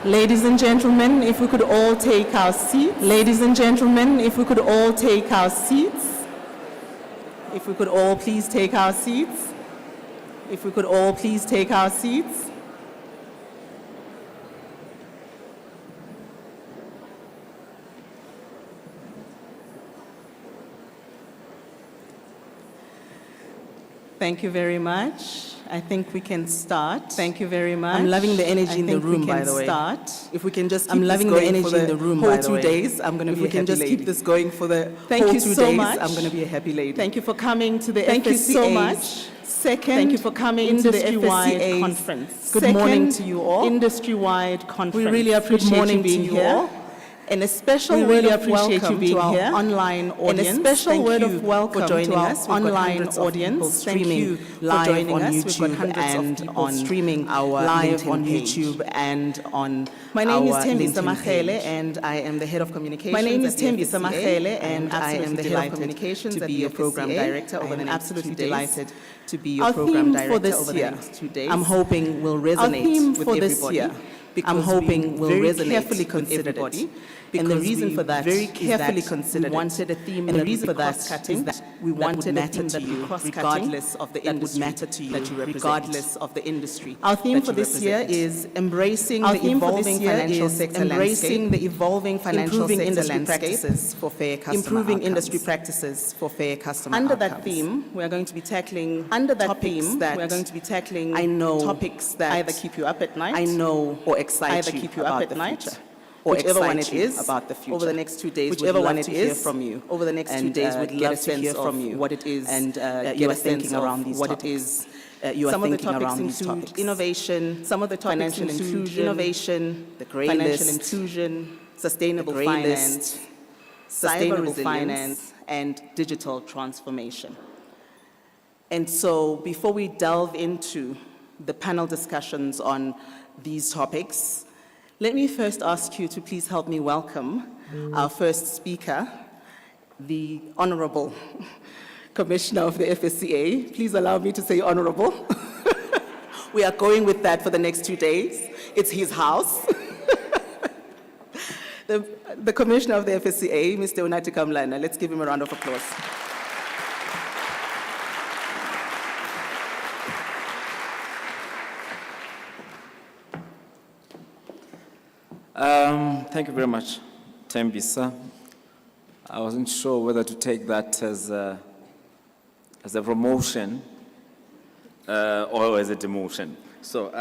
Ladies and gentlemen, if we could all take our seats. Ladies and gentlemen, if we could all take our seats. If we could all please take our seats. If we could all please take our seats. Thank you very much. I think we can start. Thank you very much. I'm loving the energy in the room, by the way. Start. If we can just keep I'm this loving the going energy for the in the room, whole by the 2 way. days, I'm going to be a happy lady. If we can just keep this going for the Thank whole you 2 so days, much. I'm going to be a happy lady. Thank you for coming to the Thank you so FSCA's much. Second Thank you for coming to the industry-wide FSCA's conference. Good morning to you all. Industry-wide conference. We really appreciate Good morning you being to you here. all. And a special We word really of appreciate welcome you being to our here. online audience. And a special Thank word you of welcome for joining to our us. We've got online hundreds of audience people streaming Thank you for live joining on us. YouTube We've got hundreds and of people on streaming our live LinkedIn on page. YouTube and on My name is our Thembisa LinkedIn Magele, page. And I am the head of communications. My name is at the Thembisa FSCA, Magele, and I am the head of delighted communications to to be be your your program FSCA. director over I the am next absolutely 2 days. delighted To be your Our program theme director for this over the year, next 2 days. I'm hoping will resonate Our theme with for this everybody. year, Because I'm hoping we will very resonate carefully with considered everybody. it. And the Because reason we for that very is carefully that considered we it. wanted a theme And the that reason would for that cross-cutting, is that we that wanted would a matter theme to that you, would cross-cutting, regardless of the that would industry matter to you, that you represent. regardless of the industry. Our theme that for you this year represent. is embracing Our the theme for this evolving year financial is sector embracing landscape, the evolving financial improving sector industry landscape, practices for fair customer improving outcomes. industry practices for fair customer Under outcomes. that theme, we are going to be tackling Under that topics theme, that we are going to be tackling I know topics that either keep you up at night, I know or excite either you keep you about up at the night, future. or Whichever excite one it you is, about the future. over the next 2 days, Whichever we'd one love it to hear is, from you. over the next 2 And, days, we'd get love a to sense hear of from you what it is and that get you are a sense thinking of around these what topics. it is You are some of the thinking topics around these include topics. innovation, some of the topics Financial include inclusion, innovation, the grey financial list, inclusion, sustainable the grey finance, list, sustainable cyber resilience, finance, and digital transformation. And so before we delve into the panel discussions on these topics, let me first ask you to please help me welcome our first speaker, the Honorable Commissioner of the FSCA. Please allow me to say honorable. We are going with that for the next 2 days. It's his house. The Commissioner of the FSCA, Mr. Unathi Kamlana. Let's give him a round of applause. Thank you very much, Thembisa. I wasn't sure whether to take that as a promotion or as a demotion. So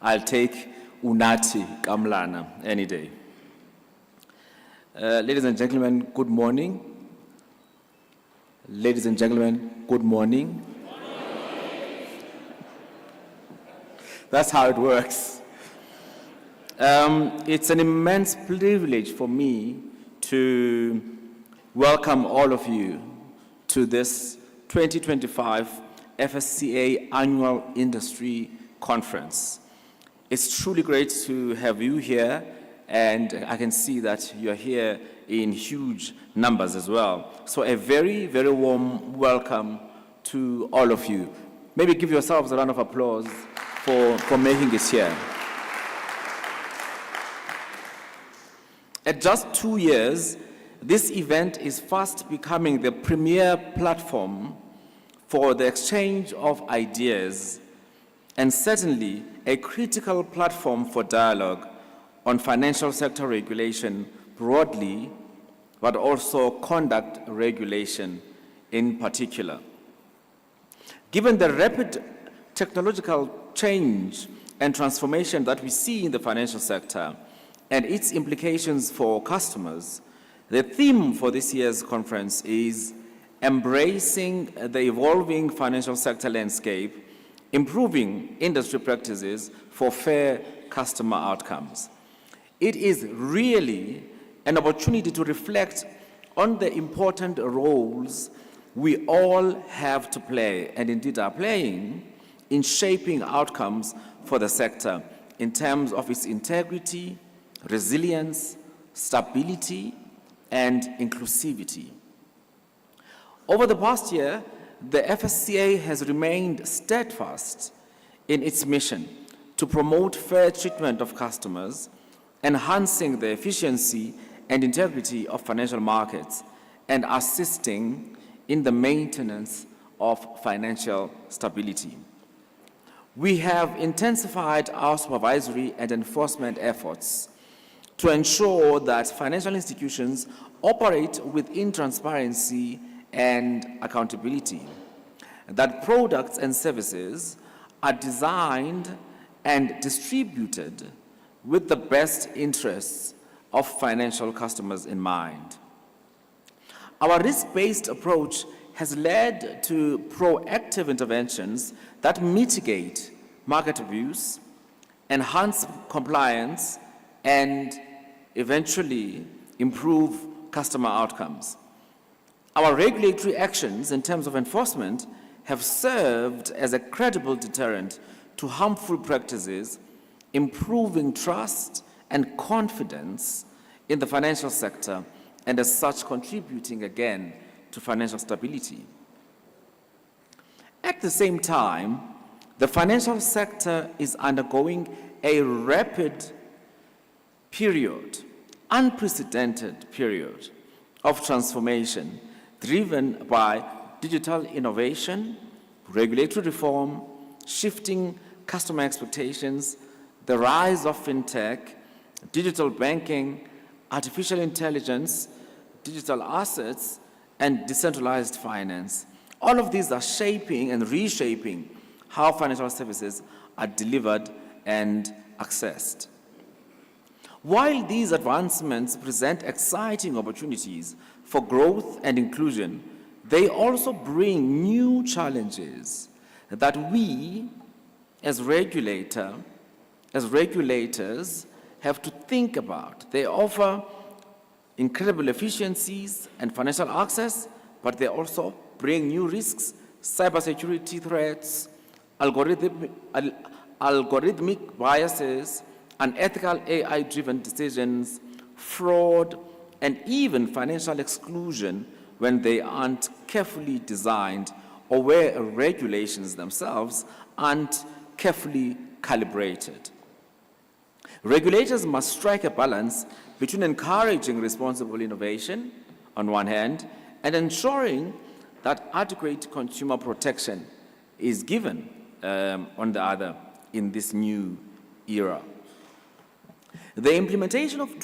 I'll take Unathi Kamlana any day. Ladies and gentlemen, good morning. Ladies and gentlemen, good morning. That's how it works. It's an immense privilege for me to welcome all of you to this 2025 FSCA Annual Industry Conference. It's truly great to have you here, and I can see that you're here in huge numbers as well. So a very, very warm welcome to all of you. Maybe give yourselves a round of applause for making it here. At just 2 years, this event is fast becoming the premier platform for the exchange of ideas, and certainly a critical platform for dialogue on financial sector regulation broadly, but also conduct regulation in particular. Given the rapid technological change and transformation that we see in the financial sector and its implications for customers, the theme for this year's conference is embracing the evolving financial sector landscape, improving industry practices for fair customer outcomes. It is really an opportunity to reflect on the important roles we all have to play, and indeed are playing, in shaping outcomes for the sector in terms of its integrity, resilience, stability, and inclusivity. Over the past year, the FSCA has remained steadfast in its mission to promote fair treatment of customers, enhancing the efficiency and integrity of financial markets, and assisting in the maintenance of financial stability. We have intensified our supervisory and enforcement efforts to ensure that financial institutions operate within transparency and accountability, that products and services are designed and distributed with the best interests of financial customers in mind. Our risk-based approach has led to proactive interventions that mitigate market abuse, enhance compliance, and eventually improve customer outcomes. Our regulatory actions in terms of enforcement have served as a credible deterrent to harmful practices, improving trust and confidence in the financial sector, and as such contributing again to financial stability. At the same time, the financial sector is undergoing a rapid period, unprecedented period of transformation driven by digital innovation, regulatory reform, shifting customer expectations, the rise of fintech, digital banking, artificial intelligence, digital assets, and decentralized finance. All of these are shaping and reshaping how financial services are delivered and accessed. While these advancements present exciting opportunities for growth and inclusion, they also bring new challenges that we, as regulators, have to think about. They offer incredible efficiencies and financial access, but they also bring new risks, cybersecurity threats, algorithmic biases, unethical AI-driven decisions, fraud, and even financial exclusion when they aren't carefully designed or where regulations themselves aren't carefully calibrated. Regulators must strike a balance between encouraging responsible innovation on one hand and ensuring that adequate consumer protection is given on the other in this new era. The implementation of the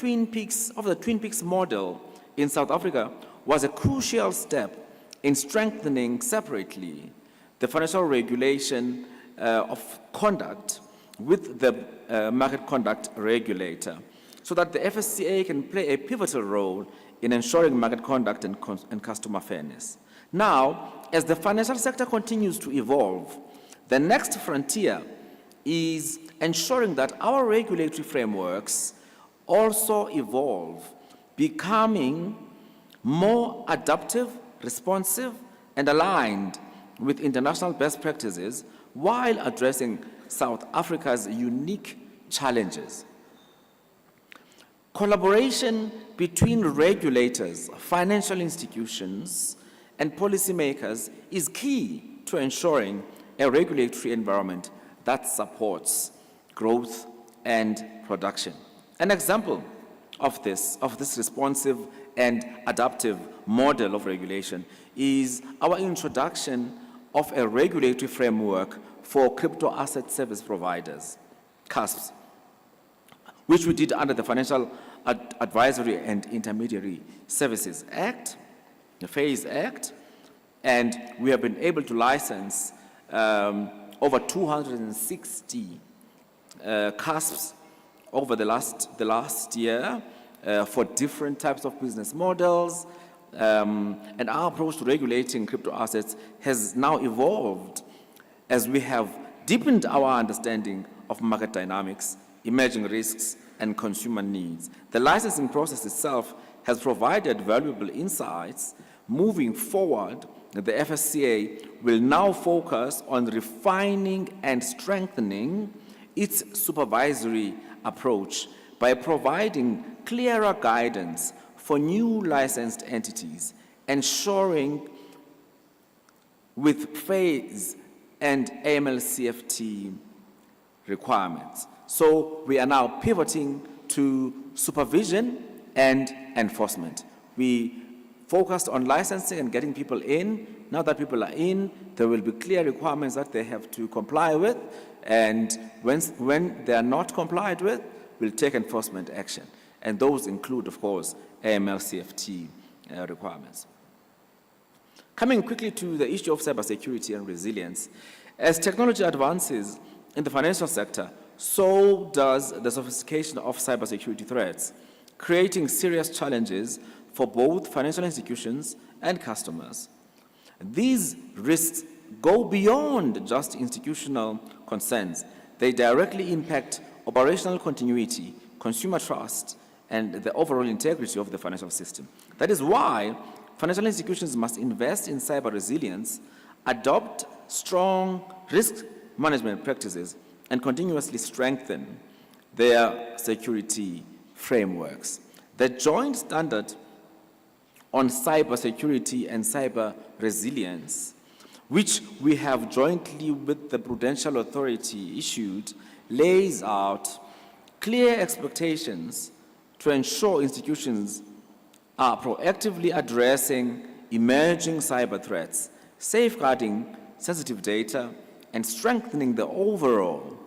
Twin Peaks model in South Africa was a crucial step in strengthening separately the financial regulation of conduct with the market conduct regulator, so that the FSCA can play a pivotal role in ensuring market conduct and customer fairness. Now, as the financial sector continues to evolve, the next frontier is ensuring that our regulatory frameworks also evolve, becoming more adaptive, responsive, and aligned with international best practices while addressing South Africa's unique challenges. Collaboration between regulators, financial institutions, and policymakers is key to ensuring a regulatory environment that supports growth and production. An example of this responsive and adaptive model of regulation is our introduction of a regulatory framework for crypto asset service providers, CASPs, which we did under the Financial Advisory and Intermediary Services Act, the FASE Act, and we have been able to license over 260 CASPs over the last year for different types of business models, and our approach to regulating crypto assets has now evolved as we have deepened our understanding of market dynamics, emerging risks, and consumer needs. The licensing process itself has provided valuable insights. Moving forward, the FSCA will now focus on refining and strengthening its supervisory approach by providing clearer guidance for new licensed entities, ensuring with FASE and AML-CFT requirements. So we are now pivoting to supervision and enforcement. We focused on licensing and getting people in. Now that people are in, there will be clear requirements that they have to comply with, and when they are not complied with, we'll take enforcement action. And those include, of course, AML-CFT requirements. Coming quickly to the issue of cybersecurity and resilience, as technology advances in the financial sector, so does the sophistication of cybersecurity threats, creating serious challenges for both financial institutions and customers. These risks go beyond just institutional concerns. They directly impact operational continuity, consumer trust, and the overall integrity of the financial system. That is why financial institutions must invest in cyber resilience, adopt strong risk management practices, and continuously strengthen their security frameworks. The joint standard on cybersecurity and cyber resilience, which we have jointly with the Prudential Authority issued, lays out clear expectations to ensure institutions are proactively addressing emerging cyber threats, safeguarding sensitive data, and strengthening the overall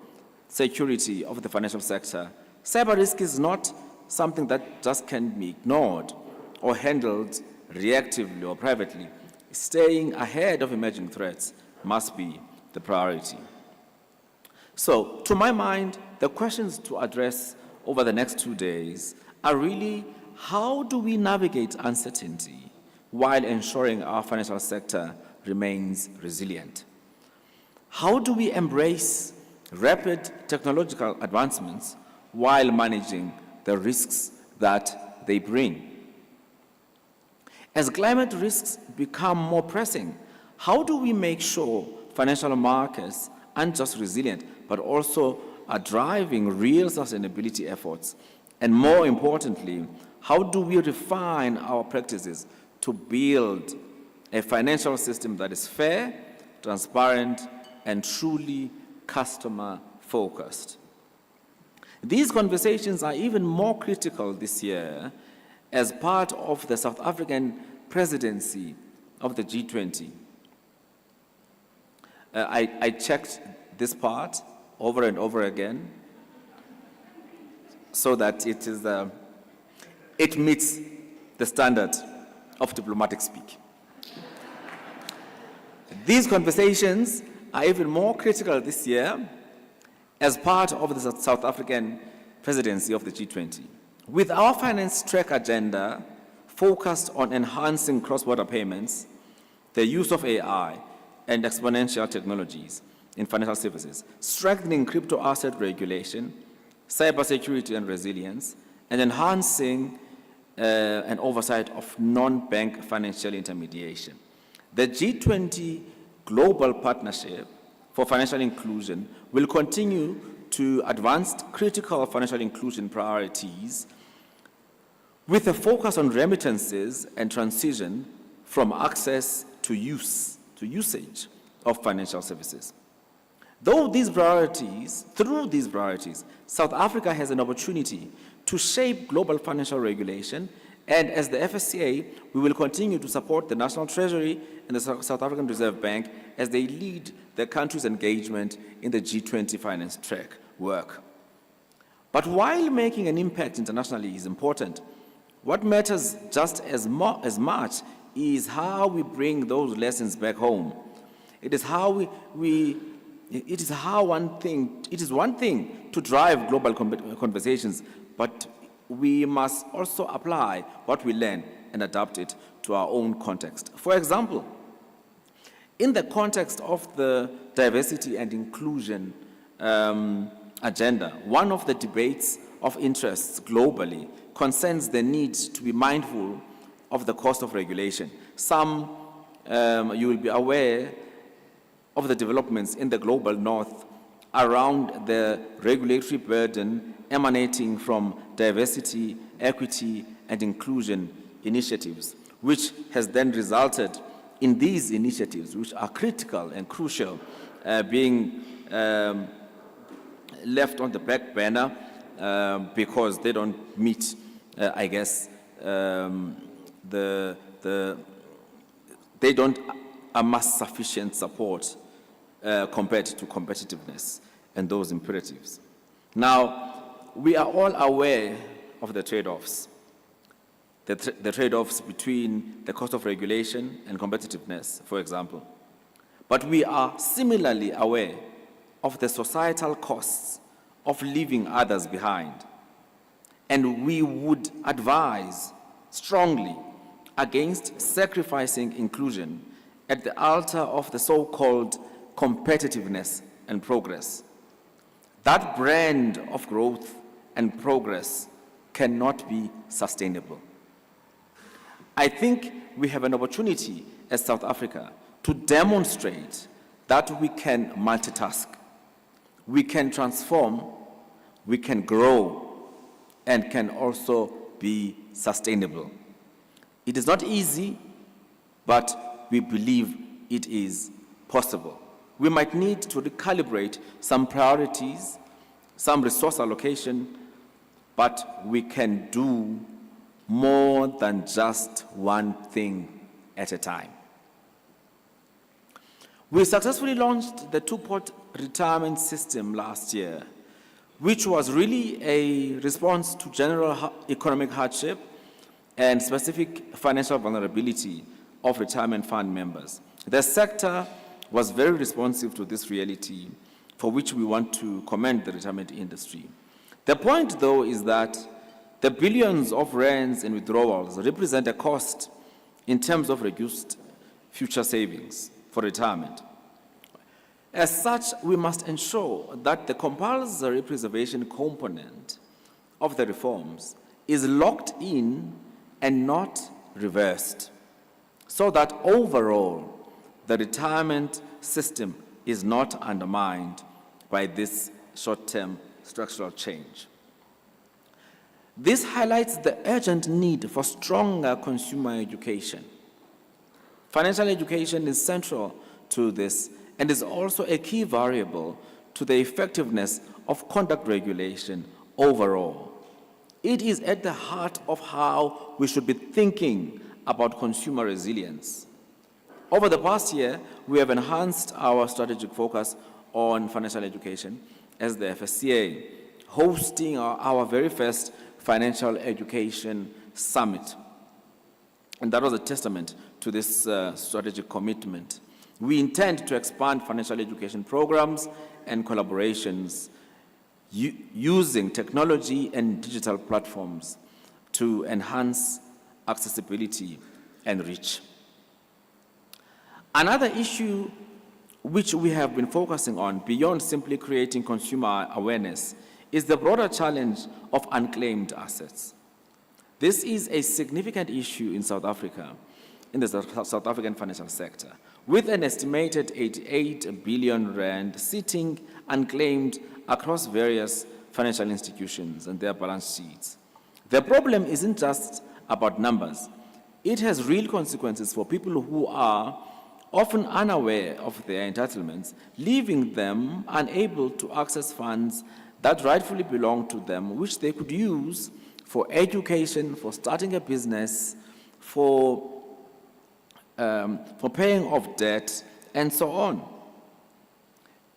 security of the financial sector. Cyber risk is not something that just can be ignored or handled reactively or privately. Staying ahead of emerging threats must be the priority. So, to my mind, the questions to address over the next 2 days are really, how do we navigate uncertainty while ensuring our financial sector remains resilient? How do we embrace rapid technological advancements while managing the risks that they bring? As climate risks become more pressing, how do we make sure financial markets aren't just resilient, but also are driving real sustainability efforts? And more importantly, how do we refine our practices to build a financial system that is fair, transparent, and truly customer-focused? These conversations are even more critical this year as part of the South African presidency of the G20. I checked this part over and over again so that it meets the standard of diplomatic speak. These conversations are even more critical this year as part of the South African presidency of the G20. With our finance track agenda focused on enhancing cross-border payments, the use of AI and exponential technologies in financial services, strengthening crypto asset regulation, cybersecurity and resilience, and enhancing an oversight of non-bank financial intermediation. The G20 Global Partnership for Financial Inclusion will continue to advance critical financial inclusion priorities with a focus on remittances and transition from access to usage of financial services. Through these priorities, South Africa has an opportunity to shape global financial regulation, and as the FSCA, we will continue to support the National Treasury and the South African Reserve Bank as they lead the country's engagement in the G20 finance track work. But while making an impact internationally is important, what matters just as much is how we bring those lessons back home. It is one thing to drive global conversations, but we must also apply what we learn and adapt it to our own context. For example, in the context of the diversity and inclusion agenda, one of the debates of interest globally concerns the need to be mindful of the cost of regulation. You will be aware of the developments in the global north around the regulatory burden emanating from diversity, equity, and inclusion initiatives, which has then resulted in these initiatives, which are critical and crucial, being left on the back burner because they don't meet, I guess, they don't amass sufficient support compared to competitiveness and those imperatives. Now, we are all aware of the trade-offs, the trade-offs between the cost of regulation and competitiveness, for example. But we are similarly aware of the societal costs of leaving others behind. And we would advise strongly against sacrificing inclusion at the altar of the so-called competitiveness and progress. That brand of growth and progress cannot be sustainable. I think we have an opportunity as South Africa to demonstrate that we can multitask, we can transform, we can grow, and can also be sustainable. It is not easy, but we believe it is possible. We might need to recalibrate some priorities, some resource allocation, but we can do more than just one thing at a time. We successfully launched the two-pot retirement system last year, which was really a response to general economic hardship and specific financial vulnerability of retirement fund members. The sector was very responsive to this reality, for which we want to commend the retirement industry. The point, though, is that the billions of rands in withdrawals represent a cost in terms of reduced future savings for retirement. As such, we must ensure that the compulsory preservation component of the reforms is locked in and not reversed, so that overall the retirement system is not undermined by this short-term structural change. This highlights the urgent need for stronger consumer education. Financial education is central to this and is also a key variable to the effectiveness of conduct regulation overall. It is at the heart of how we should be thinking about consumer resilience. Over the past year, we have enhanced our strategic focus on financial education as the FSCA, hosting our very first financial education summit. And that was a testament to this strategic commitment. We intend to expand financial education programs and collaborations using technology and digital platforms to enhance accessibility and reach. Another issue which we have been focusing on beyond simply creating consumer awareness is the broader challenge of unclaimed assets. This is a significant issue in South Africa, in the South African financial sector, with an estimated 88 billion rand sitting unclaimed across various financial institutions and their balance sheets. The problem isn't just about numbers. It has real consequences for people who are often unaware of their entitlements, leaving them unable to access funds that rightfully belong to them, which they could use for education, for starting a business, for paying off debt, and so on.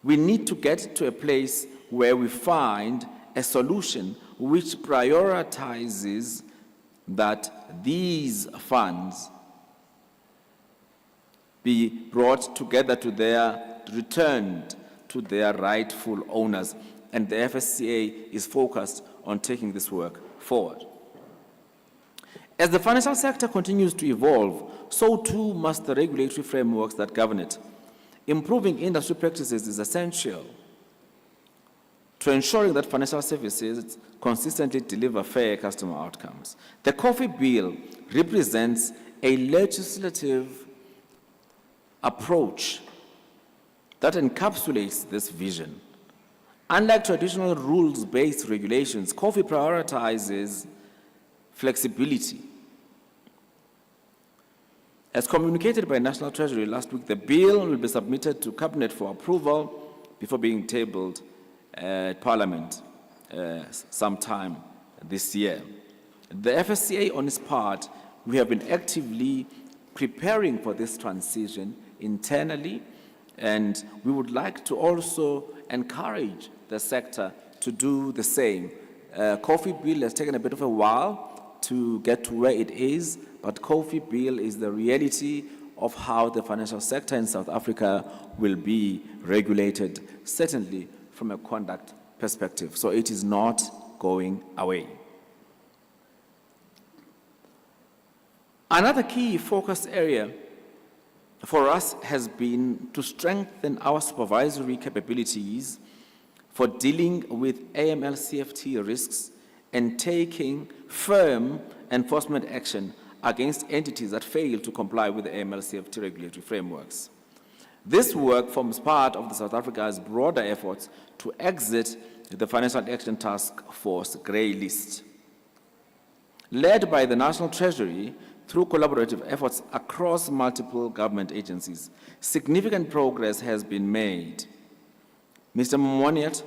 We need to get to a place where we find a solution which prioritizes that these funds be brought together returned to their rightful owners. And the FSCA is focused on taking this work forward. As the financial sector continues to evolve, so too must the regulatory frameworks that govern it. Improving industry practices is essential to ensuring that financial services consistently deliver fair customer outcomes. The coffee bill represents a legislative approach that encapsulates this vision. Unlike traditional rules-based regulations, coffee prioritizes flexibility. As communicated by National Treasury last week, the bill will be submitted to Cabinet for approval before being tabled Parliament sometime this year. The FSCA, on its part, we have been actively preparing for this transition internally, and we would like to also encourage the sector to do the same. Coffee Bill has taken a bit of a while to get to where it is, but Coffee Bill is the reality of how the financial sector in South Africa will be regulated, certainly from a conduct perspective. So it is not going away. Another key focus area for us has been to strengthen our supervisory capabilities for dealing with AML-CFT risks and taking firm enforcement action against entities that fail to comply with the AML-CFT regulatory frameworks. This work forms part of the South Africa's broader efforts to exit the Financial Action Task Force grey list. Led by the National Treasury, through collaborative efforts across multiple government agencies, significant progress has been made. Mr. Mwaniat,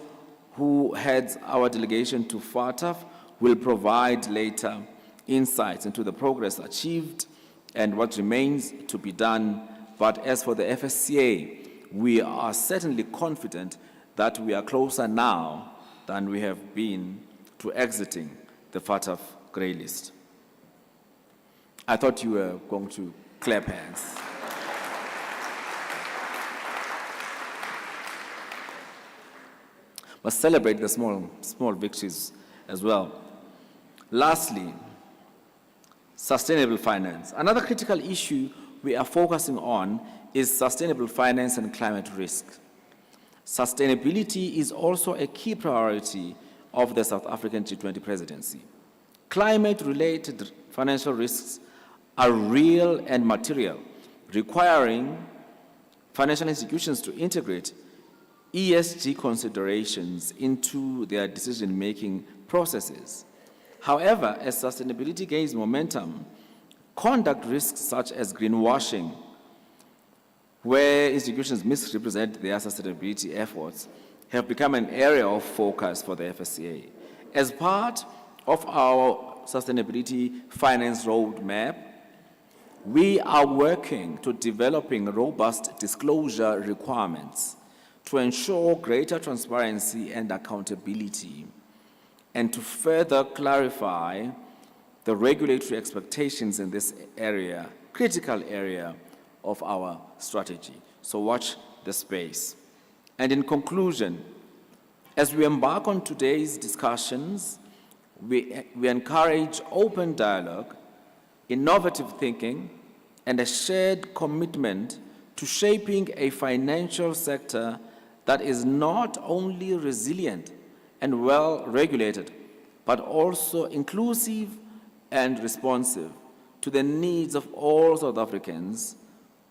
who heads our delegation to FATF, will provide later insights into the progress achieved and what remains to be done. But as for the FSCA, we are certainly confident that we are closer now than we have been to exiting the FATF grey list. I thought you were going to clap hands. But celebrate the small victories as well. Lastly, sustainable finance. Another critical issue we are focusing on is sustainable finance and climate risk. Sustainability is also a key priority of the South African G20 presidency. Climate-related financial risks are real and material, requiring financial institutions to integrate ESG considerations into their decision-making processes. However, as sustainability gains momentum, conduct risks such as greenwashing, where institutions misrepresent their sustainability efforts, have become an area of focus for the FSCA. As part of our sustainability finance roadmap, we are working to developing robust disclosure requirements to ensure greater transparency and accountability, and to further clarify the regulatory expectations in this area, critical area of our strategy. So watch the space. And in conclusion, as we embark on today's discussions, we encourage open dialogue, innovative thinking, and a shared commitment to shaping a financial sector that is not only resilient and well-regulated, but also inclusive and responsive to the needs of all South Africans,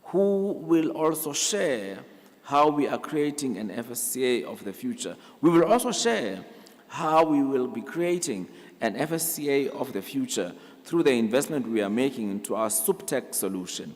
who will also share how we are creating an FSCA of the future. We will also share how we will be creating an FSCA of the future through the investment we are making into our SupTech solution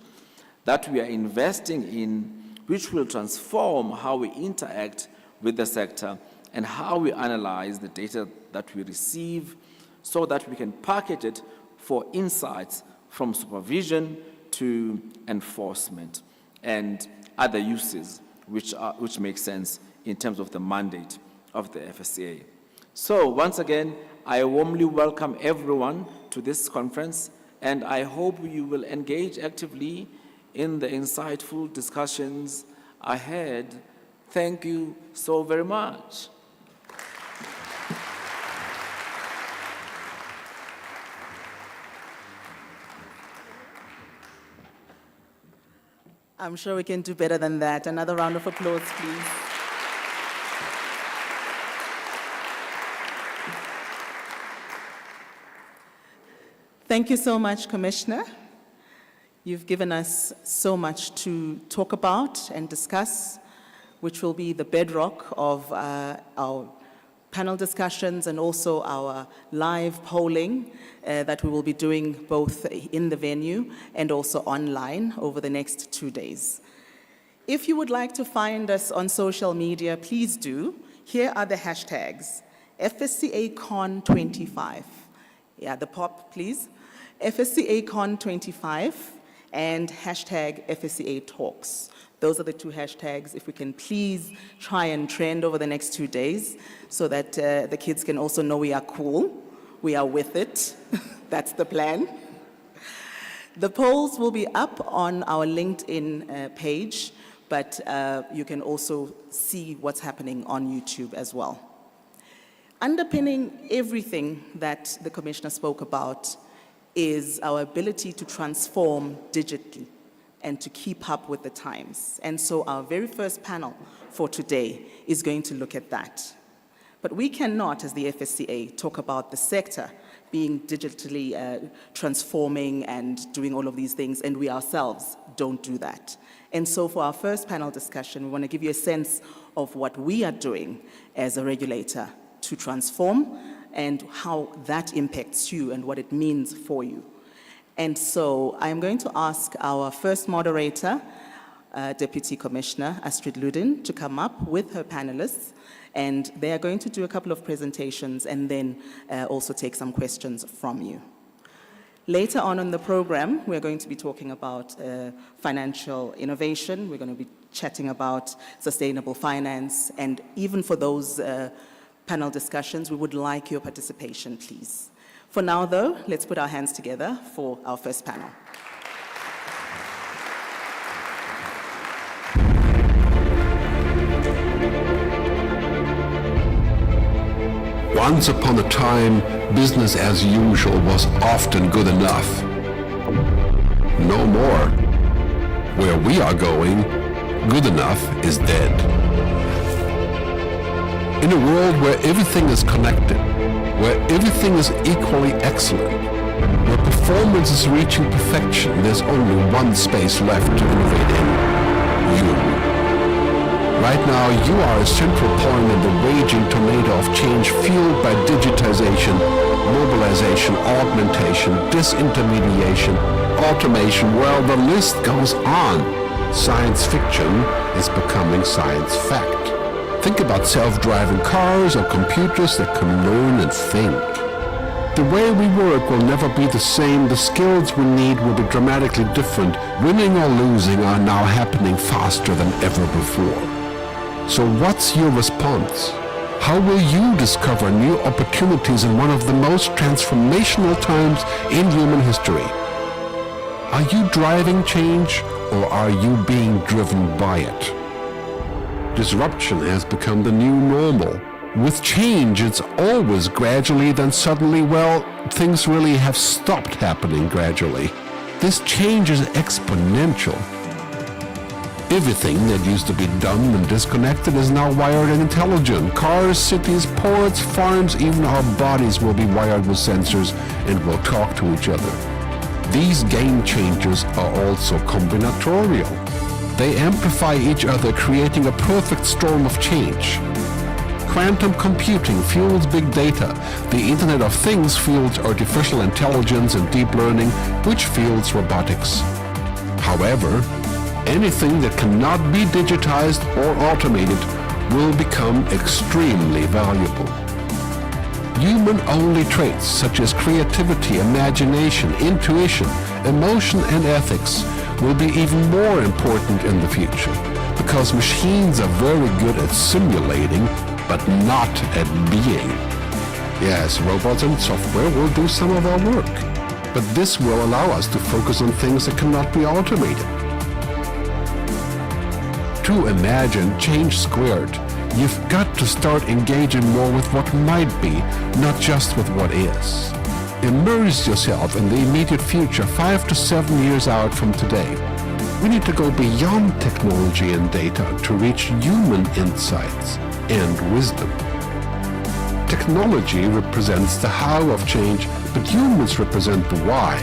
that we are investing in, which will transform how we interact with the sector and how we analyze the data that we receive so that we can package it for insights from supervision to enforcement and other uses which make sense in terms of the mandate of the FSCA. So once again, I warmly welcome everyone to this conference, and I hope you will engage actively in the insightful discussions ahead. Thank you so very much. I'm sure we can do better than that. Another round of applause, please. Thank you so much, Commissioner. You've given us so much to talk about and discuss, which will be the bedrock of our panel discussions and also our live polling that we will be doing both in the venue and also online over the next 2 days. If you would like to find us on social media, please do. Here are the hashtags. FSCA Con 25. Yeah, the pop, please. FSCA Con 25 and hashtag FSCA Talks. Those are the two hashtags. If we can please try and trend over the next 2 days so that the kids can also know we are cool, we are with it. That's the plan. The polls will be up on our LinkedIn page, but you can also see what's happening on YouTube as well. Underpinning everything that the Commissioner spoke about is our ability to transform digitally and to keep up with the times. And so our very first panel for today is going to look at that. But we cannot, as the FSCA, talk about the sector being digitally transforming and doing all of these things, and we ourselves don't do that. And so for our first panel discussion, we want to give you a sense of what we are doing as a regulator to transform and how that impacts you and what it means for you. And so I'm going to ask our first moderator, Deputy Commissioner Astrid Ludin, to come up with her panelists, and they are going to do a couple of presentations and then also take some questions from you. Later on in the program, we're going to be talking about financial innovation. We're going to be chatting about sustainable finance, and even for those panel discussions, we would like your participation, please. For now, though, let's put our hands together for our first panel. Once upon a time, business as usual was often good enough. No more. Where we are going, good enough is dead. In a world where everything is connected, where everything is equally excellent, where performance is reaching perfection, there's only one space left to innovate in: you. Right now, you are a central point in the raging tornado of change fueled by digitization, mobilization, augmentation, disintermediation, automation. Well, the list goes on. Science fiction is becoming science fact. Think about self-driving cars or computers that can learn and think. The way we work will never be the same. The skills we need will be dramatically different. Winning or losing are now happening faster than ever before. So what's your response? How will you discover new opportunities in one of the most transformational times in human history? Are you driving change, or are you being driven by it? Disruption has become the new normal. With change, it's always gradually, then suddenly, well, things really have stopped happening gradually. This change is exponential. Everything that used to be dumb and disconnected is now wired and intelligent. Cars, cities, ports, farms, even our bodies will be wired with sensors and will talk to each other. These game changers are also combinatorial. They amplify each other, creating a perfect storm of change. Quantum computing fuels big data. The Internet of Things fuels artificial intelligence and deep learning, which fuels robotics. However, anything that cannot be digitized or automated will become extremely valuable. Human-only traits such as creativity, imagination, intuition, emotion, and ethics will be even more important in the future, because machines are very good at simulating, but not at being. Yes, robots and software will do some of our work, but this will allow us to focus on things that cannot be automated. To imagine change squared, you've got to start engaging more with what might be, not just with what is. Immerse yourself in the immediate future, 5 to 7 years out from today. We need to go beyond technology and data to reach human insights and wisdom. Technology represents the how of change, but humans represent the why.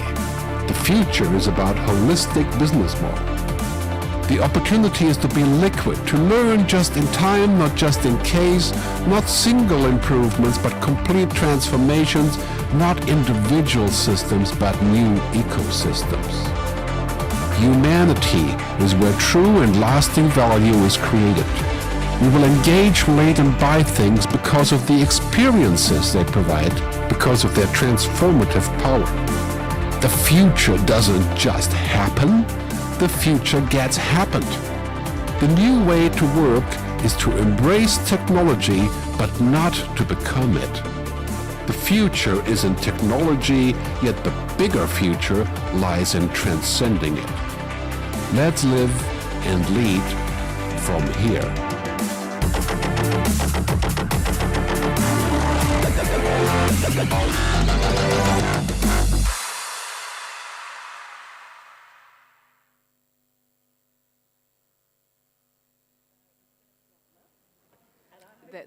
The future is about holistic business model. The opportunity is to be liquid, to learn just in time, not just in case, not single improvements, but complete transformations, not individual systems, but new ecosystems. Humanity is where true and lasting value is created. We will engage, relate, and buy things because of the experiences they provide, because of their transformative power. The future doesn't just happen, the future gets happened. The new way to work is to embrace technology, but not to become it. The future is in technology, yet the bigger future lies in transcending it. Let's live and lead from here.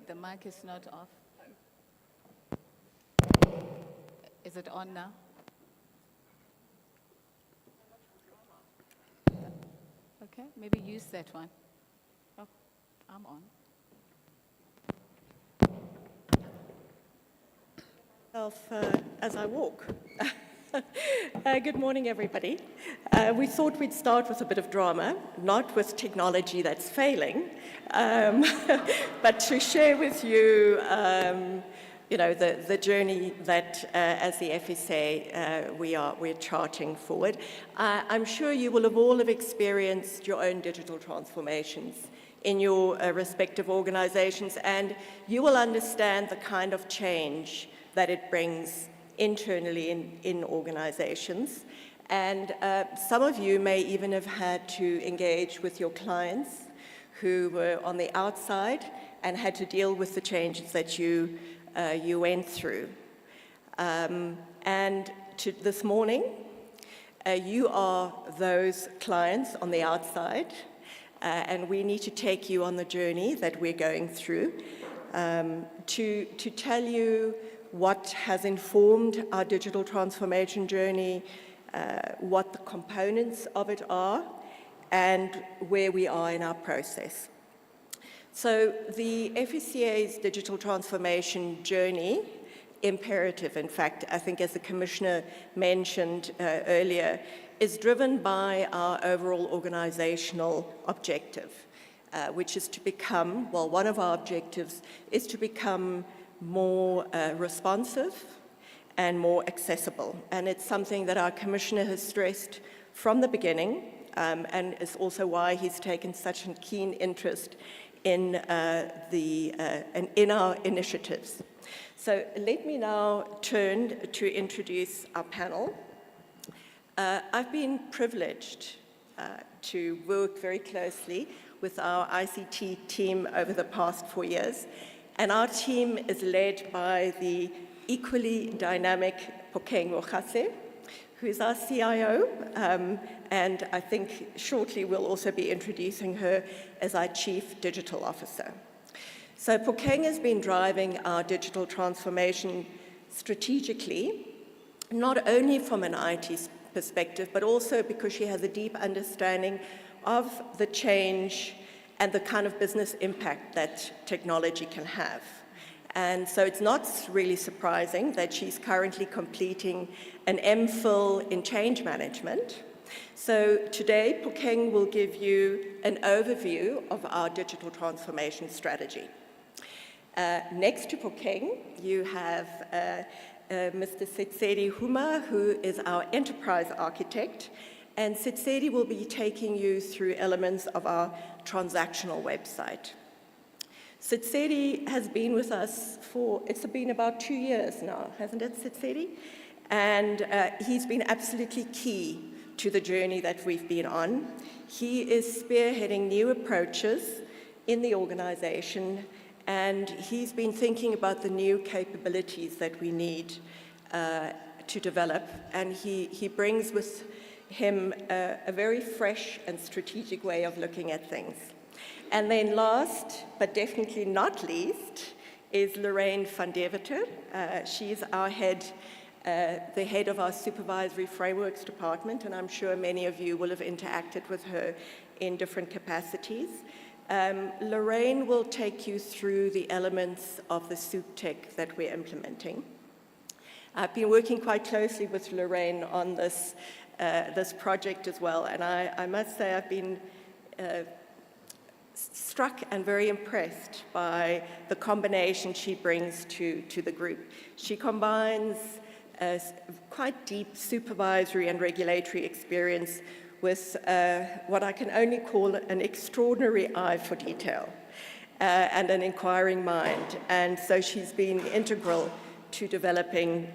The mic is not off. Is it on now? Okay, maybe use that one. Oh, I'm on. As I walk. Good morning, everybody. We thought we'd start with a bit of drama, not with technology that's failing, but to share with you, the journey that, as the FSCA, we're charting forward. I'm sure you will have all experienced your own digital transformations in your respective organizations, and you will understand the kind of change that it brings internally in organizations. And some of you may even have had to engage with your clients who were on the outside and had to deal with the changes that you went through. This morning, you are those clients on the outside, and we need to take you on the journey that we're going through to tell you what has informed our digital transformation journey, what the components of it are, and where we are in our process. So the FSCA's digital transformation journey, imperative, in fact, I think as the Commissioner mentioned earlier, is driven by our overall organizational objective, which is to become, well, one of our objectives is to become more responsive and more accessible. And it's something that our Commissioner has stressed from the beginning, and is also why he's taken such a keen interest in our initiatives. So let me now turn to introduce our panel. I've been privileged to work very closely with our ICT team over the past 4 years. And our team is led by the equally dynamic Phokeng Mogatse, who is our CIO, and I think shortly we'll also be introducing her as our Chief Digital Officer. So Phokeng has been driving our digital transformation strategically, not only from an IT perspective, but also because she has a deep understanding of the change and the kind of business impact that technology can have. And so it's not really surprising that she's currently completing an MPhil in change management. So today, Phokeng will give you an overview of our digital transformation strategy. Next to Phokeng, you have Mr. Setsedi Huma, who is our enterprise architect, and Setsedi will be taking you through elements of our transactional website. Setsedi has been with us it's been about 2 years now, hasn't it, Setsedi? And he's been absolutely key to the journey that we've been on. He is spearheading new approaches in the organization, and he's been thinking about the new capabilities that we need to develop, and he brings with him a very fresh and strategic way of looking at things. And then last, but definitely not least, is Lorraine van Deventer. She's our the head of our Supervisory Frameworks Department, and I'm sure many of you will have interacted with her in different capacities. Lorraine will take you through the elements of the soup tech that we're implementing. I've been working quite closely with Lorraine on this project as well, and I must say I've been struck and very impressed by the combination she brings to the group. She combines quite deep supervisory and regulatory experience with what I can only call an extraordinary eye for detail and an inquiring mind. And so she's been integral to developing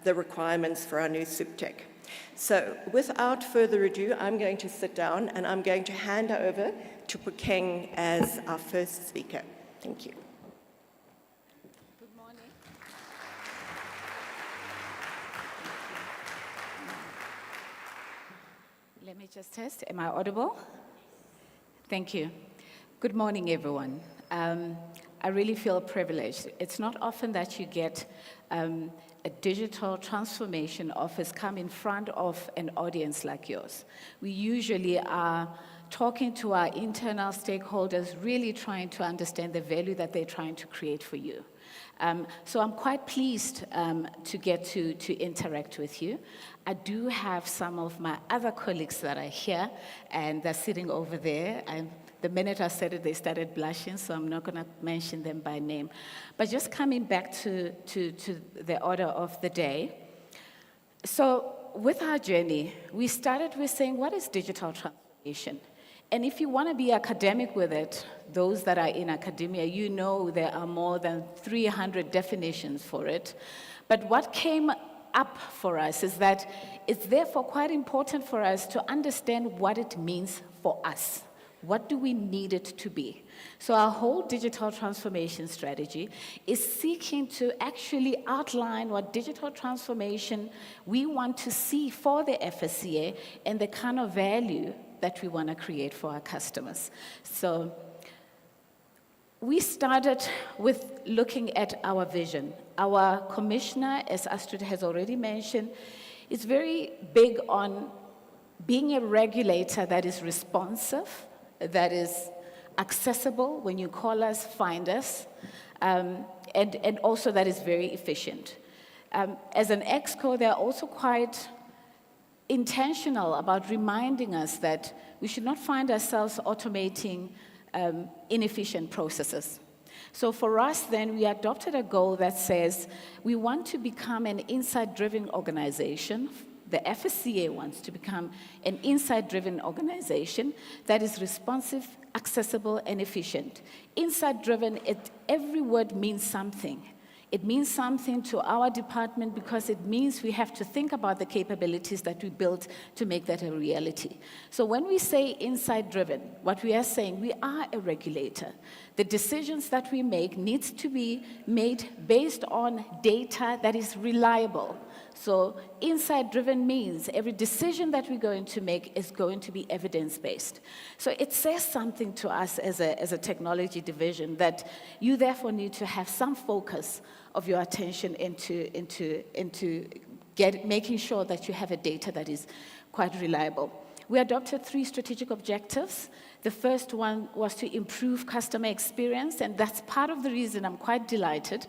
the requirements for our new SupTech. So without further ado, I'm going to sit down and I'm going to hand over to Pukeng as our first speaker. Thank you. Good morning. Let me just test. Am I audible? Thank you. Good morning, everyone. I really feel privileged. It's not often that you get a digital transformation office come in front of an audience like yours. We usually are talking to our internal stakeholders, really trying to understand the value that they're trying to create for you. So I'm quite pleased to get to interact with you. I do have some of my other colleagues that are here, and they're sitting over there. The minute I said it, they started blushing, so I'm not going to mention them by name. But just coming back to the order of the day. So with our journey, we started with saying, what is digital transformation? And if you want to be academic with it, those that are in academia, you know there are more than 300 definitions for it. But what came up for us is that it's therefore quite important for us to understand what it means for us. What do we need it to be? So our whole digital transformation strategy is seeking to actually outline what digital transformation we want to see for the FSCA and the kind of value that we want to create for our customers. So we started with looking at our vision. Our commissioner, as Astrid has already mentioned, is very big on being a regulator that is responsive, that is accessible. When you call us, find us, and also that is very efficient. As an ExCo, they're also quite intentional about reminding us that we should not find ourselves automating inefficient processes. So for us then, we adopted a goal that says we want to become an insight-driven organization. The FSCA wants to become an insight-driven organization that is responsive, accessible, and efficient. Insight-driven, every word means something. It means something to our department because it means we have to think about the capabilities that we built to make that a reality. So when we say insight-driven, what we are saying, we are a regulator. The decisions that we make needs to be made based on data that is reliable. So insight-driven means every decision that we're going to make is going to be evidence-based. So it says something to us as a technology division that you therefore need to have some focus of your attention into making sure that you have a data that is quite reliable. We adopted 3 strategic objectives. The first one was to improve customer experience, and that's part of the reason I'm quite delighted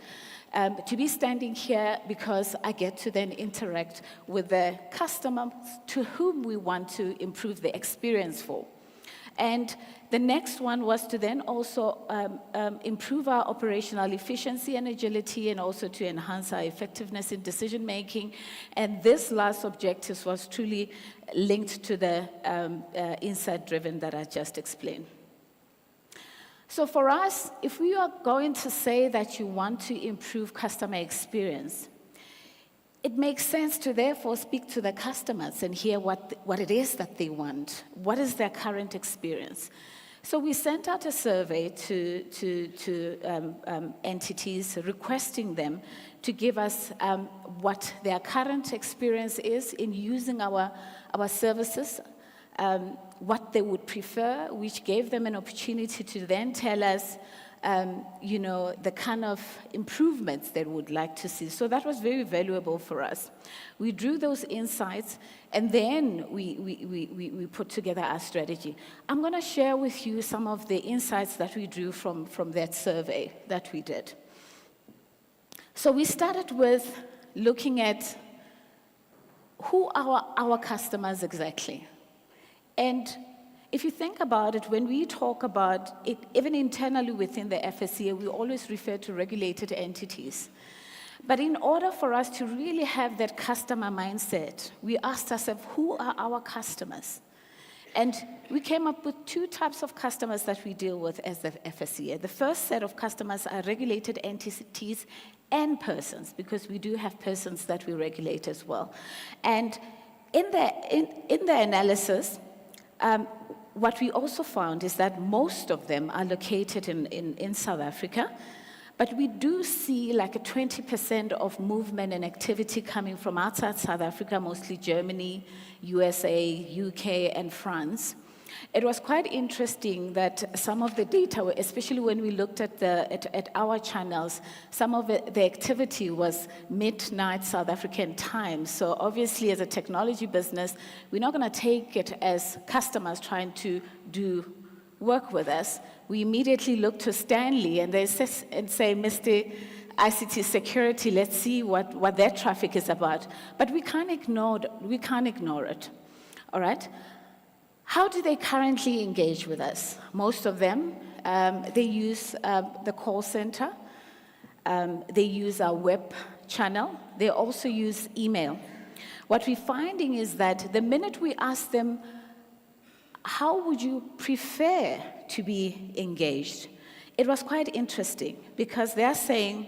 to be standing here, because I get to then interact with the customers to whom we want to improve the experience for. And the next one was to then also improve our operational efficiency and agility, and also to enhance our effectiveness in decision making. And this last objective was truly linked to the insight-driven that I just explained. So for us, if we are going to say that you want to improve customer experience, it makes sense to therefore speak to the customers and hear what it is that they want. What is their current experience? So we sent out a survey to entities, requesting them to give us what their current experience is in using our services, what they would prefer, which gave them an opportunity to then tell us the kind of improvements they would like to see. So that was very valuable for us. We drew those insights, and then we put together our strategy. I'm going to share with you some of the insights that we drew from that survey that we did. So we started with looking at who are our customers exactly. And if you think about it, when we talk about it, even internally within the FSCA, we always refer to regulated entities. But in order for us to really have that customer mindset, we asked ourselves, who are our customers? And we came up with two types of customers that we deal with as the FSCA. The first set of customers are regulated entities and persons, because we do have persons that we regulate as well. And in the analysis, what we also found is that most of them are located in South Africa, but we do see like a 20% of movement and activity coming from outside South Africa, mostly Germany, USA, UK, and France. It was quite interesting that some of the data, especially when we looked at our channels, some of the activity was midnight South African time. So obviously, as a technology business, we're not going to take it as customers trying to do work with us. We immediately look to Stanley and they say, Mr. ICT security, let's see what their traffic is about. But we can't ignore it, all right? How do they currently engage with us? Most of them, they use the call center. They use our web channel. They also use email. What we're finding is that the minute we ask them, how would you prefer to be engaged? It was quite interesting because they're saying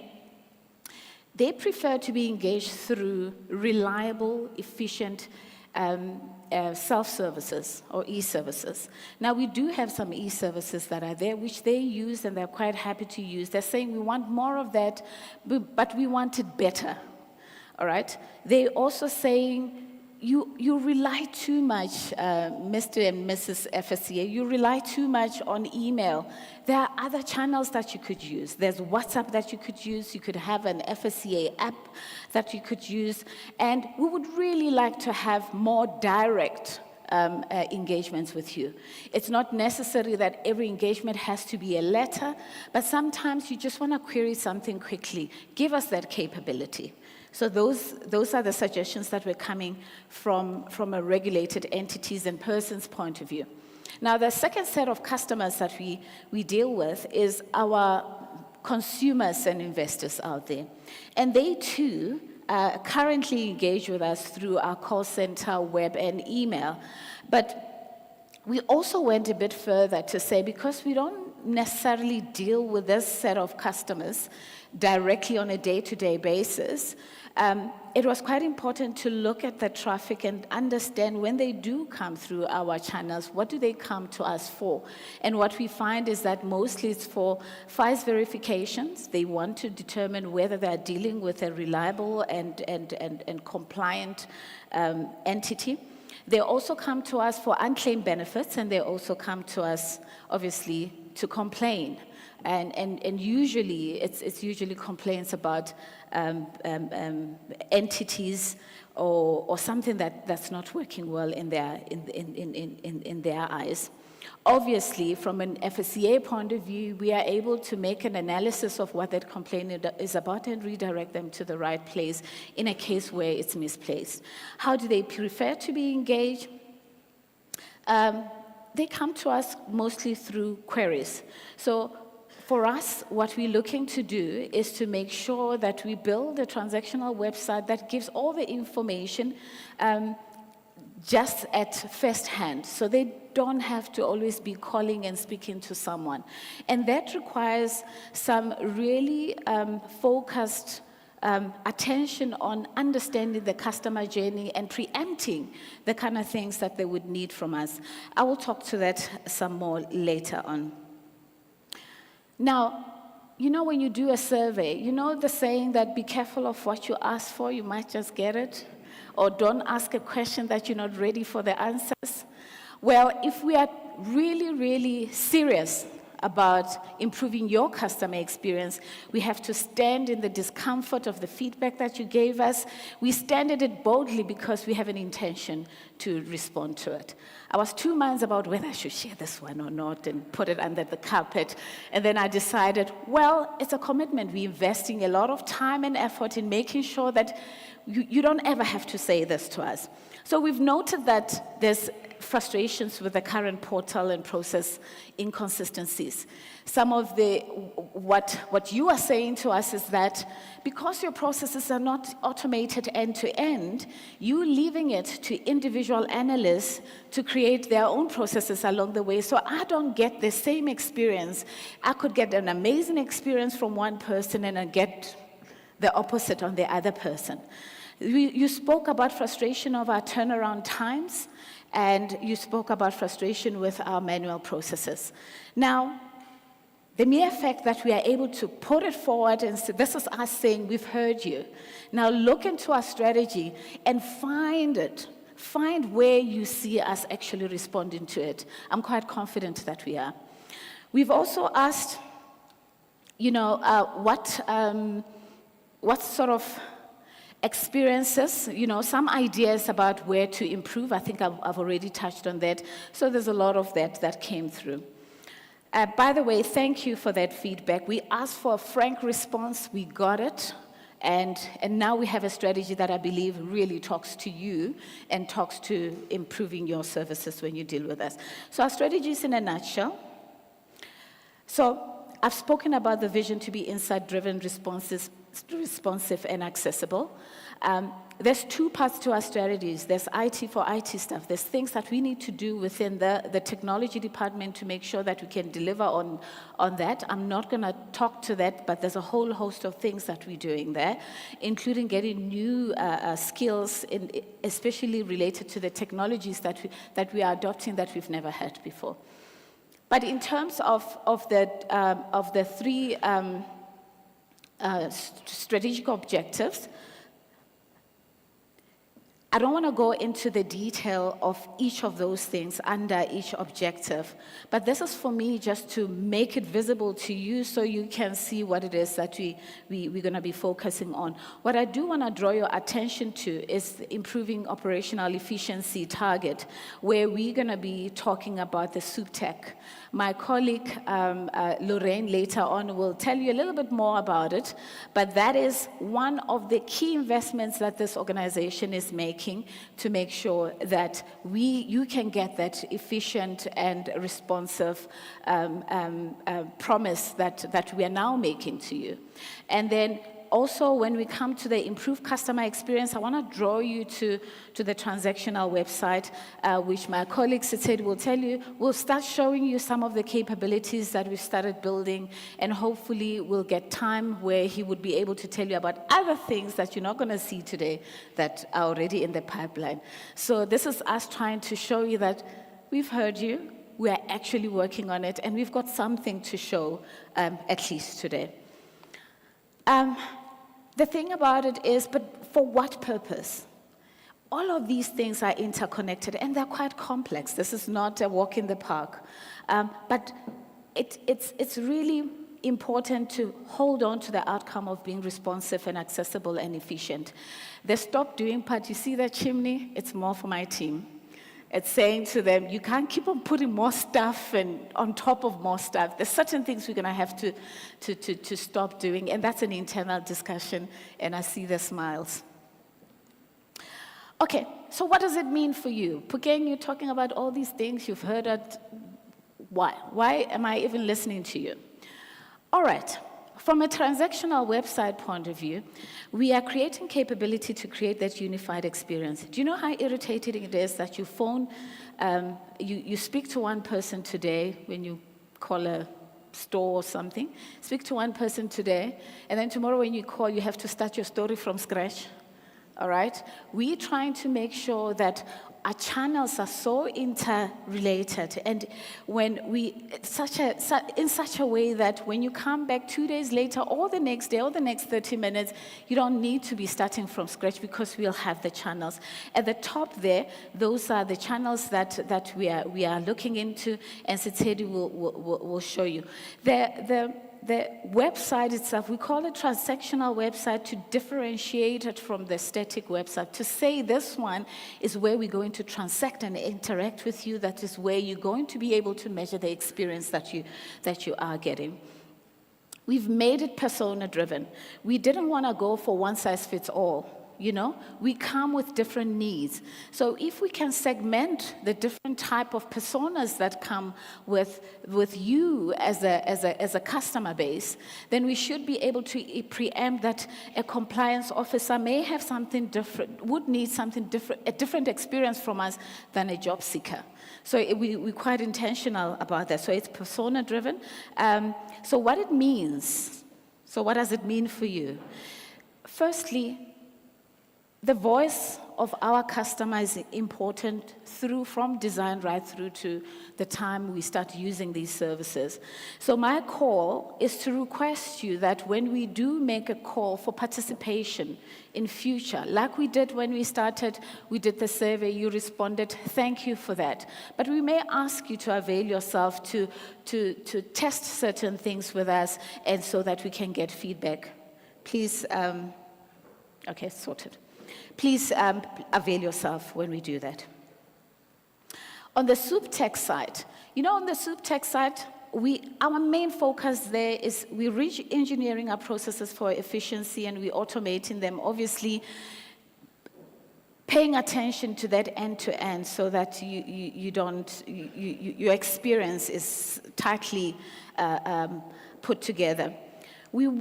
they prefer to be engaged through reliable, efficient self-services or e-services. Now, we do have some e-services that are there, which they use and they're quite happy to use. They're saying we want more of that, but we want it better, all right? They're also saying, you rely too much, Mr. and Mrs. FSCA, you rely too much on email. There are other channels that you could use. There's WhatsApp that you could use. You could have an FSCA app that you could use. And we would really like to have more direct engagements with you. It's not necessary that every engagement has to be a letter, but sometimes you just want to query something quickly. Give us that capability. So those are the suggestions that were coming from a regulated entities and persons point of view. Now, the second set of customers that we deal with is our consumers and investors out there. And they too currently engage with us through our call center, web, and email. But we also went a bit further to say, because we don't necessarily deal with this set of customers directly on a day-to-day basis, it was quite important to look at the traffic and understand when they do come through our channels, what do they come to us for? And what we find is that mostly it's for FICE verifications. They want to determine whether they're dealing with a reliable and compliant entity. They also come to us for unclaimed benefits, and they also come to us, obviously, to complain. And usually, it's usually complaints about entities or something that's not working well in their eyes. Obviously, from an FSCA point of view, we are able to make an analysis of what that complaint is about and redirect them to the right place in a case where it's misplaced. How do they prefer to be engaged? They come to us mostly through queries. So for us, what we're looking to do is to make sure that we build a transactional website that gives all the information just at first hand, so they don't have to always be calling and speaking to someone. And that requires some really focused attention on understanding the customer journey and preempting the kind of things that they would need from us. I will talk to that some more later on. Now, you know when you do a survey, you know the saying that be careful of what you ask for, you might just get it? Or don't ask a question that you're not ready for the answers? Well, if we are really, really serious about improving your customer experience, we have to stand in the discomfort of the feedback that you gave us. We stand at it boldly because we have an intention to respond to it. I was 2 months about whether I should share this one or not and put it under the carpet. And then I decided, well, it's a commitment. We're investing a lot of time and effort in making sure that you don't ever have to say this to us. So we've noted that there's frustrations with the current portal and process inconsistencies. Some of what you are saying to us is that because your processes are not automated end to end, you're leaving it to individual analysts to create their own processes along the way. So I don't get the same experience. I could get an amazing experience from one person and I get the opposite on the other person. You spoke about frustration of our turnaround times, and you spoke about frustration with our manual processes. Now, the mere fact that we are able to put it forward and say, this is us saying, we've heard you. Now look into our strategy and find it. Find where you see us actually responding to it. I'm quite confident that we are. We've also asked, what sort of experiences, some ideas about where to improve. I think I've already touched on that. So there's a lot of that came through. By the way, thank you for that feedback. We asked for a frank response. We got it. And now we have a strategy that I believe really talks to you and talks to improving your services when you deal with us. So our strategy is in a nutshell. So I've spoken about the vision to be insight-driven, responsive and accessible. There's two parts to our strategies. There's IT for IT stuff. There's things that we need to do within the technology department to make sure that we can deliver on that. I'm not going to talk to that, but there's a whole host of things that we're doing there, including getting new skills, especially related to the technologies that we are adopting that we've never had before. But in terms of the three strategic objectives, I don't want to go into the detail of each of those things under each objective, but this is for me just to make it visible to you so you can see what it is that we're going to be focusing on. What I do want to draw your attention to is the improving operational efficiency target, where we're going to be talking about the soup tech. My colleague, Lorraine, later on will tell you a little bit more about it, but that is one of the key investments that this organization is making to make sure that you can get that efficient and responsive promise that we are now making to you. And then also, when we come to the improved customer experience, I want to draw you to the transactional website, which my colleague said will tell you. We'll start showing you some of the capabilities that we've started building, and hopefully we'll get time where he would be able to tell you about other things that you're not going to see today that are already in the pipeline. So this is us trying to show you that we've heard you, we are actually working on it, and we've got something to show at least today. The thing about it is, but for what purpose? All of these things are interconnected, and they're quite complex. This is not a walk in the park. But it's really important to hold on to the outcome of being responsive and accessible and efficient. The stop doing part, you see that chimney? It's more for my team. It's saying to them, you can't keep on putting more stuff and on top of more stuff. There's certain things we're going to have to stop doing, and that's an internal discussion, and I see the smiles. Okay, so what does it mean for you? Again, you're talking about all these things, you've heard it. Why? Why am I even listening to you? All right. From a transactional website point of view, we are creating capability to create that unified experience. Do you know how irritating it is that you phone, you speak to one person today when you call a store or something, speak to one person today, and then tomorrow when you call, you have to start your story from scratch, all right? We're trying to make sure that our channels are so interrelated, and when in such a way that when you come back 2 days later or the next day or the next 30 minutes, you don't need to be starting from scratch because we'll have the channels. At the top there, those are the channels that we are looking into, and Setsedi will show you. The website itself, we call it transactional website to differentiate it from the static website, to say this one is where we're going to transact and interact with you, that is where you're going to be able to measure the experience that you are getting. We've made it persona-driven. We didn't want to go for one-size-fits-all. you know? We come with different needs. So if we can segment the different type of personas that come with you as a customer base, then we should be able to preempt that a compliance officer may have something different, would need something different, a different experience from us than a job seeker. So we're quite intentional about that. So it's persona driven. So what it means, so what does it mean for you? Firstly, the voice of our customer is important from design right through to the time we start using these services. So my call is to request you that when we do make a call for participation in future, like we did when we did the survey, you responded, thank you for that. But we may ask you to avail yourself to test certain things with us, and so that we can get feedback. Please, okay, sorted. Please avail yourself when we do that. On the soup tech side, on the soup tech side, our main focus there is we're re-engineering our processes for efficiency, and we're automating them, obviously paying attention to that end-to-end so that your experience is tightly put together. We've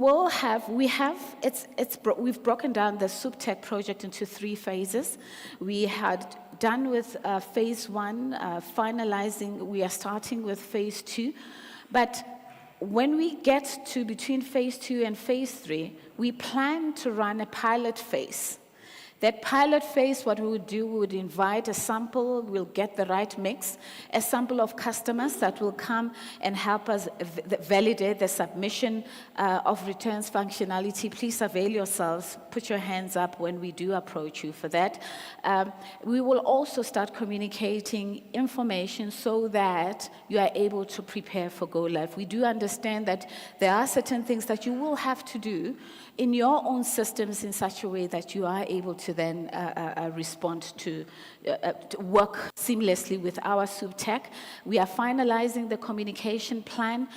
broken down the soup tech project into 3 phases. We had done with phase 1, finalizing, we are starting with phase 2. But when we get to between phase 2 and phase 3, we plan to run a pilot phase. That pilot phase, what we would do, we would invite a sample, we'll get the right mix, a sample of customers that will come and help us validate the submission of returns functionality. Please avail yourselves, put your hands up when we do approach you for that. We will also start communicating information so that you are able to prepare for go live. We do understand that there are certain things that you will have to do in your own systems in such a way that you are able to then respond to work seamlessly with our soup tech. We are finalizing the communication plan,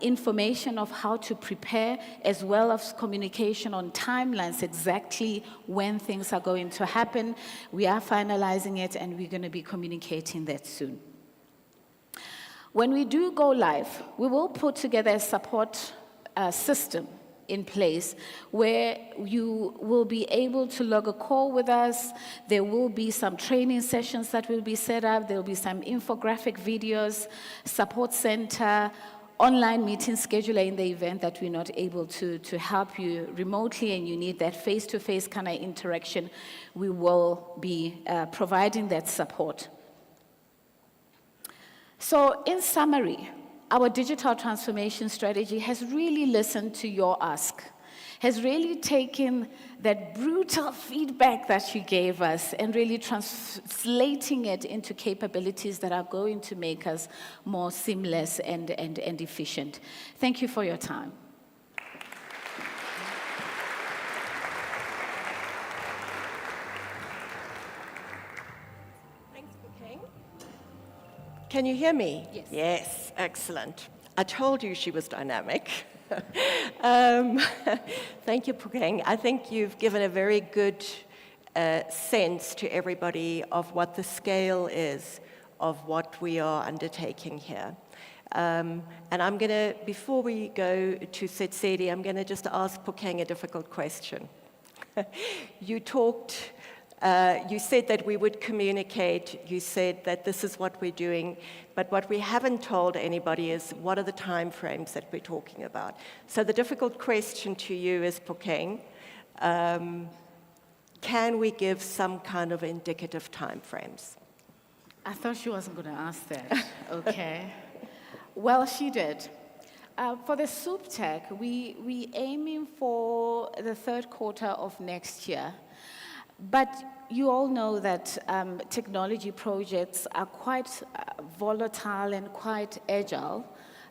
information of how to prepare, as well as communication on timelines, exactly when things are going to happen. We are finalizing it, and we're going to be communicating that soon. When we do go live, we will put together a support system in place where you will be able to log a call with us. There will be some training sessions that will be set up. There will be some infographic videos, support center, online meeting scheduler in the event that we're not able to help you remotely and you need that face-to-face kind of interaction. We will be providing that support. So in summary, our digital transformation strategy has really listened to your ask, has really taken that brutal feedback that you gave us and really translating it into capabilities that are going to make us more seamless and efficient. Thank you for your time. Can you hear me? Yes. Yes, excellent. I told you she was dynamic. Thank you, Phokeng. I think you've given a very good sense to everybody of what the scale is of what we are undertaking here. And I'm going to, before we go to Setsedi, I'm going to just ask Phokeng a difficult question. You said that we would communicate, you said that this is what we're doing, but what we haven't told anybody is what are the time frames that we're talking about. So the difficult question to you is, Phokeng, can we give some kind of indicative time frames? I thought she wasn't going to ask that. Okay. Well, she did. For the soup tech, we aiming for the 3rd quarter of next year. But you all know that technology projects are quite volatile and quite agile,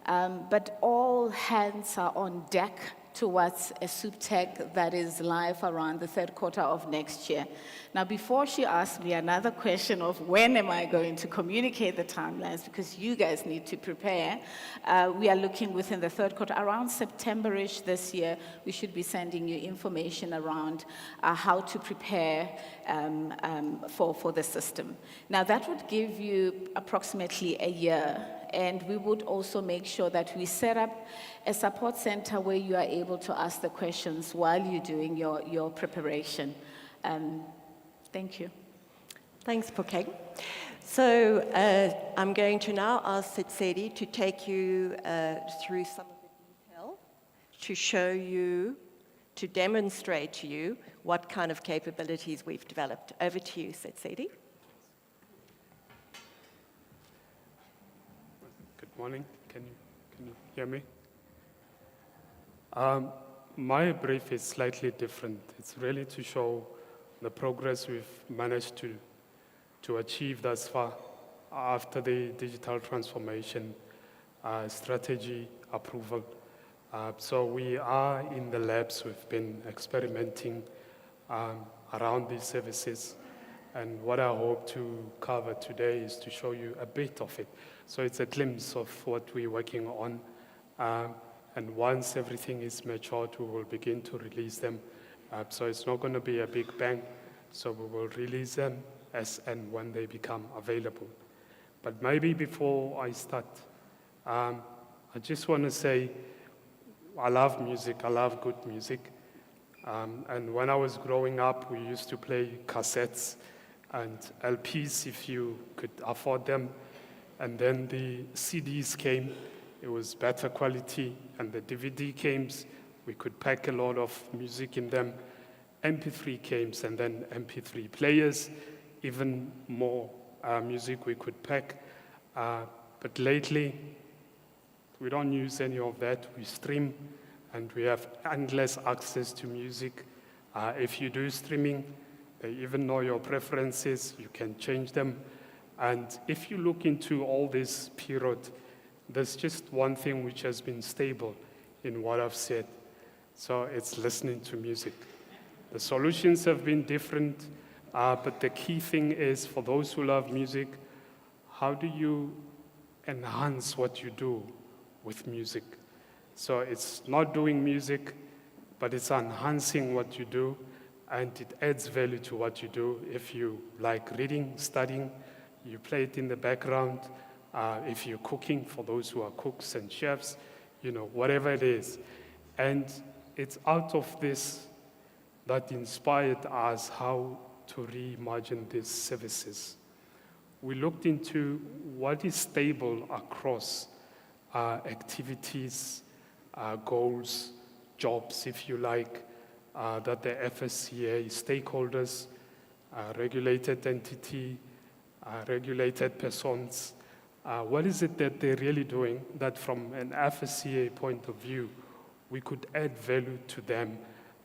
but all hands are on deck towards a soup tech that is live around the third quarter of next year. Now, before she asks me another question of when am I going to communicate the timelines, because you guys need to prepare, we are looking within the third quarter, around September-ish this year, we should be sending you information around how to prepare for the system. Now, that would give you approximately a year, and we would also make sure that we set up a support center where you are able to ask the questions while you're doing your preparation. Thank you. Thanks, Phokeng. So I'm going to now ask Setsedi to take you through some of the detail, to show you, to demonstrate to you what kind of capabilities we've developed. Over to you, Setsedi. Good morning. Can you hear me? My brief is slightly different. It's really to show the progress we've managed to achieve thus far after the digital transformation strategy approval. So we are in the labs. We've been experimenting around these services. And what I hope to cover today is to show you a bit of it. So it's a glimpse of what we're working on. And once everything is matured, we will begin to release them. So it's not going to be a big bang. So we will release them as and when they become available. But maybe before I start, I just want to say I love music. I love good music. And when I was growing up, we used to play cassettes and LPs if you could afford them. And then the CDs came. It was better quality. And the DVD came. We could pack a lot of music in them. MP3 came, and then MP3 players, even more music we could pack. But lately, we don't use any of that. We stream, and we have endless access to music. If you do streaming, they even know your preferences. You can change them. And if you look into all this period, there's just one thing which has been stable in what I've said. So it's listening to music. The solutions have been different, but the key thing is, for those who love music, how do you enhance what you do with music? So it's not doing music, but it's enhancing what you do, and it adds value to what you do. If you like reading, studying, you play it in the background. If you're cooking, for those who are cooks and chefs, whatever it is. And it's out of this that inspired us how to reimagine these services. We looked into what is stable across activities, goals, jobs, if you like, that the FSCA stakeholders, regulated entity, regulated persons, what is it that they're really doing that from an FSCA point of view, we could add value to them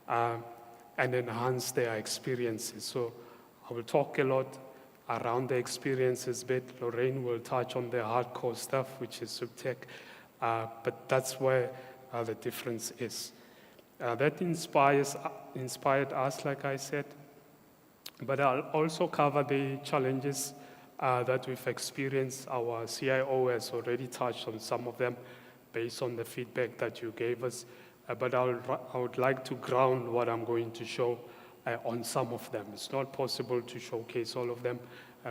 and enhance their experiences. So I will talk a lot around the experiences bit. Lorraine will touch on the hardcore stuff, which is subtech, but that's where the difference is. That inspired us, like I said, but I'll also cover the challenges that we've experienced. Our CIO has already touched on some of them based on the feedback that you gave us. But I would like to ground what I'm going to show on some of them. It's not possible to showcase all of them,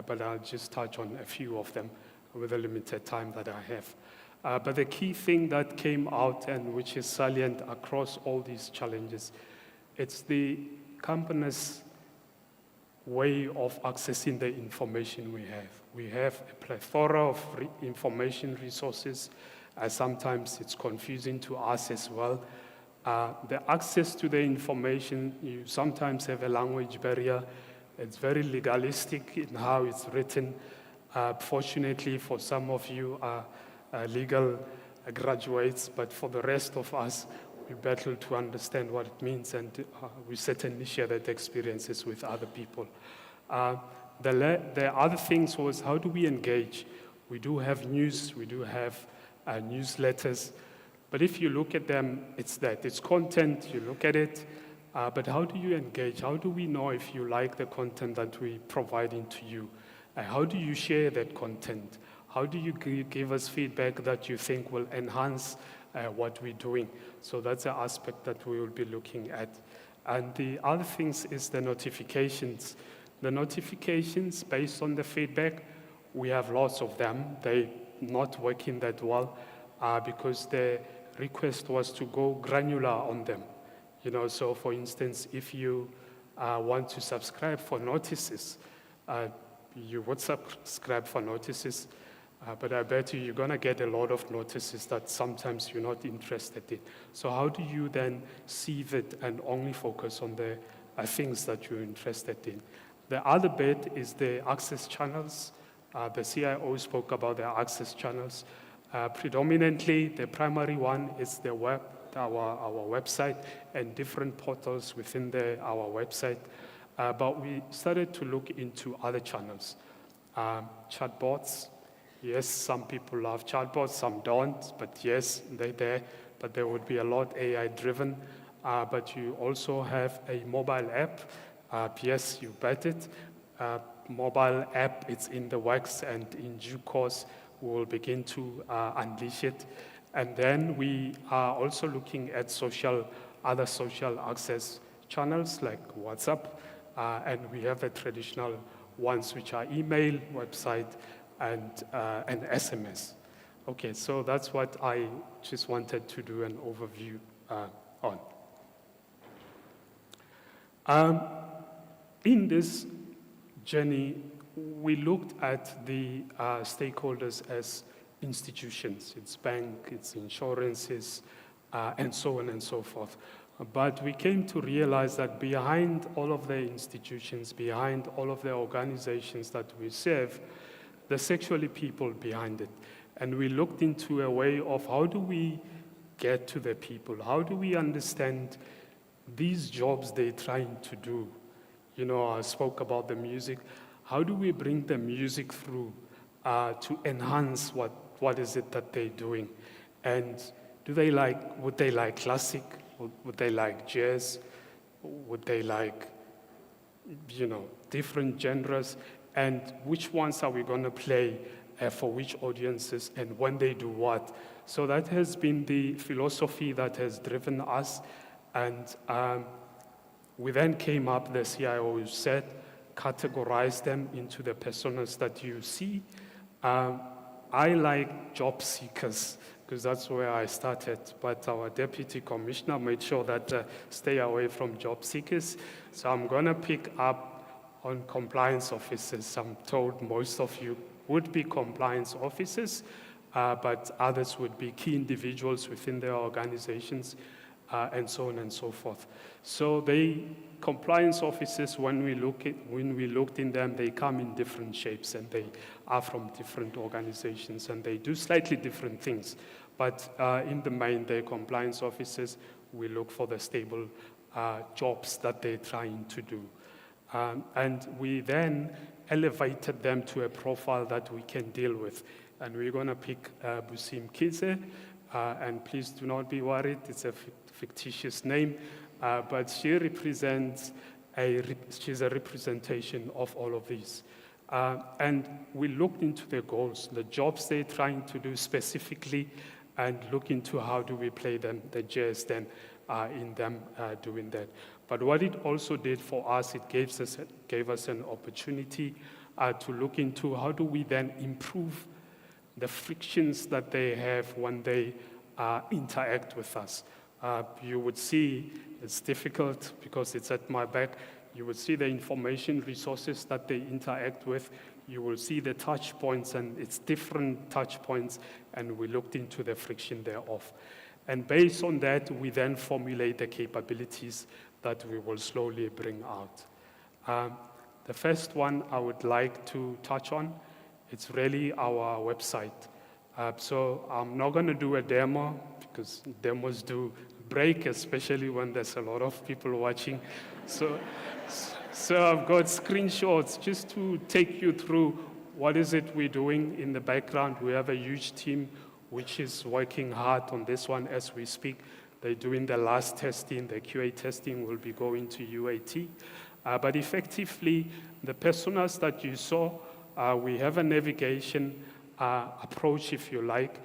but I'll just touch on a few of them with the limited time that I have. But the key thing that came out, and which is salient across all these challenges, it's the company's way of accessing the information we have. We have a plethora of information resources. Sometimes it's confusing to us as well. The access to the information, you sometimes have a language barrier. It's very legalistic in how it's written. Fortunately, for some of you are legal graduates, but for the rest of us, we battle to understand what it means, and we certainly share that experiences with other people. The other things was, how do we engage? We do have news, we do have newsletters, But if you look at them, it's that. It's content, you look at it, but how do you engage? How do we know if you like the content that we're providing to you? How do you share that content? How do you give us feedback that you think will enhance what we're doing? So that's an aspect that we will be looking at. And the other things is the notifications. The notifications, based on the feedback, we have lots of them. They're not working that well because the request was to go granular on them. So for instance, if you want to subscribe for notices, you would subscribe for notices, but I bet you're going to get a lot of notices that sometimes you're not interested in. So how do you then sieve it and only focus on the things that you're interested in? The other bit is the access channels. The CIO spoke about the access channels. Predominantly, the primary one is the web, our website, and different portals within our website. But we started to look into other channels. Chatbots. Yes, some people love chatbots, some don't, but yes, they're there. But there would be a lot AI-driven. But you also have a mobile app. Yes, you bet it. Mobile app, it's in the works, and in due course, we will begin to unleash it. And then we are also looking at other social access channels like WhatsApp, and we have the traditional ones which are email, website, and SMS. Okay, so that's what I just wanted to do an overview on. In this journey, we looked at the stakeholders as institutions. It's bank, it's insurances, and so on and so forth. But we came to realize that behind all of the institutions, behind all of the organizations that we serve, there's actually people behind it. And we looked into a way of how do we get to the people? How do we understand these jobs they're trying to do? I spoke about the music. How do we bring the music through to enhance what is it that they're doing? And would they like classic? Would they like jazz? Would they like, different genres? And which ones are we going to play for which audiences and when they do what? So that has been the philosophy that has driven us. And we then came up, the CIO said, categorize them into the personas that you see. I like job seekers because that's where I started, but our deputy commissioner made sure that stay away from job seekers. So I'm going to pick up on compliance officers. I'm told most of you would be compliance officers, but others would be key individuals within their organizations, and so on and so forth. So compliance officers, when we looked in them, they come in different shapes and they are from different organizations and they do slightly different things. But in the main, they're compliance officers. We look for the stable jobs that they're trying to do. And we then elevated them to a profile that we can deal with. And we're going to pick Busim Kize, and please do not be worried, it's a fictitious name, but she represents she's a representation of all of these. And we looked into the goals, the jobs they're trying to do specifically, and look into how do we play them, the jazz then in them doing that. But what it also did for us, it gave us an opportunity to look into how do we then improve the frictions that they have when they interact with us. You would see, it's difficult because it's at my back, you would see the information resources that they interact with, you will see the touch points, and it's different touch points, and we looked into the friction thereof. And based on that, we then formulate the capabilities that we will slowly bring out. The first one I would like to touch on, it's really our website. So I'm not going to do a demo because demos do break, especially when there's a lot of people watching. So I've got screenshots just to take you through what is it we're doing in the background. We have a huge team which is working hard on this one as we speak. They're doing the last testing, the QA testing will be going to UAT. But effectively, the personas that you saw, we have a navigation approach, if you like,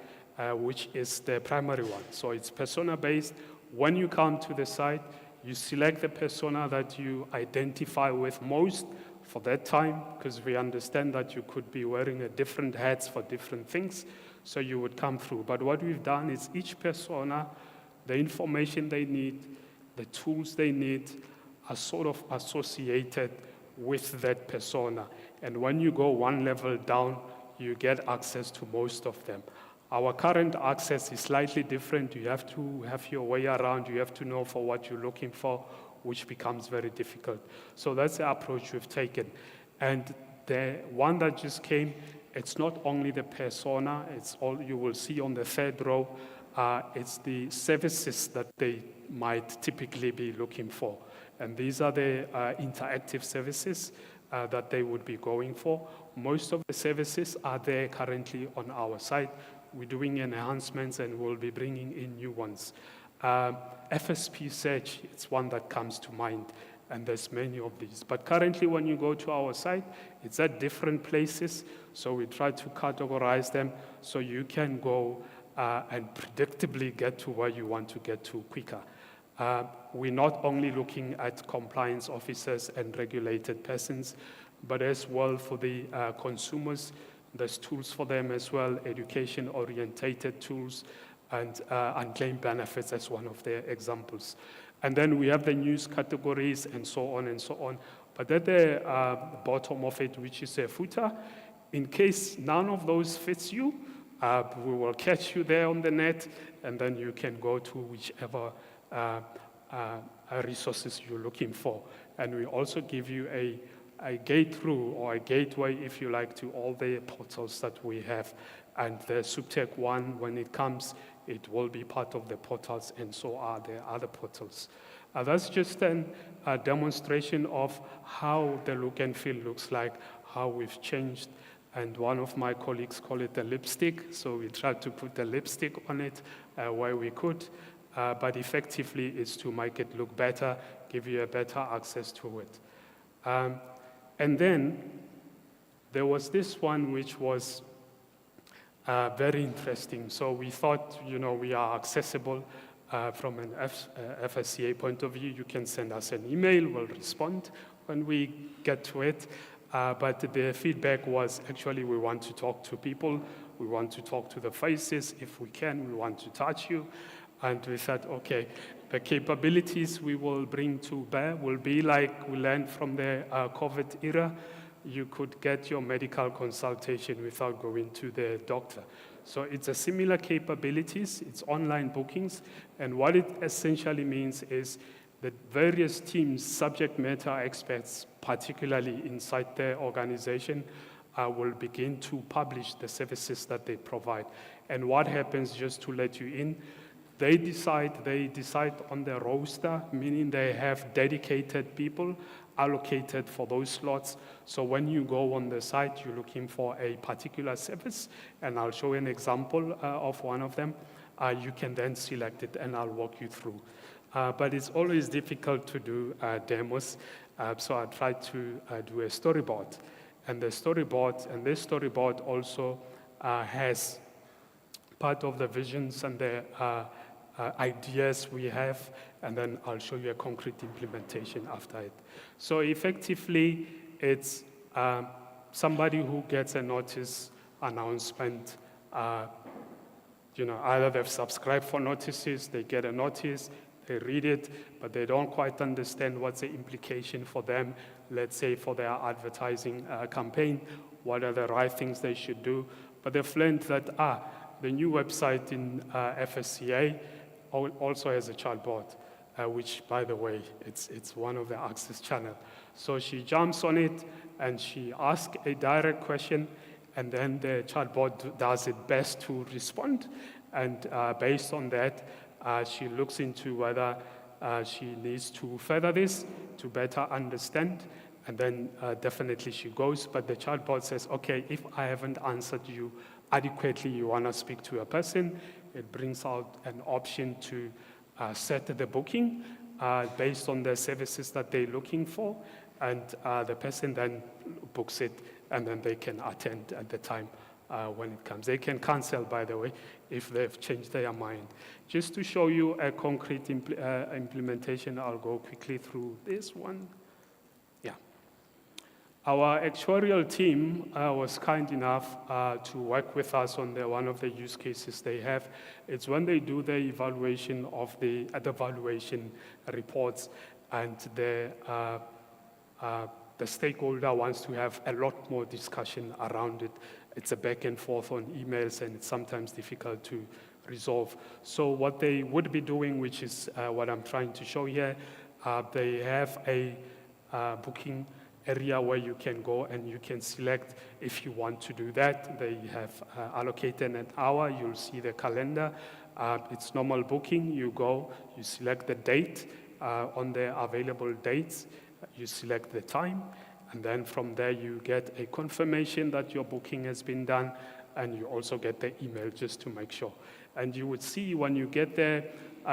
which is the primary one. So it's persona-based. When you come to the site, you select the persona that you identify with most for that time, because we understand that you could be wearing different hats for different things, so you would come through. But what we've done is each persona, the information they need, the tools they need, are sort of associated with that persona. And when you go one level down, you get access to most of them. Our current access is slightly different. You have to have your way around. You have to know for what you're looking for, which becomes very difficult. So that's the approach we've taken. And the one that just came, it's not only the persona, it's all you will see on the third row. It's the services that they might typically be looking for. And these are the interactive services that they would be going for. Most of the services are there currently on our site. We're doing enhancements and we'll be bringing in new ones. FSP search, it's one that comes to mind, and there's many of these. But currently when you go to our site, it's at different places, so we try to categorize them so you can go and predictably get to where you want to get to quicker. We're not only looking at compliance officers and regulated persons, but as well for the consumers. There's tools for them as well, education-orientated tools, and unclaimed benefits as one of their examples. And then we have the news categories and so on and so on. But at the bottom of it, which is a footer, in case none of those fits you, we will catch you there on the net, and then you can go to whichever resources you're looking for. And we also give you a gate through or a gateway, if you like, to all the portals that we have. And the SUPTEC one, when it comes, it will be part of the portals, and so are the other portals. That's just a demonstration of how the look and feel looks like, how we've changed. And one of my colleagues call it the lipstick, so we tried to put the lipstick on it where we could. But effectively, it's to make it look better, give you a better access to it. And then there was this one which was very interesting. So we thought, we are accessible from an FSCA point of view. You can send us an email, we'll respond when we get to it. But the feedback was actually we want to talk to people, we want to talk to the faces. If we can, we want to touch you. And we thought, okay, the capabilities we will bring to bear will be like we learned from the COVID era. You could get your medical consultation without going to the doctor. So it's a similar capabilities, it's online bookings, and what it essentially means is that various teams, subject matter experts, particularly inside their organization, will begin to publish the services that they provide. And what happens, just to let you in, they decide on the roster, meaning they have dedicated people allocated for those slots. So when you go on the site, you're looking for a particular service, and I'll show an example of one of them. You can then select it, and I'll walk you through. But it's always difficult to do demos, so I tried to do a storyboard. And this storyboard also has part of the visions and the ideas we have, and then I'll show you a concrete implementation after it. So effectively, it's somebody who gets a notice announcement. Either they've subscribed for notices, they get a notice, they read it, but they don't quite understand what's the implication for them, let's say for their advertising campaign, what are the right things they should do. But they've learned that, the new website in FSCA also has a chatbot, which, by the way, it's one of the access channels. So she jumps on it, and she asks a direct question, and then the chatbot does its best to respond. And based on that, she looks into whether she needs to further this to better understand, and then definitely she goes. But the chatbot says, okay, if I haven't answered you, adequately you want to speak to a person, it brings out an option to set the booking based on the services that they're looking for, and the person then books it, and then they can attend at the time when it comes. They can cancel, by the way, if they've changed their mind. Just to show you a concrete implementation, I'll go quickly through this one. Yeah. Our actuarial team was kind enough to work with us on one of the use cases they have. It's when they do the evaluation of the evaluation reports, and the stakeholder wants to have a lot more discussion around it. It's a back and forth on emails, and it's sometimes difficult to resolve. So what they would be doing, which is what I'm trying to show here, they have a booking area where you can go and you can select if you want to do that. They have allocated an hour. You'll see the calendar. It's normal booking. You go, you select the date on the available dates. You select the time, and then from there you get a confirmation that your booking has been done, and you also get the email just to make sure. And you would see when you get there,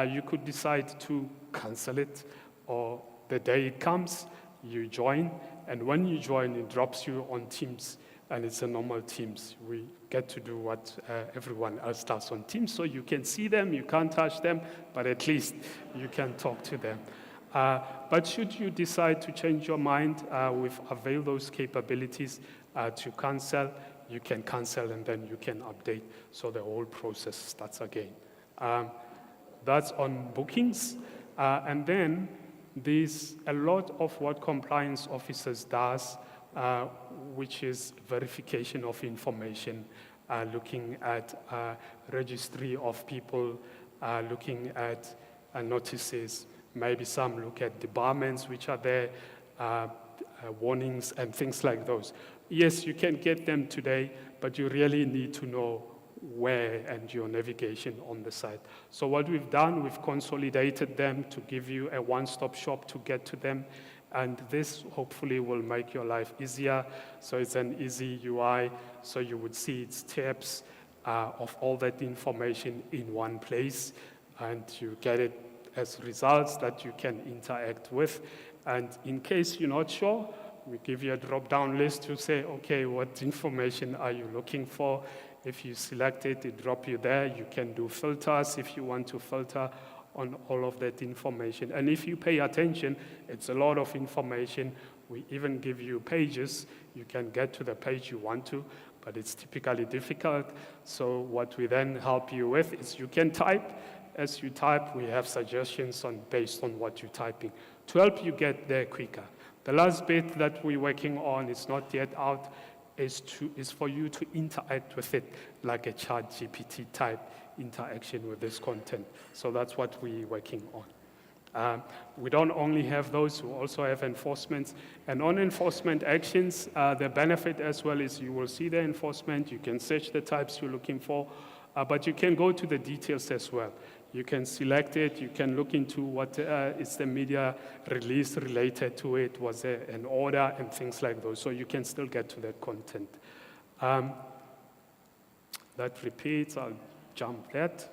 you could decide to cancel it, or the day it comes, you join, and when you join, it drops you on Teams, and it's a normal Teams. We get to do what everyone else does on Teams, so you can see them, you can't touch them, but at least you can talk to them. But should you decide to change your mind, we've availed those capabilities to cancel. You can cancel and then you can update, so the whole process starts again. That's on bookings. And then there's a lot of what compliance officers does, which is verification of information, looking at registry of people, looking at notices. Maybe some look at debarments which are there, warnings and things like those. Yes, you can get them today, but you really need to know where and your navigation on the site. So what we've done, we've consolidated them to give you a one-stop shop to get to them, and this hopefully will make your life easier. So it's an easy UI, so you would see its tabs of all that information in one place, and you get it as results that you can interact with. And in case you're not sure, we give you a drop-down list to say, okay, what information are you looking for? If you select it, it drops you there. You can do filters if you want to filter on all of that information. And if you pay attention, it's a lot of information. We even give you pages. You can get to the page you want to, but it's typically difficult. So what we then help you with is you can type. As you type, we have suggestions based on what you're typing to help you get there quicker. The last bit that we're working on, is not yet out, is for you to interact with it like a ChatGPT type interaction with this content. So that's what we're working on. We don't only have those, we also have enforcements. And on enforcement actions, the benefit as well is you will see the enforcement, you can search the types you're looking for, but you can go to the details as well. You can select it, you can look into what is the media release related to it, was there an order, and things like those. So you can still get to that content. That repeats, I'll jump that.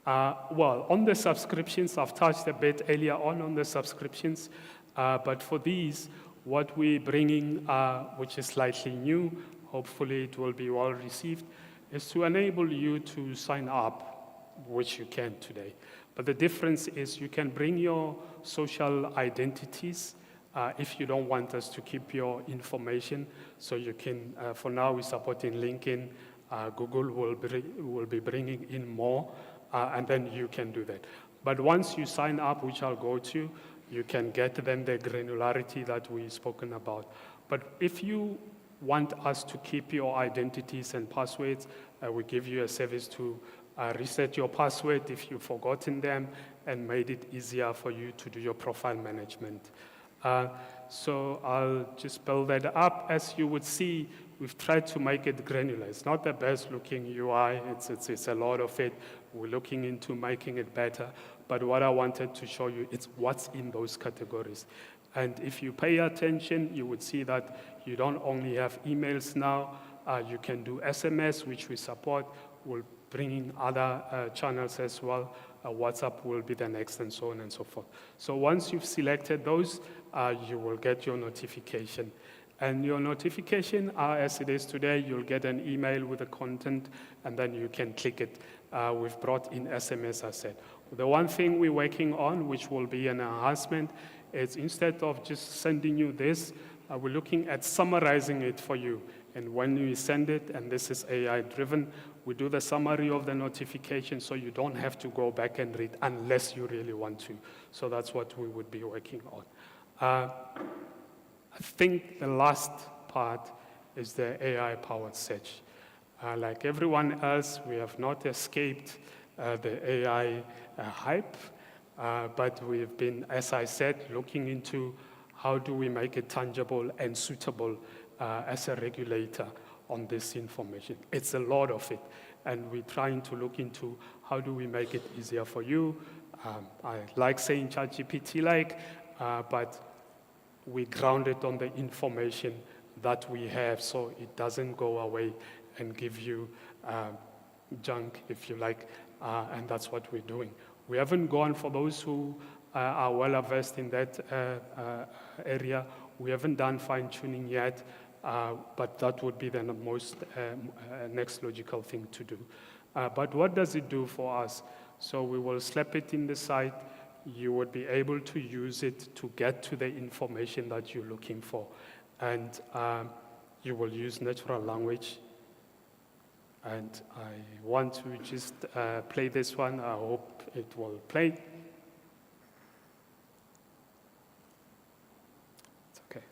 Well, on the subscriptions, I've touched a bit earlier on the subscriptions, but for these, what we're bringing, which is slightly new, hopefully it will be well received, is to enable you to sign up, which you can today. But the difference is you can bring your social identities if you don't want us to keep your information. So you can, for now we're supporting LinkedIn, Google will be bringing in more, and then you can do that. But once you sign up, which I'll go to, you can get then the granularity that we've spoken about. But if you want us to keep your identities and passwords, we give you a service to reset your password if you've forgotten them, and made it easier for you to do your profile management. So I'll just build that up. As you would see, we've tried to make it granular. It's not the best looking UI, it's a lot of it. We're looking into making it better. But what I wanted to show you is what's in those categories. And if you pay attention, you would see that you don't only have emails now, You can do SMS, which we support. We'll bring in other channels as well. WhatsApp will be the next, and so on and so forth. So once you've selected those, you will get your notification. And your notification, as it is today, you'll get an email with the content, and then you can click it. We've brought in SMS, I said. The one thing we're working on, which will be an enhancement, is instead of just sending you this, we're looking at summarizing it for you. And when we send it, and this is AI-driven, we do the summary of the notification so you don't have to go back and read unless you really want to. So that's what we would be working on. I think the last part is the AI-powered search. Like everyone else, we have not escaped the AI hype, but we've been, as I said, looking into how do we make it tangible and suitable as a regulator on this information. It's a lot of it, and we're trying to look into how do we make it easier for you. I like saying ChatGPT-like, but we ground it on the information that we have so it doesn't go away and give you junk, if you like, and that's what we're doing. We haven't gone for those who are well versed in that area. We haven't done fine-tuning yet, but that would be the most next logical thing to do. But what does it do for us? So we will slap it in the site. You would be able to use it to get to the information that you're looking for. And you will use natural language. And I want to just play this one. I hope it will play. It's okay.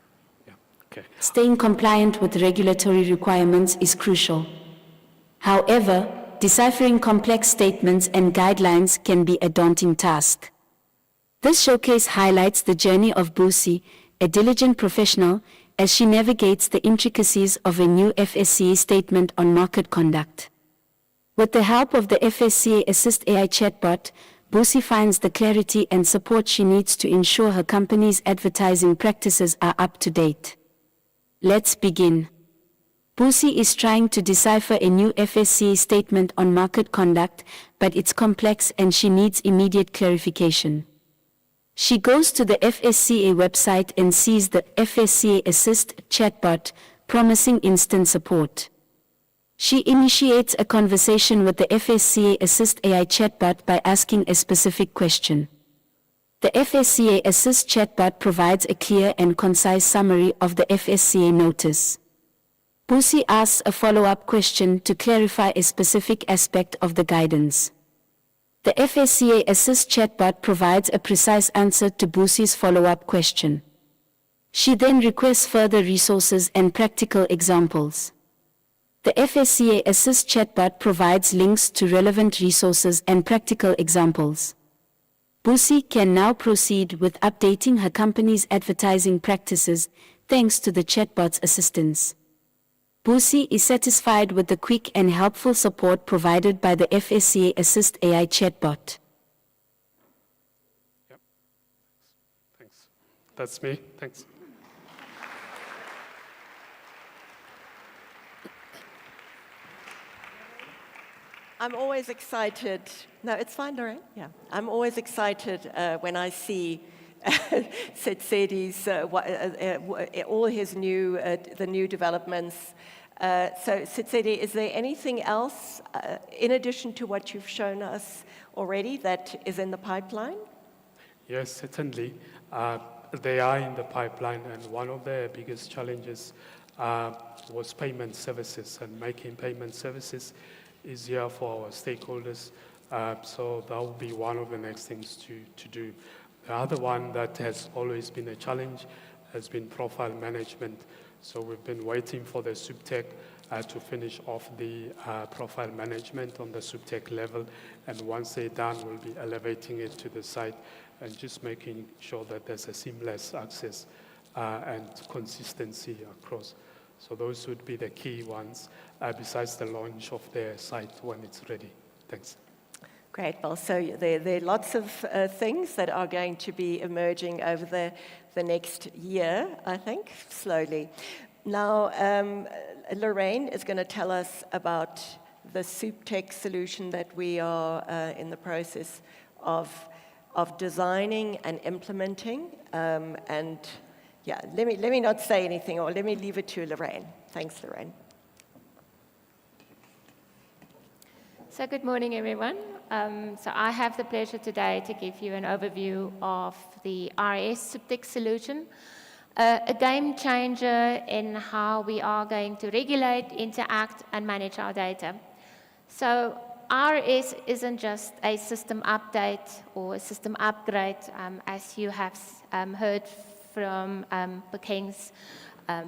Yeah, okay. Staying compliant with regulatory requirements is crucial. However, deciphering complex statements and guidelines can be a daunting task. This showcase highlights the journey of Busi, a diligent professional, as she navigates the intricacies of a new FSCA statement on market conduct. With the help of the FSCA Assist AI chatbot, Busi finds the clarity and support she needs to ensure her company's advertising practices are up to date. Let's begin. Busi is trying to decipher a new FSCA statement on market conduct, but it's complex and she needs immediate clarification. She goes to the FSCA website and sees the FSCA Assist chatbot, promising instant support. She initiates a conversation with the FSCA Assist AI chatbot by asking a specific question. The FSCA Assist chatbot provides a clear and concise summary of the FSCA notice. Busi asks a follow-up question to clarify a specific aspect of the guidance. The FSCA Assist chatbot provides a precise answer to Busi's follow-up question. She then requests further resources and practical examples. The FSCA Assist chatbot provides links to relevant resources and practical examples. Busi can now proceed with updating her company's advertising practices thanks to the chatbot's assistance. Busi is satisfied with the quick and helpful support provided by the FSCA Assist AI chatbot. Yep. Thanks. That's me. Thanks. I'm always excited. No, it's fine, Lorraine. Yeah, I'm always excited when I see Setsedi's all his new the new developments. So Setsedi, is there anything else in addition to what you've shown us already that is in the pipeline? Yes, certainly. They are in the pipeline, and one of the biggest challenges was payment services and making payment services easier for our stakeholders. So that will be one of the next things to do. The other one that has always been a challenge has been profile management. So we've been waiting for the SUBTEC to finish off the profile management on the SUBTEC level. And once they're done, we'll be elevating it to the site and just making sure that there's a seamless access and consistency across. So those would be the key ones, besides the launch of the site when it's ready. Thanks. Great. Well, so there are lots of things that are going to be emerging over the next year, I think, slowly. Now, Lorraine is going to tell us about the SoupTech solution that we are in the process of designing and implementing. And yeah, let me not say anything, or let me leave it to Lorraine. Thanks, Lorraine. So good morning, everyone. So I have the pleasure today to give you an overview of the RS SoupTech solution, a game changer in how we are going to regulate, interact, and manage our data. So RS isn't just a system update or a system upgrade, as you have heard from Bekeng's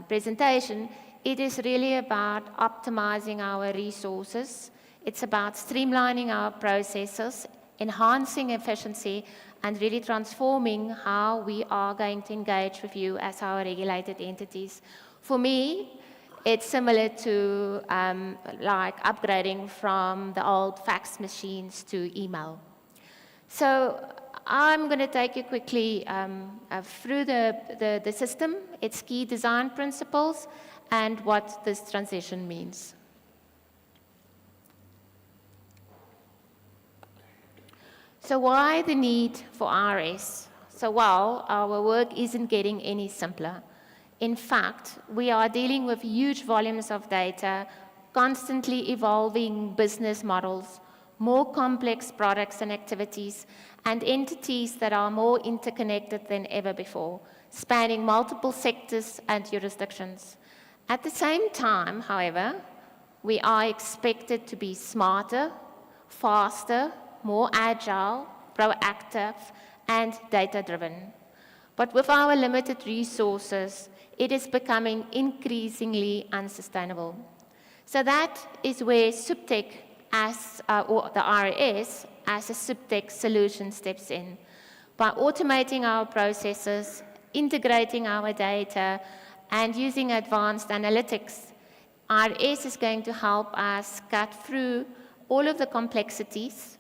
presentation. It is really about optimizing our resources. It's about streamlining our processes, enhancing efficiency, and really transforming how we are going to engage with you as our regulated entities. For me, it's similar to like upgrading from the old fax machines to email. So I'm going to take you quickly through the system, its key design principles, and what this transition means. So why the need for RS? So well, our work isn't getting any simpler. In fact, we are dealing with huge volumes of data, constantly evolving business models, more complex products and activities, and entities that are more interconnected than ever before, spanning multiple sectors and jurisdictions. At the same time, however, we are expected to be smarter, faster, more agile, proactive, and data-driven. But with our limited resources, it is becoming increasingly unsustainable. So that is where SoupTech, or the RS, as a SoupTech solution steps in. By automating our processes, integrating our data, and using advanced analytics, RS is going to help us cut through all of the complexities,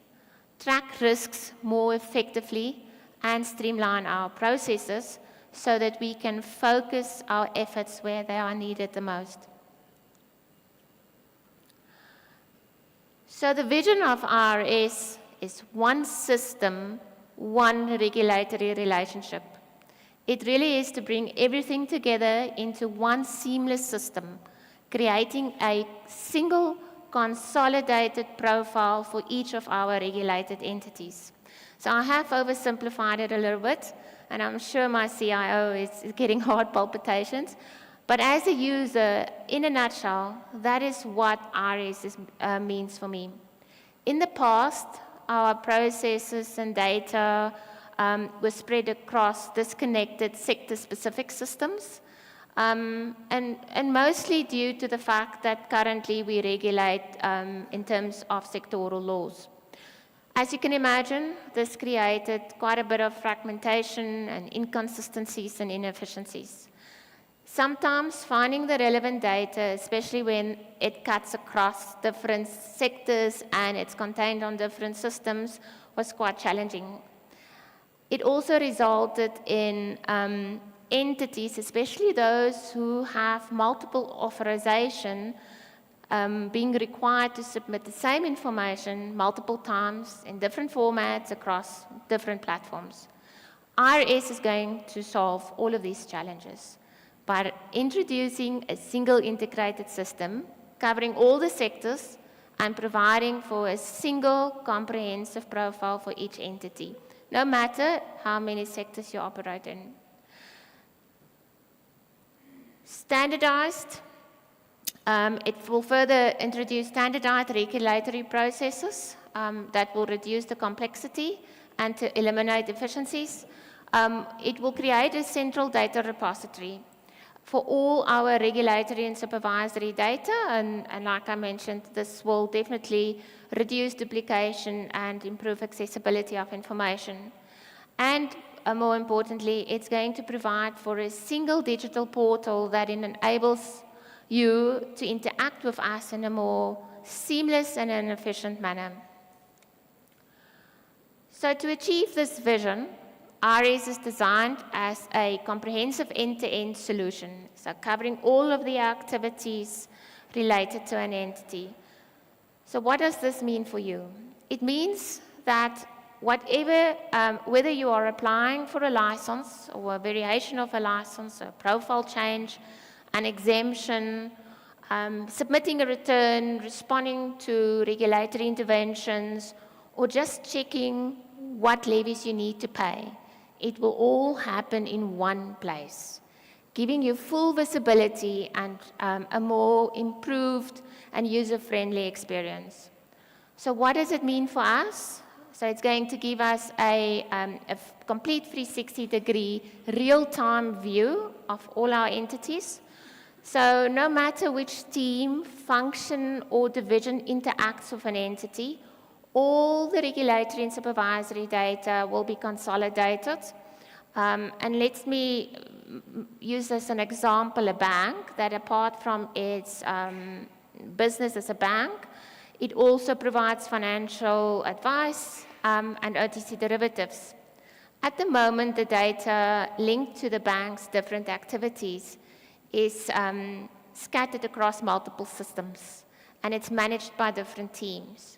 track risks more effectively, and streamline our processes so that we can focus our efforts where they are needed the most. So the vision of RS is one system, one regulatory relationship. It really is to bring everything together into one seamless system, creating a single consolidated profile for each of our regulated entities. So I have oversimplified it a little bit, and I'm sure my CIO is getting heart palpitations. But as a user, in a nutshell, that is what RS means for me. In the past, our processes and data were spread across disconnected sector-specific systems, and mostly due to the fact that currently we regulate in terms of sectoral laws. As you can imagine, this created quite a bit of fragmentation and inconsistencies and inefficiencies. Sometimes finding the relevant data, especially when it cuts across different sectors and it's contained on different systems, was quite challenging. It also resulted in entities, especially those who have multiple authorization, being required to submit the same information multiple times in different formats across different platforms. RS is going to solve all of these challenges by introducing a single integrated system covering all the sectors and providing for a single comprehensive profile for each entity, no matter how many sectors you operate in. Standardized. It will further introduce standardized regulatory processes that will reduce the complexity and to eliminate efficiencies. It will create a central data repository for all our regulatory and supervisory data, and like I mentioned, this will definitely reduce duplication and improve accessibility of information. And more importantly, it's going to provide for a single digital portal that enables you to interact with us in a more seamless and an efficient manner. So to achieve this vision, RS is designed as a comprehensive end-to-end solution, so covering all of the activities related to an entity. So what does this mean for you? It means that whatever, whether you are applying for a license or a variation of a license, a profile change, an exemption, submitting a return, responding to regulatory interventions, or just checking what levies you need to pay, it will all happen in one place, giving you full visibility and a more improved and user-friendly experience. So what does it mean for us? So it's going to give us a complete 360-degree real-time view of all our entities. So no matter which team, function, or division interacts with an entity, all the regulatory and supervisory data will be consolidated. And let me use as an example a bank that, apart from its business as a bank, it also provides financial advice and OTC derivatives. At the moment, the data linked to the bank's different activities is scattered across multiple systems, and it's managed by different teams.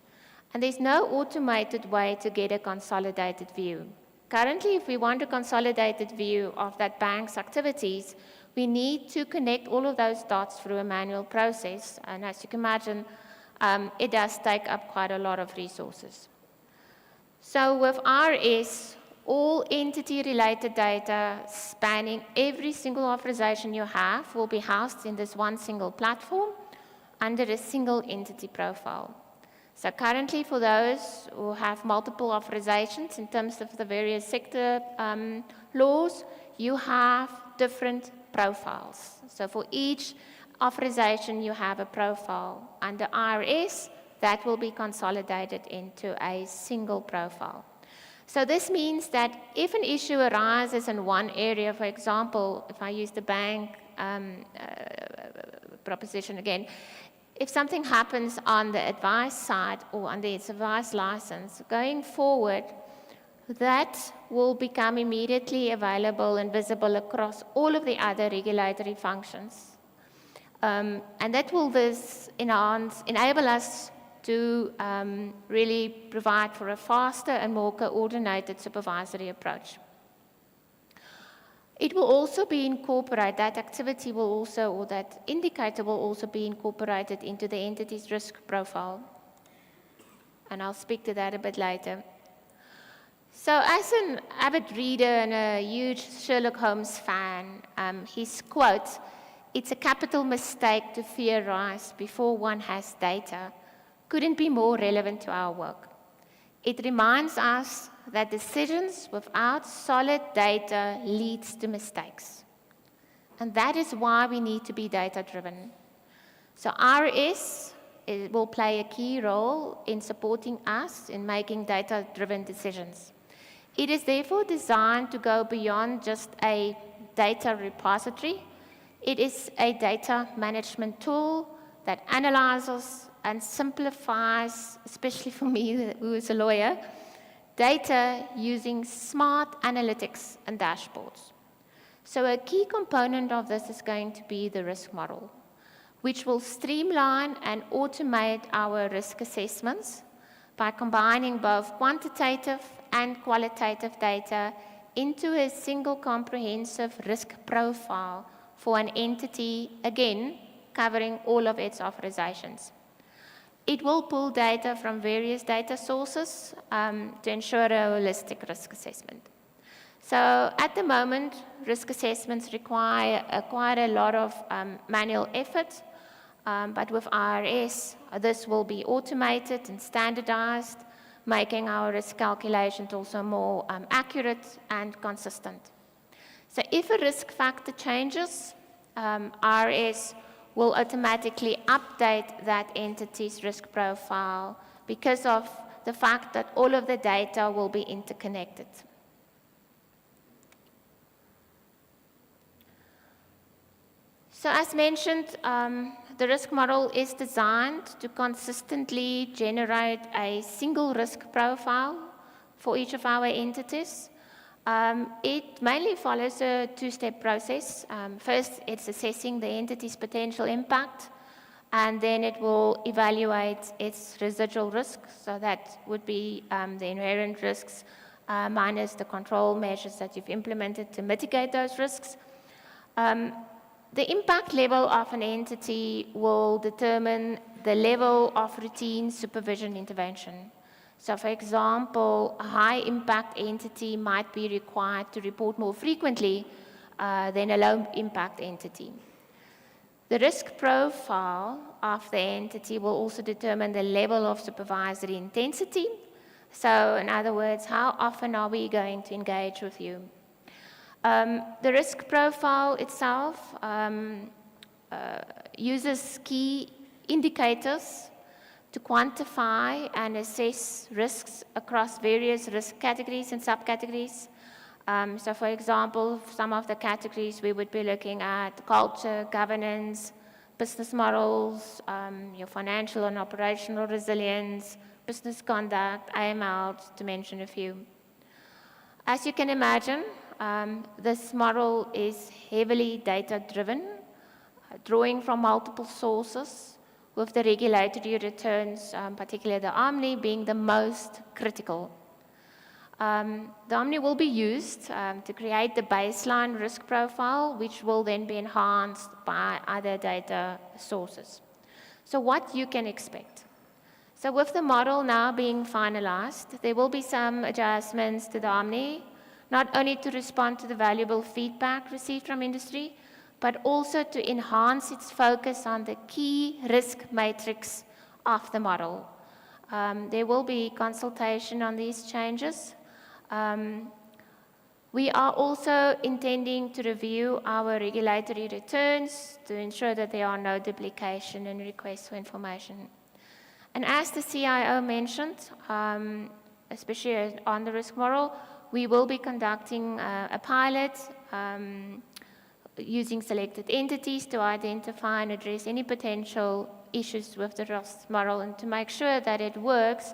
And there's no automated way to get a consolidated view. Currently, if we want a consolidated view of that bank's activities, we need to connect all of those dots through a manual process. And as you can imagine, it does take up quite a lot of resources. So with RS, all entity-related data spanning every single authorization you have will be housed in this one single platform under a single entity profile. So currently, for those who have multiple authorizations in terms of the various sector laws, you have different profiles. So for each authorization, you have a profile. Under IRS, that will be consolidated into a single profile. So this means that if an issue arises in one area, for example, if I use the bank proposition again, if something happens on the advice side or on the advice license, going forward, that will become immediately available and visible across all of the other regulatory functions. And that will enable us to really provide for a faster and more coordinated supervisory approach. It will also be incorporated, that activity will also, or that indicator will also be incorporated into the entity's risk profile. And I'll speak to that a bit later. So as an avid reader and a huge Sherlock Holmes fan, his quote, "It's a capital mistake to theorize before one has data," couldn't be more relevant to our work. It reminds us that decisions without solid data leads to mistakes. And that is why we need to be data-driven. So RS will play a key role in supporting us in making data-driven decisions. It is therefore designed to go beyond just a data repository. It is a data management tool that analyzes and simplifies, especially for me, who is a lawyer, data using smart analytics and dashboards. So a key component of this is going to be the risk model, which will streamline and automate our risk assessments by combining both quantitative and qualitative data into a single comprehensive risk profile for an entity, again, covering all of its authorizations. It will pull data from various data sources to ensure a holistic risk assessment. So at the moment, risk assessments require quite a lot of manual effort, but with IRS, this will be automated and standardized, making our risk calculations also more accurate and consistent. So if a risk factor changes, IRS will automatically update that entity's risk profile because of the fact that all of the data will be interconnected. So as mentioned, the risk model is designed to consistently generate a single risk profile for each of our entities. It mainly follows a two-step process. First, it's assessing the entity's potential impact and then it will evaluate its residual risk. So that would be the inherent risks minus the control measures that you've implemented to mitigate those risks. The impact level of an entity will determine the level of routine supervision intervention. So for example, a high impact entity might be required to report more frequently than a low impact entity. The risk profile of the entity will also determine the level of supervisory intensity. So in other words, how often are we going to engage with you? The risk profile itself uses key indicators to quantify and assess risks across various risk categories and subcategories. So for example, some of the categories we would be looking at culture, governance, business models, your financial and operational resilience, business conduct, AML, to mention a few. As you can imagine, this model is heavily data-driven, drawing from multiple sources, with the regulatory returns, particularly the Omni, being the most critical. The Omni will be used to create the baseline risk profile, which will then be enhanced by other data sources. So what you can expect. So with the model now being finalized, there will be some adjustments to the Omni, not only to respond to the valuable feedback received from industry, but also to enhance its focus on the key risk matrix of the model. There will be consultation on these changes. We are also intending to review our regulatory returns to ensure that there are no duplication and requests for information. And as the CIO mentioned, especially on the risk model, we will be conducting a pilot using selected entities to identify and address any potential issues with the risk model and to make sure that it works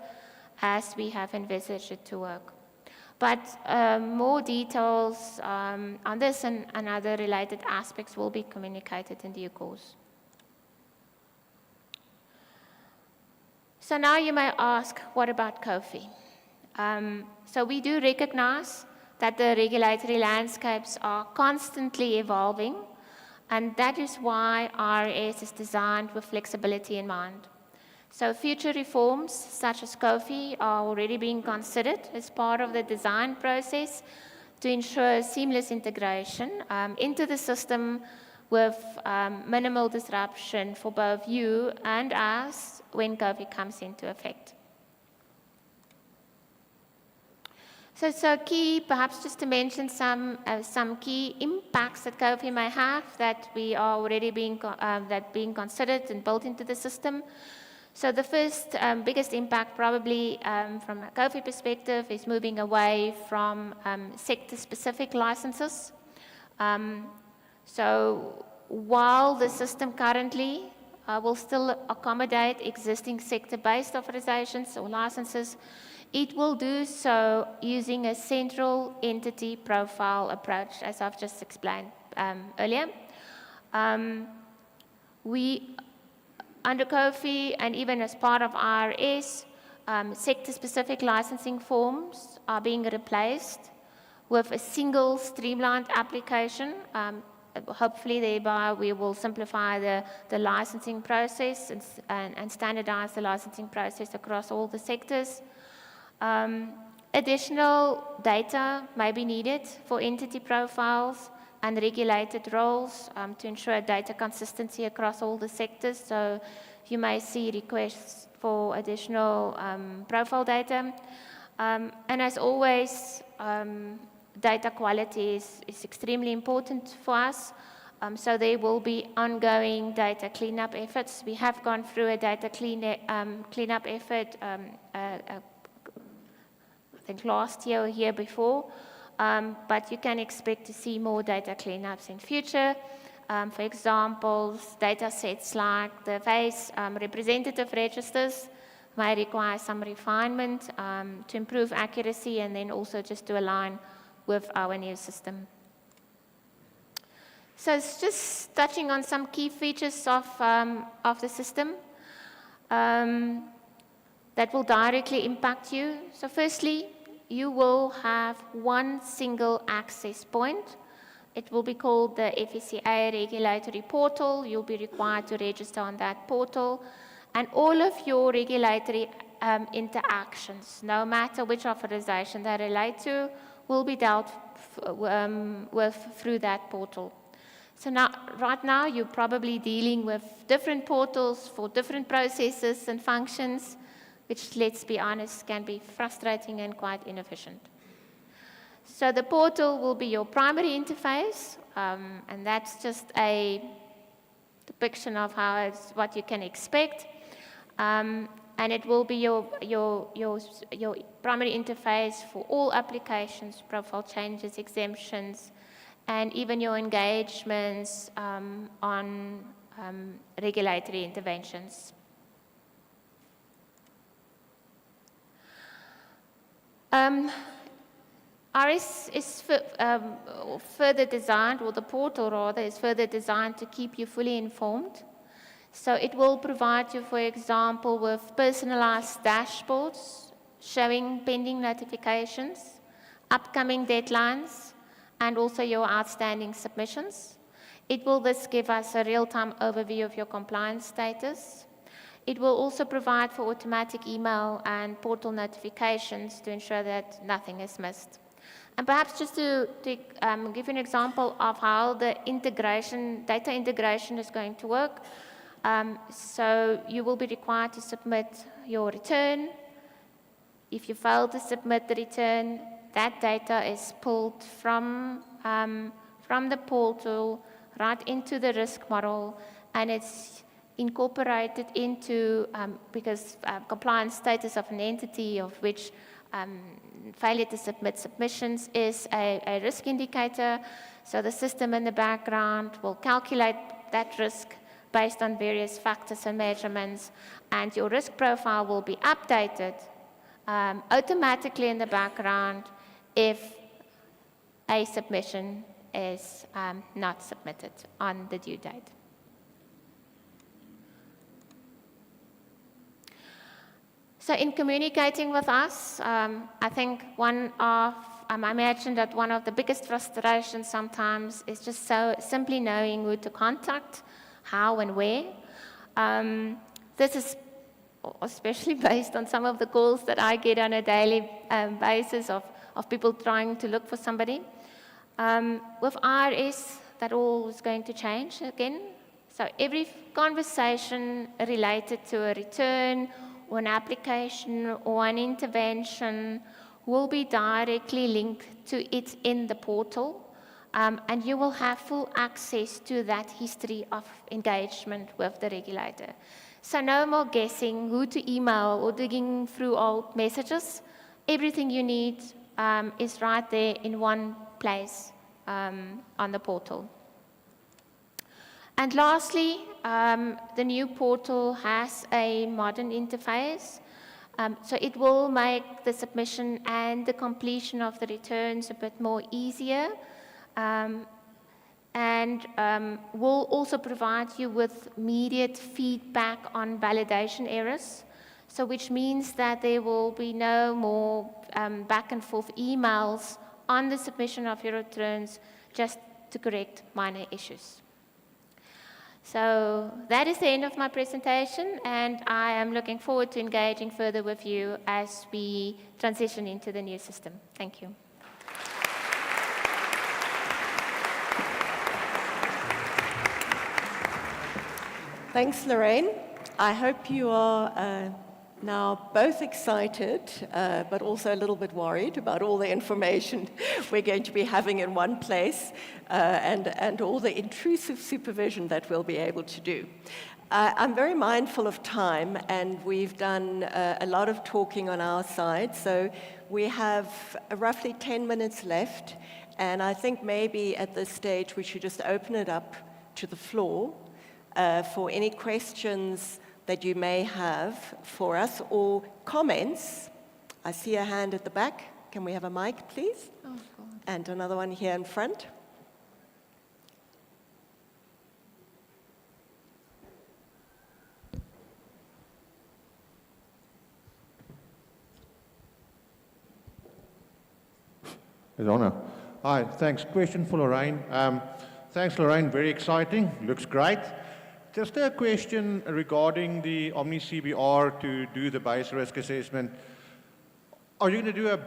as we have envisaged it to work. But more details on this and other related aspects will be communicated in due course. So now you may ask, what about COFI? So we do recognize that the regulatory landscapes are constantly evolving, and that is why RS is designed with flexibility in mind. So future reforms such as COFI are already being considered as part of the design process to ensure seamless integration into the system with minimal disruption for both you and us when COFI comes into effect. So key, perhaps just to mention some key impacts that COFI may have that we are already being considered and built into the system. So the first biggest impact probably from a COFI perspective is moving away from sector-specific licenses. So while the system currently will still accommodate existing sector-based authorizations or licenses, it will do so using a central entity profile approach, as I've just explained earlier. We, under COFI and even as part of IRS, sector-specific licensing forms are being replaced with a single streamlined application. Hopefully thereby we will simplify the licensing process and standardize the licensing process across all the sectors. Additional data may be needed for entity profiles and regulated roles to ensure data consistency across all the sectors. So you may see requests for additional profile data. And as always, data quality is extremely important for us. So there will be ongoing data cleanup efforts. We have gone through a data cleanup effort I think last year or year before, but you can expect to see more data cleanups in future. For example, data sets like the face representative registers may require some refinement to improve accuracy and then also just to align with our new system. So it's just touching on some key features of the system that will directly impact you. So firstly, you will have one single access point. It will be called the FSCA regulatory portal. You'll be required to register on that portal. And all of your regulatory interactions, no matter which authorization they relate to, will be dealt with through that portal. So now, right now, you're probably dealing with different portals for different processes and functions, which, let's be honest, can be frustrating and quite inefficient. So the portal will be your primary interface, and that's just a depiction of what you can expect. And it will be your primary interface for all applications, profile changes, exemptions, and even your engagements on regulatory interventions. RS is further designed, or the portal rather, is further designed to keep you fully informed. So it will provide you, for example, with personalized dashboards showing pending notifications, upcoming deadlines, and also your outstanding submissions. It will thus give us a real-time overview of your compliance status. It will also provide for automatic email and portal notifications to ensure that nothing is missed. And perhaps just to give you an example of how the data integration is going to work. So you will be required to submit your return. If you fail to submit the return, that data is pulled from the portal right into the risk model, and it's incorporated into, because compliance status of an entity of which failure to submit submissions is a risk indicator. So the system in the background will calculate that risk based on various factors and measurements, and your risk profile will be updated automatically in the background if a submission is not submitted on the due date. So in communicating with us, I think I mentioned that one of the biggest frustrations sometimes is just so simply knowing who to contact, how and where. This is especially based on some of the calls that I get on a daily basis of people trying to look for somebody. With IRS, that all is going to change again. So every conversation related to a return or an application or an intervention will be directly linked to it in the portal. And you will have full access to that history of engagement with the regulator. So no more guessing who to email or digging through old messages. Everything you need is right there in one place on the portal. And lastly, the new portal has a modern interface. So it will make the submission and the completion of the returns a bit more easier. And will also provide you with immediate feedback on validation errors. So which means that there will be no more back and forth emails on the submission of your returns just to correct minor issues. So that is the end of my presentation, and I am looking forward to engaging further with you as we transition into the new system. Thank you. Thanks, Lorraine. I hope you are now both excited, but also a little bit worried about all the information we're going to be having in one place and all the intrusive supervision that we'll be able to do. I'm very mindful of time, and we've done a lot of talking on our side, so we have roughly 10 minutes left, and I think maybe at this stage we should just open it up to the floor for any questions that you may have for us or comments. I see a hand at the back. Can we have a mic, please? Oh, God. And another one here in front. His Honour. Hi, thanks. Question for Lorraine. Thanks, Lorraine. Very exciting. Looks great. Just a question regarding the Omni CBR to do the base risk assessment. Are you going to do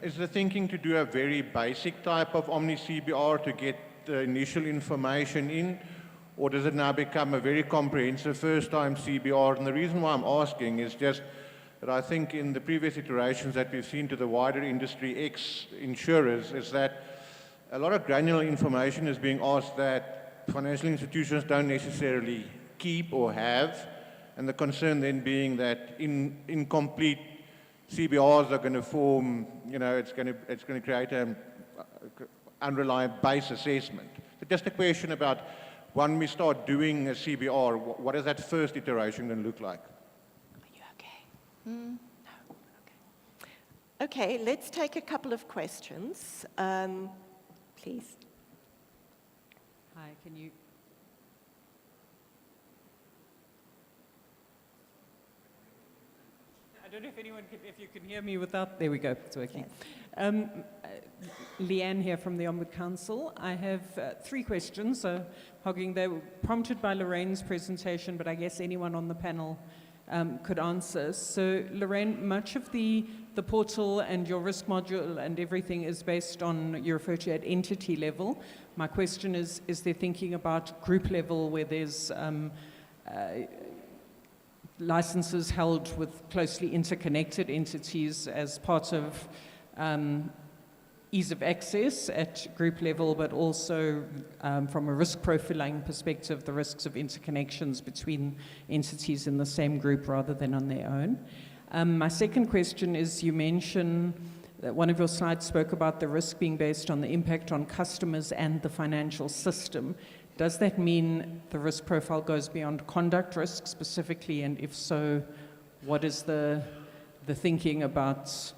is the thinking to do a very basic type of Omni CBR to get the initial information in? Or does it now become a very comprehensive first-time CBR? And the reason why I'm asking is just that I think in the previous iterations that we've seen to the wider industry ex-insurers is that a lot of granular information is being asked that financial institutions don't necessarily keep or have, and the concern then being that incomplete CBRs are going to form, it's going to create an unreliable base assessment. So just a question about when we start doing a CBR, what is that first iteration going to look like? Are you okay? No. Okay, let's take a couple of questions. Please. Hi, can you? I don't know if you can hear me without. There we go. It's working. Yes. Leanne here from the Ombudsman Council. I have 3 questions. So, they were prompted by Lorraine's presentation, but I guess anyone on the panel could answer. So, Lorraine, much of the portal and your risk module and everything is based on, you refer to at entity level. My question is there thinking about group level where there's licenses held with closely interconnected entities as part of ease of access at group level, but also from a risk profiling perspective, the risks of interconnections between entities in the same group rather than on their own. My second question is, you mentioned that one of your slides spoke about the risk being based on the impact on customers and the financial system. Does that mean the risk profile goes beyond conduct risk specifically? And if so, what is the thinking about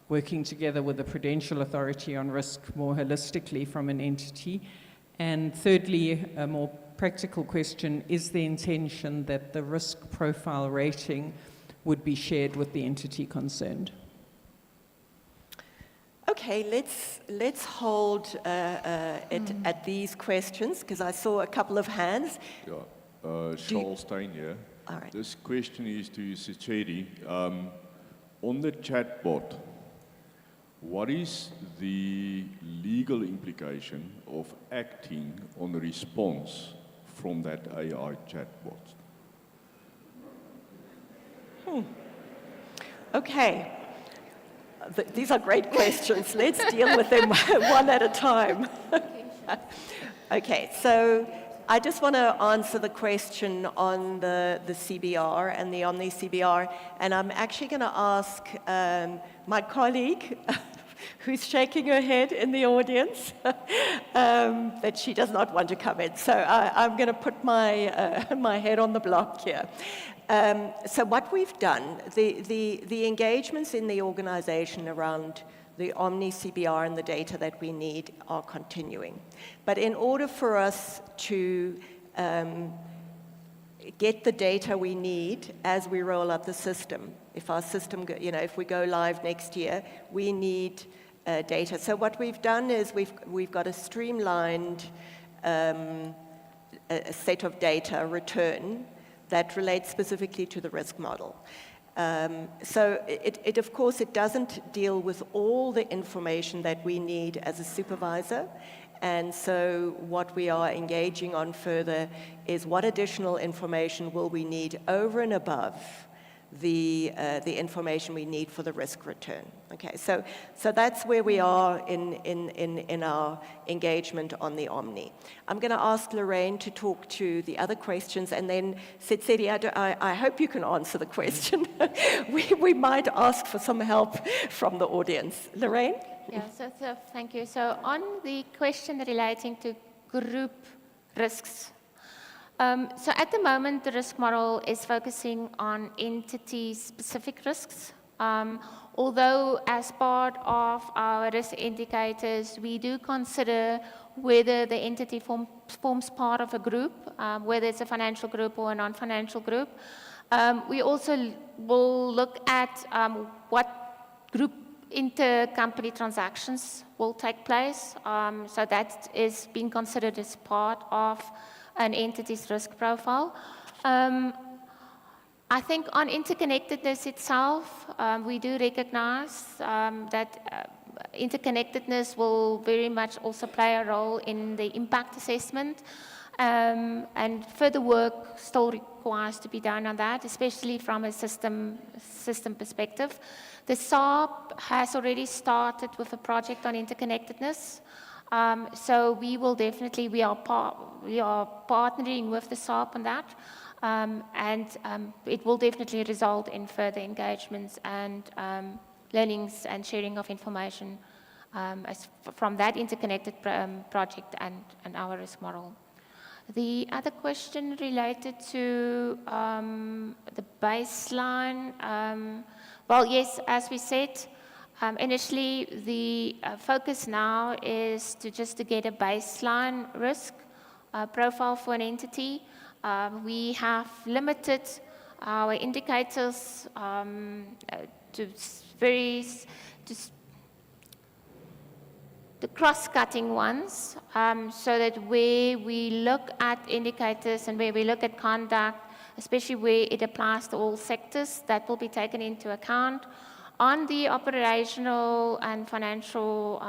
working together with the Prudential Authority on risk more holistically from an entity? And thirdly, a more practical question, is the intention that the risk profile rating would be shared with the entity concerned? Okay, let's hold it at these questions, because I saw a couple of hands. Yeah, Charles Stein here. All right. This question is to Sechedi. On the chatbot, what is the legal implication of acting on the response from that AI chatbot? Okay. These are great questions. Let's deal with them one at a time. Okay, so I just want to answer the question on the CBR and the Omni CBR, and I'm actually going to ask my colleague, who's shaking her head in the audience, that she does not want to come in. So I'm going to put my head on the block here. So what we've done, the engagements in the organization around the Omni CBR and the data that we need are continuing. But in order for us to get the data we need as we roll out the system, if our system, if we go live next year, we need data. So what we've done is we've got a streamlined a set of data return that relates specifically to the risk model. So it of course, it doesn't deal with all the information that we need as a supervisor. And so what we are engaging on further is what additional information will we need over and above the information we need for the risk return. Okay, so that's where we are in our engagement on the Omni. I'm going to ask Lorraine to talk to the other questions, and then Setsedi, I hope you can answer the question. we might ask for some help from the audience. Lorraine? Yeah, so thank you. So on the question relating to group risks, so at the moment, the risk model is focusing on entity-specific risks. Although as part of our risk indicators, we do consider whether the entity forms part of a group, whether it's a financial group or a non-financial group. We also will look at what group intercompany transactions will take place. So that is being considered as part of an entity's risk profile. I think on interconnectedness itself, we do recognize that interconnectedness will very much also play a role in the impact assessment. And further work still requires to be done on that, especially from a system perspective. The SARP has already started with a project on interconnectedness. So we will definitely, we are partnering with the SARP on that. It will definitely result in further engagements and learnings and sharing of information from that interconnected project and our risk model. The other question related to the baseline, well, yes, as we said, initially the focus now is to get a baseline risk profile for an entity. We have limited our indicators to the cross-cutting ones, so that where we look at indicators and where we look at conduct, especially where it applies to all sectors, that will be taken into account. On the operational and financial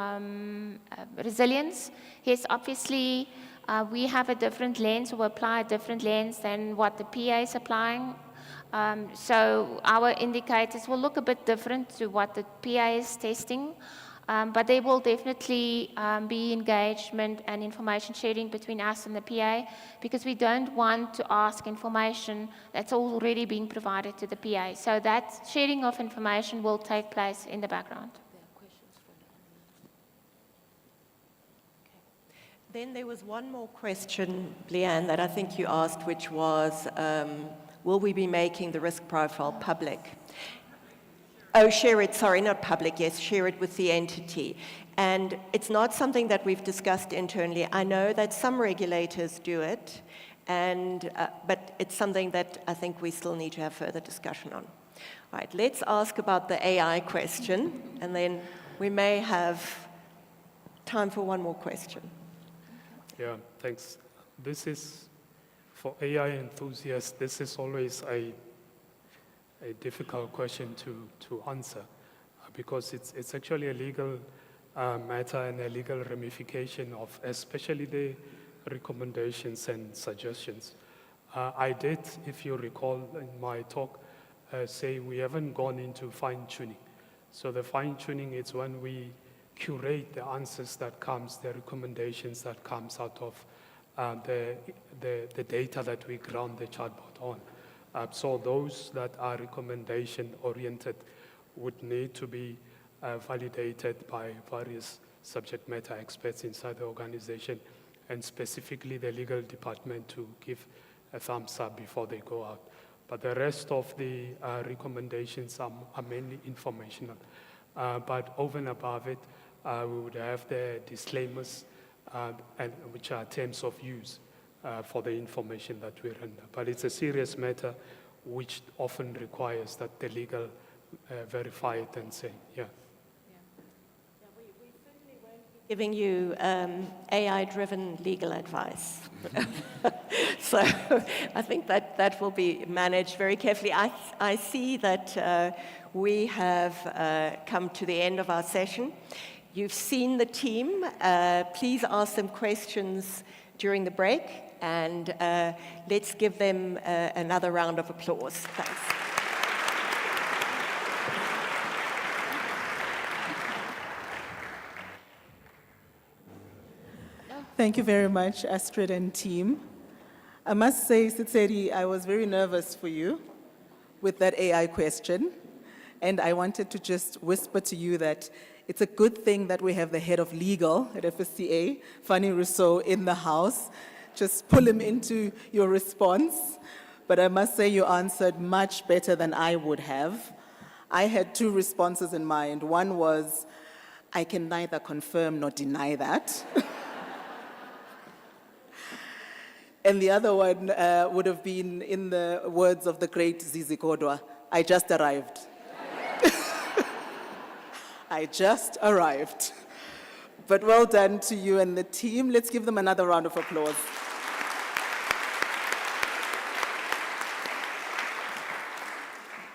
resilience, yes, obviously we have a different lens, or apply a different lens than what the PA is applying. So our indicators will look a bit different to what the PA is testing. But there will definitely be engagement and information sharing between us and the PA, because we don't want to ask information that's already being provided to the PA. So that sharing of information will take place in the background. Then there was one more question, Leanne, that I think you asked, which was, will we be making the risk profile public? Oh, share it, sorry, not public, yes, share it with the entity. And it's not something that we've discussed internally. I know that some regulators do it, but it's something that I think we still need to have further discussion on. All right, let's ask about the AI question, and then we may have time for one more question. Yeah, thanks. This is, for AI enthusiasts, this is always a difficult question to answer, because it's actually a legal matter and a legal ramification of especially the recommendations and suggestions. I did, if you recall in my talk, say we haven't gone into fine-tuning. So the fine-tuning is when we curate the answers that comes, the recommendations that comes out of the data that we ground the chatbot on. So those that are recommendation-oriented would need to be validated by various subject matter experts inside the organization, and specifically the legal department to give a thumbs up before they go out. But the rest of the recommendations are mainly informational. But over and above it, we would have the disclaimers, which are terms of use for the information that we render. But it's a serious matter which often requires that the legal verify it and say, yeah. We certainly won't be giving you AI-driven legal advice. So I think that will be managed very carefully. I see that we have come to the end of our session. You've seen the team. Please ask them questions during the break, and let's give them another round of applause. Thanks. Thank you very much, Astrid and team. I must say, Sitsedi, I was very nervous for you with that AI question, and I wanted to just whisper to you that it's a good thing that we have the head of legal at FSCA, Fanny Rousseau, in the house. Just pull him into your response. But I must say you answered much better than I would have. I had two responses in mind. One was, I can neither confirm nor deny that. And the other one would have been in the words of the great Zizi Kodwa, I just arrived. I just arrived. But well done to you and the team. Let's give them another round of applause.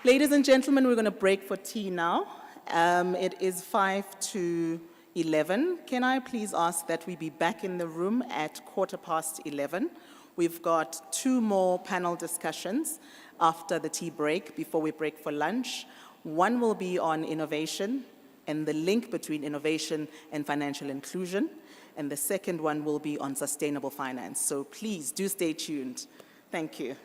Ladies and gentlemen, we're going to break for tea now. It is 5 to 11. Can I please ask that we be back in the room at 11:15? We've got 2 more panel discussions after the tea break before we break for lunch. One will be on innovation and the link between innovation and financial inclusion, and the second one will be on sustainable finance. So please do stay tuned. Thank you.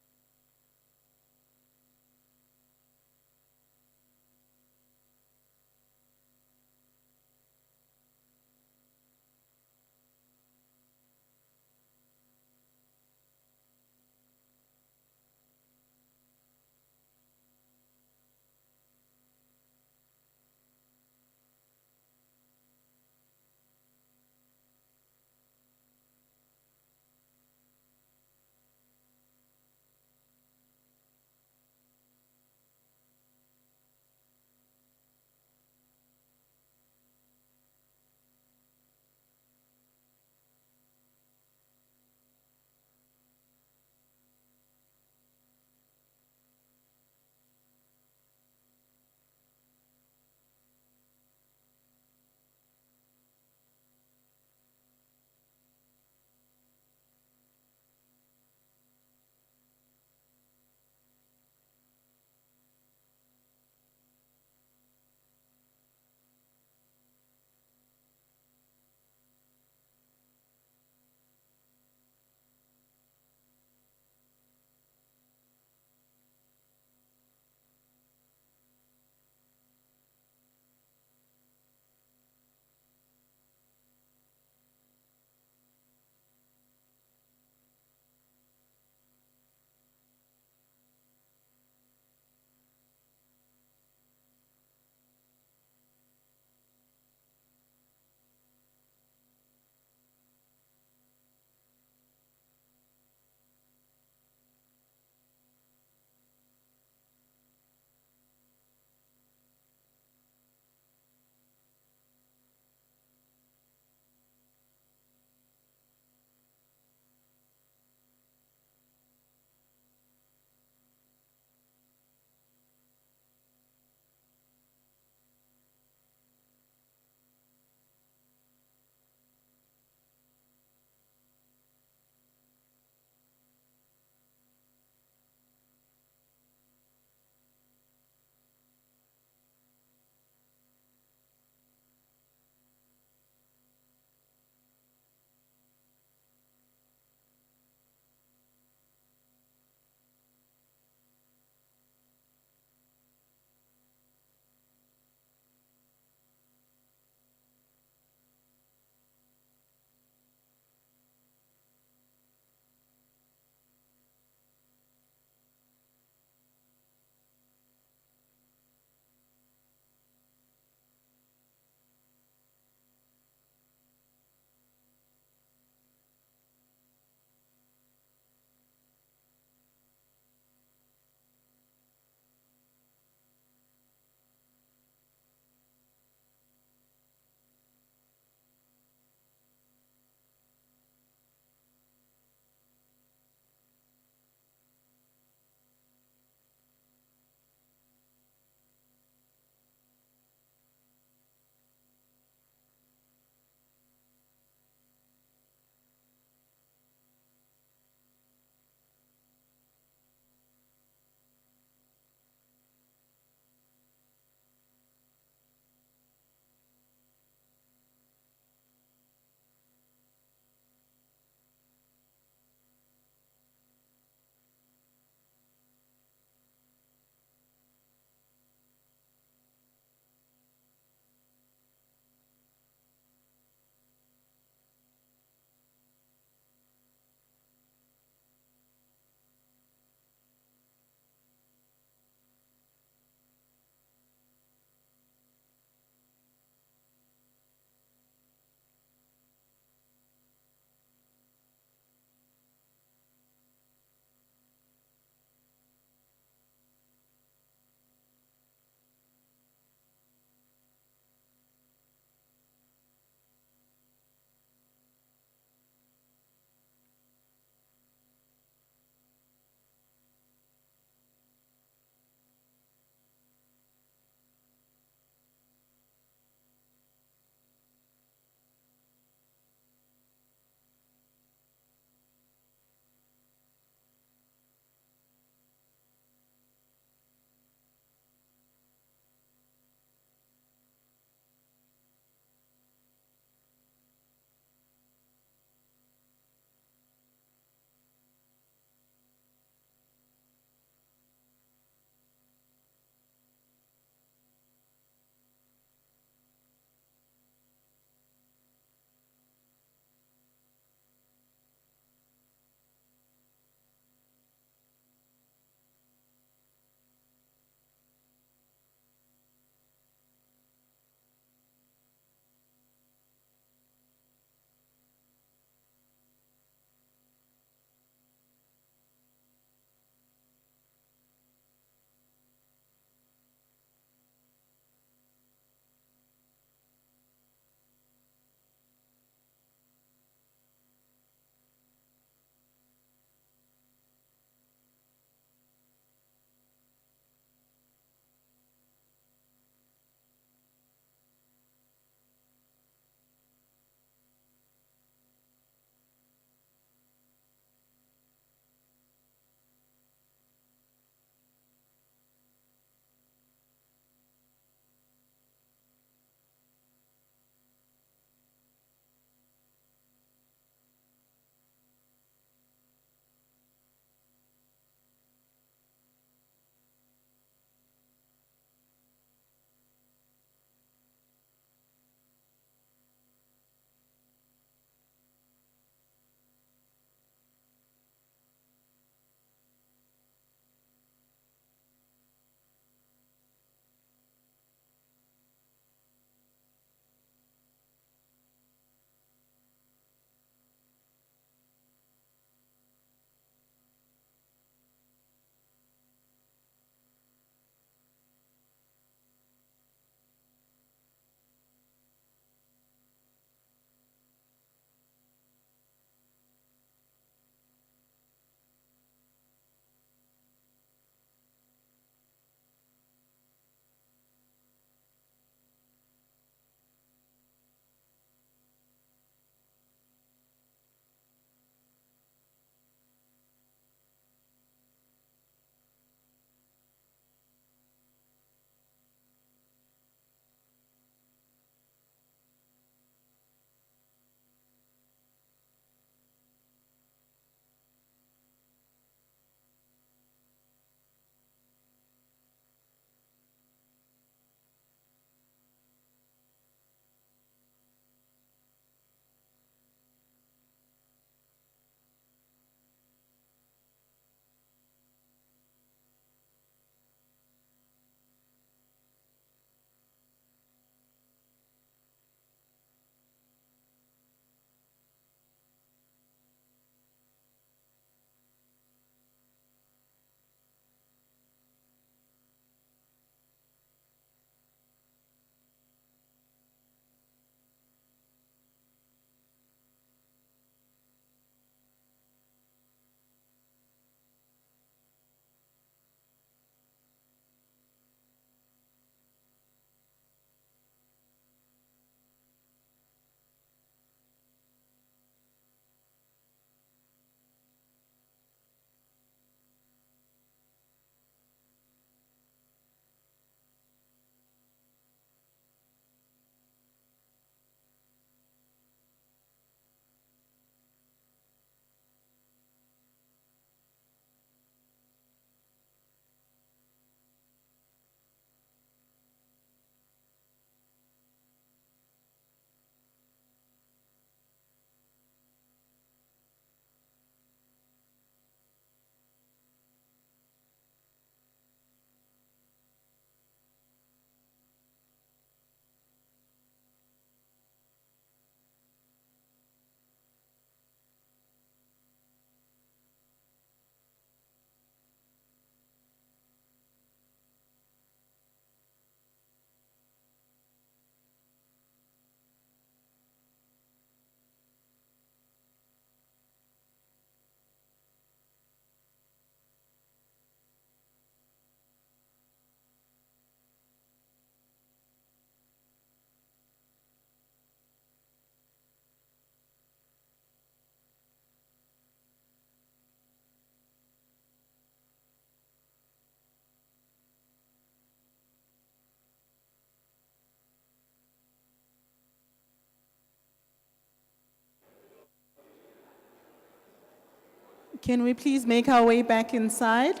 Can we please make our way back inside?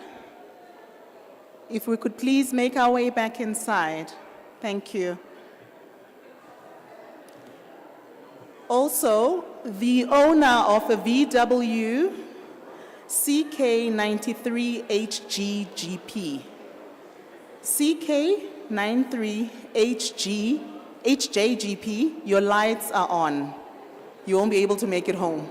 If we could please make our way back inside. Thank you. Also, the owner of a VW CK93HGGP. CK93HJGP, your lights are on. You won't be able to make it home.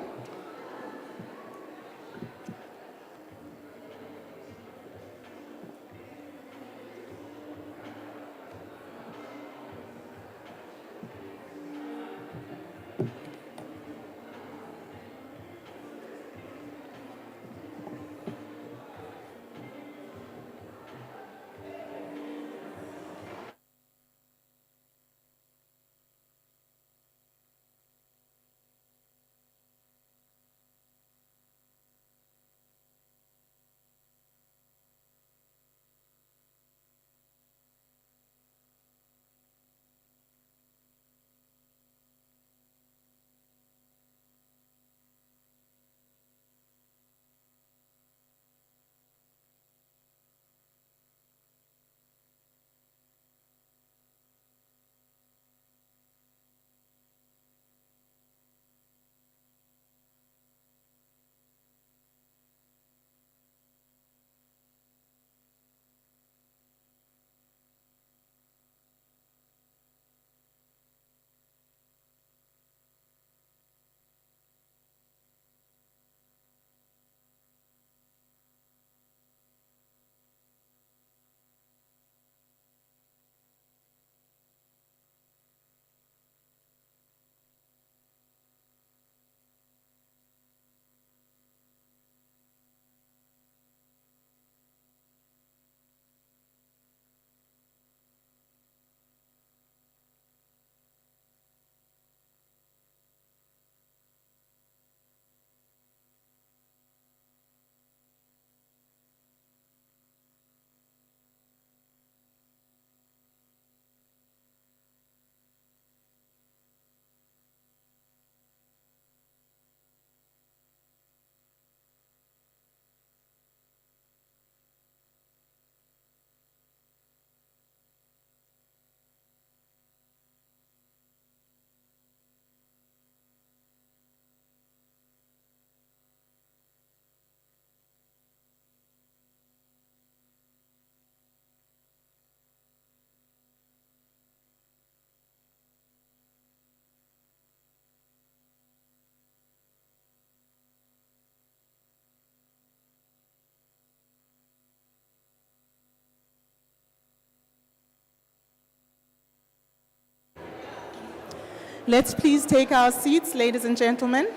Let's please take our seats, ladies and gentlemen.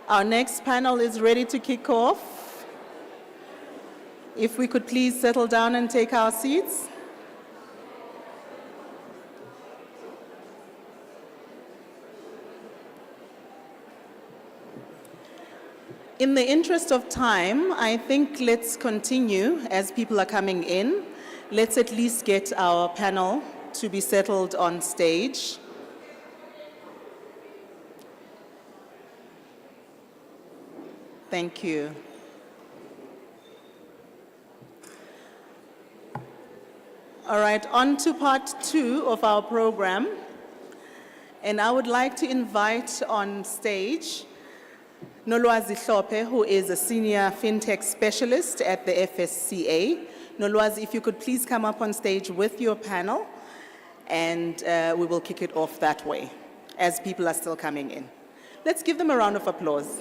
Our next panel is ready to kick off. If we could please settle down and take our seats. In the interest of time, I think let's continue as people are coming in. Let's at least get our panel to be settled on stage. Thank you. All right, on to part 2 of our program. And I would like to invite on stage Nolwazi Hlophe, who is a senior fintech specialist at the FSCA. Nolwazi, if you could please come up on stage with your panel, and we will kick it off that way as people are still coming in. Let's give them a round of applause.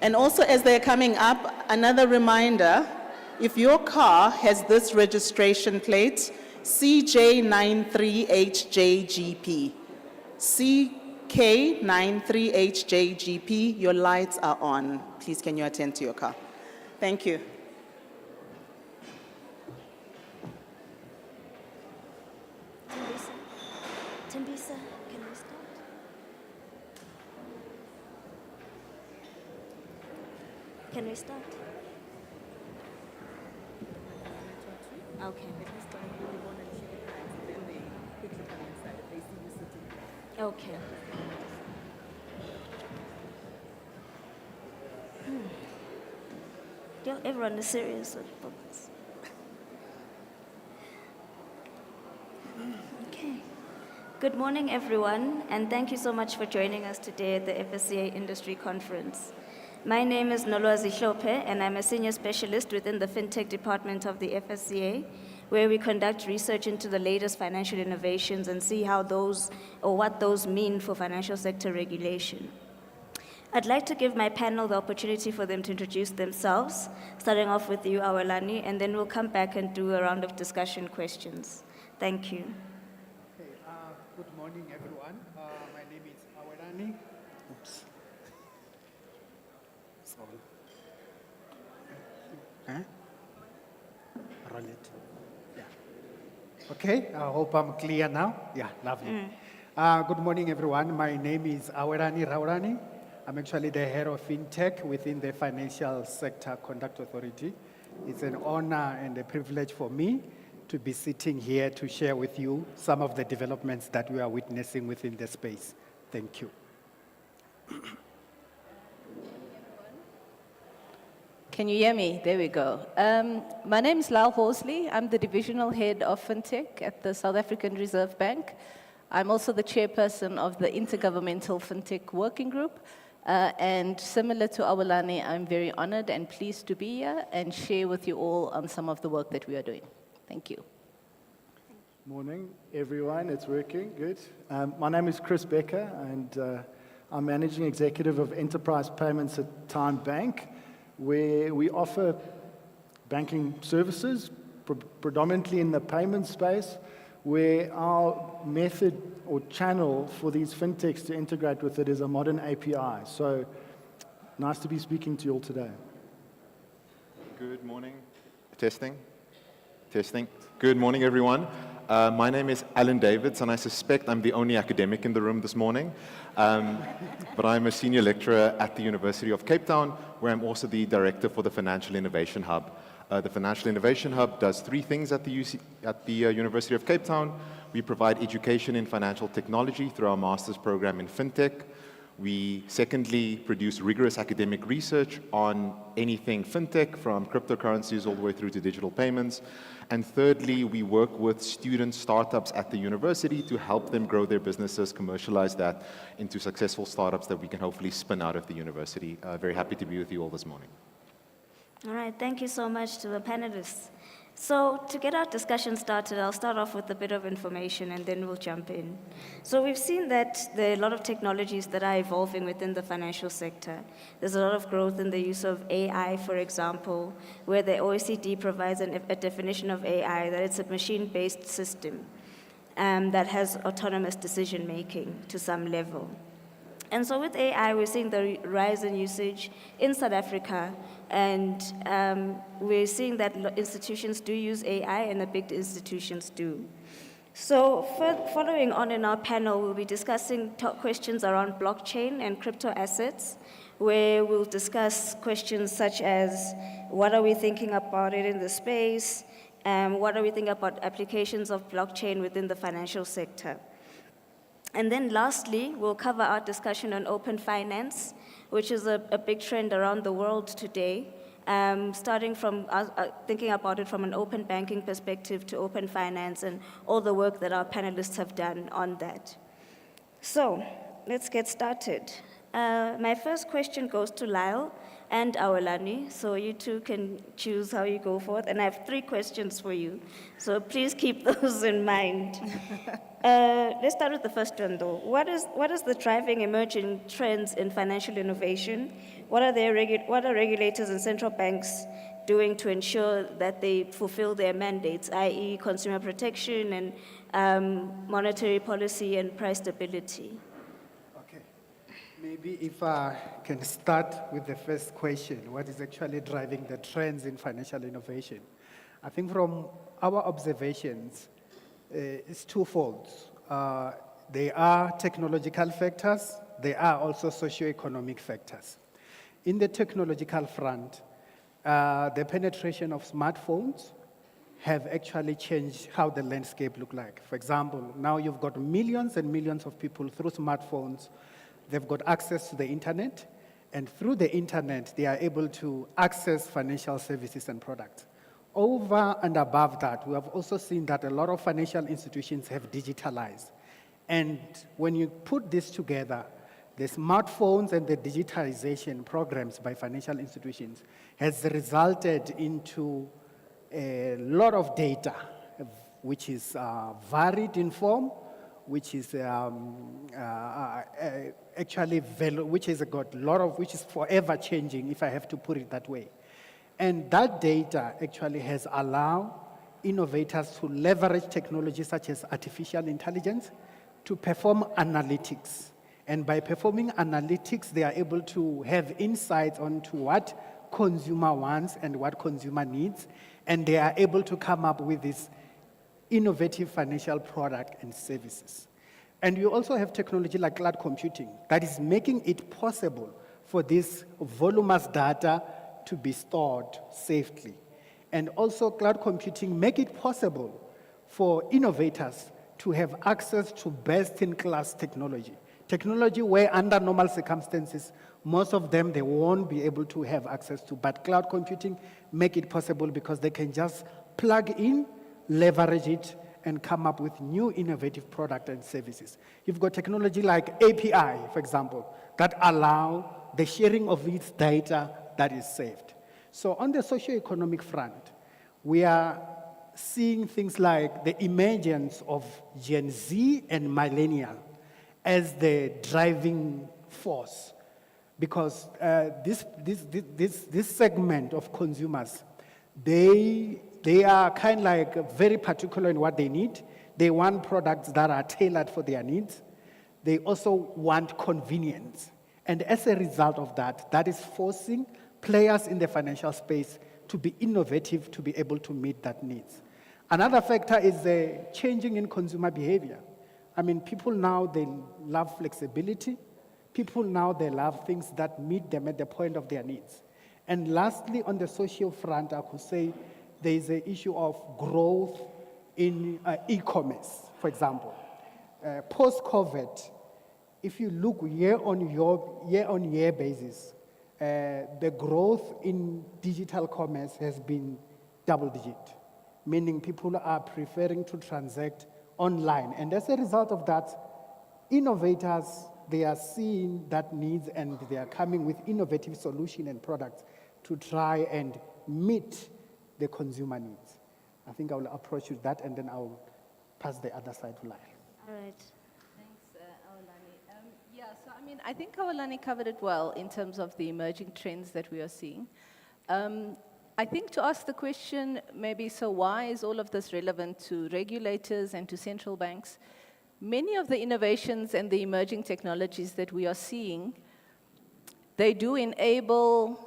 And also, as they're coming up, another reminder, if your car has this registration plate, CJ93HJGP, CK93HJGP, your lights are on. Please, can you attend to your car? Thank you. Tembisa, can we start? Can we start? Okay. Okay. Yeah, everyone is serious about this. Okay. Good morning, everyone, and thank you so much for joining us today at the FSCA Industry Conference. My name is Nolowazi Hlophe, and I'm a senior specialist within the FinTech department of the FSCA, where we conduct research into the latest financial innovations and see how those, or what those mean for financial sector regulation. I'd like to give my panel the opportunity for them to introduce themselves, starting off with you, Awelani, and then we'll come back and do a round of discussion questions. Thank you. Okay, good morning, everyone. My name is Awelani. Oops. Sorry. Huh? Roll it. Yeah. Okay, I hope I'm clear now. Yeah, lovely. Good morning, everyone. My name is Awelani Raurani. I'm actually the head of FinTech within the Financial Sector Conduct Authority. It's an honor and a privilege for me to be sitting here to share with you some of the developments that we are witnessing within the space. Thank you. Can you hear me? There we go. My name is Lyle Horsley. I'm the divisional head of FinTech at the South African Reserve Bank. I'm also the chairperson of the Intergovernmental FinTech Working Group. And similar to Awelani, I'm very honored and pleased to be here and share with you all on some of the work that we are doing. Thank you. Morning, everyone. It's working. Good. My name is Chris Becker, and I'm Managing Executive of Enterprise Payments at Time Bank, where we offer banking services, predominantly in the payment space, where our method or channel for these fintechs to integrate with it is a modern API. So nice to be speaking to you all today. Good morning. Testing. Testing. Good morning, everyone. My name is Alan Davids, and I suspect I'm the only academic in the room this morning. But I'm a senior lecturer at the University of Cape Town, where I'm also the director for the Financial Innovation Hub. The Financial Innovation Hub does three things at the University of Cape Town. We provide education in financial technology through our master's program in FinTech. We, secondly, produce rigorous academic research on anything FinTech, from cryptocurrencies all the way through to digital payments. And thirdly, we work with student startups at the university to help them grow their businesses, commercialize that into successful startups that we can hopefully spin out of the university. Very happy to be with you all this morning. All right, thank you so much to the panelists. So to get our discussion started, I'll start off with a bit of information and then we'll jump in. So we've seen that there are a lot of technologies that are evolving within the financial sector. There's a lot of growth in the use of AI, for example, where the OECD provides a definition of AI, that it's a machine-based system that has autonomous decision-making to some level. And so with AI, we're seeing the rise in usage in South Africa, and we're seeing that institutions do use AI and the big institutions do. So following on in our panel, we'll be discussing questions around blockchain and crypto assets, where we'll discuss questions such as what are we thinking about it in the space, what are we thinking about applications of blockchain within the financial sector. And then lastly, we'll cover our discussion on open finance, which is a big trend around the world today, starting from thinking about it from an open banking perspective to open finance and all the work that our panelists have done on that. So let's get started. My first question goes to Lyle and Awelani, so you two can choose how you go forth. And I have 3 questions for you, so please keep those in mind. Let's start with the first one, though. What is the driving emerging trends in financial innovation? What are regulators and central banks doing to ensure that they fulfill their mandates, i.e. consumer protection and monetary policy and price stability? Maybe if I can start with the first question, what is actually driving the trends in financial innovation? I think from our observations, it's twofold. They are technological factors, they are also socioeconomic factors. in the technological front, the penetration of smartphones have actually changed how the landscape look like. For example, now you've got millions and millions of people through smartphones. They've got access to the internet, and through the internet, they are able to access financial services and products. Over and above that, we have also seen that a lot of financial institutions have digitalized. And when you put this together, the smartphones and the digitalization programs by financial institutions has resulted into a lot of data, which is varied in form, which is actually which is got a lot of, which is forever changing, if I have to put it that way. And that data actually has allowed innovators to leverage technology such as artificial intelligence to perform analytics. And by performing analytics, they are able to have insights onto what consumer wants and what consumer needs, and they are able to come up with this innovative financial product and services. And you also have technology like cloud computing that is making it possible for this voluminous data to be stored safely. And also cloud computing make it possible for innovators to have access to best-in-class technology. Technology where under normal circumstances, most of them they won't be able to have access to, but cloud computing make it possible because they can just plug in, leverage it, and come up with new innovative products and services. You've got technology like API, for example, that allow the sharing of its data that is saved. So on the socio-economic front, we are seeing things like the emergence of Gen Z and millennial as the driving force, because this segment of consumers, they are kind of like very particular in what they need. They want products that are tailored for their needs. They also want convenience. And as a result of that, that is forcing players in the financial space to be innovative to be able to meet that needs. Another factor is the changing in consumer behavior. I mean, people now, they love flexibility. People now, they love things that meet them at the point of their needs. And lastly, on the social front, I could say there is an issue of growth in e-commerce, for example. Post-COVID, if you look year-on-year basis, the growth in digital commerce has been double-digit, meaning people are preferring to transact online. And as a result of that, innovators, they are seeing that needs and they are coming with innovative solutions and products to try and meet the consumer needs. I think I will approach with that and then I'll pass the other side to Lyle. All right. Thanks, Awelani. So I mean, I think Awelani covered it well in terms of the emerging trends that we are seeing. I think to ask the question, maybe, so why is all of this relevant to regulators and to central banks? Many of the innovations and the emerging technologies that we are seeing, they do enable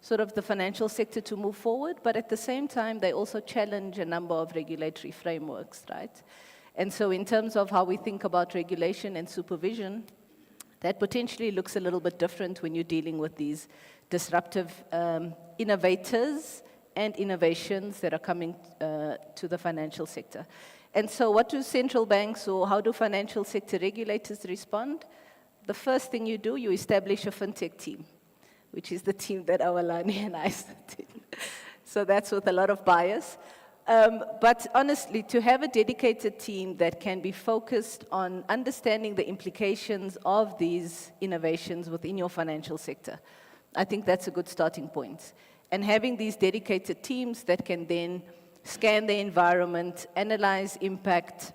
sort of the financial sector to move forward, but at the same time, they also challenge a number of regulatory frameworks, right? And so in terms of how we think about regulation and supervision, that potentially looks a little bit different when you're dealing with these disruptive innovators and innovations that are coming to the financial sector. And so what do central banks or how do financial sector regulators respond? The first thing you do, you establish a fintech team, which is the team that Awelani and I sit in. So that's with a lot of bias. But honestly, to have a dedicated team that can be focused on understanding the implications of these innovations within your financial sector, I think that's a good starting point. And having these dedicated teams that can then scan the environment, analyze impact,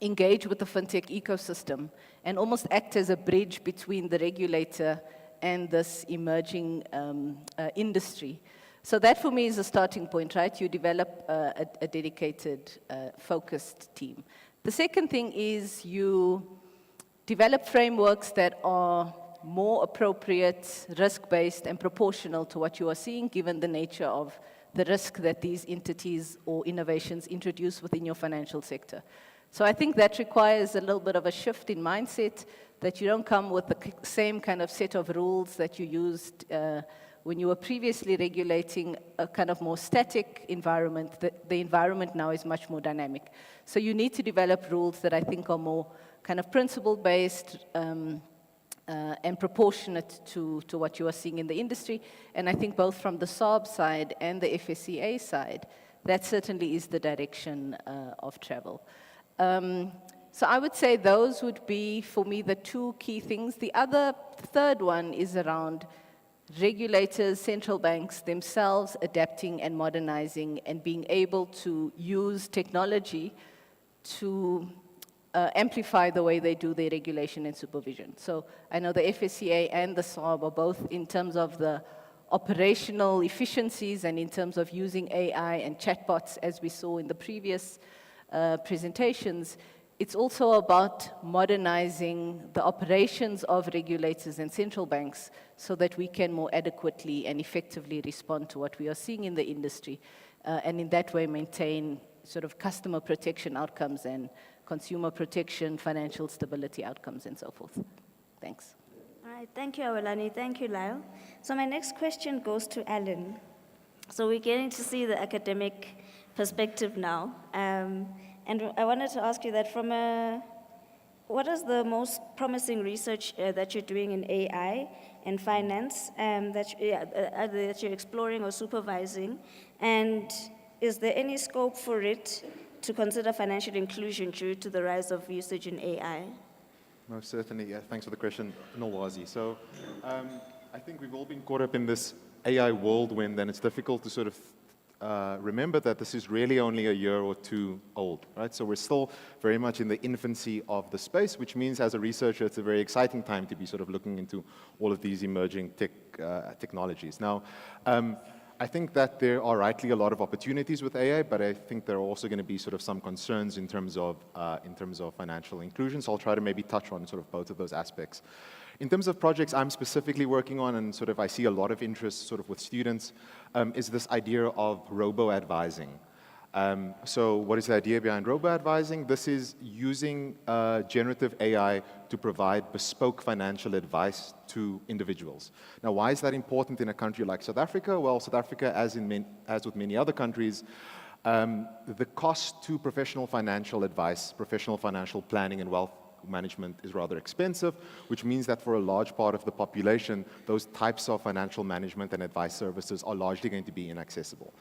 engage with the fintech ecosystem, and almost act as a bridge between the regulator and this emerging industry. So that for me is a starting point, right? You develop a dedicated, focused team. The second thing is you develop frameworks that are more appropriate, risk-based, and proportional to what you are seeing, given the nature of the risk that these entities or innovations introduce within your financial sector. So I think that requires a little bit of a shift in mindset. that you don't come with the same kind of set of rules that you used when you were previously regulating a kind of more static environment. The environment now is much more dynamic. So you need to develop rules that I think are more kind of principle-based and proportionate to what you are seeing in the industry. And I think both from the SARB side and the FSCA side, that certainly is the direction of travel. So I would say those would be, for me, the two key things. The third one is around regulators, central banks themselves adapting and modernizing and being able to use technology to amplify the way they do their regulation and supervision. So I know the FSCA and the SARB are both, in terms of the operational efficiencies and in terms of using AI and chatbots, as we saw in the previous presentations. It's also about modernizing the operations of regulators and central banks so that we can more adequately and effectively respond to what we are seeing in the industry, and in that way maintain sort of customer protection outcomes and consumer protection, financial stability outcomes, and so forth. Thanks. All right, thank you, Awelani. Thank you, Lyle. So my next question goes to Alan. So we're getting to see the academic perspective now. And I wanted to ask you that what is the most promising research that you're doing in AI and finance that you're exploring or supervising? And is there any scope for it to consider financial inclusion due to the rise of usage in AI? Most certainly, yeah. Thanks for the question, Nolwazi. So I think we've all been caught up in this AI whirlwind, and it's difficult to sort of remember that this is really only a year or two old, right? So we're still very much in the infancy of the space, which means as a researcher, it's a very exciting time to be sort of looking into all of these emerging technologies. Now, I think that there are rightly a lot of opportunities with AI, but I think there are also going to be sort of some concerns in terms of financial inclusion. So I'll try to maybe touch on sort of both of those aspects. In terms of projects I'm specifically working on, and sort of I see a lot of interest sort of with students, is this idea of robo-advising. So what is the idea behind robo-advising? This is using generative AI to provide bespoke financial advice to individuals. Now, why is that important in a country like South Africa? Well, South Africa, as with many other countries, the cost to professional financial advice, professional financial planning and wealth management is rather expensive, which means that for a large part of the population, those types of financial management and advice services are largely going to be inaccessible.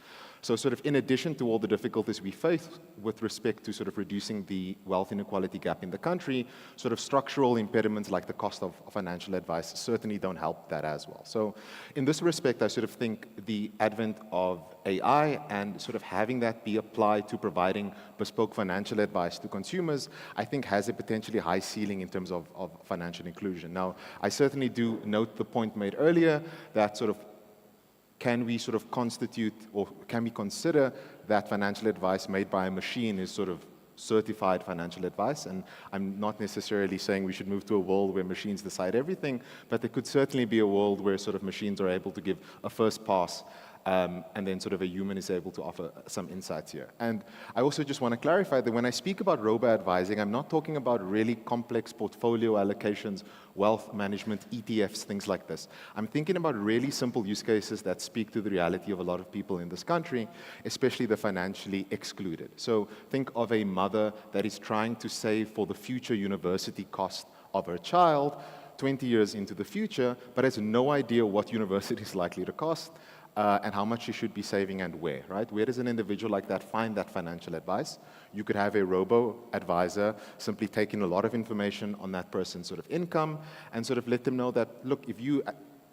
So sort of in addition to all the difficulties we face with respect to sort of reducing the wealth inequality gap in the country, sort of structural impediments like the cost of financial advice certainly don't help that as well. So in this respect, I sort of think the advent of AI and sort of having that be applied to providing bespoke financial advice to consumers, I think has a potentially high ceiling in terms of financial inclusion. Now, I certainly do note the point made earlier that sort of can we sort of constitute or can we consider that financial advice made by a machine is sort of certified financial advice? And I'm not necessarily saying we should move to a world where machines decide everything, but there could certainly be a world where sort of machines are able to give a first pass and then sort of a human is able to offer some insights here. And I also just want to clarify that when I speak about robo-advising, I'm not talking about really complex portfolio allocations, wealth management, ETFs, things like this. I'm thinking about really simple use cases that speak to the reality of a lot of people in this country, especially the financially excluded. So think of a mother that is trying to save for the future university cost of her child 20 years into the future, but has no idea what university is likely to cost. And how much you should be saving and where, right? Where does an individual like that find that financial advice? You could have a robo-advisor simply take in a lot of information on that person's sort of income and sort of let them know that, look, if you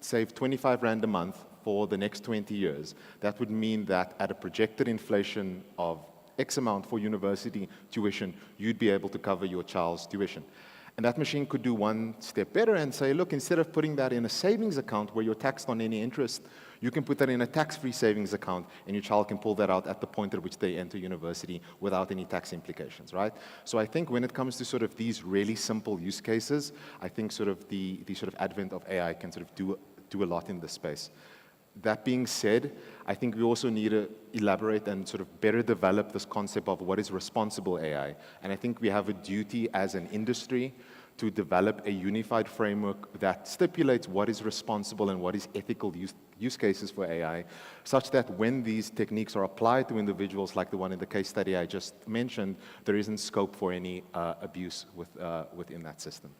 save 25 Rand a month for the next 20 years, that would mean that at a projected inflation of X amount for university tuition, you'd be able to cover your child's tuition. And that machine could do one step better and say, look, instead of putting that in a savings account where you're taxed on any interest, you can put that in a tax-free savings account and your child can pull that out at the point at which they enter university without any tax implications, right? So I think when it comes to sort of these really simple use cases, I think sort of the sort of advent of AI can sort of do a lot in this space. That being said, I think we also need to elaborate and sort of better develop this concept of what is responsible AI. And I think we have a duty as an industry to develop a unified framework that stipulates what is responsible and what is ethical use cases for AI, such that when these techniques are applied to individuals like the one in the case study I just mentioned, there isn't scope for any abuse within that system.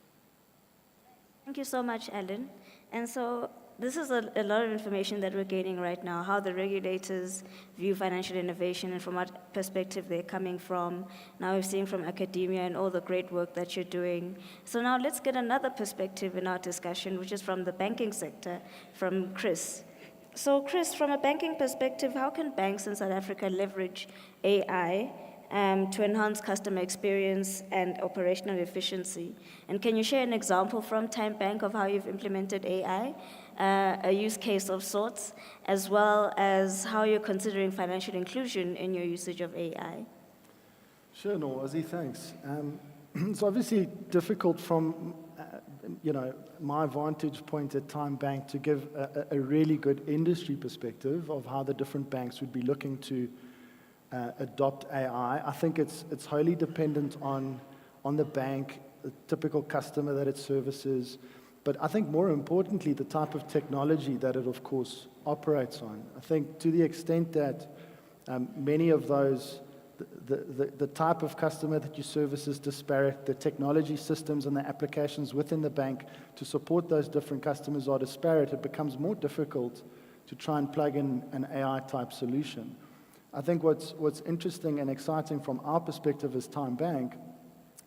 Thank you so much, Alan. And so this is a lot of information that we're gaining right now, how the regulators view financial innovation and from what perspective they're coming from. Now we're seeing from academia and all the great work that you're doing. So now let's get another perspective in our discussion, which is from the banking sector, from Chris. So Chris, from a banking perspective, how can banks in South Africa leverage AI to enhance customer experience and operational efficiency? And can you share an example from Time Bank of how you've implemented AI, a use case of sorts, as well as how you're considering financial inclusion in your usage of AI? Sure, Nwazi, thanks. It's obviously difficult from my vantage point at Time Bank to give a really good industry perspective of how the different banks would be looking to adopt AI. I think it's wholly dependent on the bank, the typical customer that it services, but I think more importantly, the type of technology that it, of course, operates on. I think to the extent that many of those, the type of customer that you service is disparate, the technology systems and the applications within the bank to support those different customers are disparate, it becomes more difficult to try and plug in an AI-type solution. I think what's interesting and exciting from our perspective as Time Bank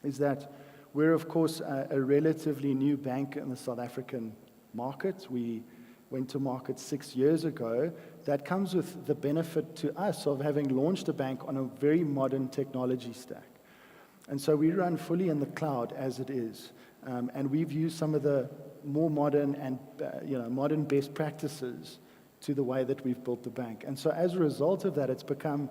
is that we're, of course, a relatively new bank in the South African market. We went to market 6 years ago. That comes with the benefit to us of having launched a bank on a very modern technology stack. And so we run fully in the cloud as it is. And we've used some of the more modern and modern best practices to the way that we've built the bank. And so as a result of that, it's become,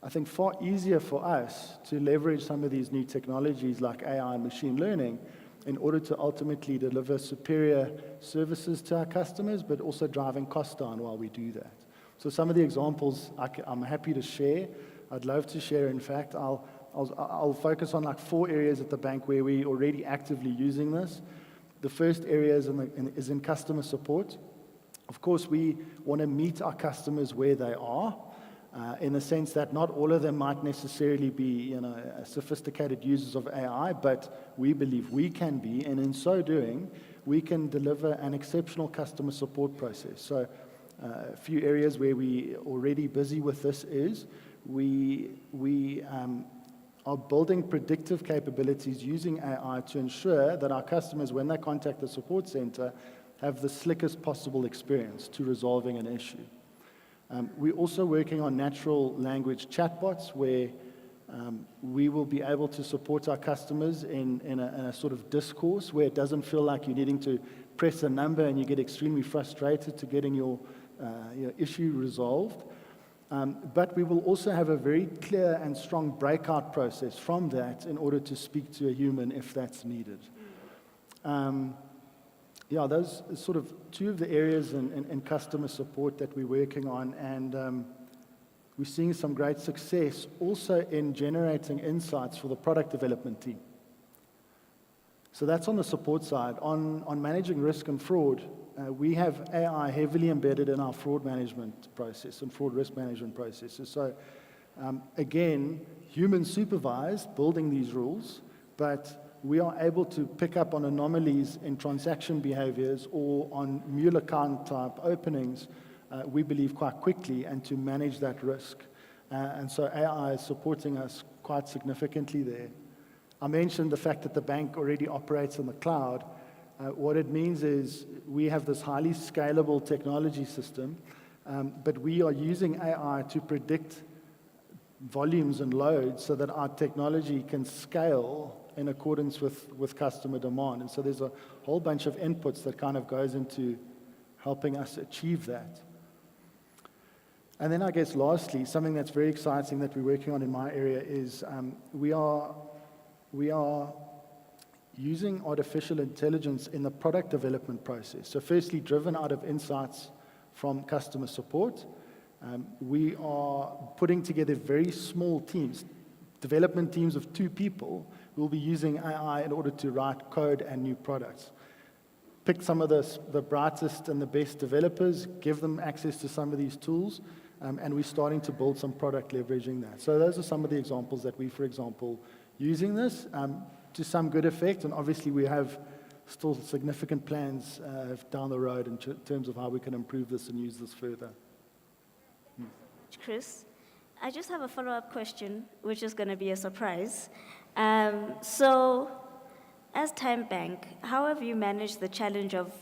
I think, far easier for us to leverage some of these new technologies like AI and machine learning in order to ultimately deliver superior services to our customers, but also driving costs down while we do that. So some of the examples I'm happy to share. I'd love to share, in fact. I'll focus on like 4 areas at the bank where we're already actively using this. The first area is in customer support. Of course, we want to meet our customers where they are, in the sense that not all of them might necessarily be, sophisticated users of AI, but we believe we can be, and in so doing, we can deliver an exceptional customer support process. So, a few areas where we already busy with this is we are building predictive capabilities using AI to ensure that our customers, when they contact the support center, have the slickest possible experience to resolving an issue. We're also working on natural language chatbots where we will be able to support our customers in a sort of discourse where it doesn't feel like you're needing to press a number and you get extremely frustrated to getting your issue resolved. But we will also have a very clear and strong breakout process from that in order to speak to a human if that's needed. Those are sort of 2 of the areas in customer support that we're working on, and we're seeing some great success also in generating insights for the product development team. So that's on the support side. On managing risk and fraud, we have AI heavily embedded in our fraud management process and fraud risk management processes. So again, human supervised building these rules, but we are able to pick up on anomalies in transaction behaviors or on mule account type openings, we believe, quite quickly, and to manage that risk. And so AI is supporting us quite significantly there. I mentioned the fact that the bank already operates in the cloud. What it means is we have this highly scalable technology system, but we are using AI to predict volumes and loads so that our technology can scale in accordance with customer demand. And so there's a whole bunch of inputs that kind of goes into helping us achieve that. And then I guess lastly, something that's very exciting that we're working on in my area is we are using artificial intelligence in the product development process. So firstly, driven out of insights from customer support, we are putting together very small teams, development teams of 2 people, we'll be using AI in order to write code and new products. Pick some of the brightest and the best developers, give them access to some of these tools, and we're starting to build some product leveraging that. So those are some of the examples that we, for example, using this to some good effect, and obviously we have still significant plans down the road in terms of how we can improve this and use this further. Chris, I just have a follow-up question, which is going to be a surprise. So, as Time Bank, how have you managed the challenge of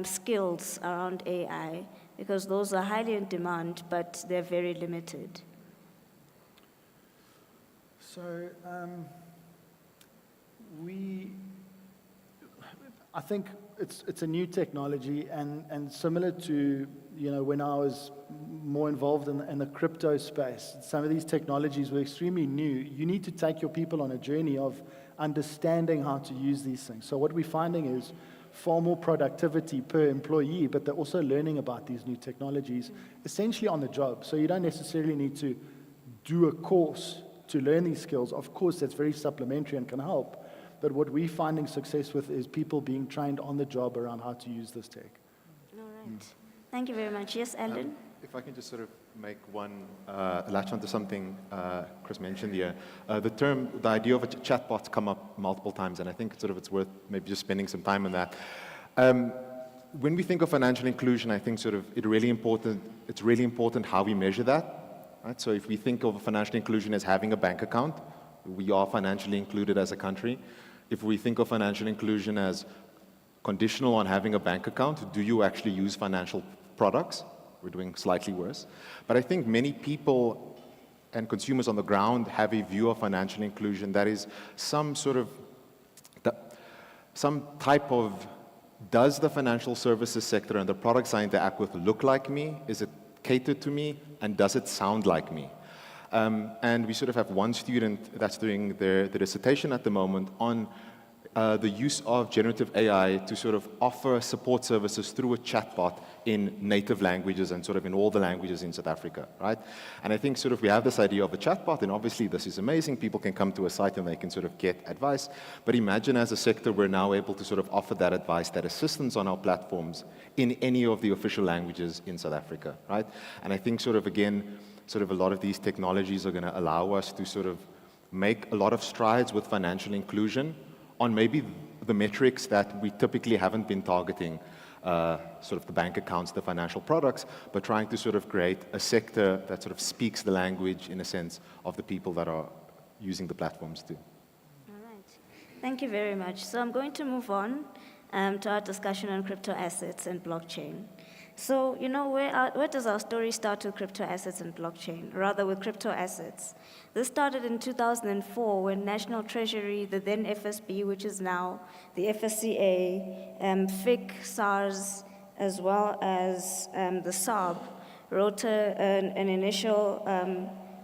skills around AI? Because those are highly in demand, but they're very limited. So, I think it's a new technology, and similar to when I was more involved in the crypto space, some of these technologies were extremely new. You need to take your people on a journey of understanding how to use these things. So what we're finding is far more productivity per employee, but they're also learning about these new technologies essentially on the job. So you don't necessarily need to do a course to learn these skills. Of course, that's very supplementary and can help. But what we're finding success with is people being trained on the job around how to use this tech. All right. Thank you very much. Yes, Alan? If I can just sort of make one latch onto something Chris mentioned here. The idea of a chatbot's come up multiple times, and I think it's worth maybe just spending some time on that. When we think of financial inclusion, I think it's really important how we measure that. Right? So if we think of financial inclusion as having a bank account, we are financially included as a country. If we think of financial inclusion as conditional on having a bank account, do you actually use financial products? We're doing slightly worse. But I think many people and consumers on the ground have a view of financial inclusion that is some type of, does the financial services sector and the products I interact with look like me? Is it catered to me? And does it sound like me? And we sort of have one student that's doing their dissertation at the moment on the use of generative AI to sort of offer support services through a chatbot in native languages and sort of in all the languages in South Africa, right? And I think sort of we have this idea of a chatbot, and obviously this is amazing. People can come to a site and they can sort of get advice. But imagine as a sector, we're now able to sort of offer that advice, that assistance on our platforms in any of the official languages in South Africa, right? And I think sort of, again, sort of a lot of these technologies are going to allow us to sort of make a lot of strides with financial inclusion on maybe the metrics that we typically haven't been targeting, sort of the bank accounts, the financial products, but trying to sort of create a sector that sort of speaks the language, in a sense, of the people that are using the platforms too. All right. Thank you very much. So I'm going to move on to our discussion on crypto assets and blockchain. So, where does our story start with crypto assets and blockchain, rather with crypto assets? This started in 2004 when National Treasury, the then FSB, which is now the FSCA, FIC, SARS, as well as the SARB, wrote an initial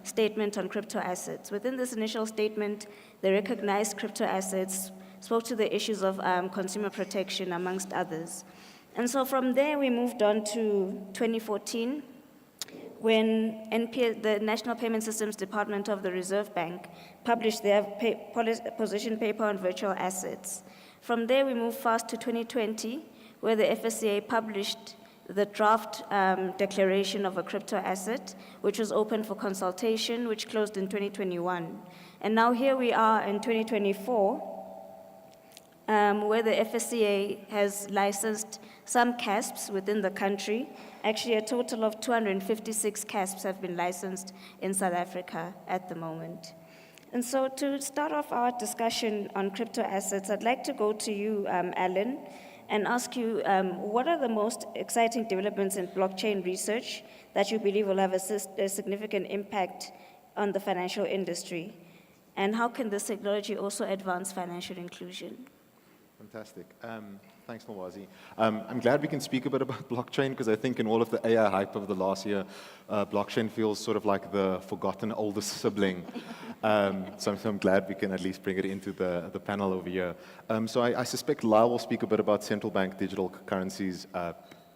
statement on crypto assets. Within this initial statement, they recognized crypto assets, spoke to the issues of consumer protection, amongst others. And so from there, we moved on to 2014, when the National Payment Systems Department of the Reserve Bank published their position paper on virtual assets. From there, we moved fast to 2020, where the FSCA published the draft declaration of a crypto asset, which was open for consultation, which closed in 2021. And now here we are in 2024, where the FSCA has licensed some CASPs within the country. Actually, a total of 256 CASPs have been licensed in South Africa at the moment. And so to start off our discussion on crypto assets, I'd like to go to you, Alan, and ask you, what are the most exciting developments in blockchain research that you believe will have a significant impact on the financial industry? And how can this technology also advance financial inclusion? Fantastic. Thanks, Mwazi. I'm glad we can speak a bit about blockchain, because I think in all of the AI hype of the last year, blockchain feels sort of like the forgotten oldest sibling. So I'm glad we can at least bring it into the panel over here. So I suspect Lau will speak a bit about central bank digital currencies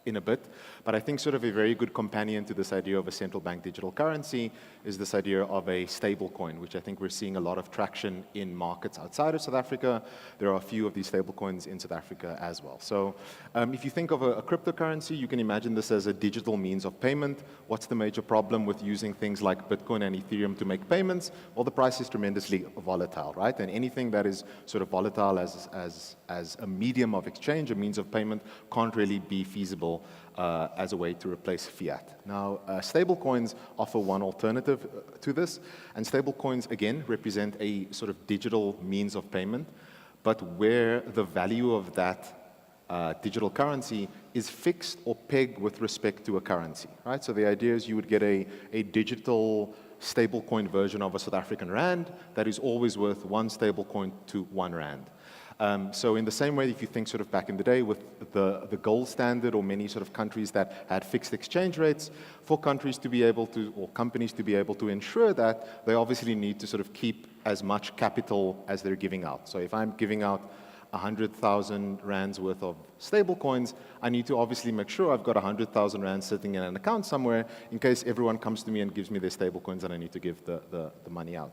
in a bit. But I think sort of a very good companion to this idea of a central bank digital currency is this idea of a stable coin, which I think we're seeing a lot of traction in markets outside of South Africa. There are a few of these stable coins in South Africa as well. So if you think of a cryptocurrency, you can imagine this as a digital means of payment. What's the major problem with using things like Bitcoin and Ethereum to make payments? Well, the price is tremendously volatile, right? And anything that is sort of volatile as a medium of exchange, a means of payment, can't really be feasible as a way to replace fiat. Now, stable coins offer one alternative to this, and stable coins, again, represent a sort of digital means of payment, but where the value of that digital currency is fixed or pegged with respect to a currency, right? So the idea is you would get a digital stablecoin version of a South African rand that is always worth one stablecoin to 1 rand. So in the same way, if you think sort of back in the day with the gold standard or many sort of countries that had fixed exchange rates, for countries to be able to, or companies to be able to ensure that, they obviously need to sort of keep as much capital as they're giving out. So if I'm giving out 100,000 rands worth of stable coins, I need to obviously make sure I've got 100,000 rands sitting in an account somewhere in case everyone comes to me and gives me their stable coins and I need to give the money out.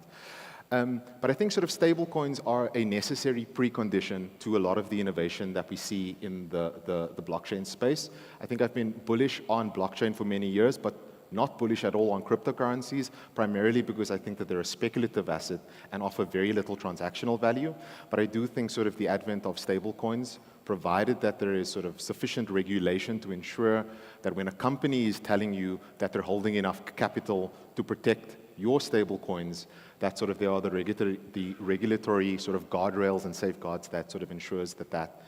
But I think sort of stable coins are a necessary precondition to a lot of the innovation that we see in the blockchain space. I think I've been bullish on blockchain for many years, but not bullish at all on cryptocurrencies, primarily because I think that they're a speculative asset and offer very little transactional value. But I do think sort of the advent of stable coins, provided that there is sort of sufficient regulation to ensure that when a company is telling you that they're holding enough capital to protect your stable coins, that sort of there are the regulatory sort of guardrails and safeguards that sort of ensures that that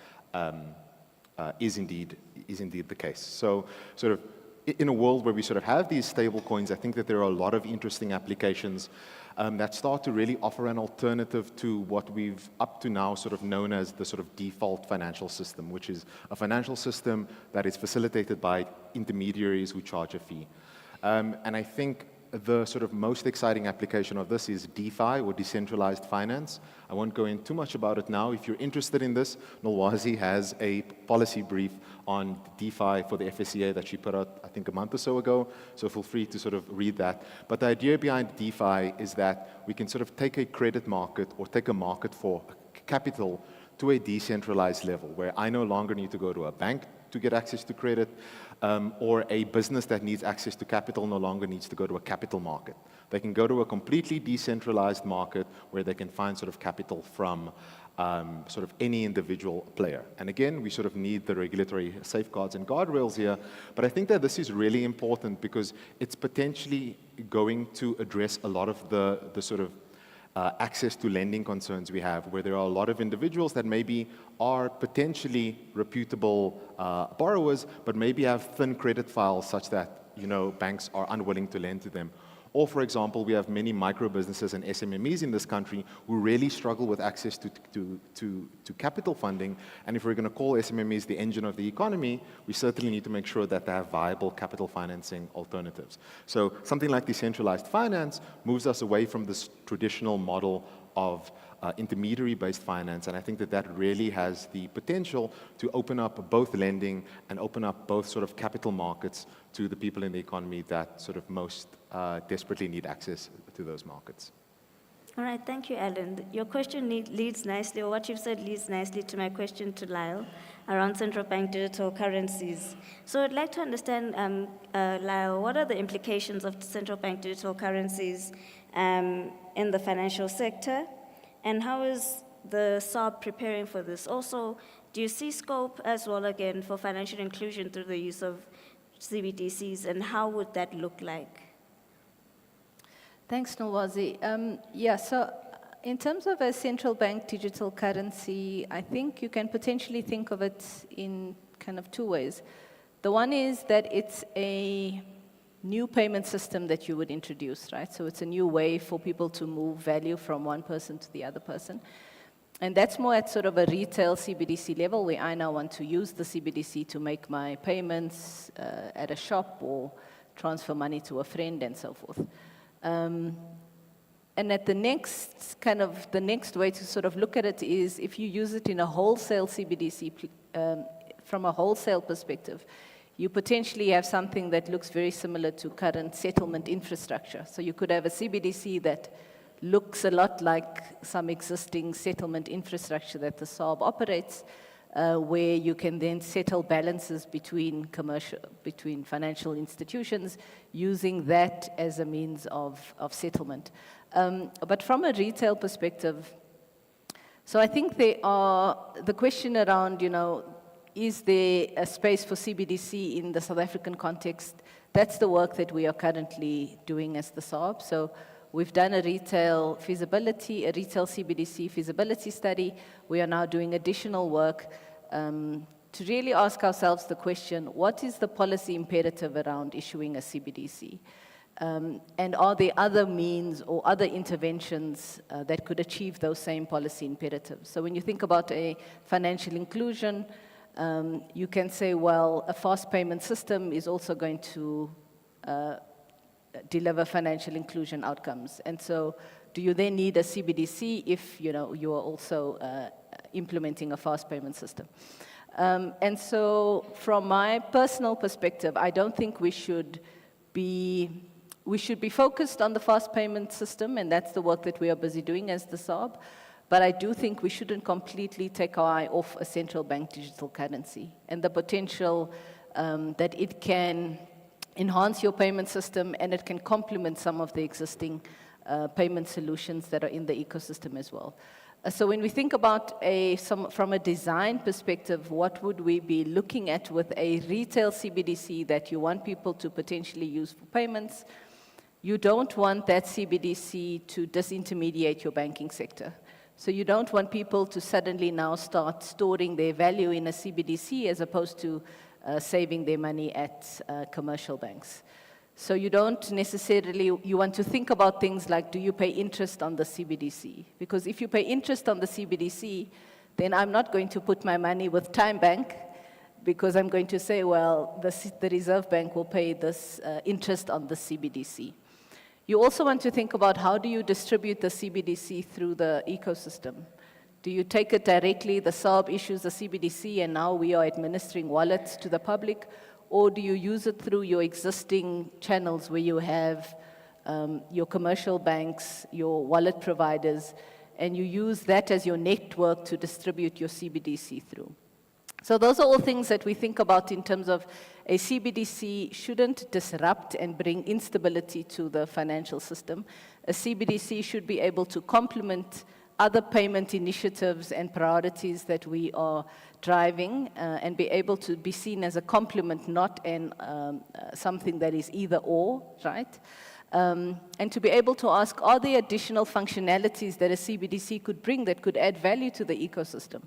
is indeed the case. So sort of in a world where we sort of have these stable coins, I think that there are a lot of interesting applications that start to really offer an alternative to what we've up to now sort of known as the sort of default financial system, which is a financial system that is facilitated by intermediaries who charge a fee. And I think the sort of most exciting application of this is DeFi, or decentralized finance. I won't go in too much about it now. If you're interested in this, Nolwazi has a policy brief on DeFi for the FSCA that she put out, I think, a month or so ago, so feel free to sort of read that. But the idea behind DeFi is that we can sort of take a credit market or take a market for capital to a decentralized level, where I no longer need to go to a bank to get access to credit, or a business that needs access to capital no longer needs to go to a capital market. They can go to a completely decentralized market where they can find sort of capital from sort of any individual player. And again, we sort of need the regulatory safeguards and guardrails here, but I think that this is really important because it's potentially going to address a lot of the sort of access to lending concerns we have, where there are a lot of individuals that maybe are potentially reputable borrowers, but maybe have thin credit files such that, you know, banks are unwilling to lend to them. Or, for example, we have many micro businesses and SMMEs in this country who really struggle with access to capital funding. And if we're going to call SMMEs the engine of the economy, we certainly need to make sure that they have viable capital financing alternatives. So something like decentralized finance moves us away from this traditional model of intermediary-based finance, and I think that that really has the potential to open up both lending and open up both sort of capital markets to the people in the economy that sort of most desperately need access to those markets. All right, thank you, Alan. Your question leads nicely, or what you've said leads nicely to my question to Lyle around central bank digital currencies. So I'd like to understand, Lyle, what are the implications of central bank digital currencies in the financial sector? And how is the SARB preparing for this? Also, do you see scope as well, again, for financial inclusion through the use of CBDCs, and how would that look like? Thanks, Nolwazi. Yeah, so in terms of a central bank digital currency, I think you can potentially think of it in kind of two ways. The one is that it's a new payment system that you would introduce, right? So it's a new way for people to move value from one person to the other person. And that's more at sort of a retail CBDC level, where I now want to use the CBDC to make my payments at a shop or transfer money to a friend and so forth. And at the next way to sort of look at it is if you use it in a wholesale CBDC, from a wholesale perspective, you potentially have something that looks very similar to current settlement infrastructure. So you could have a CBDC that looks a lot like some existing settlement infrastructure that the SARB operates, where you can then settle balances between financial institutions using that as a means of settlement. But from a retail perspective, so I think the question around, is there a space for CBDC in the South African context? That's the work that we are currently doing as the SARB. So we've done a retail CBDC feasibility study. We are now doing additional work to really ask ourselves the question, what is the policy imperative around issuing a CBDC? And are there other means or other interventions that could achieve those same policy imperatives? So when you think about a financial inclusion, you can say, well, a fast payment system is also going to deliver financial inclusion outcomes. And so do you then need a CBDC if you are also implementing a fast payment system? And so from my personal perspective, I don't think we should be focused on the fast payment system, and that's the work that we are busy doing as the SARB. But I do think we shouldn't completely take our eye off a central bank digital currency and the potential that it can enhance your payment system, and it can complement some of the existing payment solutions that are in the ecosystem as well. So when we think about from a design perspective, what would we be looking at with a retail CBDC that you want people to potentially use for payments? You don't want that CBDC to disintermediate your banking sector. So you don't want people to suddenly now start storing their value in a CBDC as opposed to saving their money at commercial banks. So you don't necessarily, you want to think about things like, do you pay interest on the CBDC? Because if you pay interest on the CBDC, then I'm not going to put my money with Time Bank, because I'm going to say, well, the Reserve Bank will pay this interest on the CBDC. You also want to think about how do you distribute the CBDC through the ecosystem? Do you take it directly, the SARB issues the CBDC, and now we are administering wallets to the public? Or do you use it through your existing channels where you have your commercial banks, your wallet providers, and you use that as your network to distribute your CBDC through? So those are all things that we think about in terms of a CBDC shouldn't disrupt and bring instability to the financial system. A CBDC should be able to complement other payment initiatives and priorities that we are driving and be able to be seen as a complement, not something that is either or, right? And to be able to ask, are there additional functionalities that a CBDC could bring that could add value to the ecosystem?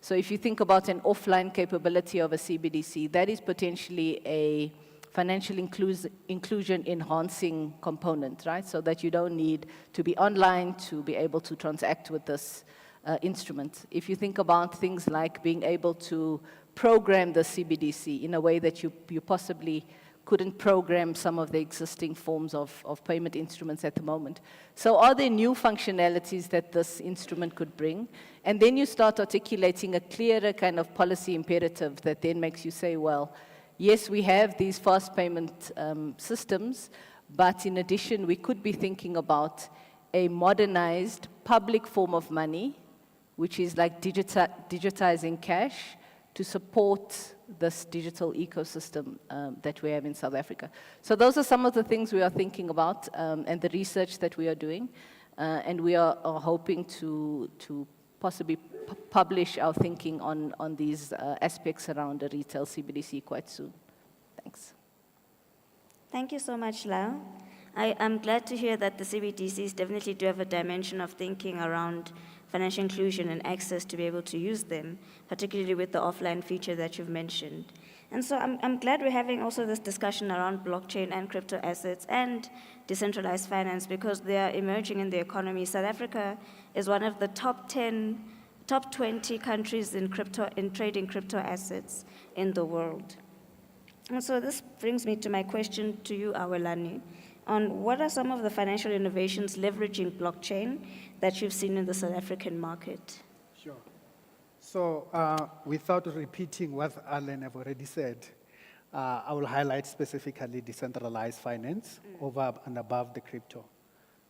So if you think about an offline capability of a CBDC, that is potentially a financial inclusion enhancing component, right? So that you don't need to be online to be able to transact with this instrument. If you think about things like being able to program the CBDC in a way that you possibly couldn't program some of the existing forms of payment instruments at the moment. So are there new functionalities that this instrument could bring? And then you start articulating a clearer kind of policy imperative that then makes you say, well, yes, we have these fast payment systems, but in addition, we could be thinking about a modernized public form of money, which is like digitizing cash to support this digital ecosystem that we have in South Africa. So those are some of the things we are thinking about and the research that we are doing. And we are hoping to possibly publish our thinking on these aspects around a retail CBDC quite soon. Thanks. Thank you so much, Lau. I'm glad to hear that the CBDCs definitely do have a dimension of thinking around financial inclusion and access to be able to use them, particularly with the offline feature that you've mentioned. And so I'm glad we're having also this discussion around blockchain and crypto assets and decentralized finance, because they are emerging in the economy. South Africa is one of the top 20 countries in trading crypto assets in the world. And so this brings me to my question to you, Awelani, on what are some of the financial innovations leveraging blockchain that you've seen in the South African market? Sure. So without repeating what Alan have already said, I will highlight specifically decentralized finance over and above the crypto.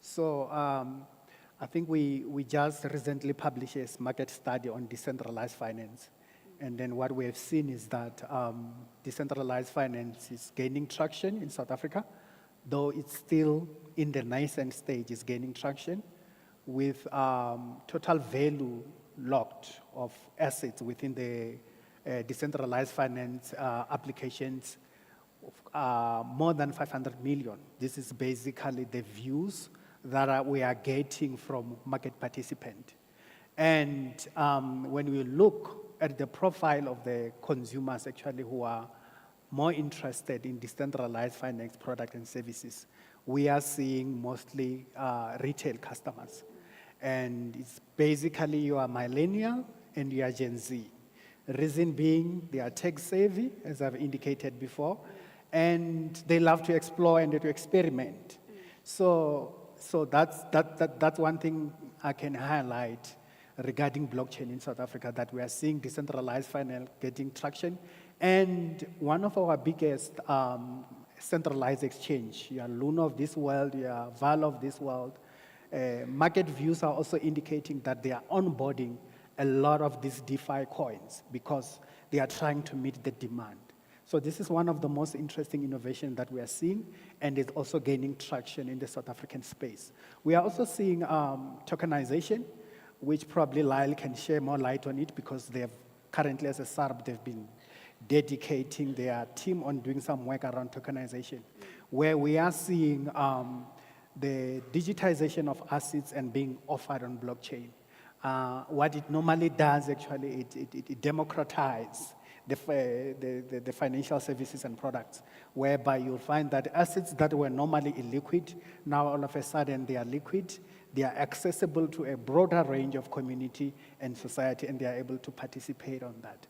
So I think we just recently published a market study on decentralized finance. And then what we have seen is that decentralized finance is gaining traction in South Africa, though it's still in the nascent stage, is gaining traction with total value locked of assets within the decentralized finance applications of more than 500 million. This is basically the views that we are getting from market participants. And when we look at the profile of the consumers actually who are more interested in decentralized finance products and services, we are seeing mostly retail customers. And it's basically you are millennial and you are Gen Z. Reason being, they are tech savvy, as I've indicated before, and they love to explore and to experiment. So that's one thing I can highlight regarding blockchain in South Africa, that we are seeing decentralized finance getting traction. And one of our biggest centralized exchange, your Luna of this world, your Val of this world, market views are also indicating that they are onboarding a lot of these DeFi coins because they are trying to meet the demand. So this is one of the most interesting innovations that we are seeing, and it's also gaining traction in the South African space. We are also seeing tokenization, which probably Lyle can share more light on it because they have currently, as a SARB, they've been dedicating their team on doing some work around tokenization, where we are seeing the digitization of assets and being offered on blockchain. What it normally does, actually, it democratizes the financial services and products, whereby you'll find that assets that were normally illiquid, now all of a sudden they are liquid, they are accessible to a broader range of community and society, and they are able to participate on that.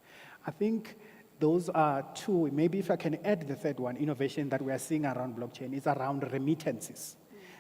I think those are two. Maybe if I can add the third one, innovation that we are seeing around blockchain is around remittances.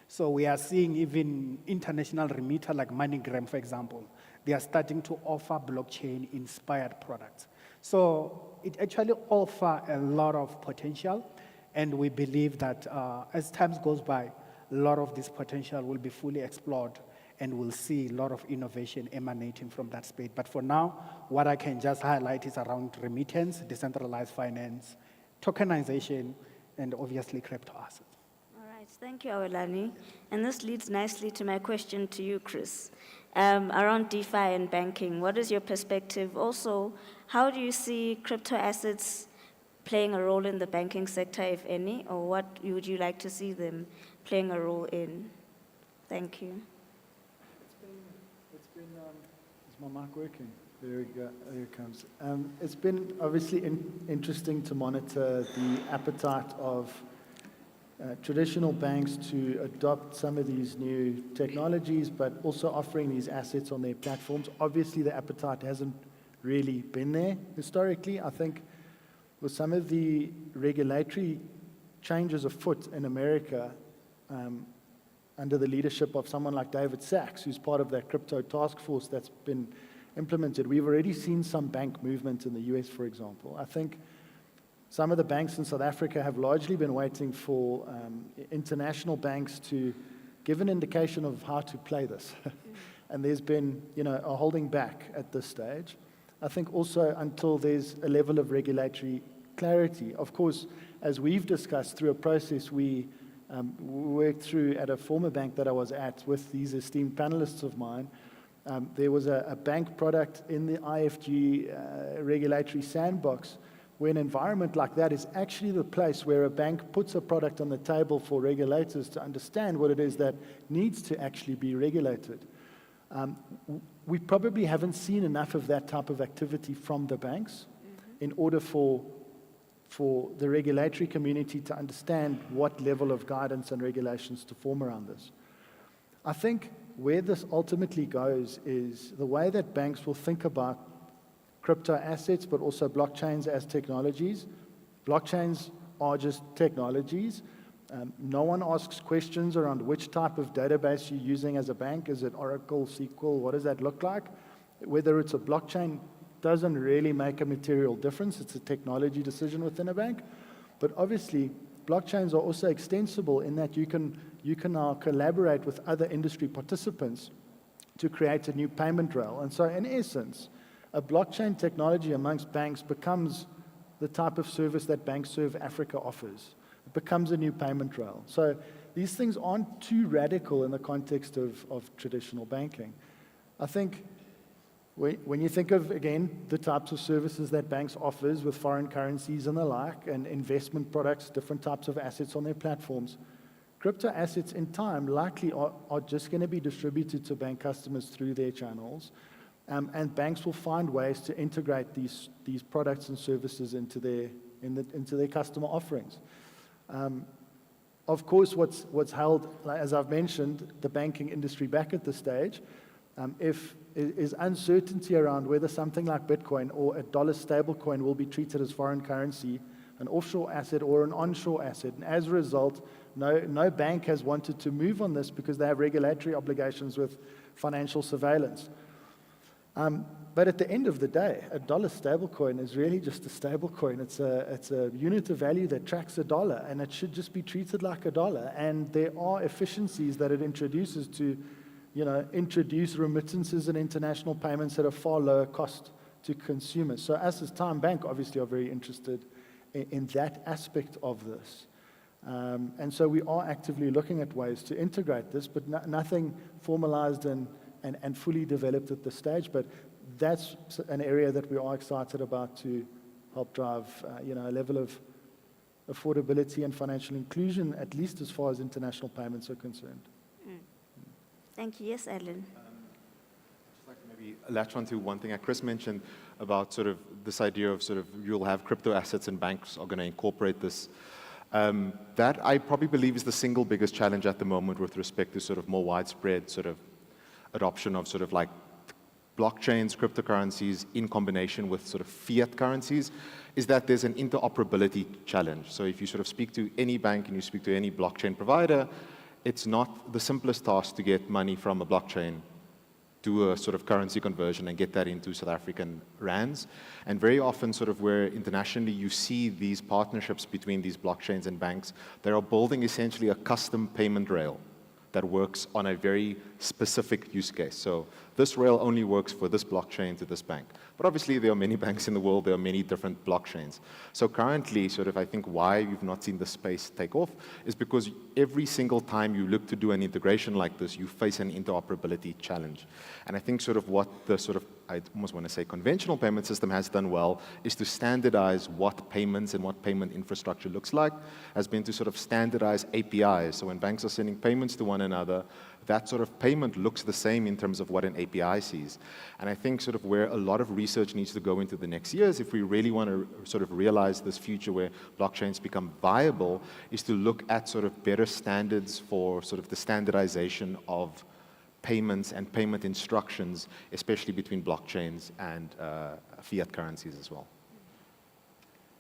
So we are seeing even international remitter like MoneyGram, for example, they are starting to offer blockchain-inspired products. So it actually offers a lot of potential, and we believe that as time goes by, a lot of this potential will be fully explored, and we'll see a lot of innovation emanating from that space. But for now, what I can just highlight is around remittance, decentralized finance, tokenization, and obviously crypto assets. Thank you, Awelani. And this leads nicely to my question to you, Chris. Around DeFi and banking, what is your perspective? Also, how do you see crypto assets playing a role in the banking sector, if any, or what would you like to see them playing a role in? Thank you. Is my mic working? There we go, there it comes. It's been obviously interesting to monitor the appetite of traditional banks to adopt some of these new technologies, but also offering these assets on their platforms. Obviously, the appetite hasn't really been there historically. I think with some of the regulatory changes afoot in America, under the leadership of someone like David Sachs, who's part of that crypto task force that's been implemented, we've already seen some bank movement in the US, for example. I think some of the banks in South Africa have largely been waiting for international banks to give an indication of how to play this. And there's been, a holding back at this stage. I think also until there's a level of regulatory clarity. Of course, as we've discussed through a process we worked through at a former bank that I was at with these esteemed panelists of mine, there was a bank product in the IFG regulatory sandbox, where an environment like that is actually the place where a bank puts a product on the table for regulators to understand what it is that needs to actually be regulated. We probably haven't seen enough of that type of activity from the banks in order for the regulatory community to understand what level of guidance and regulations to form around this. I think where this ultimately goes is the way that banks will think about crypto assets, but also blockchains as technologies. Blockchains are just technologies. No one asks questions around which type of database you're using as a bank. Is it Oracle, SQL? What does that look like? Whether it's a blockchain doesn't really make a material difference. It's a technology decision within a bank. But obviously, blockchains are also extensible in that you can now collaborate with other industry participants to create a new payment rail. And so in essence, a blockchain technology amongst banks becomes the type of service that Bank Serve Africa offers. It becomes a new payment rail. So these things aren't too radical in the context of traditional banking. I think when you think of, again, the types of services that banks offers with foreign currencies and the like, and investment products, different types of assets on their platforms, crypto assets in time likely are just going to be distributed to bank customers through their channels, and banks will find ways to integrate these products and services into their customer offerings. Of course, what's held, as I've mentioned, the banking industry back at this stage, is uncertainty around whether something like Bitcoin or a dollar stablecoin will be treated as foreign currency, an offshore asset or an onshore asset. And as a result, no bank has wanted to move on this because they have regulatory obligations with financial surveillance. But at the end of the day, a dollar stablecoin is really just a stablecoin. It's a unit of value that tracks a dollar, and it should just be treated like a dollar. And there are efficiencies that it introduces to introduce remittances and international payments at a far lower cost to consumers. So us as Time Bank obviously are very interested in that aspect of this. And so we are actively looking at ways to integrate this, but nothing formalized and fully developed at this stage. But that's an area that we are excited about to help drive a level of affordability and financial inclusion, at least as far as international payments are concerned. Thank you. Yes, Alan. Just like to maybe latch on to one thing that Chris mentioned about sort of this idea of sort of you'll have crypto assets and banks are going to incorporate this. That I probably believe is the single biggest challenge at the moment with respect to sort of more widespread sort of adoption of sort of like blockchains, cryptocurrencies in combination with sort of fiat currencies, is that there's an interoperability challenge. So if you sort of speak to any bank and you speak to any blockchain provider, it's not the simplest task to get money from a blockchain to a sort of currency conversion and get that into South African rands. And very often sort of where internationally you see these partnerships between these blockchains and banks, they are building essentially a custom payment rail that works on a very specific use case. So this rail only works for this blockchain to this bank. But obviously there are many banks in the world, there are many different blockchains. So currently, sort of I think why you've not seen the space take off is because every single time you look to do an integration like this, you face an interoperability challenge. And I think sort of what the sort of, I almost want to say conventional payment system has done well is to standardize what payments and what payment infrastructure looks like, has been to sort of standardize APIs. So when banks are sending payments to one another, that sort of payment looks the same in terms of what an API sees. And I think sort of where a lot of research needs to go into the next years, if we really want to sort of realize this future where blockchains become viable, is to look at sort of better standards for sort of the standardization of payments and payment instructions, especially between blockchains and fiat currencies as well.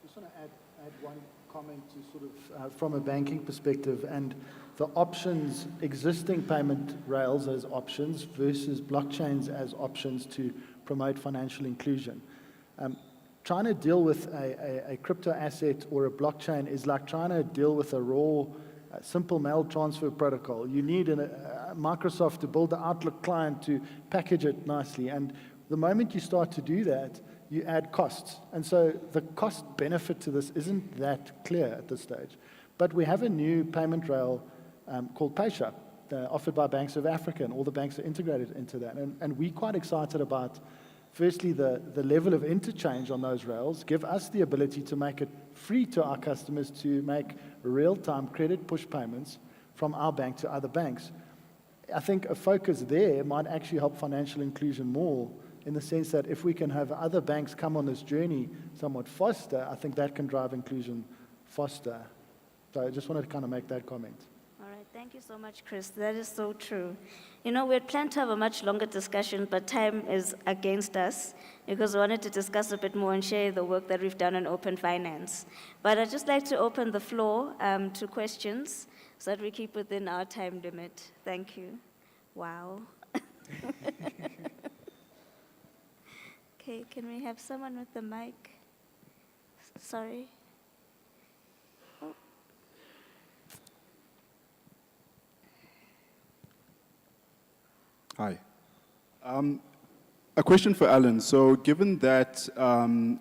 I just want to add one comment to sort of from a banking perspective and the options, existing payment rails as options versus blockchains as options to promote financial inclusion. Trying to deal with a crypto asset or a blockchain is like trying to deal with a raw, simple mail transfer protocol. You need Microsoft to build the Outlook client to package it nicely. And the moment you start to do that, you add costs. And so the cost benefit to this isn't that clear at this stage. But we have a new payment rail called PayShap, offered by Bank Serve Africa, and all the banks are integrated into that. And we're quite excited about, firstly, the level of interchange on those rails, give us the ability to make it free to our customers to make real-time credit push payments from our bank to other banks. I think a focus there might actually help financial inclusion more in the sense that if we can have other banks come on this journey somewhat faster, I think that can drive inclusion faster. So I just wanted to kind of make that comment. All right, thank you so much, Chris. That is so true. You know, we had planned to have a much longer discussion, but time is against us because we wanted to discuss a bit more and share the work that we've done on open finance. But I'd just like to open the floor to questions so that we keep within our time limit. Thank you. Wow. Okay. Okay, can we have someone with the mic? Sorry. Oh. Hi. A question for Alan. So given that from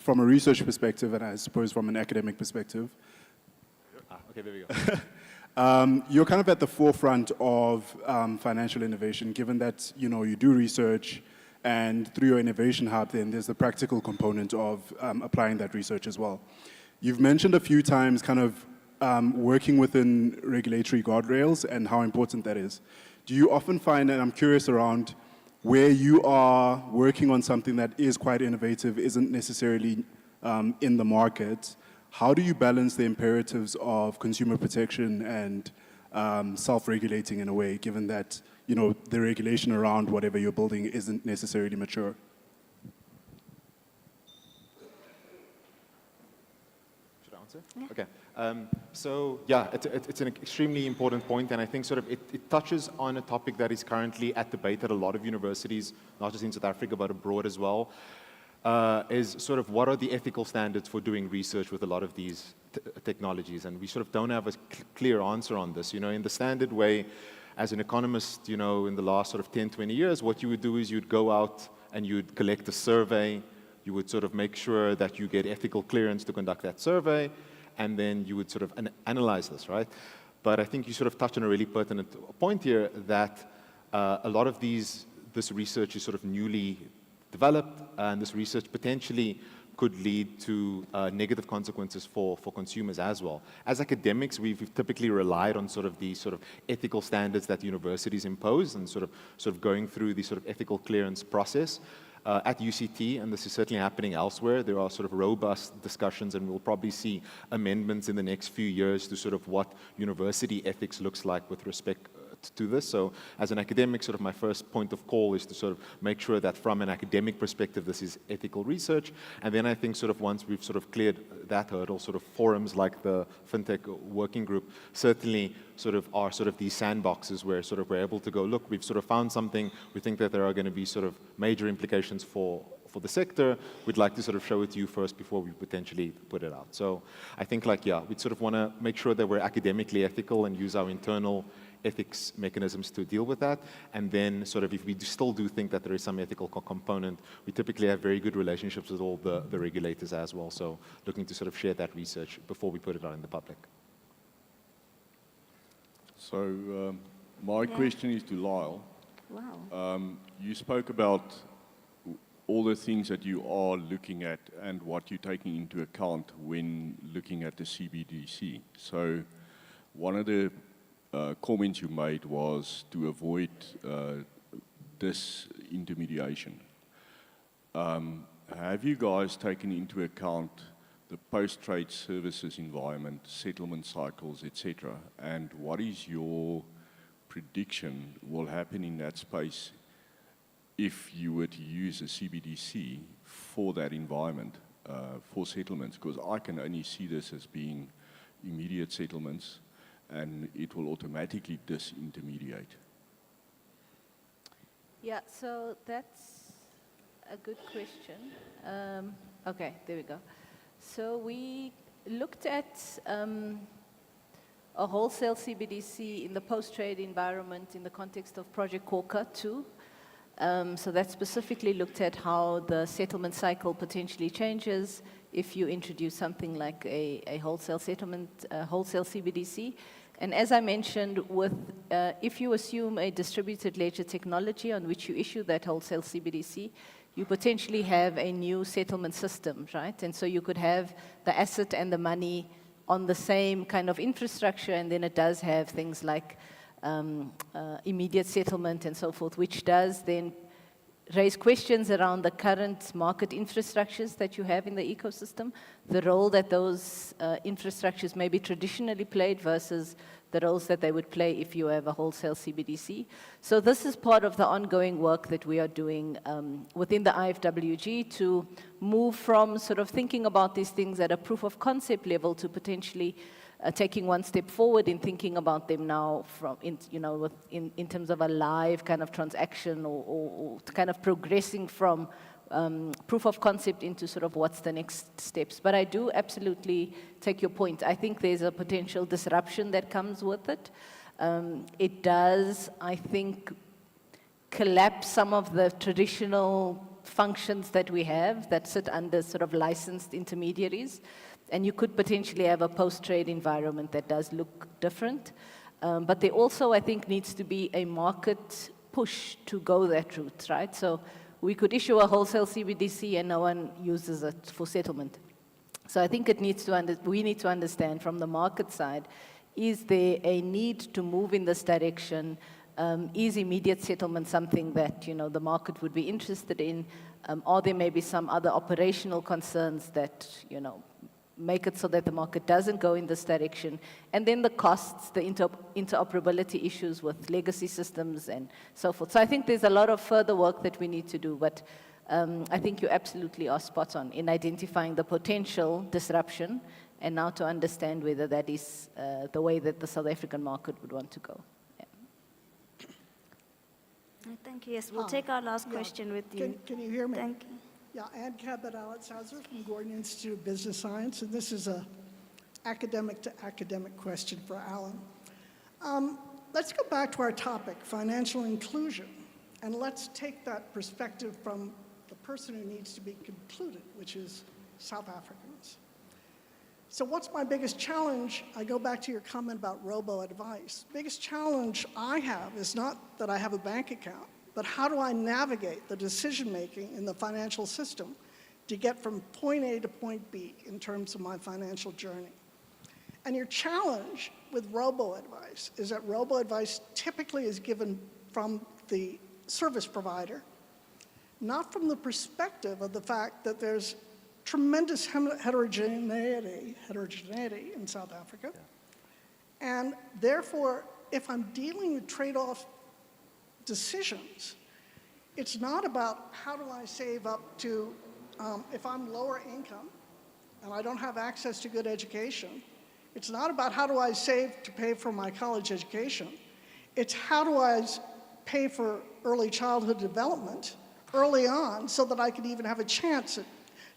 a research perspective, and I suppose from an academic perspective, Okay, there we go. you're kind of at the forefront of financial innovation, given that you do research, and through your innovation hub, then there's the practical component of applying that research as well. You've mentioned a few times kind of working within regulatory guardrails and how important that is. Do you often find, and I'm curious around, where you are working on something that is quite innovative, isn't necessarily in the market, how do you balance the imperatives of consumer protection and self-regulating in a way, given that the regulation around whatever you're building isn't necessarily mature? Should I answer? Yeah. Okay. So yeah, it's an extremely important point, and I think sort of it touches on a topic that is currently at debate at a lot of universities, not just in South Africa, but abroad as well, is sort of what are the ethical standards for doing research with a lot of these technologies, and we sort of don't have a clear answer on this. In the standard way, as an economist, in the last sort of 10, 20 years, what you would do is you'd go out and you'd collect a survey, you would sort of make sure that you get ethical clearance to conduct that survey, and then you would sort of analyze this, right? But I think you sort of touched on a really pertinent point here that a lot of this research is sort of newly developed, and this research potentially could lead to negative consequences for consumers as well. As academics, we've typically relied on sort of these sort of ethical standards that universities impose and sort of going through the sort of ethical clearance process. At UCT, and this is certainly happening elsewhere, there are sort of robust discussions, and we'll probably see amendments in the next few years to sort of what university ethics looks like with respect to this. So as an academic, sort of my first point of call is to sort of make sure that from an academic perspective, this is ethical research. And then I think sort of once we've sort of cleared that hurdle, sort of forums like the FinTech Working Group certainly sort of are sort of these sandboxes where sort of we're able to go, look, we've sort of found something, we think that there are going to be sort of major implications for the sector, we'd like to sort of show it to you first before we potentially put it out. So I think we'd sort of want to make sure that we're academically ethical and use our internal ethics mechanisms to deal with that. And then sort of if we still do think that there is some ethical component, we typically have very good relationships with all the regulators as well. So looking to sort of share that research before we put it out in the public. So my question is to Lyle. Wow. You spoke about all the things that you are looking at and what you're taking into account when looking at the CBDC. So one of the comments you made was to avoid disintermediation. Have you guys taken into account the post-trade services environment, settlement cycles, etc.? And what is your prediction will happen in that space if you were to use a CBDC for that environment, for settlements? Because I can only see this as being immediate settlements, and it will automatically disintermediate. Yeah, so that's a good question. Okay, there we go. So we looked at a wholesale CBDC in the post-trade environment in the context of Project Corker 2. So that specifically looked at how the settlement cycle potentially changes if you introduce something like a wholesale settlement, wholesale CBDC. And as I mentioned, if you assume a distributed ledger technology on which you issue that wholesale CBDC, you potentially have a new settlement system, right? And so you could have the asset and the money on the same kind of infrastructure, and then it does have things like immediate settlement and so forth, which does then raise questions around the current market infrastructures that you have in the ecosystem, the role that those infrastructures maybe traditionally played versus the roles that they would play if you have a wholesale CBDC. So this is part of the ongoing work that we are doing within the IFWG to move from sort of thinking about these things at a proof of concept level to potentially taking one step forward in thinking about them now in terms of a live kind of transaction or kind of progressing from proof of concept into sort of what's the next steps. But I do absolutely take your point. I think there's a potential disruption that comes with it. It does, I think, collapse some of the traditional functions that we have that sit under sort of licensed intermediaries. And you could potentially have a post-trade environment that does look different. But there also, I think, needs to be a market push to go that route, right? So we could issue a wholesale CBDC and no one uses it for settlement. So I think it needs to we need to understand from the market side, is there a need to move in this direction? Is immediate settlement something that, the market would be interested in? Are there maybe some other operational concerns that, make it so that the market doesn't go in this direction? And then the costs, the interoperability issues with legacy systems and so forth. So I think there's a lot of further work that we need to do, but I think you absolutely are spot on in identifying the potential disruption and now to understand whether that is the way that the South African market would want to go. Thank you. Yes, we'll take our last question with you. Can you hear me? Thank you. Yeah, Ann Cabot-Alexhauser from Gordon Institute of Business Science, and this is a academic to academic question for Alan. Let's go back to our topic, financial inclusion, and let's take that perspective from the person who needs to be included, which is South Africans. So what's my biggest challenge? I go back to your comment about robo-advice. Biggest challenge I have is not that I have a bank account, but how do I navigate the decision-making in the financial system to get from point A to point B in terms of my financial journey? And your challenge with robo-advice is that robo-advice typically is given from the service provider, not from the perspective of the fact that there's tremendous heterogeneity in South Africa. Yeah. And therefore, if I'm dealing with trade-off decisions, it's not about how do I save up to, if I'm lower income and I don't have access to good education, it's not about how do I save to pay for my college education. It's how do I pay for early childhood development early on so that I can even have a chance.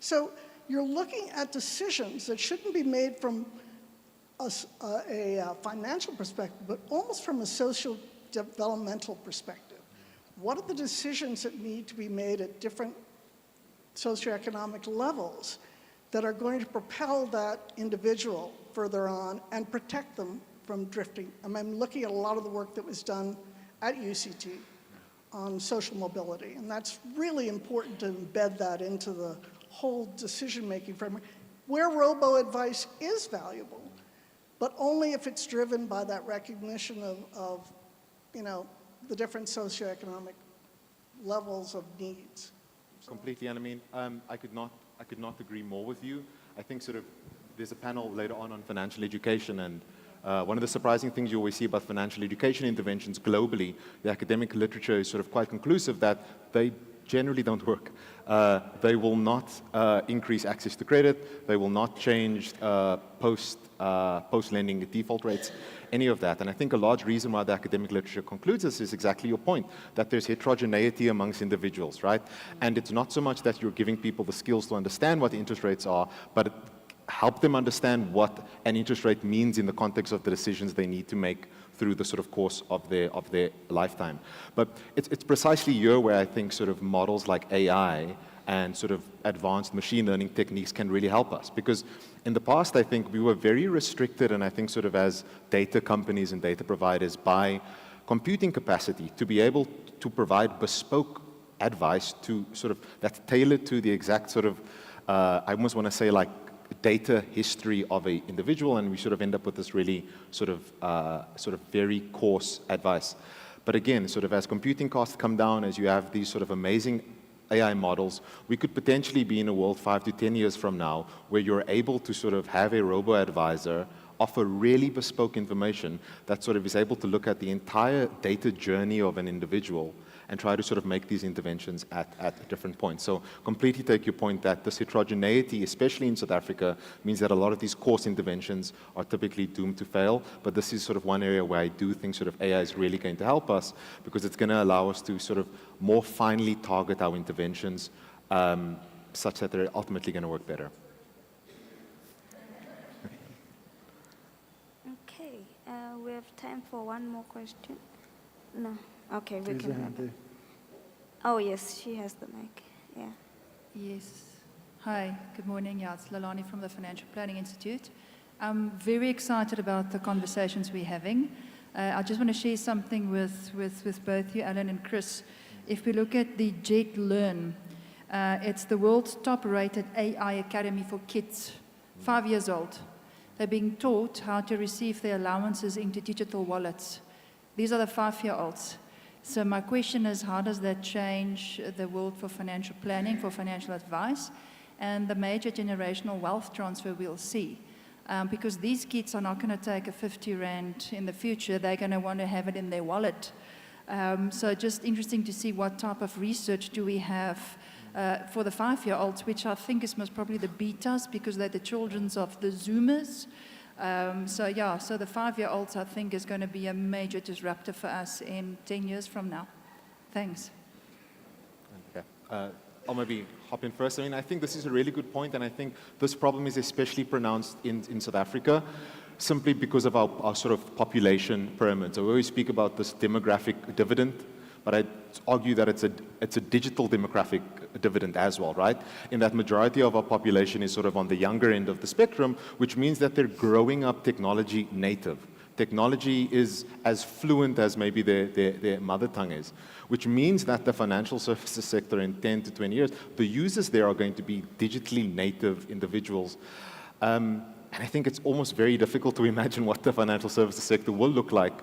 So you're looking at decisions that shouldn't be made from a financial perspective, but almost from a social developmental perspective. What are the decisions that need to be made at different socioeconomic levels that are going to propel that individual further on and protect them from drifting? I'm looking at a lot of the work that was done at UCT on social mobility, and that's really important to embed that into the whole decision-making framework, where robo-advice is valuable, but only if it's driven by that recognition of the different socioeconomic levels of needs. Completely, and I mean, I could not agree more with you. I think sort of there's a panel later on financial education, and one of the surprising things you always see about financial education interventions globally, the academic literature is sort of quite conclusive that they generally don't work. They will not increase access to credit. They will not change post-lending default rates, any of that. And I think a large reason why the academic literature concludes this is exactly your point, that there's heterogeneity amongst individuals, right? And it's not so much that you're giving people the skills to understand what the interest rates are, but help them understand what an interest rate means in the context of the decisions they need to make through the sort of course of their lifetime. But it's precisely here where I think sort of models like AI and sort of advanced machine learning techniques can really help us. Because in the past, I think we were very restricted, and I think sort of as data companies and data providers, by computing capacity to be able to provide bespoke advice to sort of that's tailored to the exact sort of, I almost want to say like data history of an individual, and we sort of end up with this really sort of very coarse advice. But again, sort of as computing costs come down, as you have these sort of amazing AI models, we could potentially be in a world 5 to 10 years from now where you're able to sort of have a robo-advisor offer really bespoke information that sort of is able to look at the entire data journey of an individual and try to sort of make these interventions at different points. So completely take your point that this heterogeneity, especially in South Africa, means that a lot of these course interventions are typically doomed to fail. But this is sort of one area where I do think sort of AI is really going to help us, because it's going to allow us to sort of more finely target our interventions such that they're ultimately going to work better. Okay, we have time for one more question. No, okay, we There's a can hand have there. it. Oh yes, she has the mic, yeah. Yes. Hi, good morning. Yeah, it's Lalani from the Financial Planning Institute. I'm very excited about the conversations we're having. I just want to share something with both you, Alan and Chris. If we look at the Jet Learn, it's the world's top-rated AI academy for kids, 5 years old. They're being taught how to receive their allowances into digital wallets. These are the 5-year-olds. So my question is, how does that change the world for financial planning, for financial advice, and the major generational wealth transfer we'll see? Because these kids are not going to take a 50 Rand in the future. They're going to want to have it in their wallet. So just interesting to see what type of research do we have for the 5-year-olds, which I think is most probably the betas, because they're the children of the Zoomers. So the 5-year-olds, I think, is going to be a major disruptor for us in 10 years from now. Thanks. Okay. I'll maybe hop in first. I mean, I think this is a really good point, and I think this problem is especially pronounced in South Africa, simply because of our sort of population pyramid. So we always speak about this demographic dividend, but I'd argue that it's a digital demographic dividend as well, right? In that majority of our population is sort of on the younger end of the spectrum, which means that they're growing up technology native. Technology is as fluent as maybe their mother tongue is, which means that the financial services sector in 10 to 20 years, the users there are going to be digitally native individuals. And I think it's almost very difficult to imagine what the financial services sector will look like,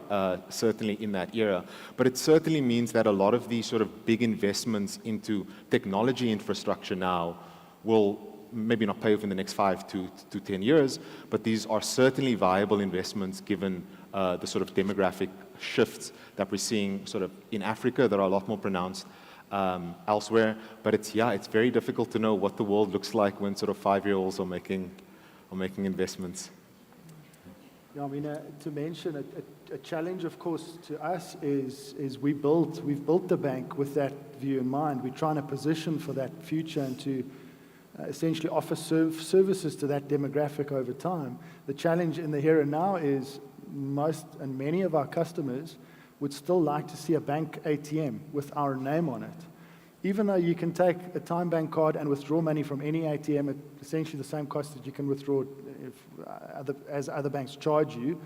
certainly in that era. But it certainly means that a lot of these sort of big investments into technology infrastructure now will maybe not pay off in the next 5 to 10 years, but these are certainly viable investments given the sort of demographic shifts that we're seeing sort of in Africa that are a lot more pronounced elsewhere. But it's very difficult to know what the world looks like when sort of 5-year-olds are making investments. Yeah, I mean, to mention a challenge, of course, to us is we've built the bank with that view in mind. We're trying to position for that future and to essentially offer services to that demographic over time. The challenge in the here and now is most and many of our customers would still like to see a bank ATM with our name on it. Even though you can take a Time Bank card and withdraw money from any ATM at essentially the same cost that you can withdraw as other banks charge you,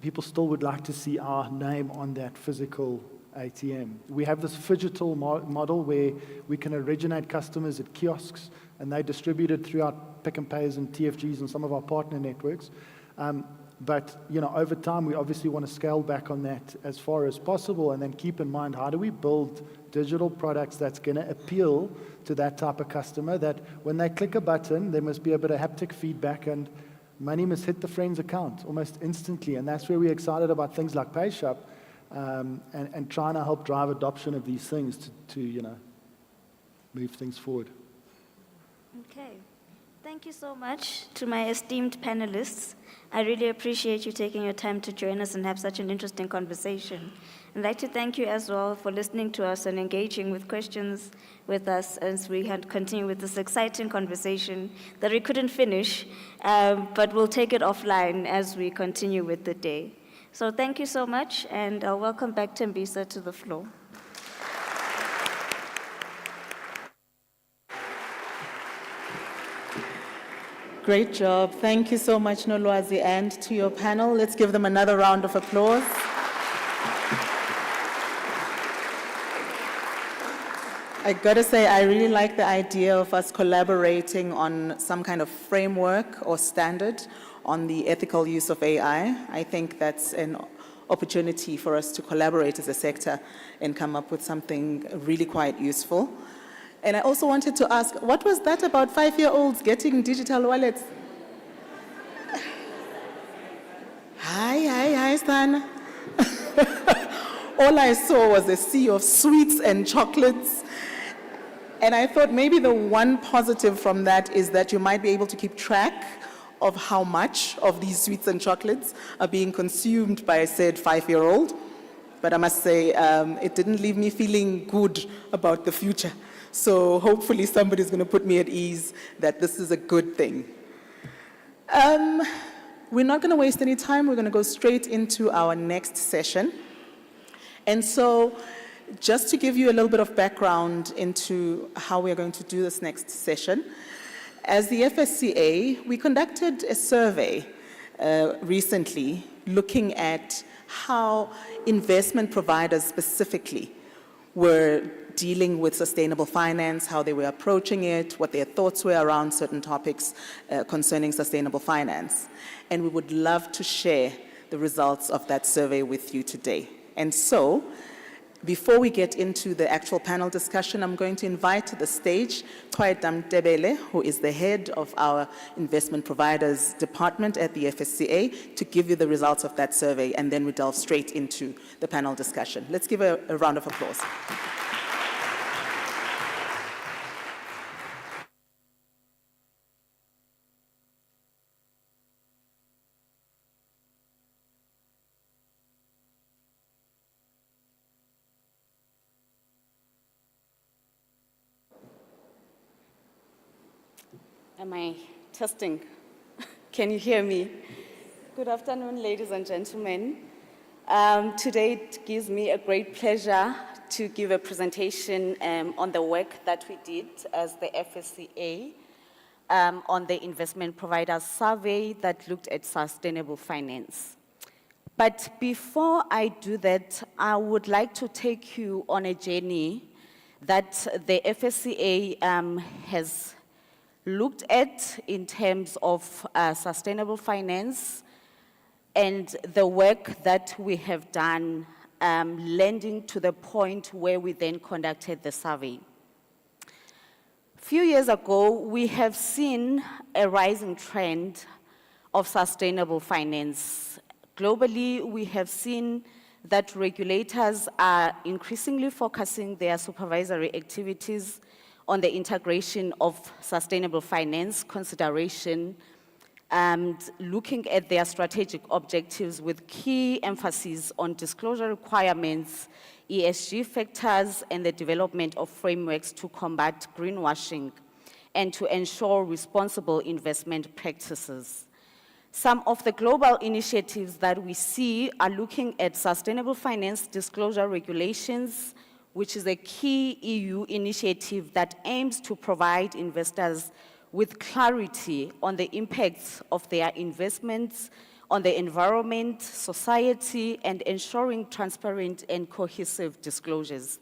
people still would like to see our name on that physical ATM. We have this phygital model where we can originate customers at kiosks and they're distributed throughout Pick and Pays and TFGs and some of our partner networks. But over time, we obviously want to scale back on that as far as possible, and then keep in mind, how do we build digital products that's going to appeal to that type of customer, that when they click a button, there must be a bit of haptic feedback and money must hit the friend's account almost instantly. And that's where we're excited about things like PayShop and trying to help drive adoption of these things to move things forward. Okay. Thank you so much to my esteemed panelists. I really appreciate you taking your time to join us and have such an interesting conversation. I'd like to thank you as well for listening to us and engaging with questions with us as we continue with this exciting conversation that we couldn't finish, but we'll take it offline as we continue with the day. So thank you so much, and I'll welcome back Tembisa to the floor. Great job. Thank you so much, Nolwazi, and to your panel. Let's give them another round of applause. I gotta say, I really like the idea of us collaborating on some kind of framework or standard on the ethical use of AI. I think that's an opportunity for us to collaborate as a sector and come up with something really quite useful. And I also wanted to ask, what was that about 5-year-olds getting digital wallets? Hi, Stan. All I saw was a sea of sweets and chocolates. And I thought maybe the one positive from that is that you might be able to keep track of how much of these sweets and chocolates are being consumed by a said 5-year-old. But I must say, it didn't leave me feeling good about the future. So hopefully somebody's going to put me at ease that this is a good thing. We're not going to waste any time. We're going to go straight into our next session. And so just to give you a little bit of background into how we're going to do this next session, as the FSCA, we conducted a survey recently looking at how investment providers specifically were dealing with sustainable finance, how they were approaching it, what their thoughts were around certain topics concerning sustainable finance. And we would love to share the results of that survey with you today. And so, before we get into the actual panel discussion, I'm going to invite to the stage Twaedam Tebele, who is the head of our investment providers department at the FSCA, to give you the results of that survey, and then we delve straight into the panel discussion. Let's give a round of applause. Am I testing? Can you hear me? Good afternoon, ladies and gentlemen. Today it gives me a great pleasure to give a presentation on the work that we did as the FSCA on the investment providers survey that looked at sustainable finance. But before I do that, I would like to take you on a journey that the FSCA has looked at in terms of sustainable finance and the work that we have done landing to the point where we then conducted the survey. A few years ago, we have seen a rising trend of sustainable finance. Globally, we have seen that regulators are increasingly focusing their supervisory activities on the integration of sustainable finance consideration and looking at their strategic objectives with key emphasis on disclosure requirements, ESG factors, and the development of frameworks to combat greenwashing and to ensure responsible investment practices. Some of the global initiatives that we see are looking at sustainable finance disclosure regulations, which is a key EU initiative that aims to provide investors with clarity on the impacts of their investments on the environment, society, and ensuring transparent and cohesive disclosures.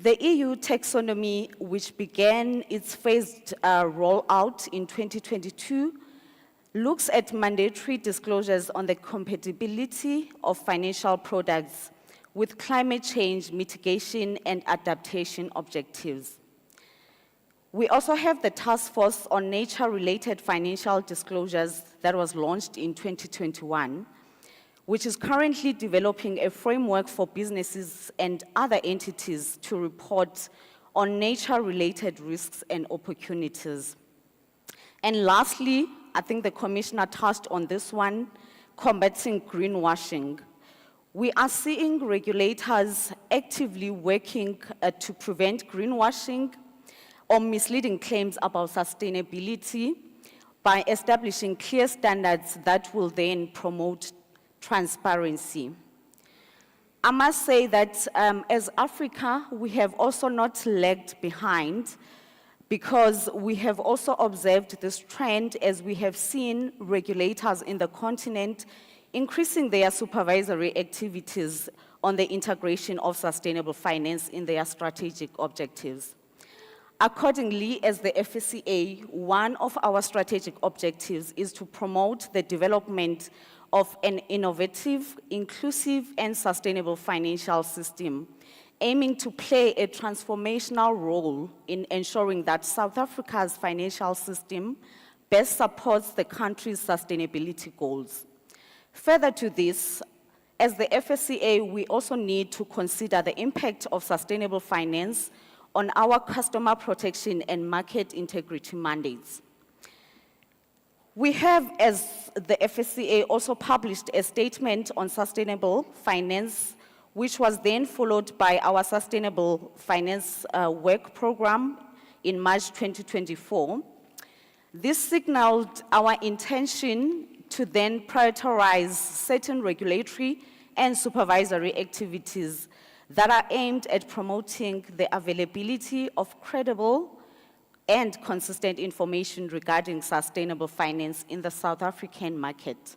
The EU taxonomy, which began its phased rollout in 2022, looks at mandatory disclosures on the compatibility of financial products with climate change mitigation and adaptation objectives. We also have the Task Force on Nature-Related Financial Disclosures that was launched in 2021, which is currently developing a framework for businesses and other entities to report on nature-related risks and opportunities. And lastly, I think the Commissioner touched on this one, combating greenwashing. We are seeing regulators actively working to prevent greenwashing or misleading claims about sustainability by establishing clear standards that will then promote transparency. I must say that as Africa, we have also not lagged behind because we have also observed this trend as we have seen regulators in the continent increasing their supervisory activities on the integration of sustainable finance in their strategic objectives. Accordingly, as the FSCA, one of our strategic objectives is to promote the development of an innovative, inclusive, and sustainable financial system, aiming to play a transformational role in ensuring that South Africa's financial system best supports the country's sustainability goals. Further to this, as the FSCA, we also need to consider the impact of sustainable finance on our customer protection and market integrity mandates. We have, as the FSCA, also published a statement on sustainable finance, which was then followed by our sustainable finance work program in March 2024. This signaled our intention to then prioritize certain regulatory and supervisory activities that are aimed at promoting the availability of credible and consistent information regarding sustainable finance in the South African market.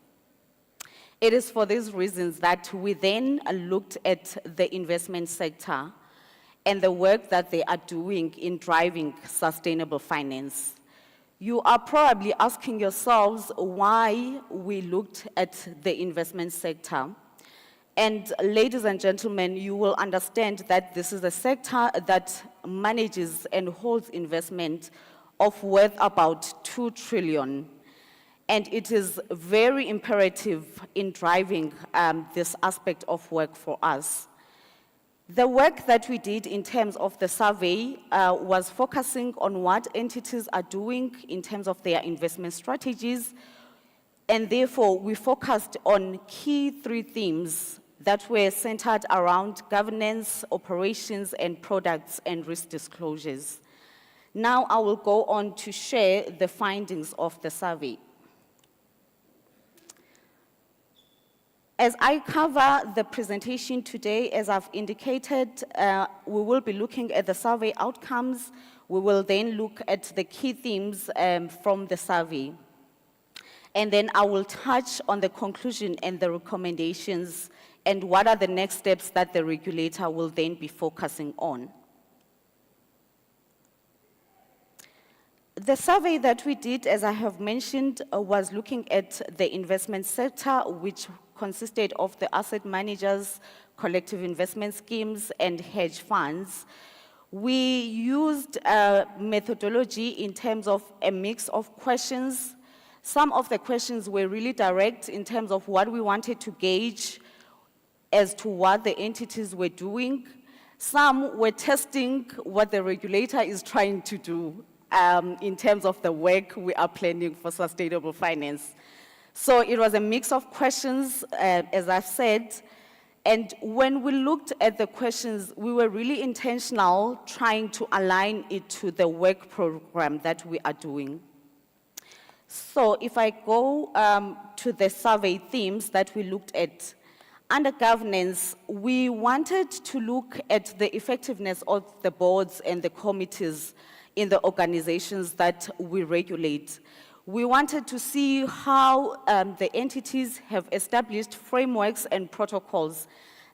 It is for these reasons that we then looked at the investment sector and the work that they are doing in driving sustainable finance. You are probably asking yourselves why we looked at the investment sector. And ladies and gentlemen, you will understand that this is a sector that manages and holds investment of worth about 2 trillion. And it is very imperative in driving this aspect of work for us. The work that we did in terms of the survey was focusing on what entities are doing in terms of their investment strategies. And therefore, we focused on key 3 themes that were centered around governance, operations, and products and risk disclosures. Now I will go on to share the findings of the survey. As I cover the presentation today, as I've indicated, we will be looking at the survey outcomes. We will then look at the key themes from the survey. And then I will touch on the conclusion and the recommendations and what are the next steps that the regulator will then be focusing on. The survey that we did, as I have mentioned, was looking at the investment sector, which consisted of the asset managers, collective investment schemes, and hedge funds. We used a methodology in terms of a mix of questions. Some of the questions were really direct in terms of what we wanted to gauge as to what the entities were doing. Some were testing what the regulator is trying to do in terms of the work we are planning for sustainable finance. So it was a mix of questions, as I've said, and when we looked at the questions, we were really intentional trying to align it to the work program that we are doing. So if I go to the survey themes that we looked at, under governance, we wanted to look at the effectiveness of the boards and the committees in the organizations that we regulate. We wanted to see how the entities have established frameworks and protocols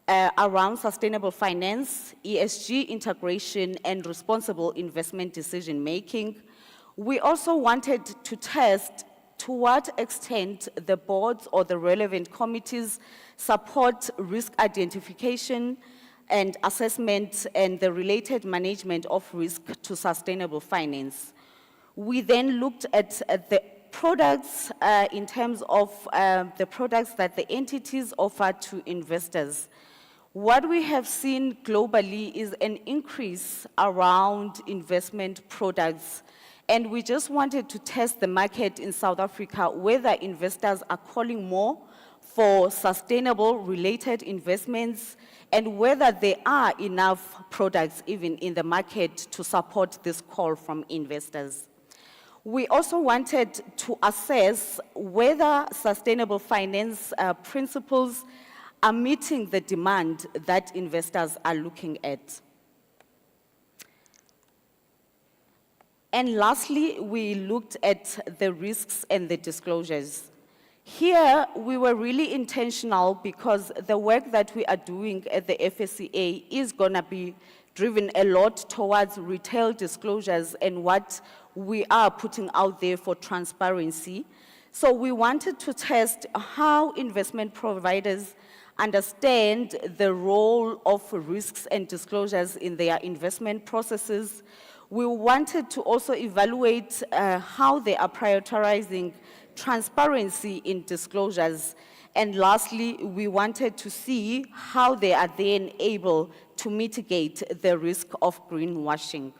around sustainable finance, ESG integration, and responsible investment decision-making. We also wanted to test to what extent the boards or the relevant committees support risk identification and assessment and the related management of risk to sustainable finance. We then looked at the products in terms of the products that the entities offer to investors. What we have seen globally is an increase around investment products, and we just wanted to test the market in South Africa, whether investors are calling more for sustainable related investments and whether there are enough products even in the market to support this call from investors. We also wanted to assess whether sustainable finance principles are meeting the demand that investors are looking at. And lastly, we looked at the risks and the disclosures. Here, we were really intentional because the work that we are doing at the FSCA is going to be driven a lot towards retail disclosures and what we are putting out there for transparency. So we wanted to test how investment providers understand the role of risks and disclosures in their investment processes. We wanted to also evaluate how they are prioritizing transparency in disclosures. And lastly, we wanted to see how they are then able to mitigate the risk of greenwashing.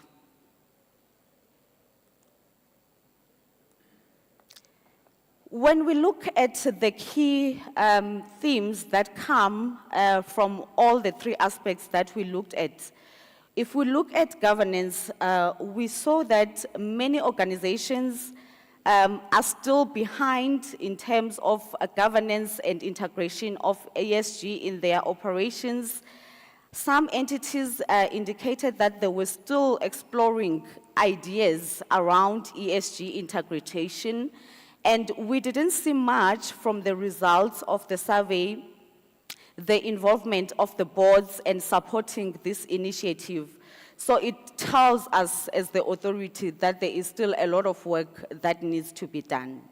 When we look at the key themes that come from all the three aspects that we looked at, if we look at governance, we saw that many organizations are still behind in terms of governance and integration of ESG in their operations. Some entities indicated that they were still exploring ideas around ESG integration, and we didn't see much from the results of the survey, the involvement of the boards and supporting this initiative. So it tells us as the authority that there is still a lot of work that needs to be done.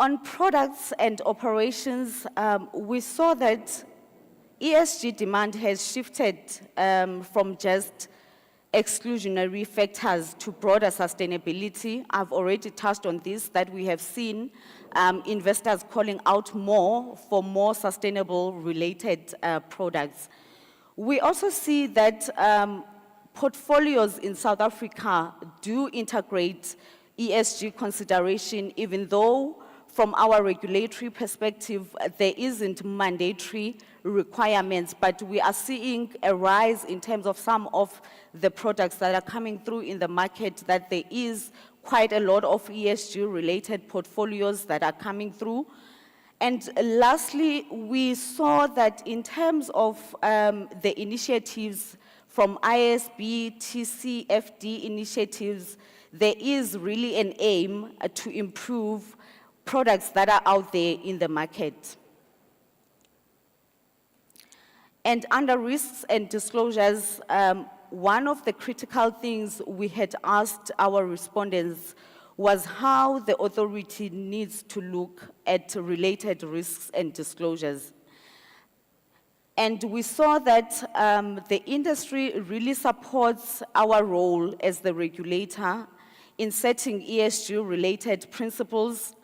On products and operations, we saw that ESG demand has shifted from just exclusionary factors to broader sustainability. I've already touched on this, that we have seen investors calling out more for more sustainable related products. We also see that portfolios in South Africa do integrate ESG consideration, even though from our regulatory perspective, there isn't mandatory requirements, but we are seeing a rise in terms of some of the products that are coming through in the market, that there is quite a lot of ESG-related portfolios that are coming through. And lastly, we saw that in terms of the initiatives from ISB, TCFD initiatives, there is really an aim to improve products that are out there in the market. And under risks and disclosures, one of the critical things we had asked our respondents was how the authority needs to look at related risks and disclosures. And we saw that the industry really supports our role as the regulator in setting ESG-related principles.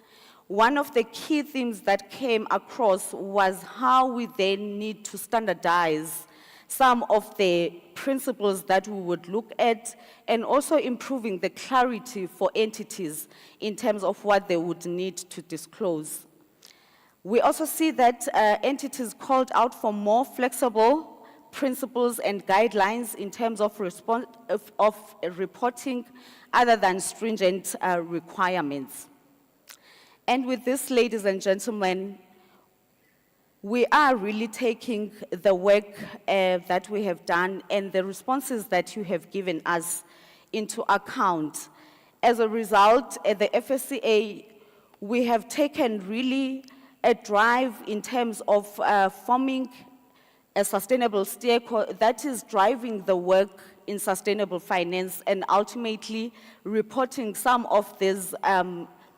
One of the key themes that came across was how we then need to standardize some of the principles that we would look at, and also improving the clarity for entities in terms of what they would need to disclose. We also see that entities called out for more flexible principles and guidelines in terms of reporting other than stringent requirements. And with this, ladies and gentlemen, we are really taking the work that we have done and the responses that you have given us into account. As a result, at the FSCA, we have taken really a drive in terms of forming a sustainable stakeholder that is driving the work in sustainable finance and ultimately reporting some of these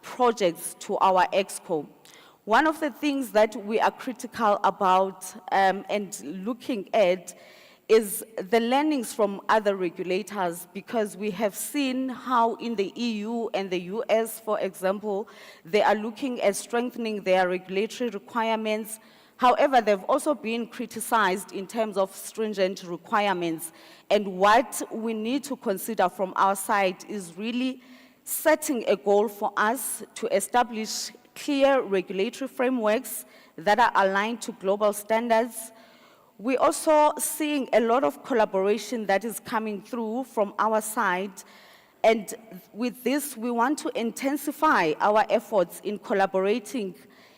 projects to our ExCo. One of the things that we are critical about and looking at is the learnings from other regulators, because we have seen how in the EU and the US, for example, they are looking at strengthening their regulatory requirements. However, they've also been criticized in terms of stringent requirements. And what we need to consider from our side is really setting a goal for us to establish clear regulatory frameworks that are aligned to global standards. We're also seeing a lot of collaboration that is coming through from our side. And with this, we want to intensify our efforts in collaborating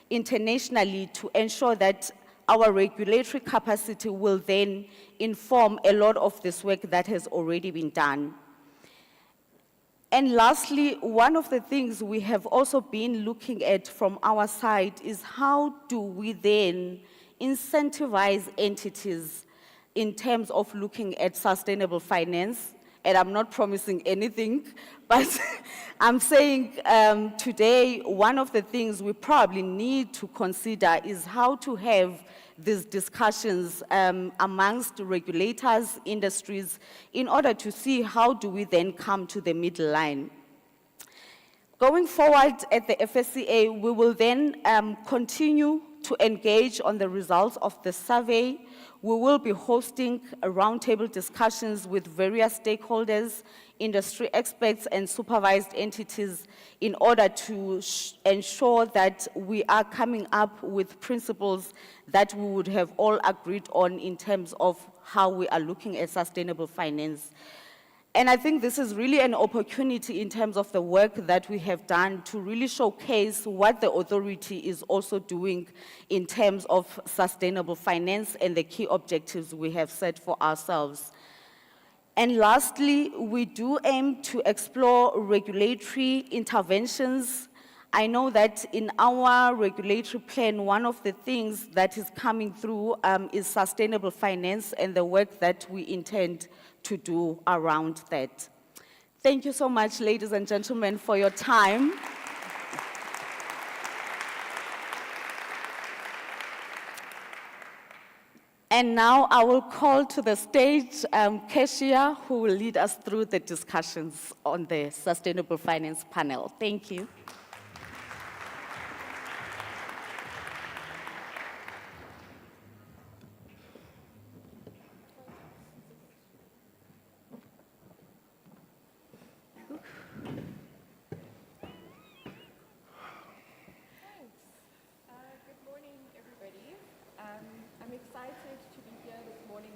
internationally to ensure that our regulatory capacity will then inform a lot of this work that has already been done. And lastly, one of the things we have also been looking at from our side is how do we then incentivize entities in terms of looking at sustainable finance. And I'm not promising anything, but I'm saying today, one of the things we probably need to consider is how to have these discussions amongst regulators, industries, in order to see how do we then come to the middle line. Going forward at the FSCA, we will then continue to engage on the results of the survey, we will be hosting a roundtable discussions with various stakeholders, industry experts, and supervised entities in order to ensure that we are coming up with principles that we would have all agreed on in terms of how we are looking at sustainable finance. And I think this is really an opportunity in terms of the work that we have done to really showcase what the authority is also doing in terms of sustainable finance and the key objectives we have set for ourselves. And lastly, we do aim to explore regulatory interventions. I know that in our regulatory plan, one of the things that is coming through is sustainable finance and the work that we intend to do around that. Thank you so much, ladies and gentlemen, for your time. And now I will call to the stage Keshia, who will lead us through the discussions on the Sustainable Finance panel. Thank you.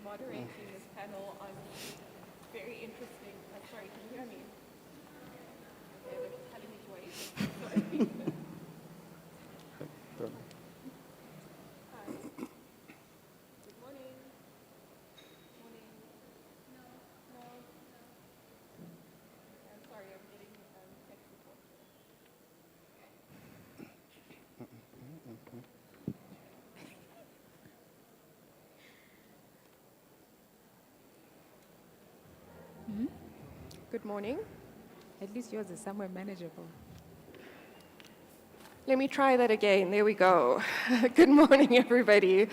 Moderating this panel on very interesting, sorry, can you hear me? Okay, they're telling me to wait. Hi. Good morning. Morning. No. I'm sorry, I'm getting tech support. Good morning. At least yours is somewhere manageable. Let me try that again. There we go. Good morning, everybody.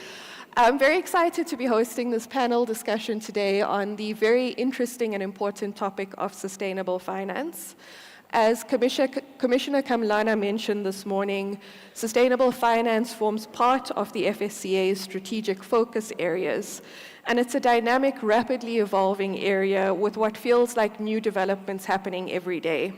I'm very excited to be hosting this panel discussion today on the very interesting and important topic of sustainable finance. As Commissioner Kamlana mentioned this morning, sustainable finance forms part of the FSCA's strategic focus areas, and it's a dynamic, rapidly evolving area with what feels like new developments happening every day.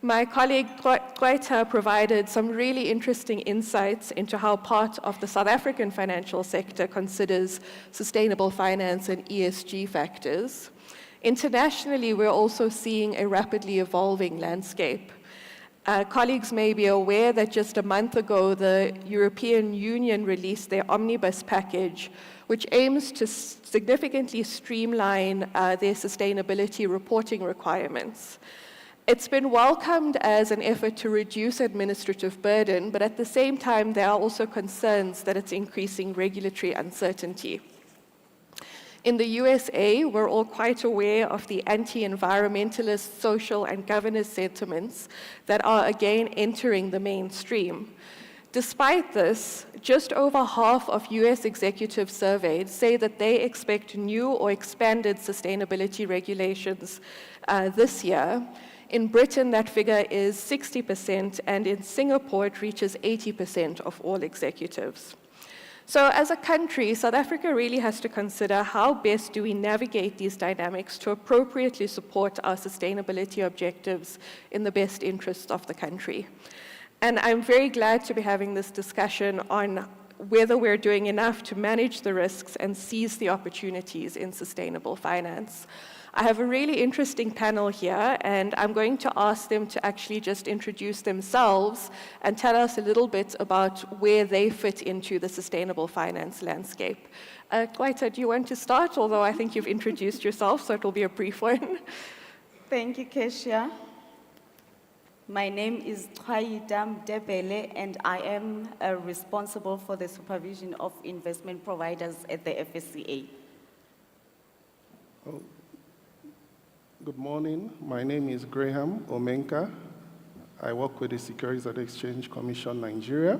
My colleague Kwaita provided some really interesting insights into how part of the South African financial sector considers sustainable finance and ESG factors. Internationally, we're also seeing a rapidly evolving landscape. Colleagues may be aware that just a month ago, the European Union released their omnibus package, which aims to significantly streamline their sustainability reporting requirements. It's been welcomed as an effort to reduce administrative burden, but at the same time, there are also concerns that it's increasing regulatory uncertainty. In the USA, we're all quite aware of the anti-environmentalist social and governance sentiments that are again entering the mainstream. Despite this, just over half of US executives surveyed say that they expect new or expanded sustainability regulations this year. In Britain, that figure is 60%, and in Singapore, it reaches 80% of all executives. So as a country, South Africa really has to consider how best do we navigate these dynamics to appropriately support our sustainability objectives in the best interest of the country. And I'm very glad to be having this discussion on whether we're doing enough to manage the risks and seize the opportunities in sustainable finance. I have a really interesting panel here, and I'm going to ask them to actually just introduce themselves and tell us a little bit about where they fit into the sustainable finance landscape. Kwaita, do you want to start? Although I think you've introduced yourself, so it'll be a brief one. Thank you, Keshia. My name is Kwaita Mdebele, and I am responsible for the supervision of investment providers at the FSCA. Oh. Good morning. My name is Graham Omenka. I work with the Securities and Exchange Commission Nigeria,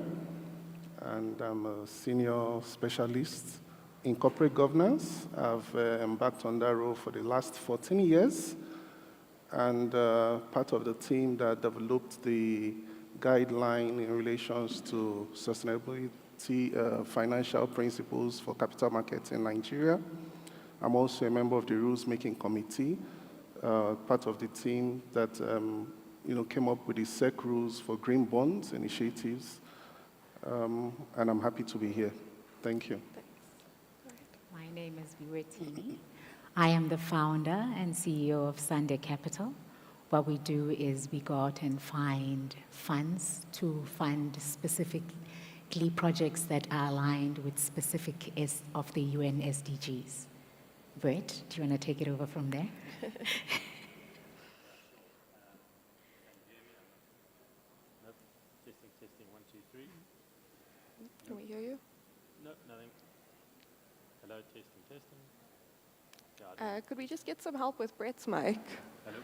and I'm a senior specialist in corporate governance. I've embarked on that role for the last 14 years, and part of the team that developed the guideline in relations to financial principles for capital markets in Nigeria. I'm also a member of the rules-making committee, part of the team that came up with the SEC rules for green bonds initiatives, and I'm happy to be here. Thank you. My name is Viwetini. I am the founder and CEO of Sunday Capital. What we do is we go out and find funds to fund specifically projects that are aligned with specific of the UN SDGs. Brett, do you want to take it over from there? Testing, 1, 2, 3. Can we hear you? No, nothing. Hello, testing. Could we just get some help with Brett's mic? Hello.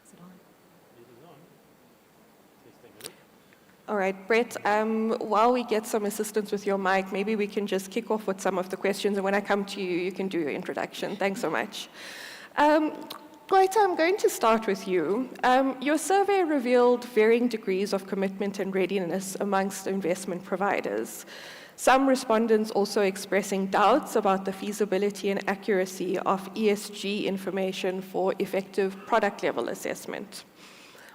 Is it on? It is on. Testing, hello. All right, Brett, while we get some assistance with your mic, maybe we can just kick off with some of the questions, and when I come to you, you can do your introduction. Thanks so much. Goita, I'm going to start with you. Your survey revealed varying degrees of commitment and readiness amongst investment providers. Some respondents also expressing doubts about the feasibility and accuracy of ESG information for effective product-level assessment.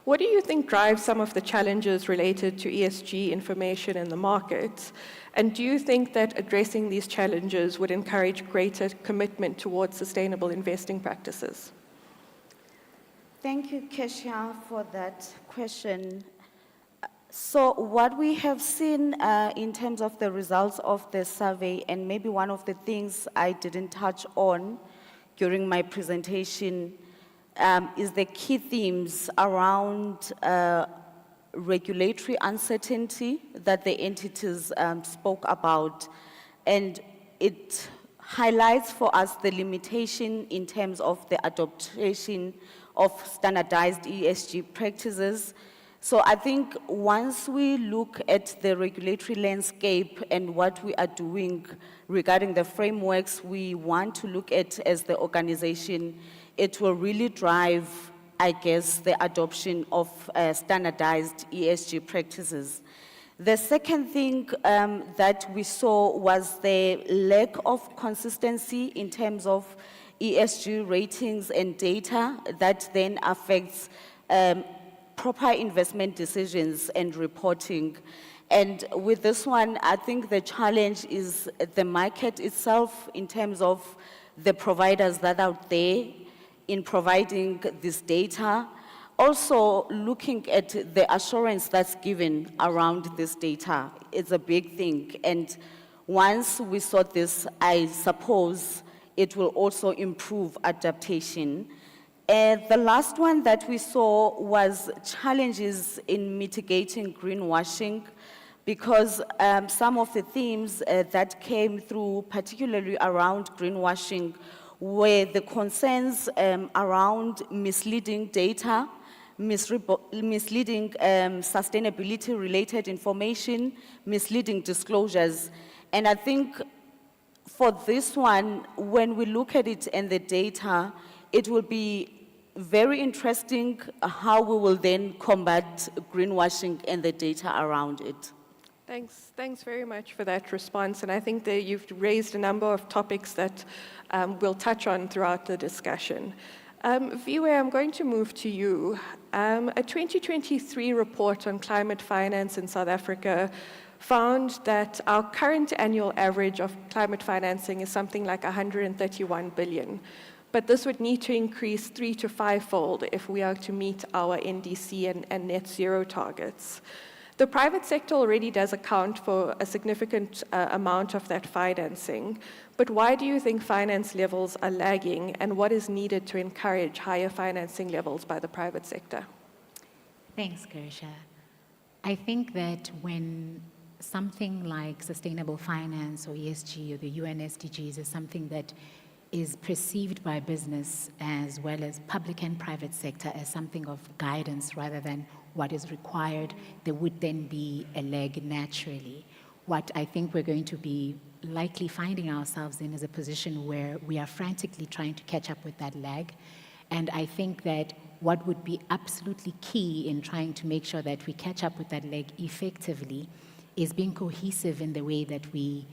What do you think drives some of the challenges related to ESG information in the market? And do you think that addressing these challenges would encourage greater commitment towards sustainable investing practices? Thank you, Kesha, for that question. So what we have seen in terms of the results of the survey, and maybe one of the things I didn't touch on during my presentation, is the key themes around regulatory uncertainty that the entities spoke about. And it highlights for us the limitation in terms of the adoption of standardized ESG practices. So I think once we look at the regulatory landscape and what we are doing regarding the frameworks we want to look at as the organization, it will really drive, I guess, the adoption of standardized ESG practices. The second thing that we saw was the lack of consistency in terms of ESG ratings and data that then affects proper investment decisions and reporting. And with this one, I think the challenge is the market itself in terms of the providers that are out there in providing this data. Also, looking at the assurance that's given around this data is a big thing. And once we sort this, I suppose it will also improve adaptation. The last one that we saw was challenges in mitigating greenwashing, because some of the themes that came through, particularly around greenwashing, were the concerns around misleading data, misleading sustainability-related information, misleading disclosures. And I think for this one, when we look at it and the data, it will be very interesting how we will then combat greenwashing and the data around it. Thanks very much for that response. And I think that you've raised a number of topics that we'll touch on throughout the discussion. Viwe, I'm going to move to you. A 2023 report on climate finance in South Africa found that our current annual average of climate financing is something like 131 billion. But this would need to increase 3 to 5-fold if we are to meet our NDC and net zero targets. The private sector already does account for a significant amount of that financing, but why do you think finance levels are lagging, and what is needed to encourage higher financing levels by the private sector? Thanks, Kirsha. I think that when something like sustainable finance or ESG or the UN SDGs is something that is perceived by business as well as public and private sector as something of guidance rather than what is required, there would then be a lag naturally. What I think we're going to be likely finding ourselves in is a position where we are frantically trying to catch up with that lag. And I think that what would be absolutely key in trying to make sure that we catch up with that leg effectively is being cohesive in the way that we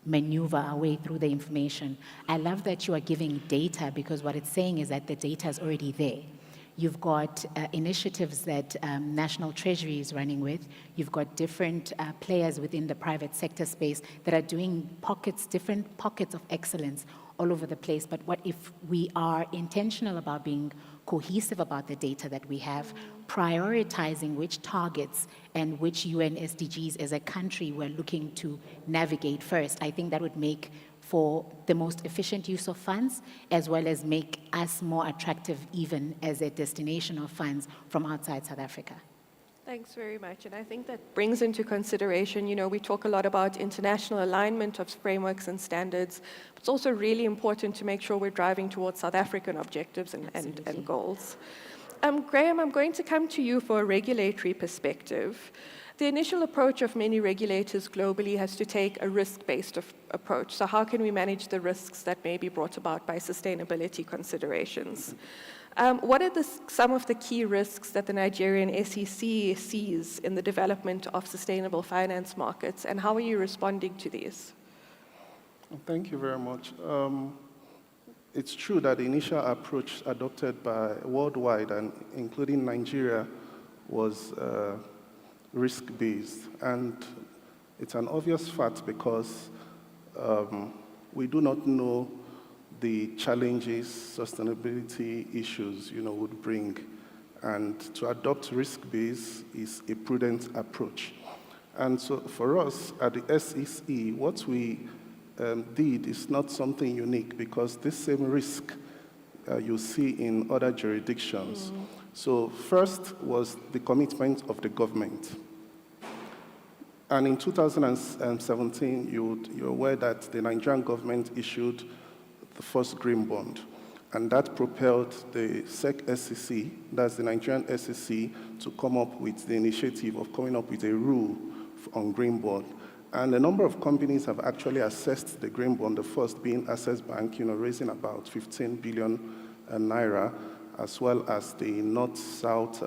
maneuver our way through the information. I love that you are giving data, because what it's saying is that the data is already there. You've got initiatives that National Treasury is running with. You've got different players within the private sector space that are doing different pockets of excellence all over the place. But what if we are intentional about being cohesive about the data that we have, prioritizing which targets and which UN SDGs as a country we're looking to navigate first? I think that would make for the most efficient use of funds, as well as make us more attractive even as a destination of funds from outside South Africa. Thanks very much. And I think that brings into consideration, we talk a lot about international alignment of frameworks and standards. But it's also really important to make sure we're driving towards South African objectives and goals. Graham, I'm going to come to you for a regulatory perspective. The initial approach of many regulators globally has to take a risk-based approach. So how can we manage the risks that may be brought about by sustainability considerations? What are some of the key risks that the Nigerian SEC sees in the development of sustainable finance markets, and how are you responding to these? Thank you very much. It's true that the initial approach adopted by worldwide, and including Nigeria, was risk-based. And it's an obvious fact because we do not know the challenges sustainability issues, would bring. And to adopt risk-based is a prudent approach. And so for us at the SEC, what we did is not something unique, because this same risk you see in other jurisdictions. So first was the commitment of the government. And in 2017, you're aware that the Nigerian government issued the first green bond. And that propelled the SEC, that's the Nigerian SEC, to come up with the initiative of coming up with a rule on green bond. And a number of companies have actually assessed the green bond, the first being Access Bank, raising about 15 billion naira, as well as the North-South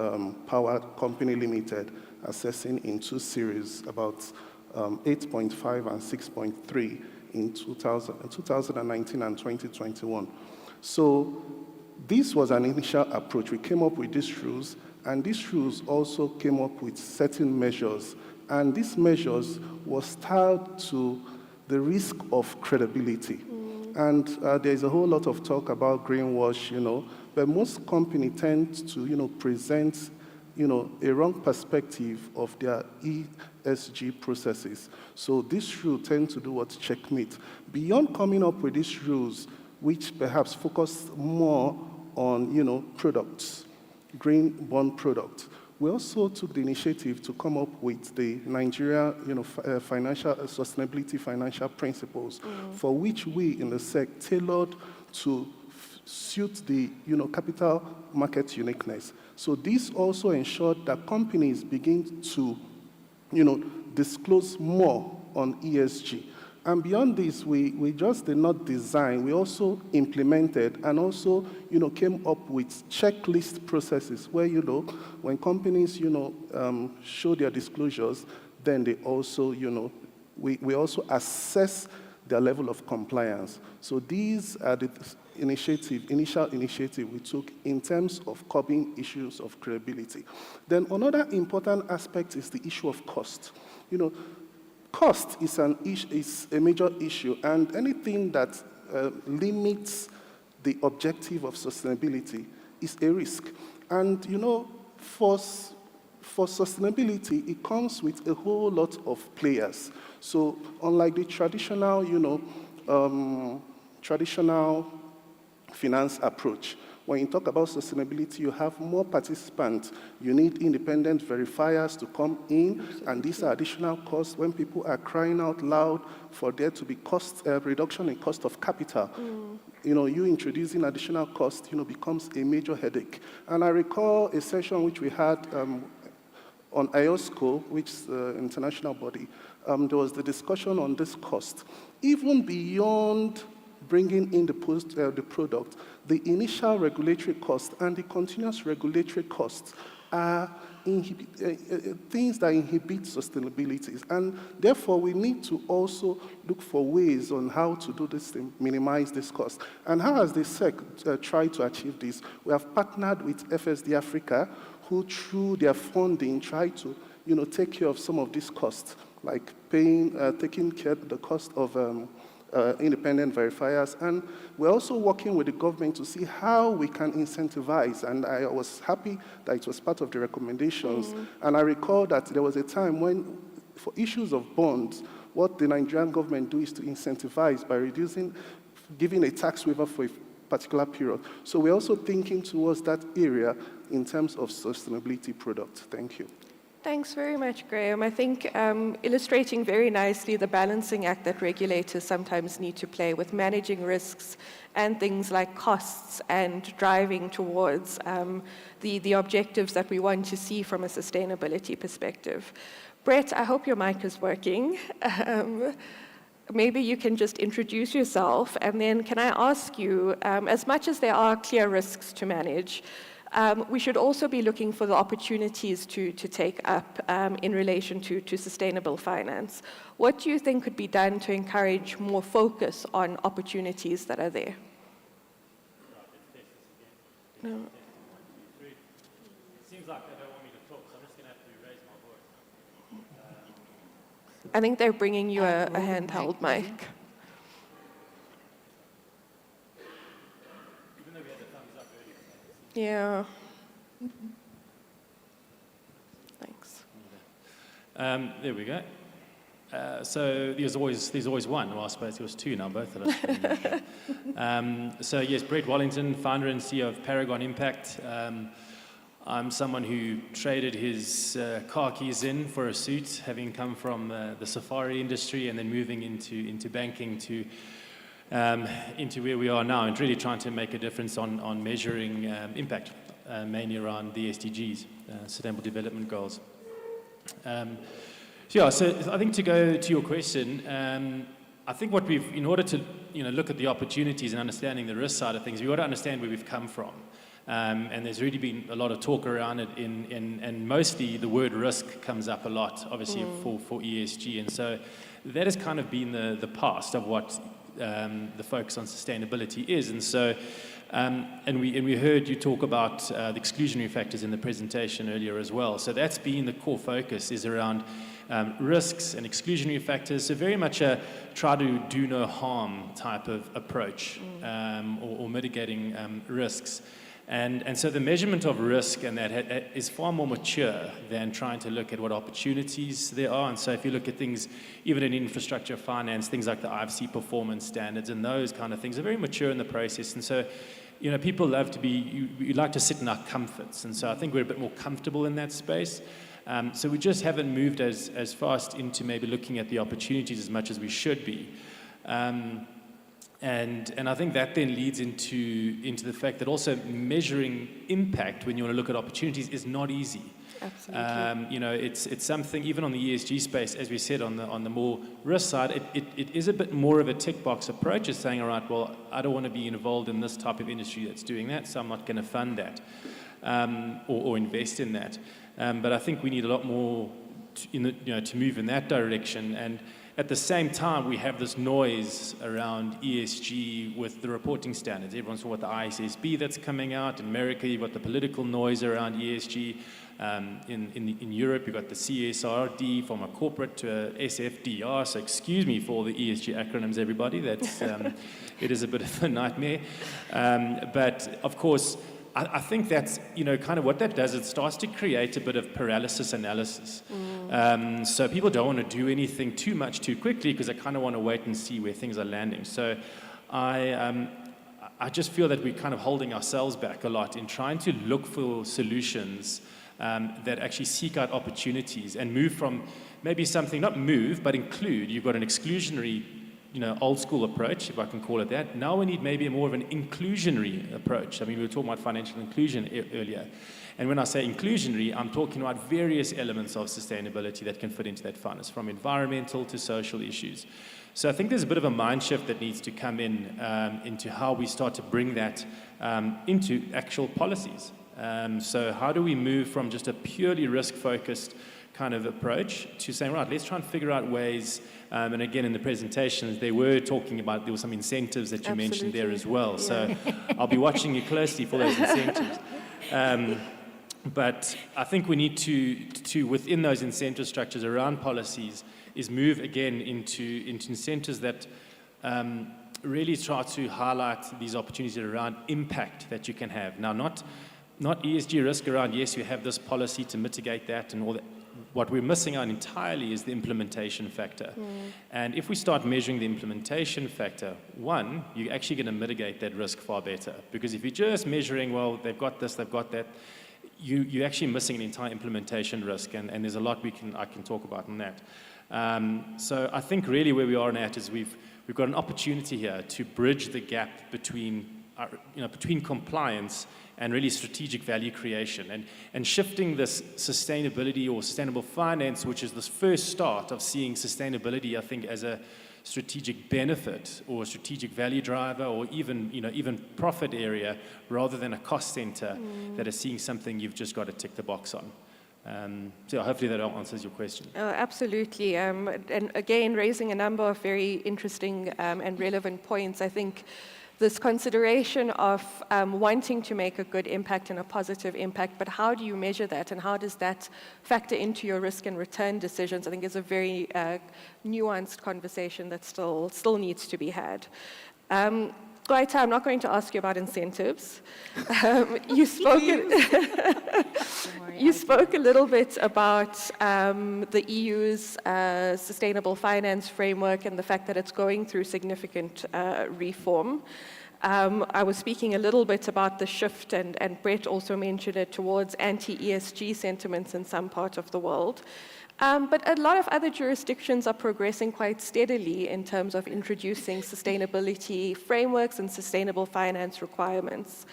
Power Company Limited, assessing in two series about 8.5 and 6.3 in 2019 and 2021. So this was an initial approach. We came up with these rules, and these rules also came up with certain measures. And these measures was tied to the risk of credibility. And there's a whole lot of talk about greenwash, but most companies tend to, present, a wrong perspective of their ESG processes. So these rules tend to do what? Checkmate. Beyond coming up with these rules, which perhaps focus more on, products, green bond products, we also took the initiative to come up with the Nigeria, financial sustainability financial principles, for which we in the SEC tailored to suit the, capital market uniqueness. So this also ensured that companies begin to, disclose more on ESG. And beyond this, we just did not design, we also implemented and also, came up with checklist processes where, when companies, show their disclosures, then they also, we also assess their level of compliance. So these are the initial initiative we took in terms of curbing issues of credibility. Then another important aspect is the issue of cost. Cost is a major issue, and anything that limits the objective of sustainability is a risk. And for sustainability, it comes with a whole lot of players. So unlike the traditional, traditional finance approach, when you talk about sustainability, you have more participants. You need independent verifiers to come in, and these are additional costs when people are crying out loud for there to be cost reduction in cost of capital. You introducing additional cost, becomes a major headache. And I recall a session which we had on IOSCO, which is the international body. There was the discussion on this cost. Even beyond bringing in the product, the initial regulatory cost and the continuous regulatory costs are things that inhibit sustainability. And therefore, we need to also look for ways on how to do this thing, minimize this cost. And how has the SEC tried to achieve this? We have partnered with FSD Africa, who through their funding try to take care of some of these costs, like taking care of the cost of independent verifiers. And we're also working with the government to see how we can incentivize. And I was happy that it was part of the recommendations. And I recall that there was a time when, for issues of bonds, what the Nigerian government do is to incentivize by giving a tax waiver for a particular period. So we're also thinking towards that area in terms of sustainability products. Thank you. Thanks very much, Graham. I think illustrating very nicely the balancing act that regulators sometimes need to play with managing risks and things like costs and driving towards the objectives that we want to see from a sustainability perspective. Brett, I hope your mic is working. Maybe you can just introduce yourself, and then can I ask you, as much as there are clear risks to manage, we should also be looking for the opportunities to take up in relation to sustainable finance. What do you think could be done to encourage more focus on opportunities that are there? No. Seems like they don't want me to talk, so I'm just going to have to raise my voice. I think they're bringing you a handheld mic. Even though we had the thumbs up earlier. Yeah. Thanks. There we go. So there's always one. Well, I suppose there was two now, both of us. So yes, Brett Wallington, founder and CEO of Paragon Impact. I'm someone who traded his car keys in for a suit, having come from the safari industry and then moving into banking into where we are now, and really trying to make a difference on measuring impact, mainly around the SDGs, Sustainable Development Goals. So I think to go to your question, I think what in order to look at the opportunities and understanding the risk side of things, we've got to understand where we've come from. And there's really been a lot of talk around it, and mostly the word risk comes up a lot, obviously, for ESG. And so that has kind of been the past of what the focus on sustainability is. And so, and we heard you talk about the exclusionary factors in the presentation earlier as well. So that's been the core focus, is around risks and exclusionary factors. So very much a try to do no harm type of approach, or mitigating risks. And so the measurement of risk and that is far more mature than trying to look at what opportunities there are. And so if you look at things, even in infrastructure finance, things like the IFC performance standards and those kind of things are very mature in the process. And so, people love to we like to sit in our comforts. And so I think we're a bit more comfortable in that space. So we just haven't moved as fast into maybe looking at the opportunities as much as we should be. And I think that then leads into the fact that also measuring impact when you want to look at opportunities is not easy. Absolutely. It's something, even on the ESG space, as we said, on the more risk side, it is a bit more of a tick box approach. It's saying, all right, well, I don't want to be involved in this type of industry that's doing that, so I'm not going to fund that or invest in that. But I think we need a lot more to move in that direction. And at the same time, we have this noise around ESG with the reporting standards. Everyone saw what the ISSB that's coming out. In America, you've got the political noise around ESG. In Europe, you've got the CSRD from a corporate to a SFDR. So excuse me for all the ESG acronyms, everybody. That's it is a bit of a nightmare. But of course, I think that's, kind of what that does, it starts to create a bit of paralysis analysis. So people don't want to do anything too much too quickly because they kind of want to wait and see where things are landing. So I just feel that we're kind of holding ourselves back a lot in trying to look for solutions that actually seek out opportunities and move from maybe something, not move, but include. You've got an exclusionary old school approach, if I can call it that. Now we need maybe more of an inclusionary approach. I mean, we were talking about financial inclusion earlier. And when I say inclusionary, I'm talking about various elements of sustainability that can fit into that fund. It's from environmental to social issues. So I think there's a bit of a mind shift that needs to come in into how we start to bring that into actual policies. So how do we move from just a purely risk-focused kind of approach to saying, right, let's try and figure out ways, and again in the presentations they were talking about, there were some incentives that you mentioned there as well. Yeah. So I'll be watching you closely for those incentives. But I think we need to within those incentive structures around policies, is move again into incentives that really try to highlight these opportunities around impact that you can have. Now, not ESG risk around, yes, you have this policy to mitigate that and all that. What we're missing out entirely is the implementation factor. And if we start measuring the implementation factor, one, you're actually going to mitigate that risk far better. Because if you're just measuring, well, they've got this, they've got that, you're actually missing an entire implementation risk, and there's a lot I can talk about on that. So I think really where we are now is we've got an opportunity here to bridge the gap between compliance and really strategic value creation, and shifting this sustainability or sustainable finance, which is this first start of seeing sustainability, I think, as a strategic benefit or a strategic value driver, or even profit area, rather than a cost center that is seeing something you've just got to tick the box on. So hopefully that answers your question. Absolutely. And again, raising a number of very interesting and relevant points. I think this consideration of wanting to make a good impact and a positive impact, but how do you measure that, and how does that factor into your risk and return decisions, I think is a very nuanced conversation that still needs to be had. Gwaita, I'm not going to ask you about incentives. You spoke a little bit about the EU's sustainable finance framework and the fact that it's going through significant reform. I was speaking a little bit about the shift, and Brett also mentioned it, towards anti-ESG sentiments in some part of the world. But a lot of other jurisdictions are progressing quite steadily in terms of introducing sustainability frameworks and sustainable finance requirements.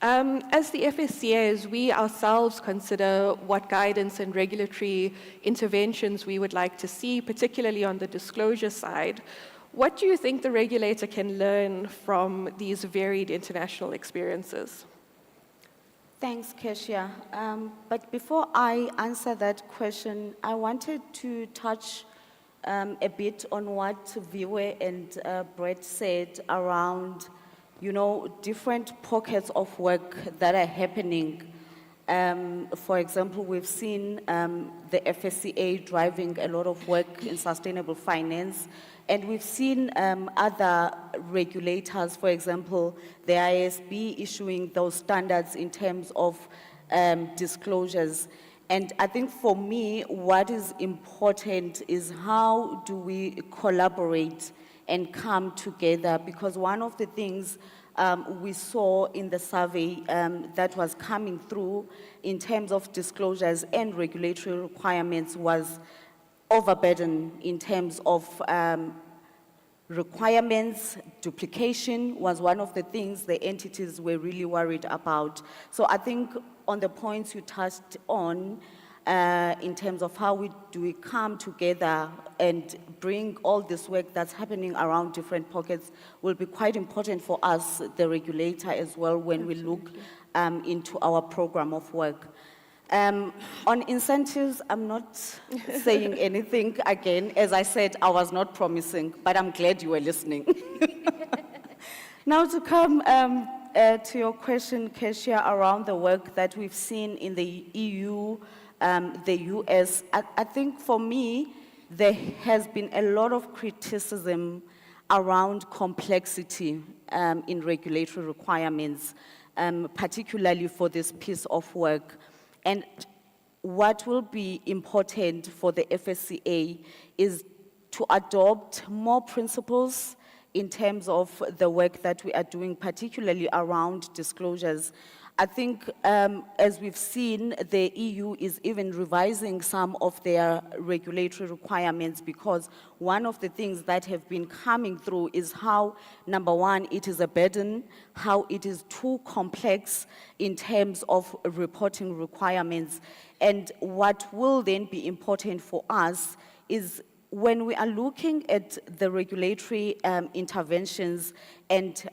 As the FSCA, as we ourselves consider what guidance and regulatory interventions we would like to see, particularly on the disclosure side, what do you think the regulator can learn from these varied international experiences? Thanks, Kesia. But before I answer that question, I wanted to touch a bit on what Viwe and Brett said around, different pockets of work that are happening. For example, we've seen the FSCA driving a lot of work in sustainable finance, and we've seen other regulators, for example, the ISB issuing those standards in terms of disclosures. And I think for me, what is important is how do we collaborate and come together, because one of the things we saw in the survey that was coming through in terms of disclosures and regulatory requirements was overburden in terms of requirements. Duplication was one of the things the entities were really worried about. So I think on the points you touched on, in terms of how do we come together and bring all this work that's happening around different pockets will be quite important for us, the regulator, as well, when we look into our program of work. On incentives, I'm not saying anything again. As I said, I was not promising, but I'm glad you were listening. Now to come to your question, Kesia, around the work that we've seen in the EU, the US, I think for me, there has been a lot of criticism around complexity in regulatory requirements, particularly for this piece of work. And what will be important for the FSCA is to adopt more principles in terms of the work that we are doing, particularly around disclosures. I think, as we've seen, the EU is even revising some of their regulatory requirements, because one of the things that have been coming through is how, number one, it is a burden, how it is too complex in terms of reporting requirements. And what will then be important for us is when we are looking at the regulatory interventions and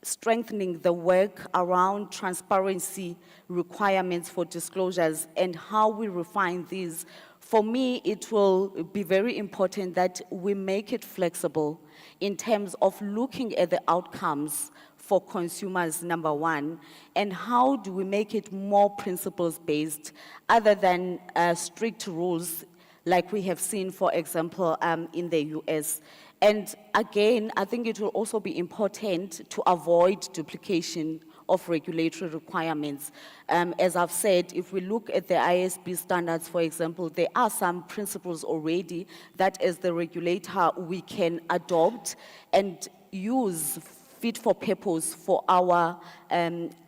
strengthening the work around transparency requirements for disclosures and how we refine these, for me, it will be very important that we make it flexible in terms of looking at the outcomes for consumers, number one, and how do we make it more principles-based other than strict rules like we have seen, for example, in the US. And again, I think it will also be important to avoid duplication of regulatory requirements. As I've said, if we look at the ISB standards, for example, there are some principles already that as the regulator we can adopt and use fit for purpose for our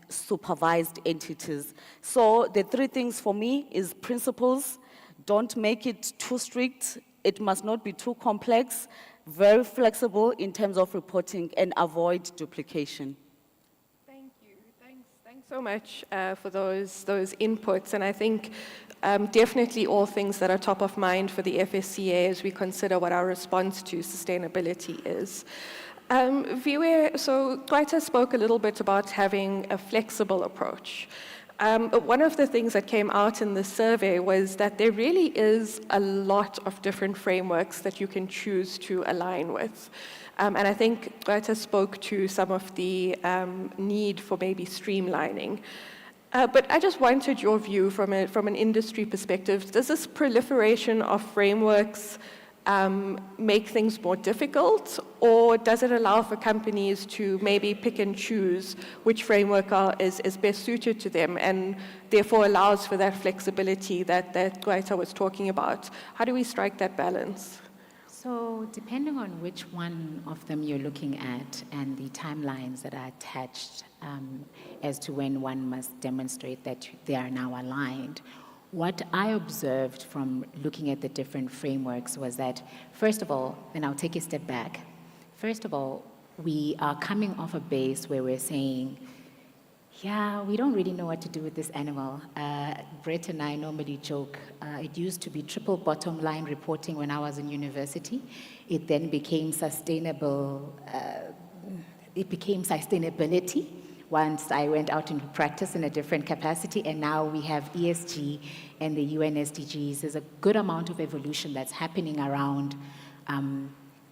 supervised entities. So the three things for me is principles. Don't make it too strict. It must not be too complex. Very flexible in terms of reporting, and avoid duplication. Thank you. Thanks so much for those inputs. And I think definitely all things that are top of mind for the FSCA as we consider what our response to sustainability is. Viwe, so Dwight spoke a little bit about having a flexible approach. One of the things that came out in the survey was that there really is a lot of different frameworks that you can choose to align with. And I think Greta spoke to some of the need for maybe streamlining. But I just wanted your view from an industry perspective. Does this proliferation of frameworks make things more difficult, or does it allow for companies to maybe pick and choose which framework is best suited to them, and therefore allows for that flexibility that Gweta was talking about? How do we strike that balance? So depending on which one of them you're looking at and the timelines that are attached as to when one must demonstrate that they are now aligned, what I observed from looking at the different frameworks was that, first of all, and I'll take a step back, first of all, we are coming off a base where we're saying, yeah, we don't really know what to do with this animal. Brett and I normally joke, it used to be triple bottom line reporting when I was in university. It then became sustainable, it became sustainability once I went out into practice in a different capacity, and now we have ESG and the UN SDGs. There's a good amount of evolution that's happening around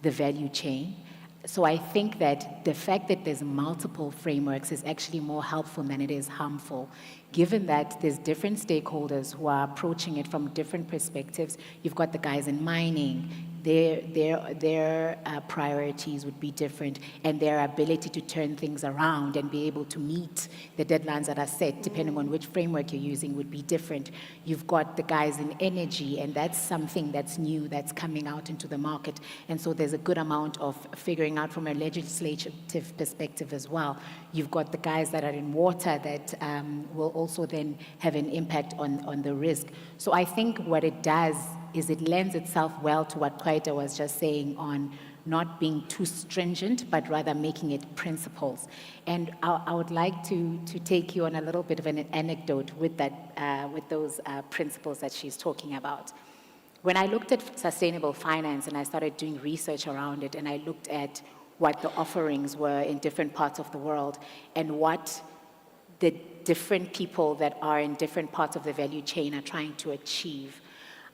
the value chain. So I think that the fact that there's multiple frameworks is actually more helpful than it is harmful, given that there's different stakeholders who are approaching it from different perspectives. You've got the guys in mining, their priorities would be different, and their ability to turn things around and be able to meet the deadlines that are set, depending on which framework you're using, would be different. You've got the guys in energy, and that's something that's new, that's coming out into the market. And so there's a good amount of figuring out from a legislative perspective as well. You've got the guys that are in water that will also then have an impact on the risk. So I think what it does is it lends itself well to what Kwaita was just saying on not being too stringent, but rather making it principles. And I would like to take you on a little bit of an anecdote with that, with those principles that she's talking about. When I looked at sustainable finance and I started doing research around it, and I looked at what the offerings were in different parts of the world and what the different people that are in different parts of the value chain are trying to achieve,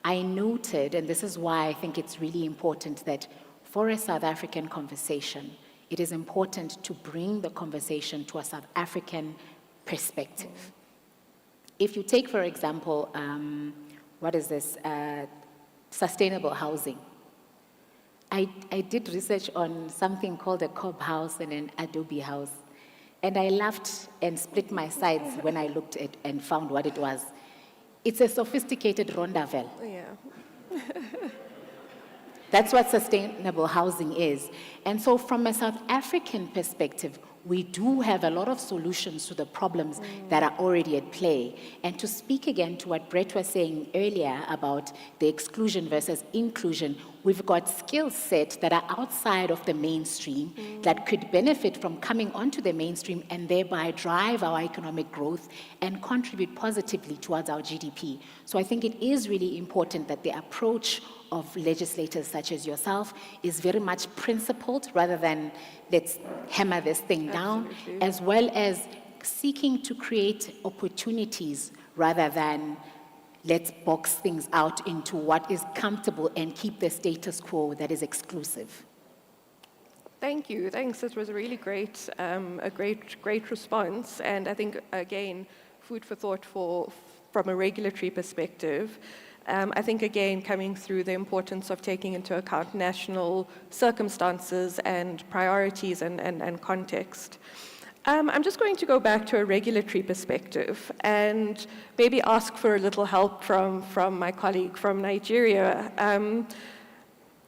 I noted, and this is why I think it's really important that for a South African conversation, it is important to bring the conversation to a South African perspective. If you take, for example, what is this, sustainable housing. I did research on something called a cob house and an adobe house, and I laughed and split my sides when I looked at and found what it was. It's a sophisticated rondavel. Yeah. That's what sustainable housing is. And so from a South African perspective, we do have a lot of solutions to the problems that are already at play. And to speak again to what Brett was saying earlier about the exclusion versus inclusion, we've got skill sets that are outside of the mainstream that could benefit from coming onto the mainstream and thereby drive our economic growth and contribute positively towards our GDP. So I think it is really important that the approach of legislators such as yourself is very much principled rather than let's hammer this thing down, as well as seeking to create opportunities rather than let's box things out into what is comfortable and keep the status quo that is exclusive. Thank you. Thanks. That was a really great, great response. And I think, again, food for thought from a regulatory perspective. I think, again, coming through the importance of taking into account national circumstances and priorities and context. I'm just going to go back to a regulatory perspective and maybe ask for a little help from my colleague from Nigeria.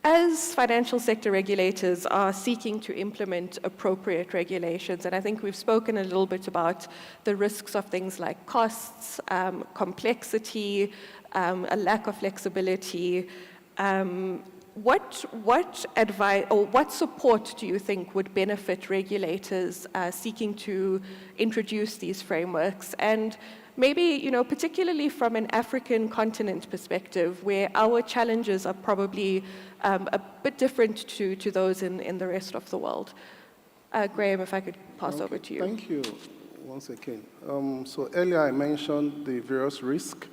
As financial sector regulators are seeking to implement appropriate regulations, and I think we've spoken a little bit about the risks of things like costs, complexity, a lack of flexibility, what advice or what support do you think would benefit regulators seeking to introduce these frameworks? And maybe, particularly from an African continent perspective, where our challenges are probably a bit different to those in the rest of the world. Graham, if I could pass over to you. Thank you once again. So earlier I mentioned the various risks,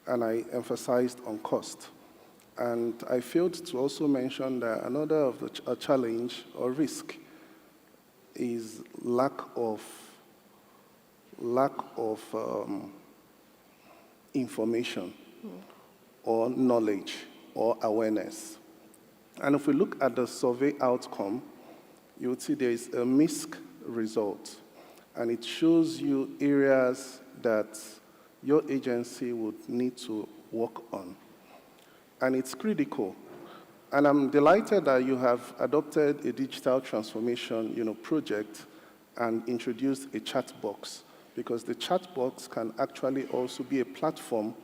and I emphasized on cost. And I failed to also mention that another of the challenge or risk is lack of information or knowledge or awareness. And if we look at the survey outcome, you would see there is a mixed result. And it shows you areas that your agency would need to work on. And it's critical. And I'm delighted that you have adopted a digital transformation project and introduced a chat box, because the chat box can actually also be a platform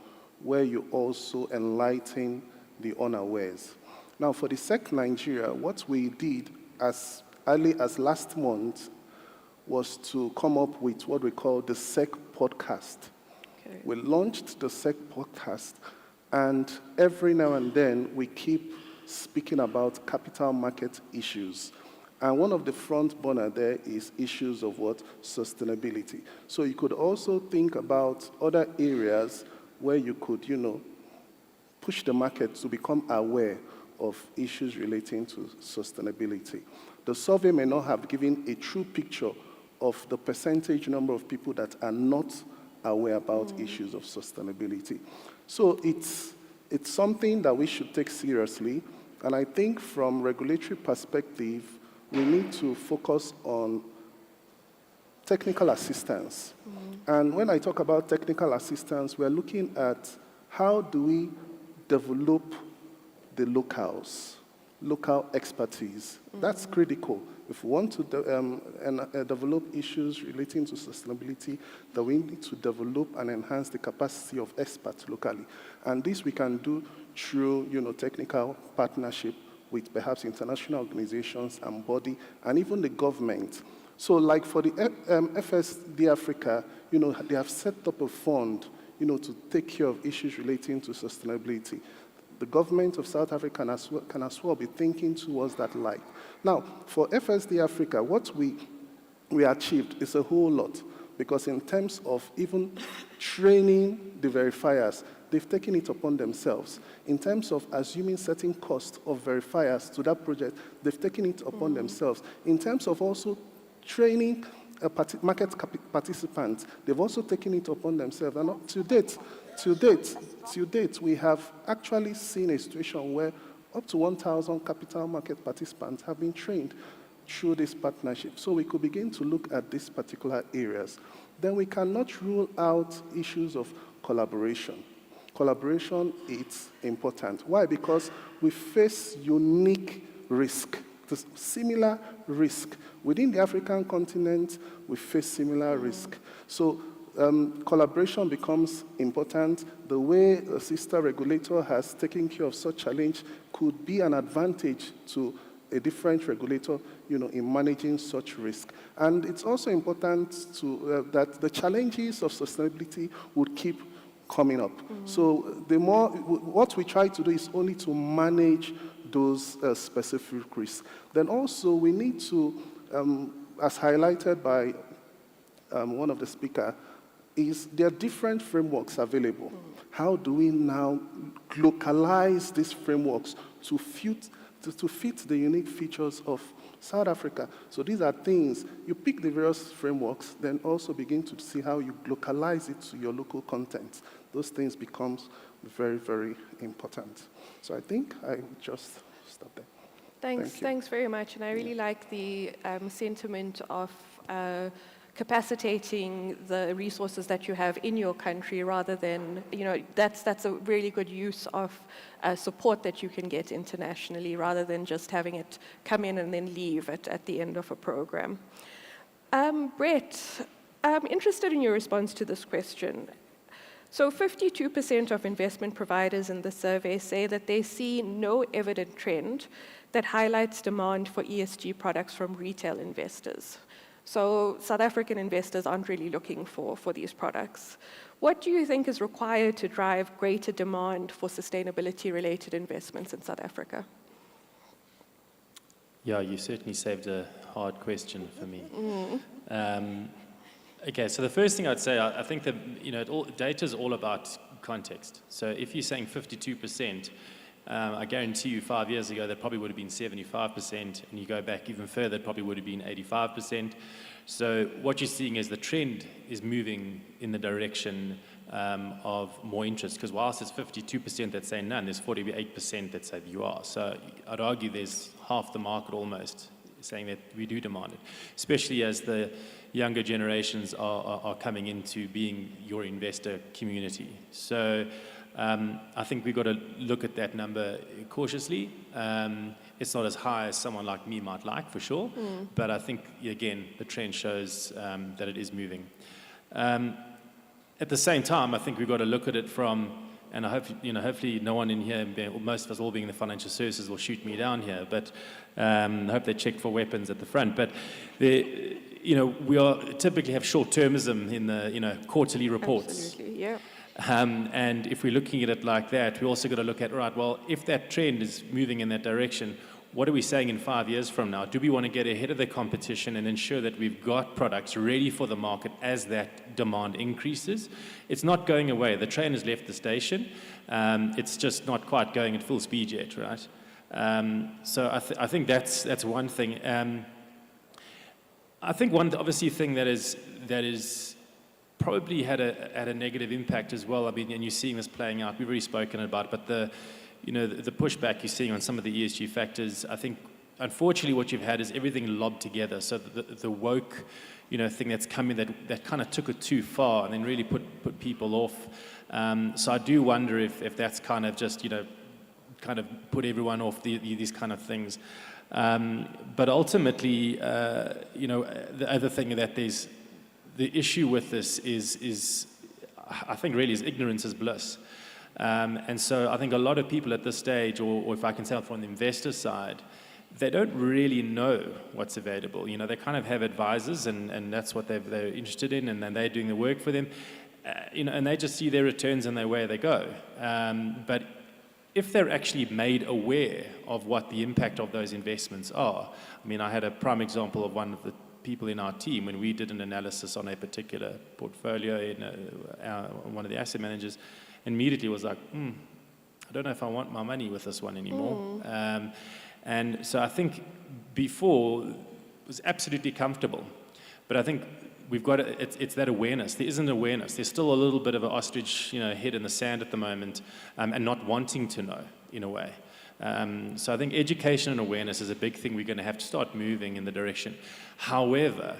where you also enlighten the unawares. Now, for the SEC Nigeria, what we did as early as last month was to come up with what we call the SEC podcast. Okay. We launched the SEC podcast, and every now and then we keep speaking about capital market issues. And one of the front burner there is issues of what? Sustainability. So you could also think about other areas where you could, push the market to become aware of issues relating to sustainability. The survey may not have given a true picture of the percentage number of people that are not aware about issues of sustainability. So it's something that we should take seriously. And I think from regulatory perspective, we need to focus on technical assistance. And when I talk about technical assistance, we're looking at how do we develop the local expertise. That's critical. If we want to develop issues relating to sustainability, then we need to develop and enhance the capacity of experts locally. And this we can do through, technical partnership with perhaps international organizations and body, and even the government. So like for the FSD Africa, they have set up a fund, to take care of issues relating to sustainability. The government of South Africa can as well be thinking towards that light. Now, for FSD Africa, what we achieved is a whole lot, because in terms of even training the verifiers, they've taken it upon themselves. In terms of assuming certain costs of verifiers to that project, they've taken it upon themselves. In terms of also training market participants, they've also taken it upon themselves. And to date, we have actually seen a situation where up to 1,000 capital market participants have been trained through this partnership. So we could begin to look at these particular areas. Then we cannot rule out issues of collaboration. Collaboration is important. Why? Because we face unique risk similar risk. Within the African continent, we face similar risk. So collaboration becomes important. The way a sister regulator has taken care of such challenge could be an advantage to a different regulator, in managing such risk. And it's also important that the challenges of sustainability would keep coming up. So what we try to do is only to manage those specific risks. Then also we need to, as highlighted by one of the speakers, there are different frameworks available. How do we now localize these frameworks to fit the unique features of South Africa? So these are things, you pick the various frameworks, then also begin to see how you localize it to your local content. Those things becomes very, very important. So I think I will just stop there. Thanks very much. And I really like the sentiment of capacitating the resources that you have in your country rather than, that's a really good use of support that you can get internationally rather than just having it come in and then leave at the end of a program. Brett, I'm interested in your response to this question. So 52% of investment providers in the survey say that they see no evident trend that highlights demand for ESG products from retail investors. So South African investors aren't really looking for these products. What do you think is required to drive greater demand for sustainability-related investments in South Africa? Yeah, you certainly saved a hard question for me. Okay, so the first thing I'd say, I think that data is all about context. So if you're saying 52%, I guarantee you 5 years ago that probably would have been 75%, and you go back even further, it probably would have been 85%. So what you're seeing is the trend is moving in the direction of more interest, because whilst it's 52% that say none, there's 48% that say you are. So I'd argue there's half the market almost saying that we do demand it, especially as the younger generations are coming into being your investor community. So I think we've got to look at that number cautiously. It's not as high as someone like me might like, for sure, but I think, again, the trend shows that it is moving. At the same time, I think we've got to look at it from, and I hope, hopefully no one in here, most of us all being in the financial services, will shoot me down here, but I hope they check for weapons at the front. But we typically have short-termism in the quarterly reports. Absolutely, yeah. And if we're looking at it like that, we also got to look at, right, well, if that trend is moving in that direction, what are we saying in 5 years from now? Do we want to get ahead of the competition and ensure that we've got products ready for the market as that demand increases? It's not going away. The train has left the station. It's just not quite going at full speed yet, right? So I think that's one thing. I think one obviously thing that is probably had a negative impact as well. I mean, and you're seeing this playing out. We've already spoken about it, but the pushback you're seeing on some of the ESG factors, I think, unfortunately, what you've had is everything lobbed together. So the woke, thing that's coming that kind of took it too far and then really put people off. So I do wonder if that's kind of just, kind of put everyone off these kind of things. But ultimately, the other thing that the issue with this is I think really is ignorance is bliss. And so I think a lot of people at this stage, or if I can say from the investor side, they don't really know what's available. They kind of have advisors, and that's what they're interested in, and then they're doing the work for them. And they just see their returns and where they go. But if they're actually made aware of what the impact of those investments are, I mean, I had a prime example of one of the people in our team when we did an analysis on a particular portfolio in one of the asset managers, immediately was like, I don't know if I want my money with this one anymore. And so I think before it was absolutely comfortable, but I think we've got it's that awareness. There isn't awareness. There's still a little bit of an ostrich, head in the sand at the moment, and not wanting to know in a way. So I think education and awareness is a big thing we're going to have to start moving in the direction. However,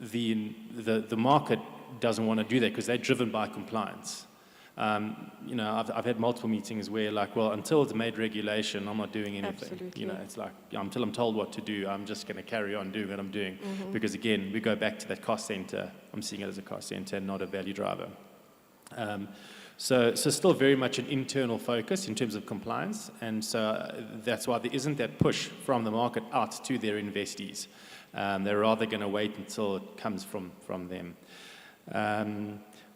the market doesn't want to do that because they're driven by compliance. You know, I've had multiple meetings where like, well, until it's made regulation, I'm not doing anything. Absolutely. You know, it's like, until I'm told what to do, I'm just going to carry on doing what I'm doing. Mhm. Because again, we go back to that cost center. I'm seeing it as a cost center and not a value driver. So still very much an internal focus in terms of compliance, and so that's why there isn't that push from the market out to their investees. They're rather going to wait until it comes from them.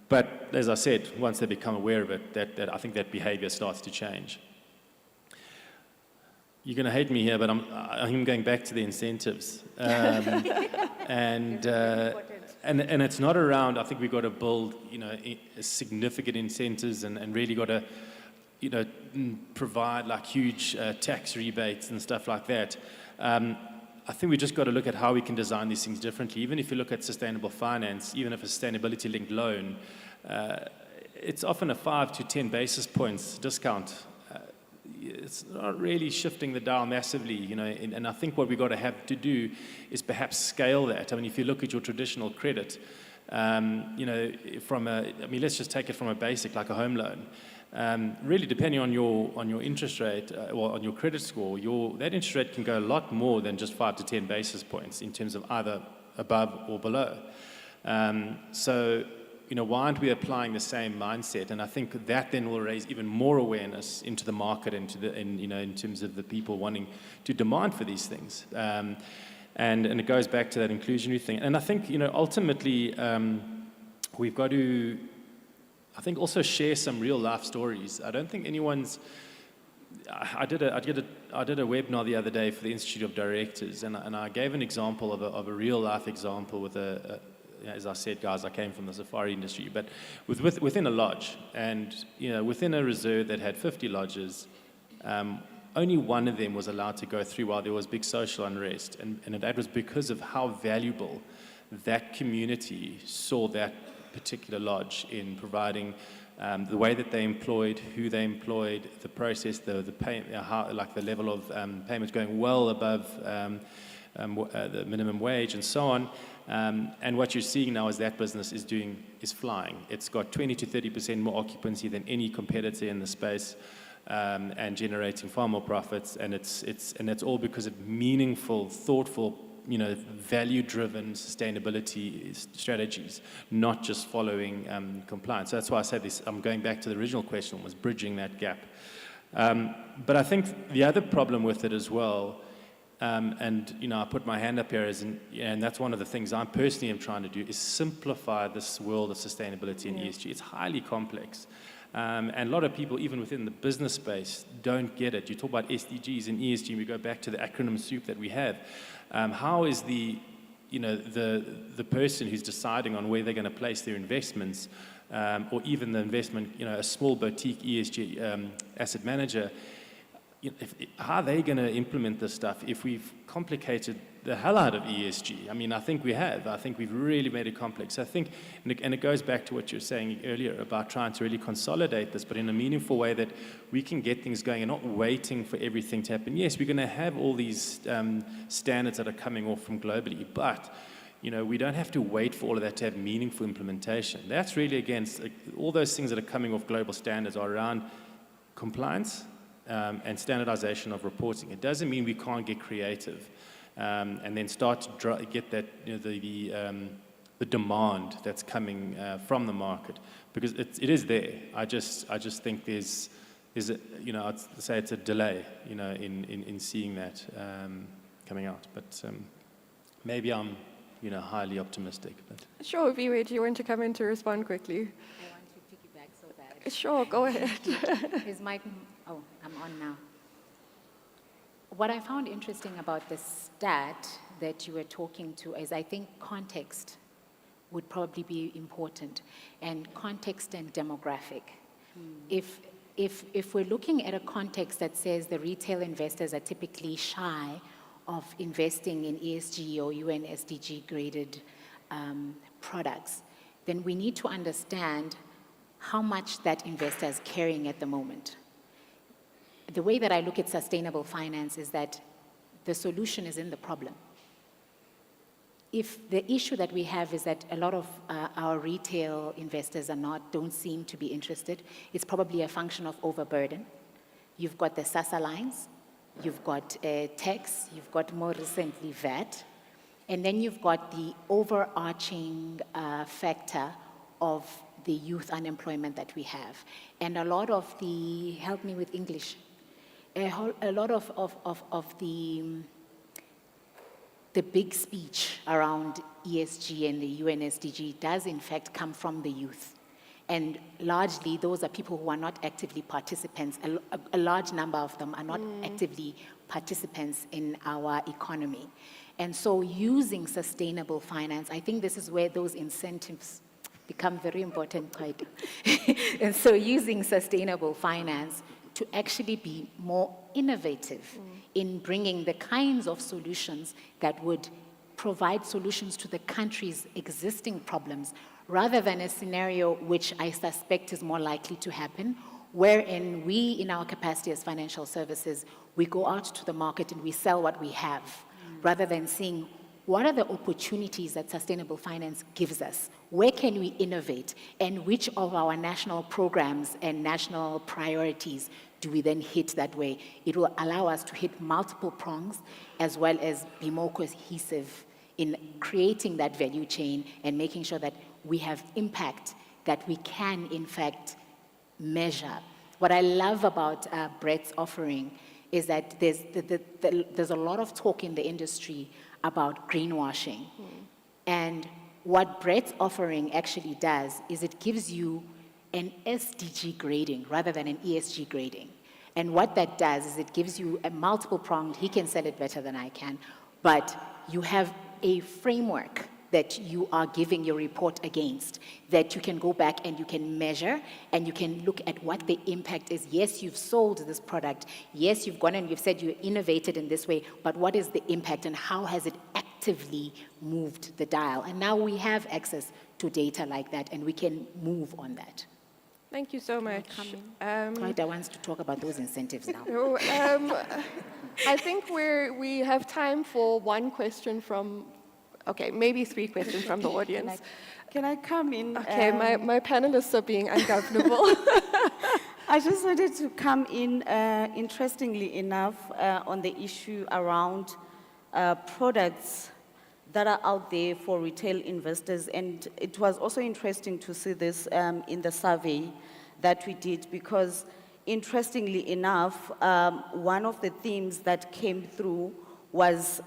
But as I said, once they become aware of it, that I think that behavior starts to change. You're going to hate me here, but I'm going back to the incentives. And it's not around, I think we've got to build, you know, significant incentives and really got to, you know, provide like huge tax rebates and stuff like that. I think we just got to look at how we can design these things differently. Even if you look at sustainable finance, even if a sustainability-linked loan, it's often a 5 to 10 basis points discount. It's not really shifting the dial massively, you know, and I think what we've got to have to do is perhaps scale that. I mean, if you look at your traditional credit, you know, let's just take it from a basic, like a home loan. Really, depending on your interest rate or on your credit score, that interest rate can go a lot more than just 5 to 10 basis points in terms of either above or below. So, you know, why aren't we applying the same mindset? And I think that then will raise even more awareness into the market and you know, in terms of the people wanting to demand for these things. And it goes back to that inclusionary thing. And I think, you know, ultimately, we've got to, I think, also share some real life stories. I don't think anyone's. I did a webinar the other day for the Institute of Directors, and I gave an example of a real life example with as I said, guys, I came from the safari industry, but within a lodge, and you know, within a reserve that had 50 lodges, only one of them was allowed to go through while there was big social unrest, and that was because of how valuable that community saw that particular lodge in providing the way that they employed, who they employed, the process, the pay, how, like the level of payments going well above the minimum wage and so on. And what you're seeing now is that business is flying. It's got 20 to 30% more occupancy than any competitor in the space, and generating far more profits. And it's all because of meaningful, thoughtful, you know, value-driven sustainability strategies, not just following compliance. So that's why I said this. I'm going back to the original question, was bridging that gap. But I think the other problem with it as well. And you know, I put my hand up here, and that's one of the things I personally am trying to do, is simplify this world of sustainability and ESG. It's highly complex, and a lot of people, even within the business space, don't get it. You talk about SDGs and ESG, and we go back to the acronym soup that we have. How is the person who's deciding on where they're going to place their investments, or even the investment, you know, a small boutique ESG asset manager, how are they going to implement this stuff if we've complicated the hell out of ESG? I mean, I think we have. I think we've really made it complex. I think, and it goes back to what you were saying earlier about trying to really consolidate this, but in a meaningful way that we can get things going and not waiting for everything to happen. Yes, we're going to have all these standards that are coming off from globally, but you know, we don't have to wait for all of that to have meaningful implementation. That's really against all those things that are coming off global standards are around compliance, and standardization of reporting. It doesn't mean we can't get creative and then start to get that, you know, the demand that's coming from the market, because it is there. I just think there's a, you know, I'd say it's a delay, you know, in seeing that coming out. But maybe I'm, you know, highly optimistic. But Sure, Viwe, do you want to come in to respond quickly? I want to piggyback so bad. Sure, go ahead. Is Mike? Oh, I'm on now. What I found interesting about the stat that you were talking to is, I think context would probably be important, and context and demographic. If we're looking at a context that says the retail investors are typically shy of investing in ESG or UN SDG graded products, then we need to understand how much that investor is carrying at the moment. The way that I look at sustainable finance is that the solution is in the problem. if the issue that we have is that a lot of our retail investors don't seem to be interested, it's probably a function of overburden. You've got the SASSA lines, you've got tax, you've got more recently VAT, and then you've got the overarching factor of the youth unemployment that we have. And a lot of the, help me with English, a lot of the big speech around ESG and the UN SDG does in fact come from the youth. And largely, those are people who are not actively participants. A large number of them are not actively participants in our economy. And so using sustainable finance, I think this is where those incentives become very important, right? And so using sustainable finance to actually be more innovative in bringing the kinds of solutions that would provide solutions to the country's existing problems, rather than a scenario which I suspect is more likely to happen, wherein we, in our capacity as financial services, we go out to the market and we sell what we have, rather than seeing what are the opportunities that sustainable finance gives us? Where can we innovate? And which of our national programs and national priorities do we then hit that way? It will allow us to hit multiple prongs, as well as be more cohesive in creating that value chain and making sure that we have impact that we can, in fact, measure. What I love about Brett's offering is that there's a lot of talk in the industry about greenwashing. And what Brett's offering actually does is it gives you an SDG grading rather than an ESG grading. And what that does is it gives you a multiple pronged, he can sell it better than I can, but you have a framework that you are giving your report against, that you can go back and you can measure and you can look at what the impact is. Yes, you've sold this product. Yes, you've gone and you've said you innovated in this way, but what is the impact and how has it actively moved the dial? And now we have access to data like that and we can move on that. Thank you so much. Right, I want to talk about those incentives now. I think we have time for one question from, okay, maybe 3 questions from the audience. Can I come in? Okay, my panelists are being ungovernable. I just wanted to come in, interestingly enough, on the issue around products that are out there for retail investors. And it was also interesting to see this in the survey that we did, because interestingly enough, one of the themes that came through was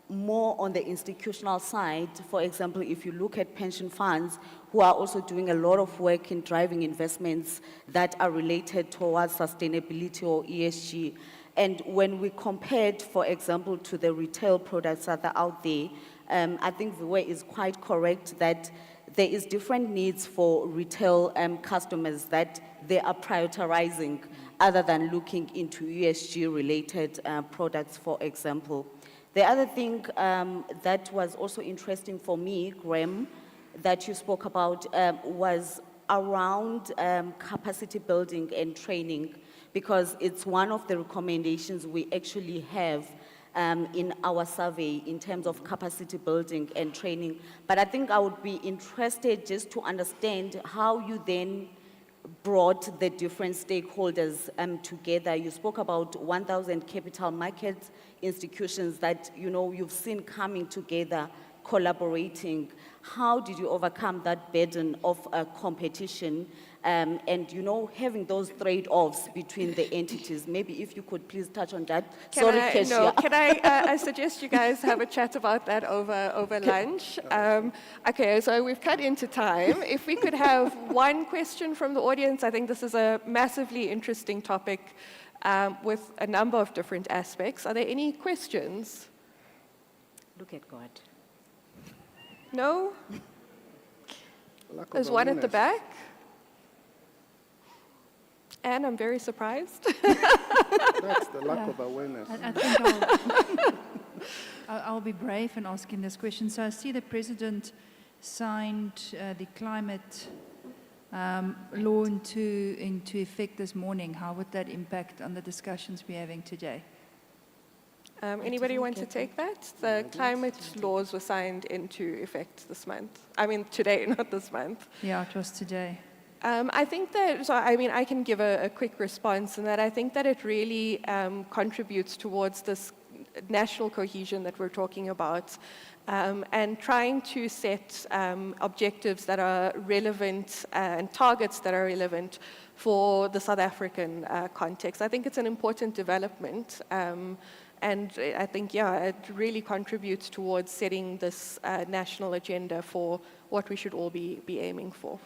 more on the institutional side. For example, if you look at pension funds, who are also doing a lot of work in driving investments that are related towards sustainability or ESG. And when we compared, for example, to the retail products that are out there, I think the way is quite correct that there is different needs for retail customers that they are prioritizing other than looking into ESG-related products, for example. The other thing that was also interesting for me, Graham, that you spoke about was around capacity building and training, because it's one of the recommendations we actually have in our survey in terms of capacity building and training. But I think I would be interested just to understand how you then brought the different stakeholders together. You spoke about 1,000 capital markets institutions that you've seen coming together, collaborating. How did you overcome that burden of competition and having those trade-offs between the entities? Maybe if you could please touch on that. I suggest you guys have a chat about that over lunch. Okay, so we've cut into time. If we could have one question from the audience, I think this is a massively interesting topic with a number of different aspects. Are there any questions? Look at God. No? There's one at the back. And I'm very surprised. That's the lack of awareness. I think I'll be brave in asking this question. So I see the President signed the climate law into effect this morning. How would that impact on the discussions we're having today? Anybody want to take that? The climate laws were signed into effect this month. I mean, today, not this month. Yeah, it was today. I think that, so I mean, I can give a quick response in that I think that it really contributes towards this national cohesion that we're talking about, and trying to set objectives that are relevant and targets that are relevant for the South African context. I think it's an important development. And I think, yeah, it really contributes towards setting this national agenda for what we should all be aiming for.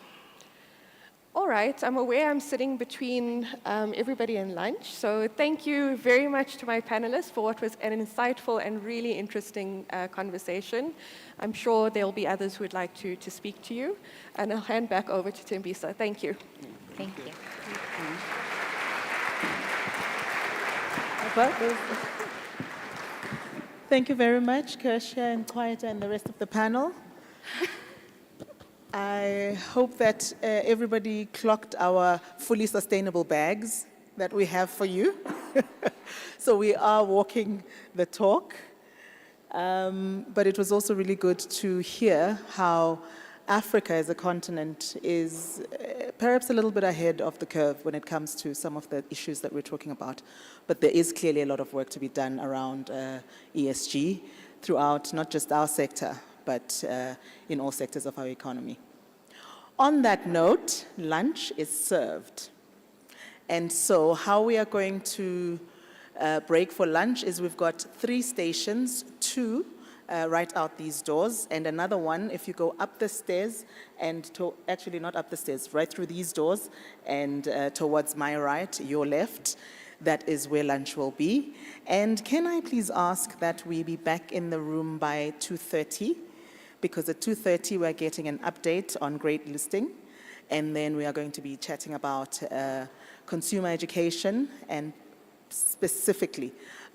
All right, I'm aware I'm sitting between everybody and lunch, so thank you very much to my panelists for what was an insightful and really interesting conversation. I'm sure there'll be others who would like to speak to you, and I'll hand back over to Tembisa. Thank you. Thank you. Thank you very much, Kersha and Kwaita and the rest of the panel. I hope that everybody clocked our fully sustainable bags that we have for you. So we are walking the talk. But it was also really good to hear how Africa as a continent is perhaps a little bit ahead of the curve when it comes to some of the issues that we're talking about. But there is clearly a lot of work to be done around ESG throughout not just our sector, but in all sectors of our economy. On that note, lunch is served. And so how we are going to break for lunch is we've got 3 stations, 2 right out these doors, and another one if you go up the stairs and actually not up the stairs, right through these doors and towards my right, your left, that is where lunch will be. And can I please ask that we be back in the room by 2:30, because at 2:30 we're getting an update on grade listing, and then we are going to be chatting about consumer education and specifically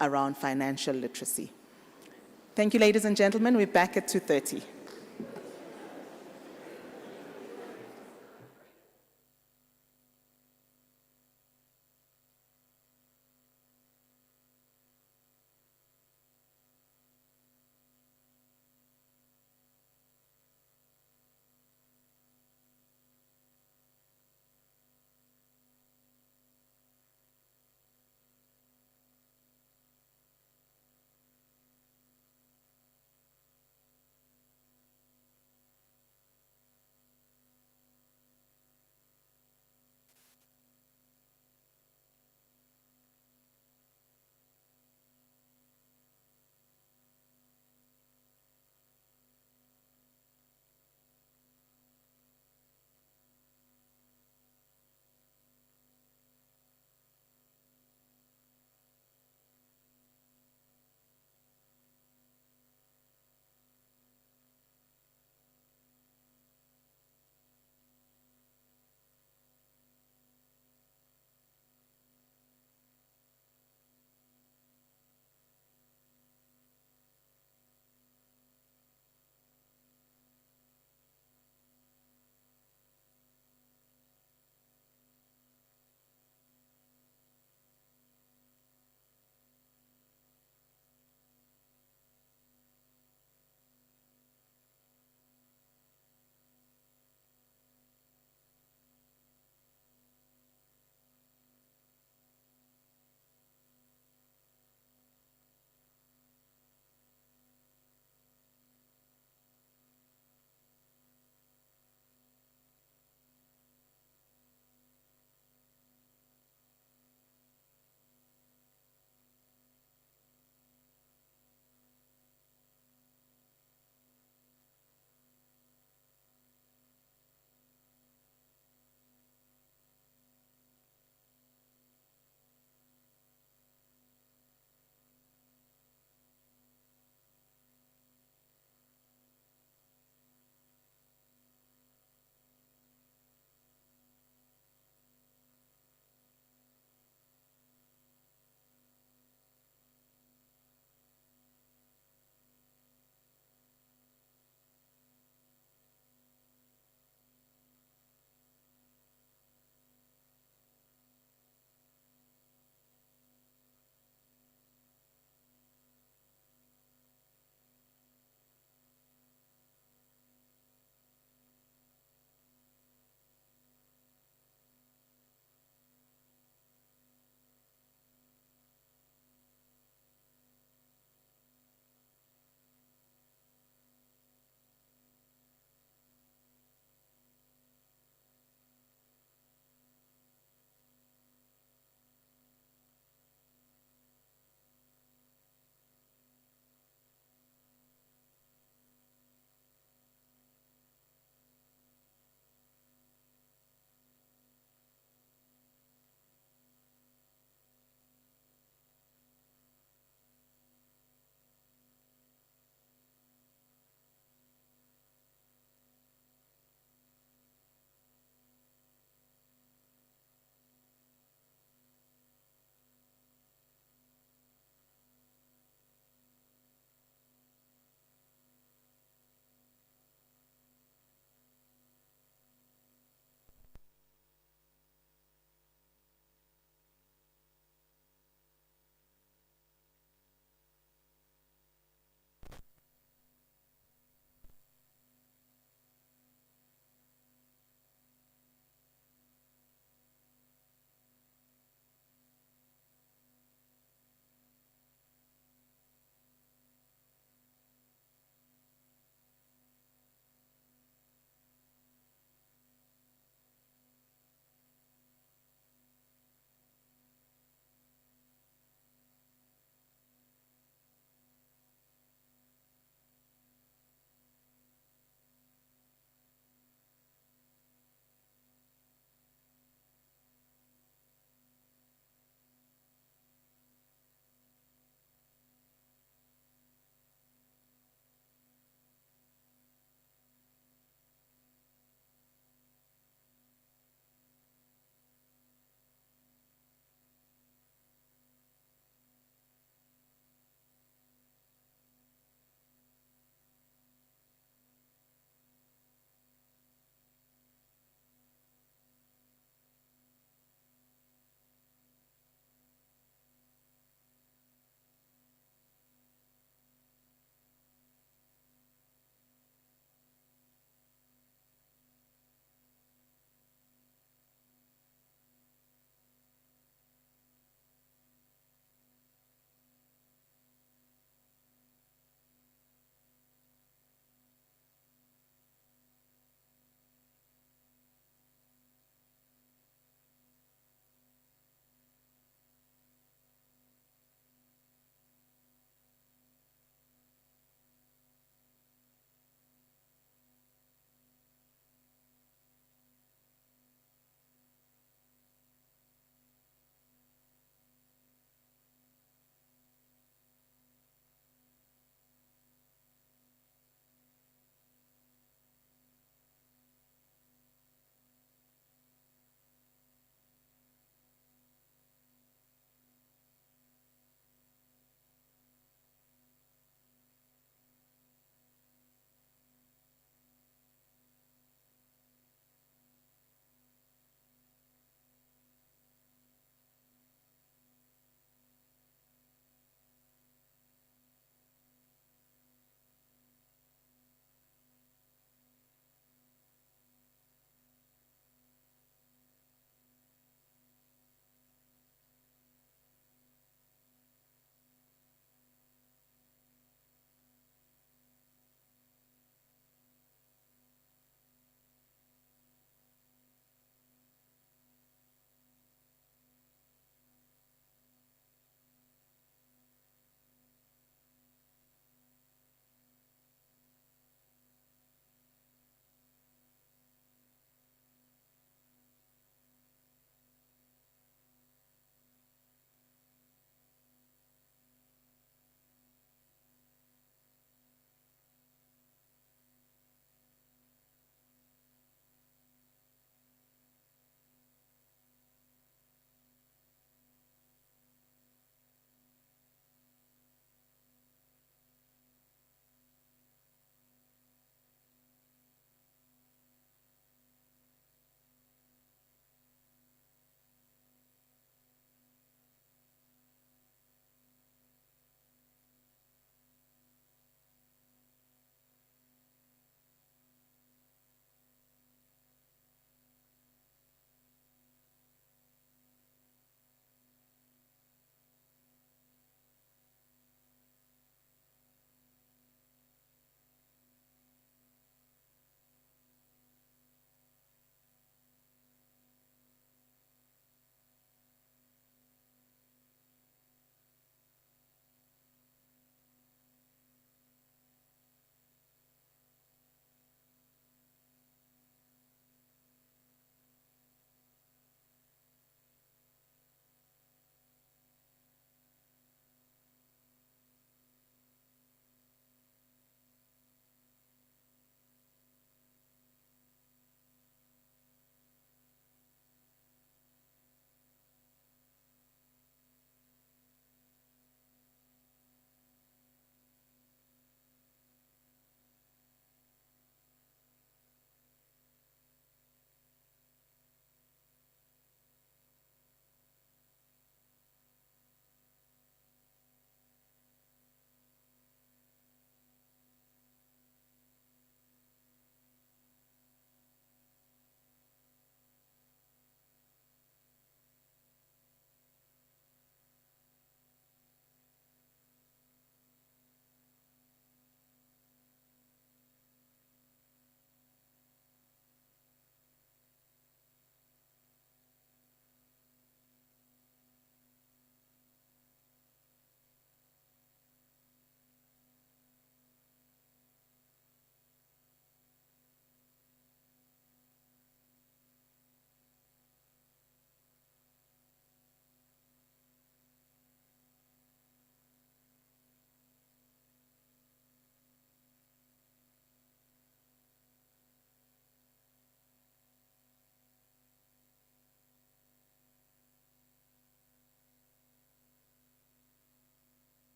around financial literacy. Thank you, ladies and gentlemen. We're back at 2:30.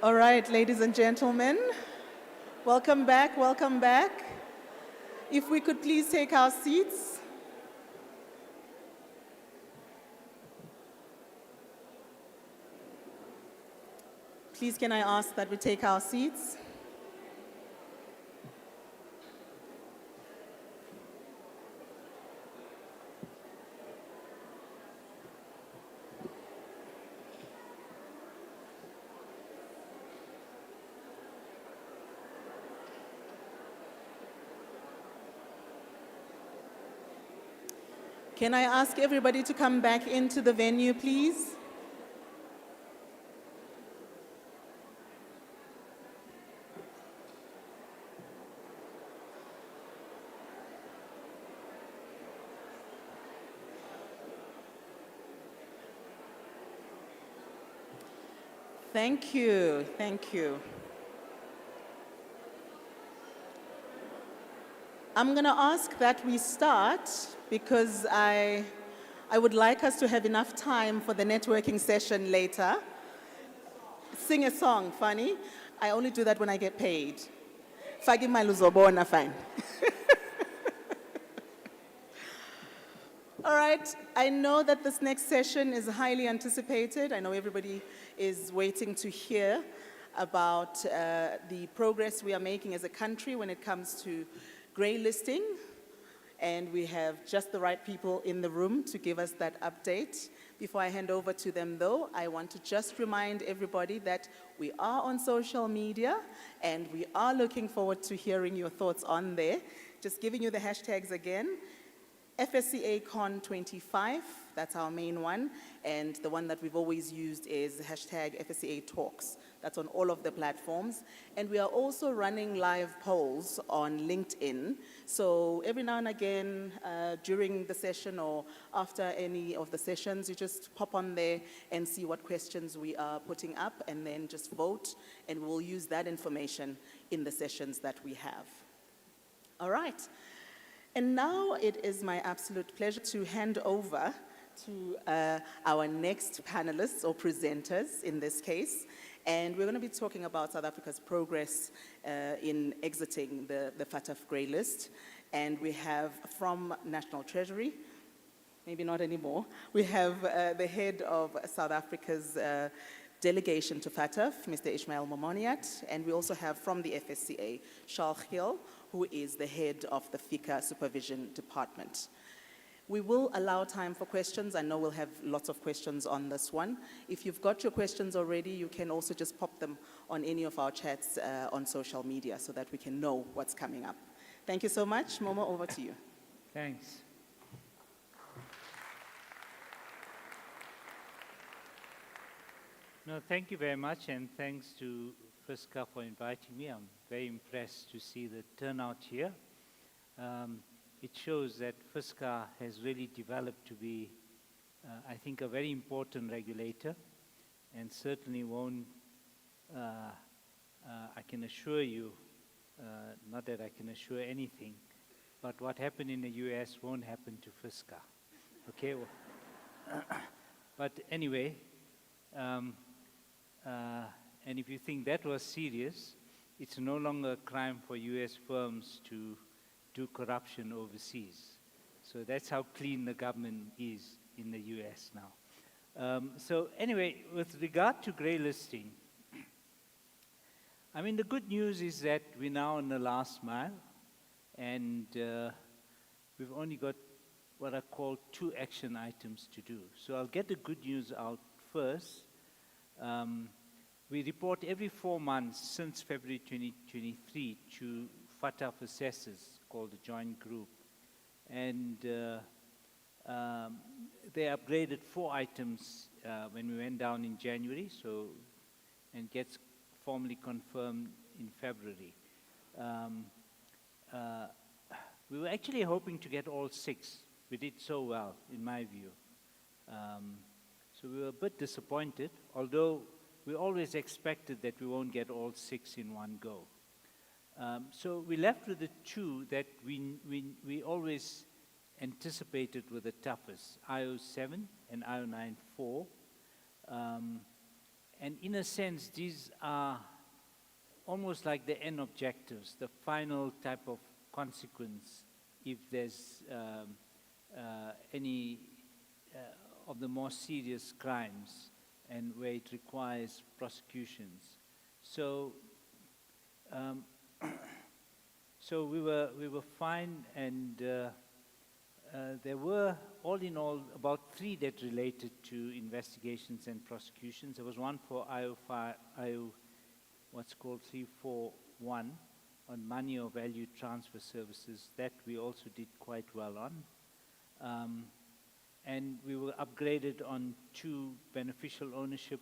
All right, ladies and gentlemen, welcome back, welcome back. If we could please take our seats. Please can I ask that we take our seats? Can I ask everybody to come back into the venue, please? Thank you, thank you. I'm going to ask that we start because I would like us to have enough time for the networking session later. Sing a song, funny. I only do that when I get paid. Fagi maluzobona, fine. All right, I know that this next session is highly anticipated. I know everybody is waiting to hear about the progress we are making as a country when it comes to grey listing. And we have just the right people in the room to give us that update. Before I hand over to them though, I want to just remind everybody that we are on social media and we are looking forward to hearing your thoughts on there. Just giving you the hashtags again. FSCA Con 25, that's our main one, and the one that we've always used is hashtag FSCA Talks. That's on all of the platforms. And we are also running live polls on LinkedIn. So every now and again, during the session or after any of the sessions, you just pop on there and see what questions we are putting up and then just vote, and we'll use that information in the sessions that we have. All right. And now it is my absolute pleasure to hand over to our next panelists or presenters in this case. And we're going to be talking about South Africa's progress in exiting the FATF grey list. And we have from National Treasury, maybe not anymore, we have the head of South Africa's delegation to FATF, Mr. Ishmael Momoniat, and we also have from the FSCA, Charles Gill, who is the head of the FICA Supervision Department. We will allow time for questions. I know we'll have lots of questions on this one. If you've got your questions already, you can also just pop them on any of our chats on social media so that we can know what's coming up. Thank you so much. Momo, over to you. Thanks. No, thank you very much, and thanks to FSCA for inviting me. I'm very impressed to see the turnout here. It shows that FSCA has really developed to be, I think, a very important regulator, and certainly won't, I can assure you, not that I can assure anything, but what happened in the US won't happen to FSCA. Okay? But anyway, and if you think that was serious, it's no longer a crime for US firms to do corruption overseas. So that's how clean the government is in the US now. So anyway, with regard to grey listing, I mean, the good news is that we're now in the last mile, and we've only got what I call 2 action items to do. So I'll get the good news out first. We report every 4 months since February 2023 to FATF assessors called the Joint Group. And they upgraded 4 items when we went down in January, so, and gets formally confirmed in February. We were actually hoping to get all 6. We did so well, in my view. So we were a bit disappointed, although we always expected that we won't get all 6 in one go. So we left with the 2 that we always anticipated were the toughest, IO7 and IO9-4. And in a sense, these are almost like the end objectives, the final type of consequence if there's any of the more serious crimes and where it requires prosecutions. So, so we were fine, and there were, all in all, about 3 that related to investigations and prosecutions. There was one for IO, what's called 341, on money or value transfer services. That we also did quite well on. And we were upgraded on 2 beneficial ownership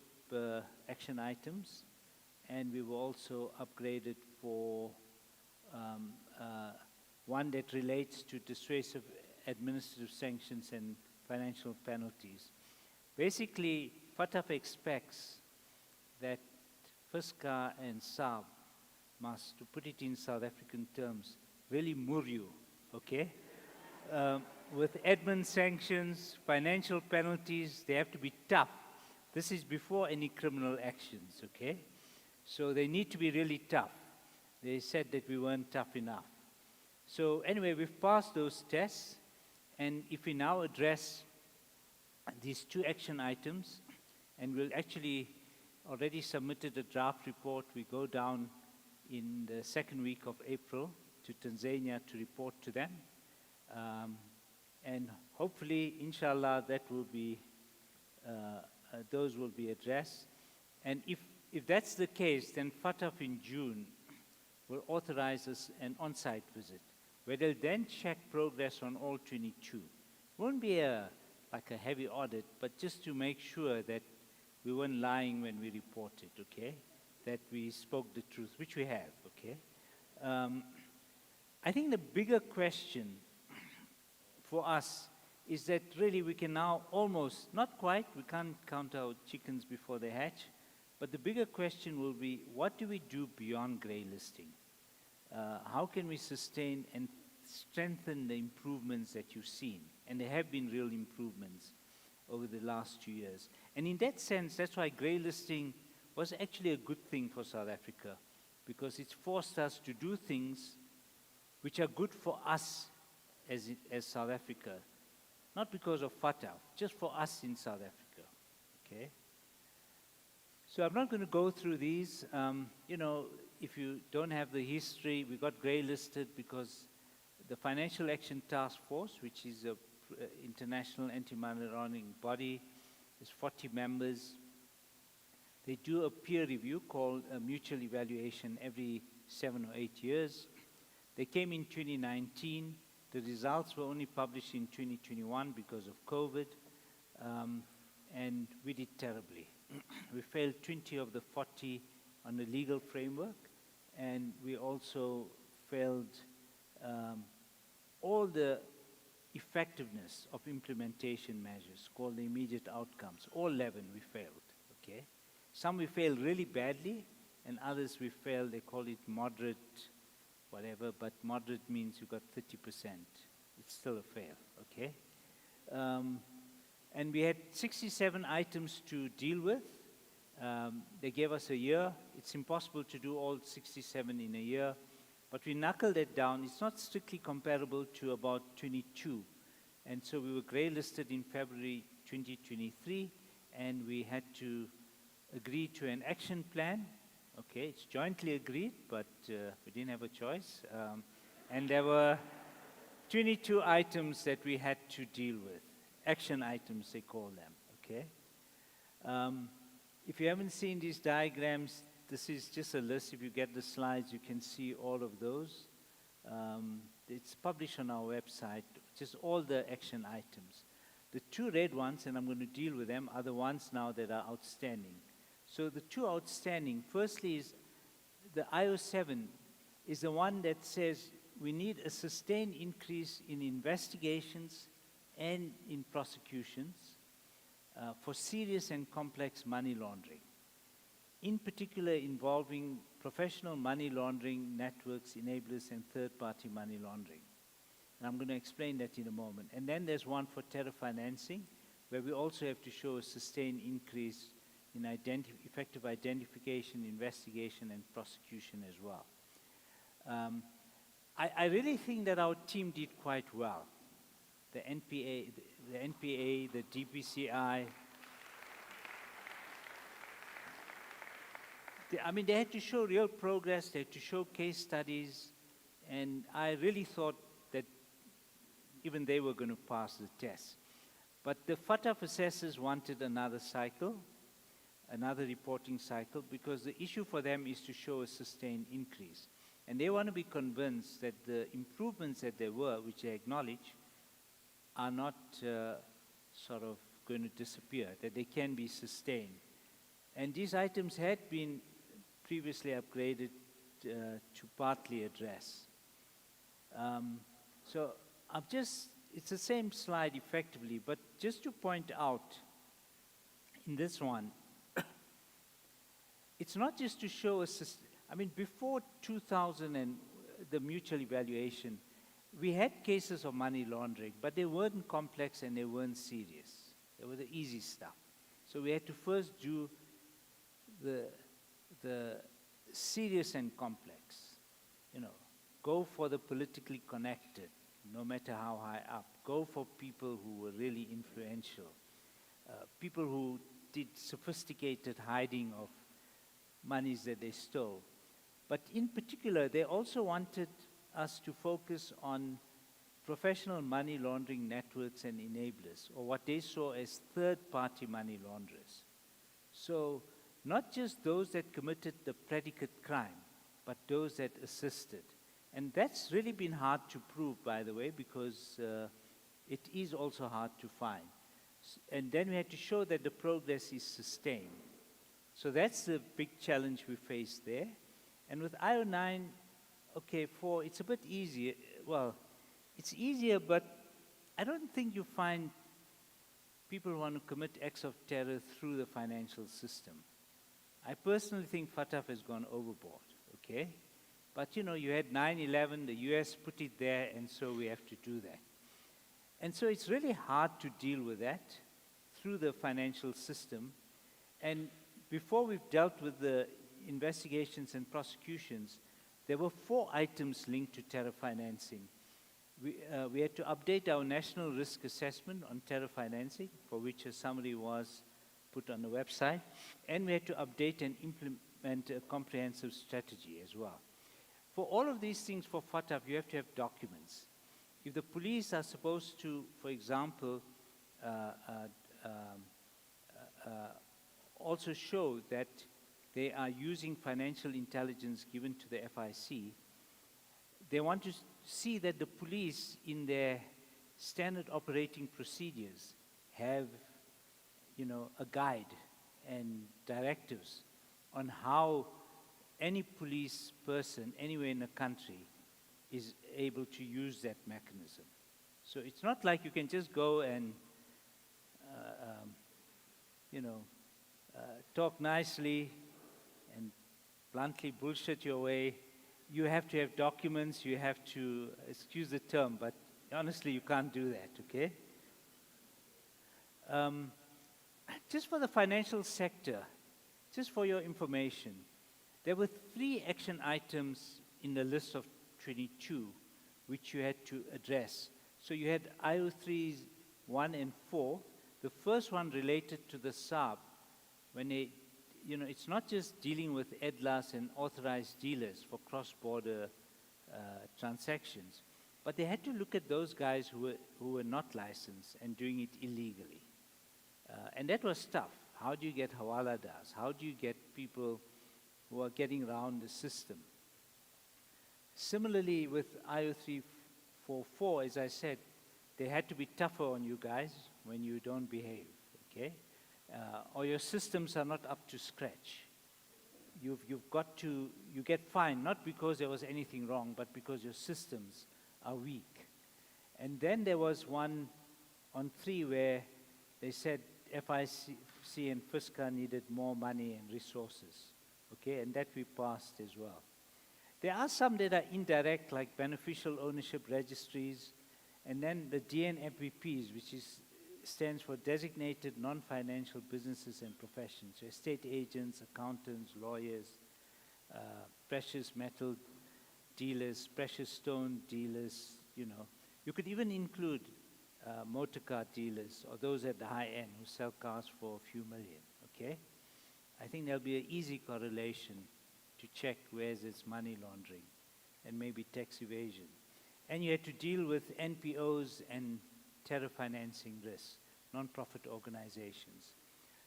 action items, and we were also upgraded for one that relates to dissuasive administrative sanctions and financial penalties. Basically, FATF expects that FSCA and SAB must, to put it in South African terms, really murder you, okay? With admin sanctions, financial penalties, they have to be tough. This is before any criminal actions, okay? So they need to be really tough. They said that we weren't tough enough. So anyway, we've passed those tests, and if we now address these 2 action items, and we'll actually already submitted a draft report. We go down in the 2nd week of April to Tanzania to report to them. And hopefully, inshallah, that will be, those will be addressed. And if that's the case, then FATF in June will authorize us an on-site visit, where they'll then check progress on all 22. It won't be like a heavy audit, but just to make sure that we weren't lying when we reported, okay? That we spoke the truth, which we have, okay? I think the bigger question for us is that really we can now almost, not quite, we can't count our chickens before they hatch, but the bigger question will be, what do we do beyond grey listing? How can we sustain and strengthen the improvements that you've seen? And there have been real improvements over the last 2 years. And in that sense, that's why grey listing was actually a good thing for South Africa, because it's forced us to do things which are good for us as South Africa, not because of FATF, just for us in South Africa, okay? So I'm not going to go through these. You know, if you don't have the history, we got grey listed because the Financial Action Task Force, which is an international anti-money laundering body, is 40 members. They do a peer review called a mutual evaluation every 7 or 8 years. They came in 2019. The results were only published in 2021 because of COVID, and we did terribly. We failed 20 of the 40 on the legal framework, and we also failed all the effectiveness of implementation measures called the immediate outcomes. All 11 we failed, okay? Some we failed really badly, and others we failed, they call it moderate, whatever, but moderate means you got 30%. It's still a fail, okay? And we had 67 items to deal with. They gave us a year. It's impossible to do all 67 in a year, but we knuckled it down. It's not strictly comparable to about 22. And so we were grey listed in February 2023, and we had to agree to an action plan. Okay, it's jointly agreed, but we didn't have a choice. And there were 22 items that we had to deal with. Action items, they call them, okay? If you haven't seen these diagrams, this is just a list. If you get the slides, you can see all of those. It's published on our website, just all the action items. The 2 red ones, and I'm going to deal with them, are the ones now that are outstanding. So the 2 outstanding, firstly is the IO7 is the one that says we need a sustained increase in investigations and in prosecutions for serious and complex money laundering, in particular involving professional money laundering networks, enablers, and third-party money laundering. And I'm going to explain that in a moment. And then there's one for terror financing, where we also have to show a sustained increase in effective identification, investigation, and prosecution as well. I really think that our team did quite well. The NPA, the DPCI. They had to show real progress, they had to show case studies, and I really thought that even they were going to pass the test. But the FATF assessors wanted another cycle, another reporting cycle, because the issue for them is to show a sustained increase. And they want to be convinced that the improvements that there were, which they acknowledge, are not sort of going to disappear, that they can be sustained. And these items had been previously upgraded to partly address. So it's the same slide effectively, but just to point out in this one, it's not just to show before 2000 and the mutual evaluation, we had cases of money laundering, but they weren't complex and they weren't serious. They were the easy stuff. So we had to first do the serious and complex. Go for the politically connected, no matter how high up. Go for people who were really influential, people who did sophisticated hiding of monies that they stole. But in particular, they also wanted us to focus on professional money laundering networks and enablers, or what they saw as third-party money launderers. So not just those that committed the predicate crime, but those that assisted. And that's really been hard to prove, by the way, because it is also hard to find. And then we had to show that the progress is sustained. So that's the big challenge we faced there. And with IO9, it's a bit easier. Well, it's easier, but I don't think you find people who want to commit acts of terror through the financial system. I personally think FATF has gone overboard, okay? But you had 9/11, the US put it there, and so we have to do that. And so it's really hard to deal with that through the financial system. And before we've dealt with the investigations and prosecutions, there were 4 items linked to terror financing. We had to update our national risk assessment on terror financing, for which a summary was put on the website, and we had to update and implement a comprehensive strategy as well. For all of these things for FATF, you have to have documents. If the police are supposed to, for example, also show that they are using financial intelligence given to the FIC, they want to see that the police in their standard operating procedures have, a guide and directives on how any police person anywhere in the country is able to use that mechanism. So it's not like you can just go and, talk nicely and bluntly bullshit your way. You have to have documents, you have to, excuse the term, but honestly, you can't do that, okay? Just for the financial sector, just for your information, there were 3 action items in the list of 22 which you had to address. So you had IO3s 1 and 4. The first one related to the SARB, when they, it's not just dealing with EDLAs and authorized dealers for cross-border transactions, but they had to look at those guys who were not licensed and doing it illegally. And that was tough. How do you get hawaladas? How do you get people who are getting around the system? Similarly, with IO344, as I said, they had to be tougher on you guys when you don't behave, okay? Or your systems are not up to scratch. You've got to, you get fined, not because there was anything wrong, but because your systems are weak. And then there was one on 3 where they said FIC and FSCA needed more money and resources, okay? And that we passed as well. There are some that are indirect, like beneficial ownership registries, and then the DNMPPs, which is stands for Designated Non-Financial Businesses and Professions. So estate agents, accountants, lawyers, precious metal dealers, precious stone dealers, you know. You could even include motor car dealers or those at the high end who sell cars for a few million, okay? I think there'll be an easy correlation to check where's its money laundering and maybe tax evasion. And you had to deal with NPOs and terror financing risks, non-profit organizations.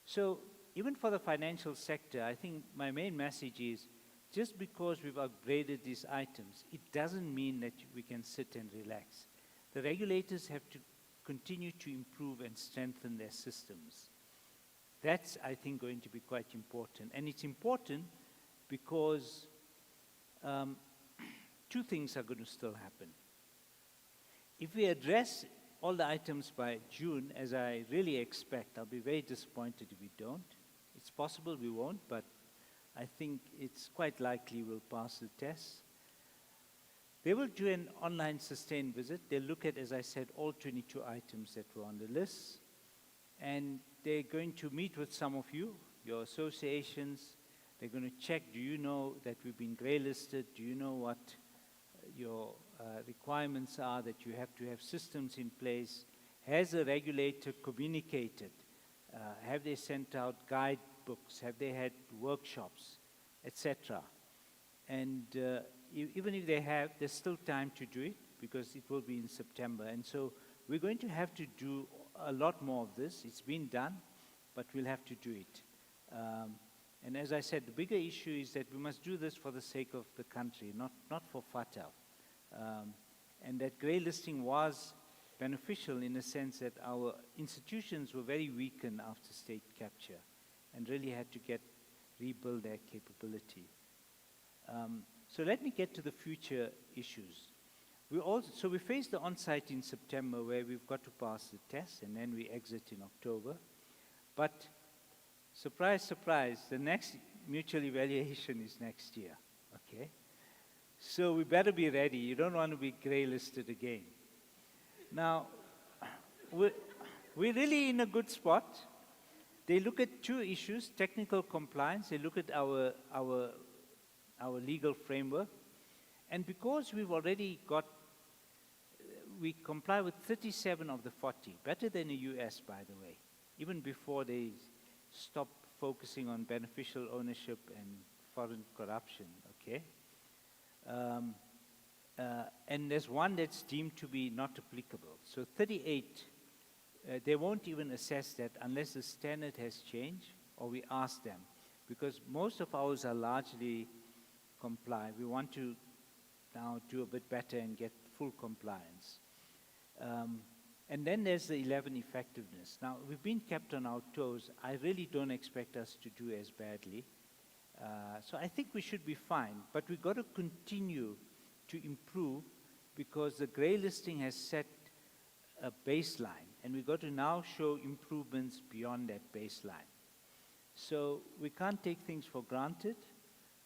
So even for the financial sector, I think my main message is just because we've upgraded these items, it doesn't mean that we can sit and relax. The regulators have to continue to improve and strengthen their systems. That's, I think, going to be quite important. And it's important because two things are going to still happen. If we address all the items by June, as I really expect, I'll be very disappointed if we don't. It's possible we won't, but I think it's quite likely we'll pass the test. They will do an online sustained visit. They'll look at, as I said, all 22 items that were on the list. And they're going to meet with some of you, your associations. They're going to check, do you know that we've been gray listed? Do you know what your requirements are, that you have to have systems in place? Has the regulator communicated? Have they sent out guidebooks? Have they had workshops, etc.? And even if they have, there's still time to do it because it will be in September. And so we're going to have to do a lot more of this. It's been done, but we'll have to do it. And as I said, the bigger issue is that we must do this for the sake of the country, not for Fatah. And that grey listing was beneficial in the sense that our institutions were very weakened after state capture and really had to rebuild their capability. So let me get to the future issues. So we face the on-site in September where we've got to pass the test and then we exit in October. But surprise, surprise, the next mutual evaluation is next year, okay? So we better be ready. You don't want to be grey listed again. Now, we're really in a good spot. They look at two issues, technical compliance. They look at our legal framework. And because we've already we comply with 37 of the 40, better than the US, by the way, even before they stop focusing on beneficial ownership and foreign corruption, okay? And there's one that's deemed to be not applicable. So 38, they won't even assess that unless the standard has changed or we ask them. Because most of ours are largely comply. We want to now do a bit better and get full compliance. And then there's the 11 effectiveness. Now, we've been kept on our toes. I really don't expect us to do as badly. So I think we should be fine, but we've got to continue to improve because the grey listing has set a baseline, and we've got to now show improvements beyond that baseline. So we can't take things for granted.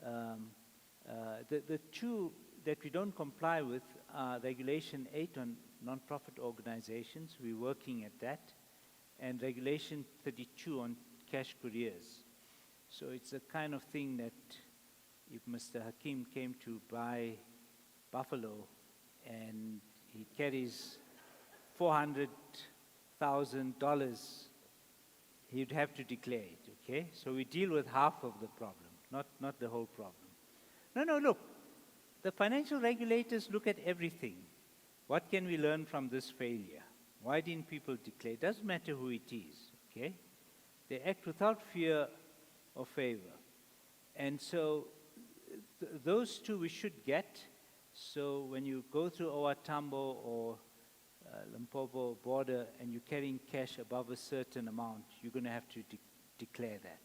The two that we don't comply with are Regulation 8 on non-profit organizations. We're working at that, and Regulation 32 on cash couriers. So it's the kind of thing that if Mr. Hakim came to buy buffalo and he carries $400,000, he'd have to declare it, okay? So we deal with half of the problem, not the whole problem. No, look, the financial regulators look at everything. What can we learn from this failure? Why didn't people declare? It doesn't matter who it is, okay? They act without fear or favor. And so those two we should get. So when you go through OR Tambo or Limpopo border and you're carrying cash above a certain amount, you're going to have to declare that.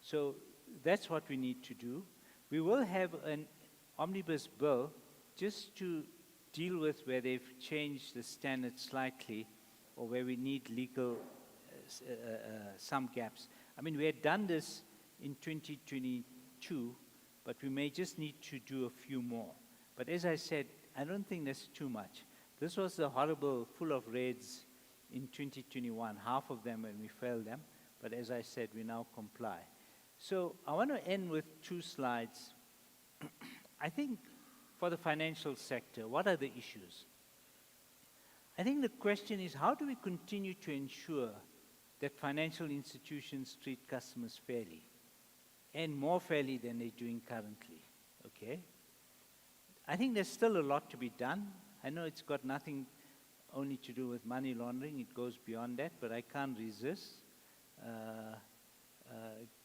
So that's what we need to do. We will have an omnibus bill just to deal with where they've changed the standard slightly or where we need legal, some gaps. I mean, we had done this in 2022, but we may just need to do a few more. But as I said, I don't think that's too much. This was the horrible, full of reds in 2021, half of them when we failed them, but as I said, we now comply. So I want to end with 2 slides. I think for the financial sector, what are the issues? I think the question is, how do we continue to ensure that financial institutions treat customers fairly, and more fairly than they're doing currently, okay? I think there's still a lot to be done. I know it's got nothing only to do with money laundering, it goes beyond that, but I can't resist,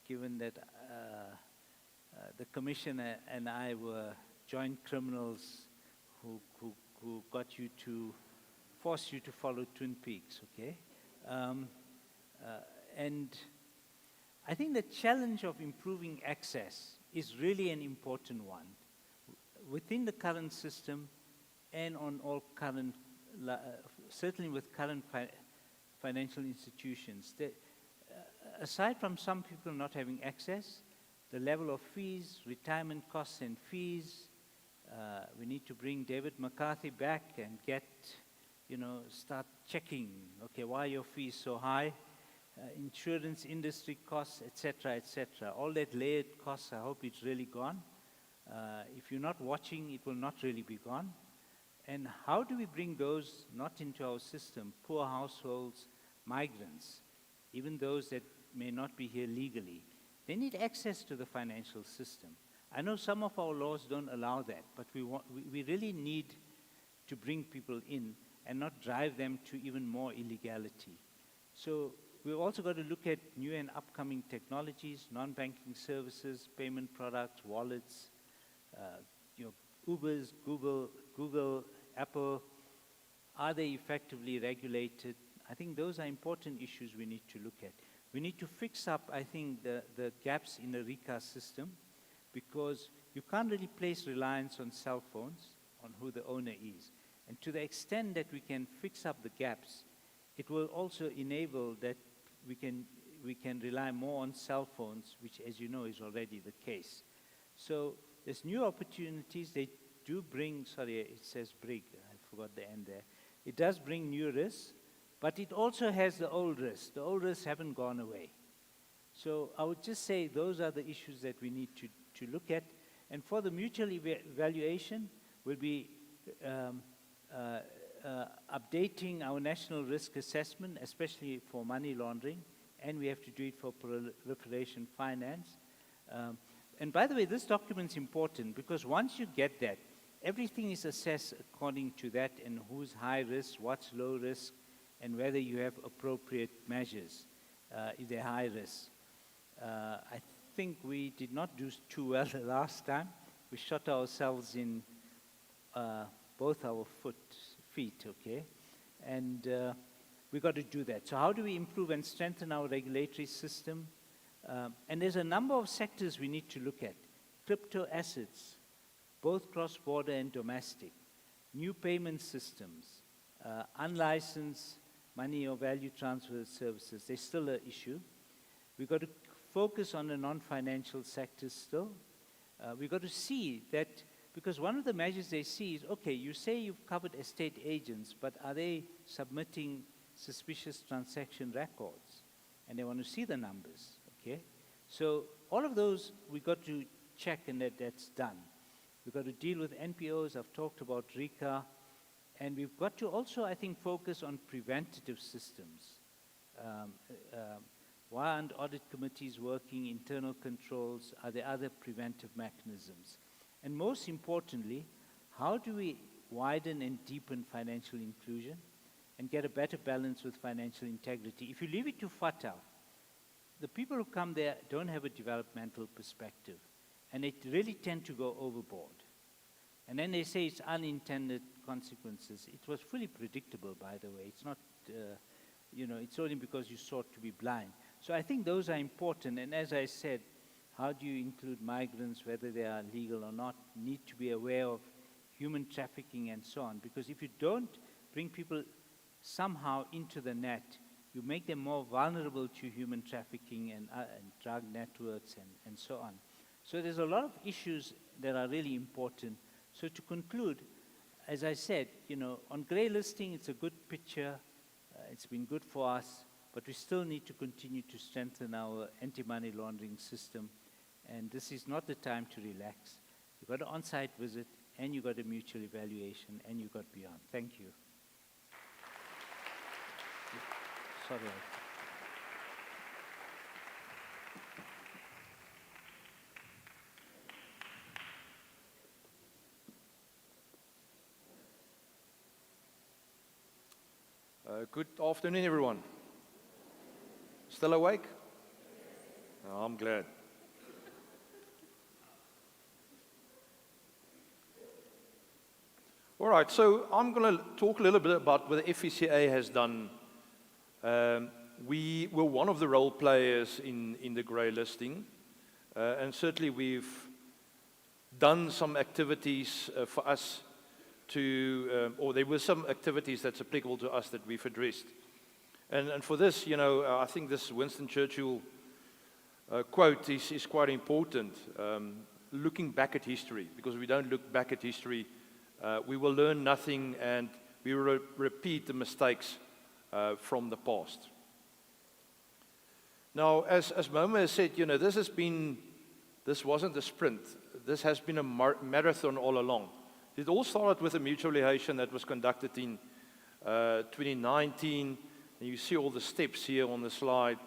given that the Commissioner and I were joint criminals who got you to, force you to follow Twin Peaks, okay? And I think the challenge of improving access is really an important one within the current system and on all current, certainly with current financial institutions. Aside from some people not having access, the level of fees, retirement costs and fees, we need to bring David McCarthy back and get, start checking, okay, why are your fees so high? Insurance industry costs, etc., etc. All that layered costs, I hope it's really gone. If you're not watching, it will not really be gone. And how do we bring those not into our system, poor households, migrants, even those that may not be here legally? They need access to the financial system. I know some of our laws don't allow that, but we really need to bring people in and not drive them to even more illegality. So we've also got to look at new and upcoming technologies, non-banking services, payment products, wallets, Ubers, Google, Apple. Are they effectively regulated? I think those are important issues we need to look at. We need to fix up, I think, the gaps in the RICA system, because you can't really place reliance on cell phones, on who the owner is. And to the extent that we can fix up the gaps, it will also enable that we can rely more on cell phones, which, as you know, is already the case. So there's new opportunities. They do bring, sorry, it says brig, I forgot the end there. It does bring new risks, but it also has the old risks. The old risks haven't gone away. So I would just say those are the issues that we need to look at. And for the mutual evaluation, we'll be updating our national risk assessment, especially for money laundering, and we have to do it for proliferation finance. And by the way, this document's important because once you get that, everything is assessed according to that, and who's high risk, what's low risk, and whether you have appropriate measures if they're high risk. I think we did not do too well the last time. We shot ourselves in both our feet, okay? And we got to do that. So how do we improve and strengthen our regulatory system? And there's a number of sectors we need to look at. Crypto assets, both cross-border and domestic, new payment systems, unlicensed money or value transfer services, they're still an issue. We've got to focus on the non-financial sectors still. We've got to see that, because one of the measures they see is, okay, you say you've covered estate agents, but are they submitting suspicious transaction records? And they want to see the numbers, okay? So all of those we got to check, and that's done. We've got to deal with NPOs. I've talked about RICA. And we've got to also, I think, focus on preventative systems. Why aren't audit committees working, internal controls? Are there other preventive mechanisms? And most importantly, how do we widen and deepen financial inclusion and get a better balance with financial integrity? If you leave it to FATA, the people who come there don't have a developmental perspective, and they really tend to go overboard. And then they say it's unintended consequences. It was fully predictable, by the way. It's not, it's only because you sought to be blind. So I think those are important. And as I said, how do you include migrants, whether they are legal or not? Need to be aware of human trafficking and so on. Because if you don't bring people somehow into the net, you make them more vulnerable to human trafficking and drug networks and so on. So there's a lot of issues that are really important. So to conclude, as I said, on grey listing, it's a good picture. It's been good for us, but we still need to continue to strengthen our anti-money laundering system. And this is not the time to relax. You've got an on-site visit, and you've got a mutual evaluation, and you've got beyond. Thank you. Sorry. Good afternoon, everyone. Still awake? Oh, I'm glad. All right, so I'm going to talk a little bit about what the FSCA has done. We were one of the role players in the grey listing, and certainly we've done some activities for us or there were some activities that's applicable to us that we've addressed. And for this, I think this Winston Churchill quote is quite important. Looking back at history, because we don't look back at history, we will learn nothing and we will repeat the mistakes from the past. Now, as Momo has said, this wasn't a sprint. This has been a marathon all along. It all started with a mutual evaluation that was conducted in 2019, and you see all the steps here on the slide,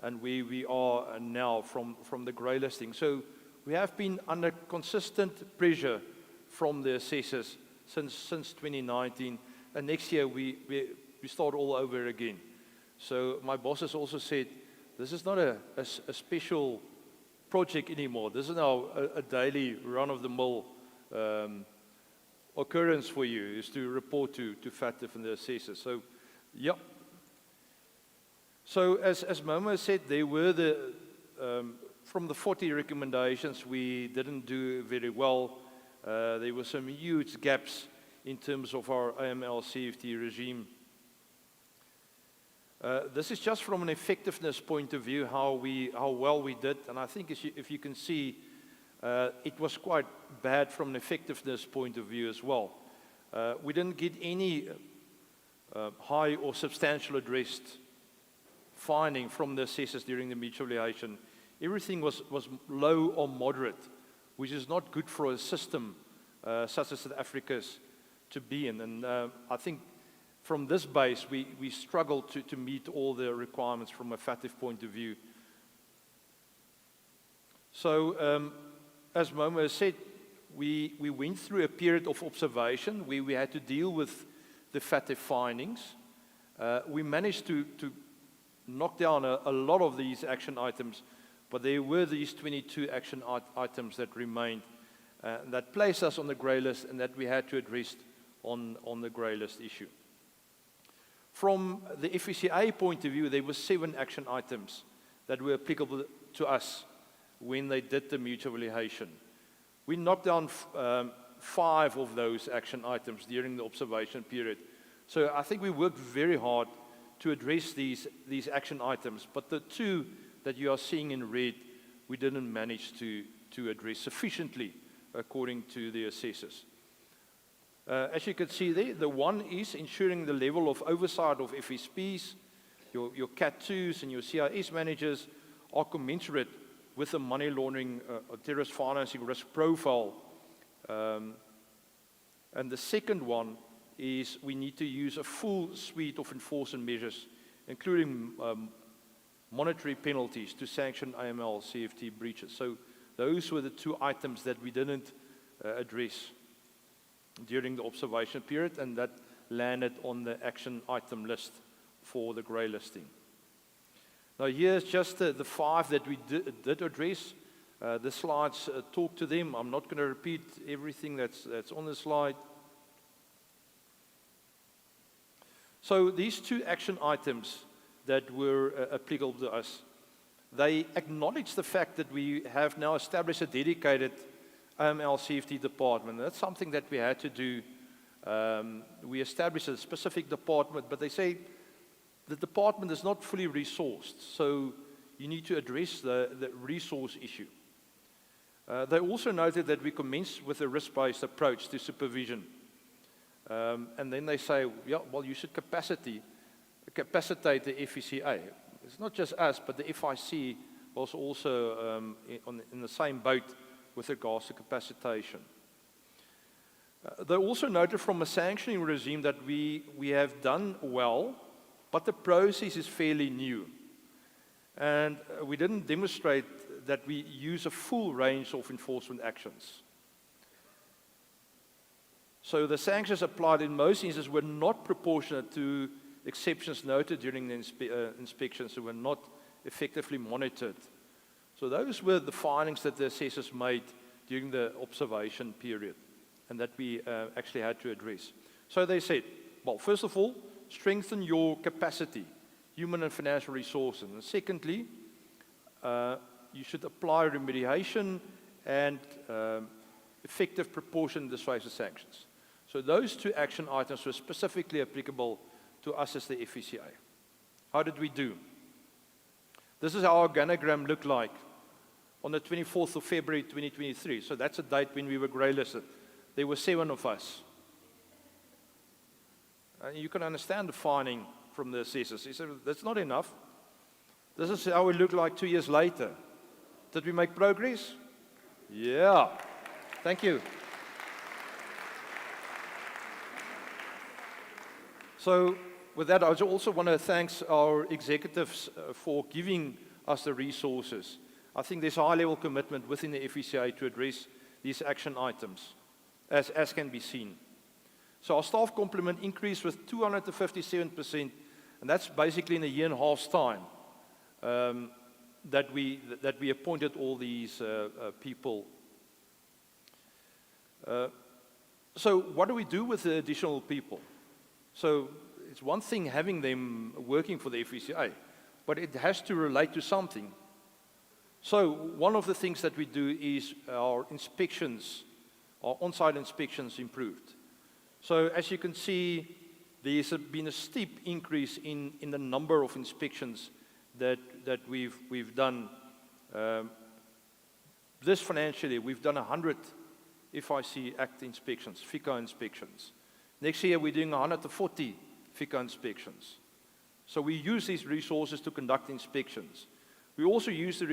and where we are now from the grey listing. So we have been under consistent pressure from the assessors since 2019, and next year we start all over again. So my boss has also said, this is not a special project anymore. This is now a daily run-of-the-mill occurrence for you, is to report to FATF and the assessors. So, yeah. So as Momo said, there were from the 40 recommendations, we didn't do very well. There were some huge gaps in terms of our AML CFT regime. This is just from an effectiveness point of view, how well we did, and I think if you can see, it was quite bad from an effectiveness point of view as well. We didn't get any high or substantial addressed finding from the assessors during the mutual evaluation. Everything was low or moderate, which is not good for a system such as South Africa's to be in. And I think from this base, we struggled to meet all the requirements from a FATF point of view. So, as Momo has said, we went through a period of observation where we had to deal with the FATF findings. We managed to knock down a lot of these action items, but there were these 22 action items that remained that placed us on the grey list and that we had to address on the grey list issue. From the FSCA point of view, there were 7 action items that were applicable to us when they did the mutual evaluation. We knocked down 5 of those action items during the observation period. So I think we worked very hard to address these action items, but the 2 that you are seeing in red, we didn't manage to address sufficiently according to the assessors. As you can see there, the one is ensuring the level of oversight of FSPs, your CAT2s and your CIS managers are commensurate with the money laundering or terrorist financing risk profile. And the second one is we need to use a full suite of enforcement measures, including monetary penalties to sanction AML CFT breaches. So those were the 2 items that we didn't address during the observation period, and that landed on the action item list for the grey listing. Now here's just the 5 that we did address. The slides talk to them. I'm not going to repeat everything that's on the slide. So these 2 action items that were applicable to us, they acknowledge the fact that we have now established a dedicated AML CFT department. That's something that we had to do. We established a specific department, but they say the department is not fully resourced, so you need to address the resource issue. They also noted that we commenced with a risk-based approach to supervision. And then they say, yeah, well, you should capacitate the FSCA. It's not just us, but the FIC was also in the same boat with regards to capacitation. They also noted from a sanctioning regime that we have done well, but the process is fairly new. And we didn't demonstrate that we use a full range of enforcement actions. So the sanctions applied in most instances were not proportionate to exceptions noted during the inspections, so were not effectively monitored. So those were the findings that the assessors made during the observation period and that we actually had to address. So they said, well, first of all, strengthen your capacity, human and financial resources. And secondly, you should apply remediation and effective proportion dissuasive sanctions. So those two action items were specifically applicable to us as the FSCA. How did we do? This is how our organogram looked like on the 24th of February 2023. So that's a date when we were grey listed. There were 7 of us. And you can understand the finding from the assessors. He said, that's not enough. This is how we look like 2 years later. Did we make progress? Yeah. Thank you. So with that, I also want to thank our executives for giving us the resources. I think there's a high-level commitment within the FSCA to address these action items, as can be seen. So our staff complement increased with 257%, and that's basically in a year and a half's time that we appointed all these people. So what do we do with the additional people? So it's one thing having them working for the FSCA, but it has to relate to something. So one of the things that we do is our inspections, our on-site inspections improved. So as you can see, there's been a steep increase in the number of inspections that we've done. This financial year, we've done 100 FIC Act inspections, FICA inspections. Next year, we're doing 140 FICA inspections. So we use these resources to conduct inspections. We also use the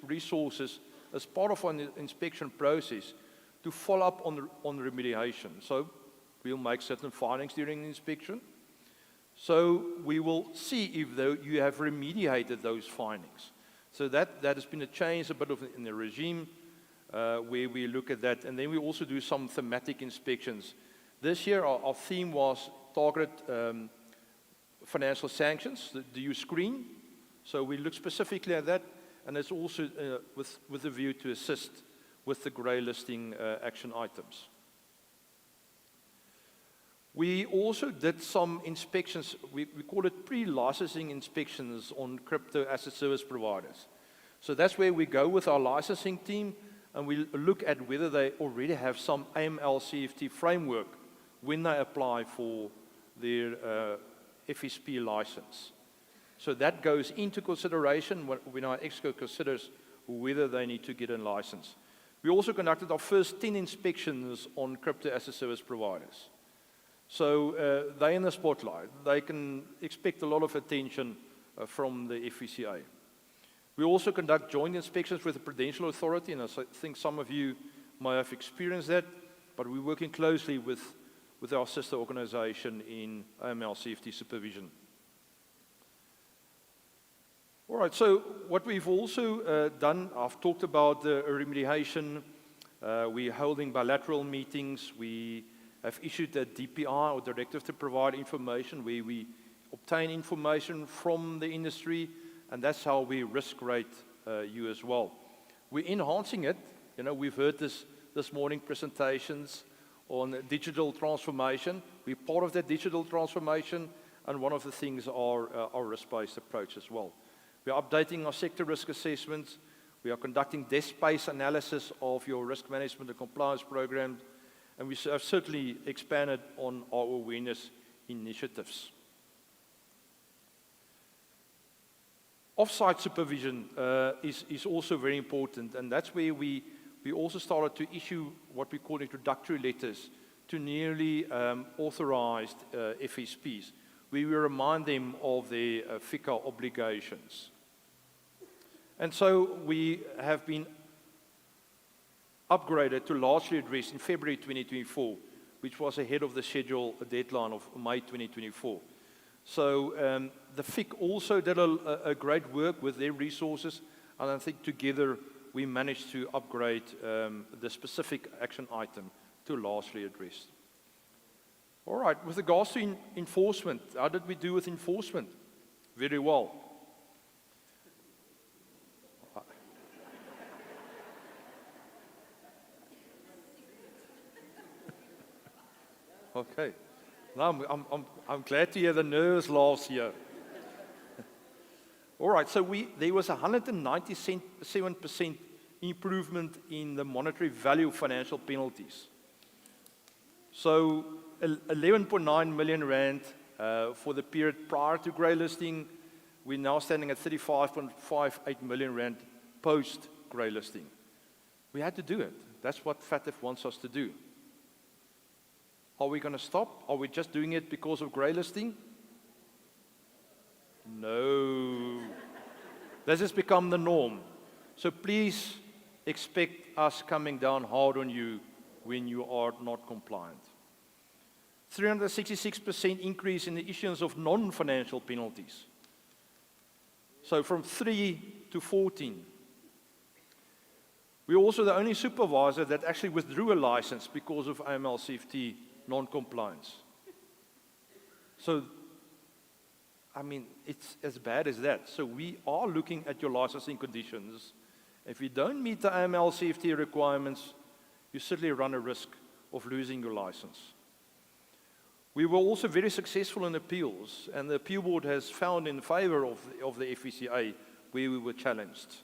resources as part of our inspection process to follow up on remediation. So we'll make certain findings during the inspection. So we will see if you have remediated those findings. So that has been a change a bit in the regime where we look at that. And then we also do some thematic inspections. This year, our theme was targeted financial sanctions. Do you screen? So we look specifically at that, and it's also with a view to assist with the grey listing action items. We also did some inspections, we call it pre-licensing inspections on crypto asset service providers. So that's where we go with our licensing team, and we look at whether they already have some AML-CFT framework when they apply for their FSP license. So that goes into consideration when our ExCo considers whether they need to get a license. We also conducted our first 10 inspections on crypto asset service providers. So they're in the spotlight. They can expect a lot of attention from the FSCA. We also conduct joint inspections with the Prudential Authority, and I think some of you may have experienced that, but we're working closely with our sister organization in AML-CFT supervision. All right, so what we've also done, I've talked about the remediation. We're holding bilateral meetings. We have issued a DPI, or Directive to Provide Information, where we obtain information from the industry, and that's how we risk rate you as well. We're enhancing it. You know, we've heard this morning presentations on digital transformation. We're part of that digital transformation, and one of the things are our risk-based approach as well. We are updating our sector risk assessments. We are conducting desk-based analysis of your risk management and compliance programs, and we have certainly expanded on our awareness initiatives. Off-site supervision is also very important, and that's where we also started to issue what we call introductory letters to nearly authorized FSPs. we will remind them of their FSCA obligations. And so we have been upgraded to largely addressed in February 2024, which was ahead of the schedule deadline of May 2024. So the FIC also did a great work with their resources, and I think together we managed to upgrade the specific action item to largely addressed. All right, with regards to enforcement, how did we do with enforcement? Very well. Okay. Now I'm glad to hear the nervous laughs here. All right, so there was a 197% improvement in the monetary value of financial penalties. So 11.9 million rand for the period prior to grey listing. We're now standing at 35.58 million rand post grey listing. We had to do it. That's what FATF wants us to do. Are we going to stop? Are we just doing it because of grey listing? No. This has become the norm. So please expect us coming down hard on you when you are not compliant. 366% increase in the issuance of non-financial penalties. So from 3 to 14. We're also the only supervisor that actually withdrew a license because of AML-CFT non-compliance. So, I mean, it's as bad as that. So we are looking at your licensing conditions. If you don't meet the AML-CFT requirements, you certainly run a risk of losing your license. We were also very successful in appeals, and the appeal board has found in favor of the FSCA where we were challenged.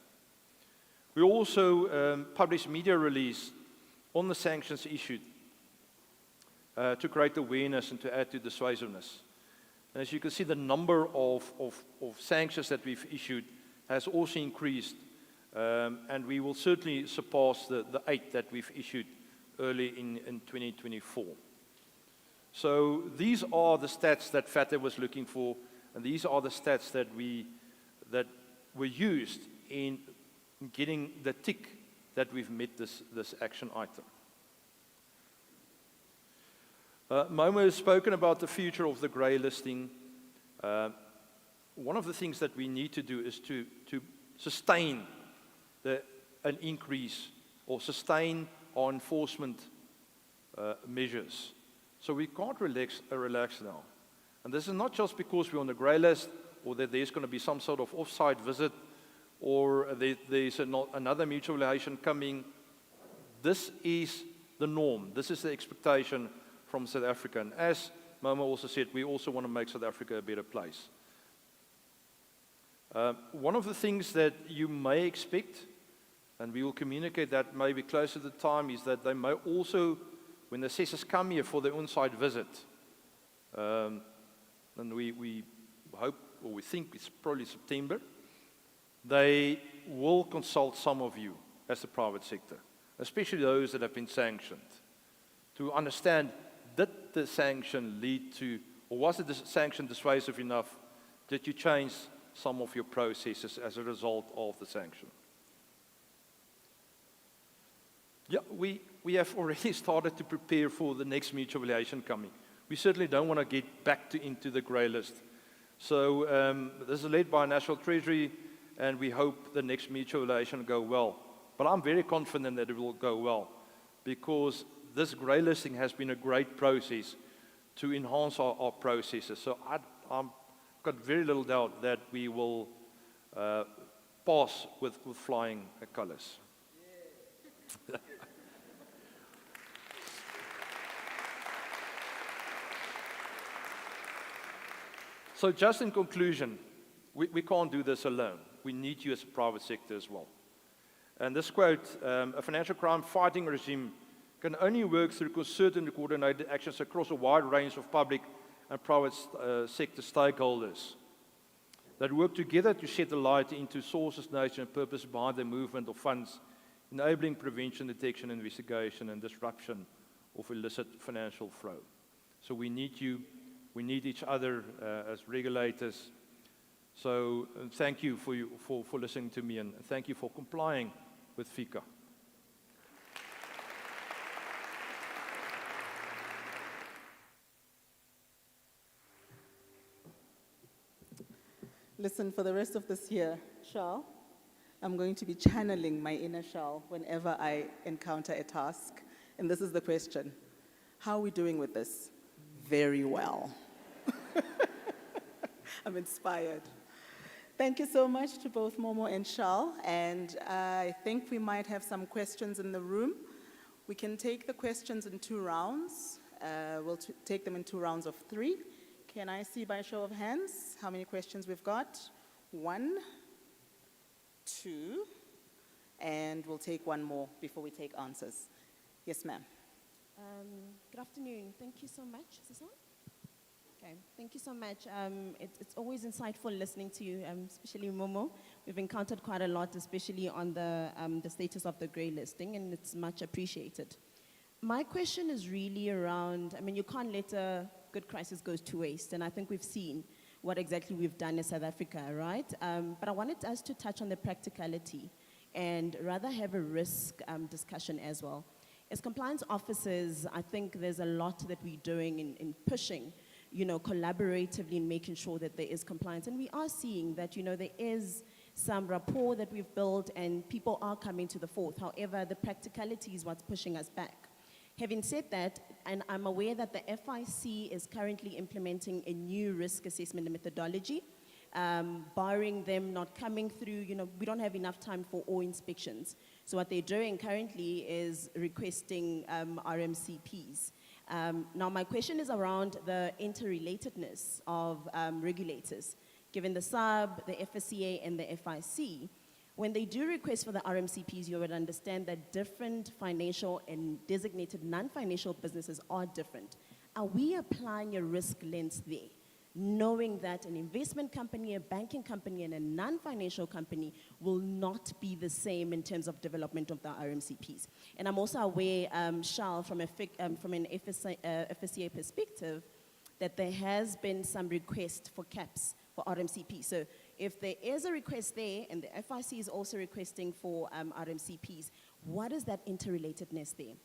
We also published media release on the sanctions issued to create awareness and to add to dissuasiveness. And as you can see, the number of sanctions that we've issued has also increased, and we will certainly surpass the 8 that we've issued early in 2024. So these are the stats that FATF was looking for, and these are the stats that were used in getting the tick that we've met this action item. Momo has spoken about the future of the grey listing. One of the things that we need to do is to sustain an increase or sustain our enforcement measures. So we can't relax now. And this is not just because we're on the grey list or that there's going to be some sort of off-site visit or there's another mutualization coming. This is the norm. This is the expectation from South Africa. And as Momo also said, we also want to make South Africa a better place. One of the things that you may expect, and we will communicate that maybe closer to the time, is that they may also, when the assessors come here for the on-site visit, and we hope, or we think it's probably September, they will consult some of you as the private sector, especially those that have been sanctioned, to understand, did the sanction lead to, or was the sanction dissuasive enough? Did you change some of your processes as a result of the sanction? Yeah, we have already started to prepare for the next mutualization coming. We certainly don't want to get back into the grey list. So this is led by National Treasury, and we hope the next mutualization will go well. But I'm very confident that it will go well, because this grey listing has been a great process to enhance our processes. So I've got very little doubt that we will pass with flying colours. Yeah. So just in conclusion, we can't do this alone. We need you as a private sector as well. And this quote, a financial crime fighting regime can only work through concerted and coordinated actions across a wide range of public and private sector stakeholders that work together to shed the light into sources, nature, and purpose behind the movement of funds, enabling prevention, detection, investigation, and disruption of illicit financial flow. So we need you We need each other as regulators. So thank you for listening to me, and thank you for complying with FSCA. Listen, for the rest of this year, Charles, I'm going to be channeling my inner Charles whenever I encounter a task. And this is the question: how are we doing with this? Very well. I'm inspired. Thank you so much to both Momo and Charles. And I think we might have some questions in the room. We can take the questions in 2 rounds. We'll take them in 2 rounds of 3. Can I see by show of hands how many questions we've got? 1, 2, and we'll take 1 more before we take answers. Yes, ma'am. Good afternoon. Thank you so much. Is this on? Okay. Thank you so much. It's always insightful listening to you, especially Momo. We've encountered quite a lot, especially on the status of the grey listing, and it's much appreciated. My question is really around, you can't let a good crisis go to waste, and I think we've seen what exactly we've done in South Africa, right? But I wanted us to touch on the practicality and rather have a risk discussion as well. As compliance officers, I think there's a lot that we're doing in pushing, collaboratively in making sure that there is compliance. And we are seeing that, there is some rapport that we've built and people are coming to the fore. However, the practicality is what's pushing us back. Having said that, and I'm aware that the FIC is currently implementing a new risk assessment methodology, barring them not coming through, we don't have enough time for all inspections. So what they're doing currently is requesting RMCPs. Now my question is around the interrelatedness of regulators. Given the SARB, the FSCA, and the FIC, when they do request for the RMCPs, you would understand that different financial and designated non-financial businesses are different. Are we applying a risk lens there, knowing that an investment company, a banking company, and a non-financial company will not be the same in terms of development of the RMCPs? And I'm also aware, Charles, from an FSCA perspective, that there has been some request for caps for RMCP. So if there is a request there, and the FIC is also requesting for RMCPs, what is that interrelatedness there?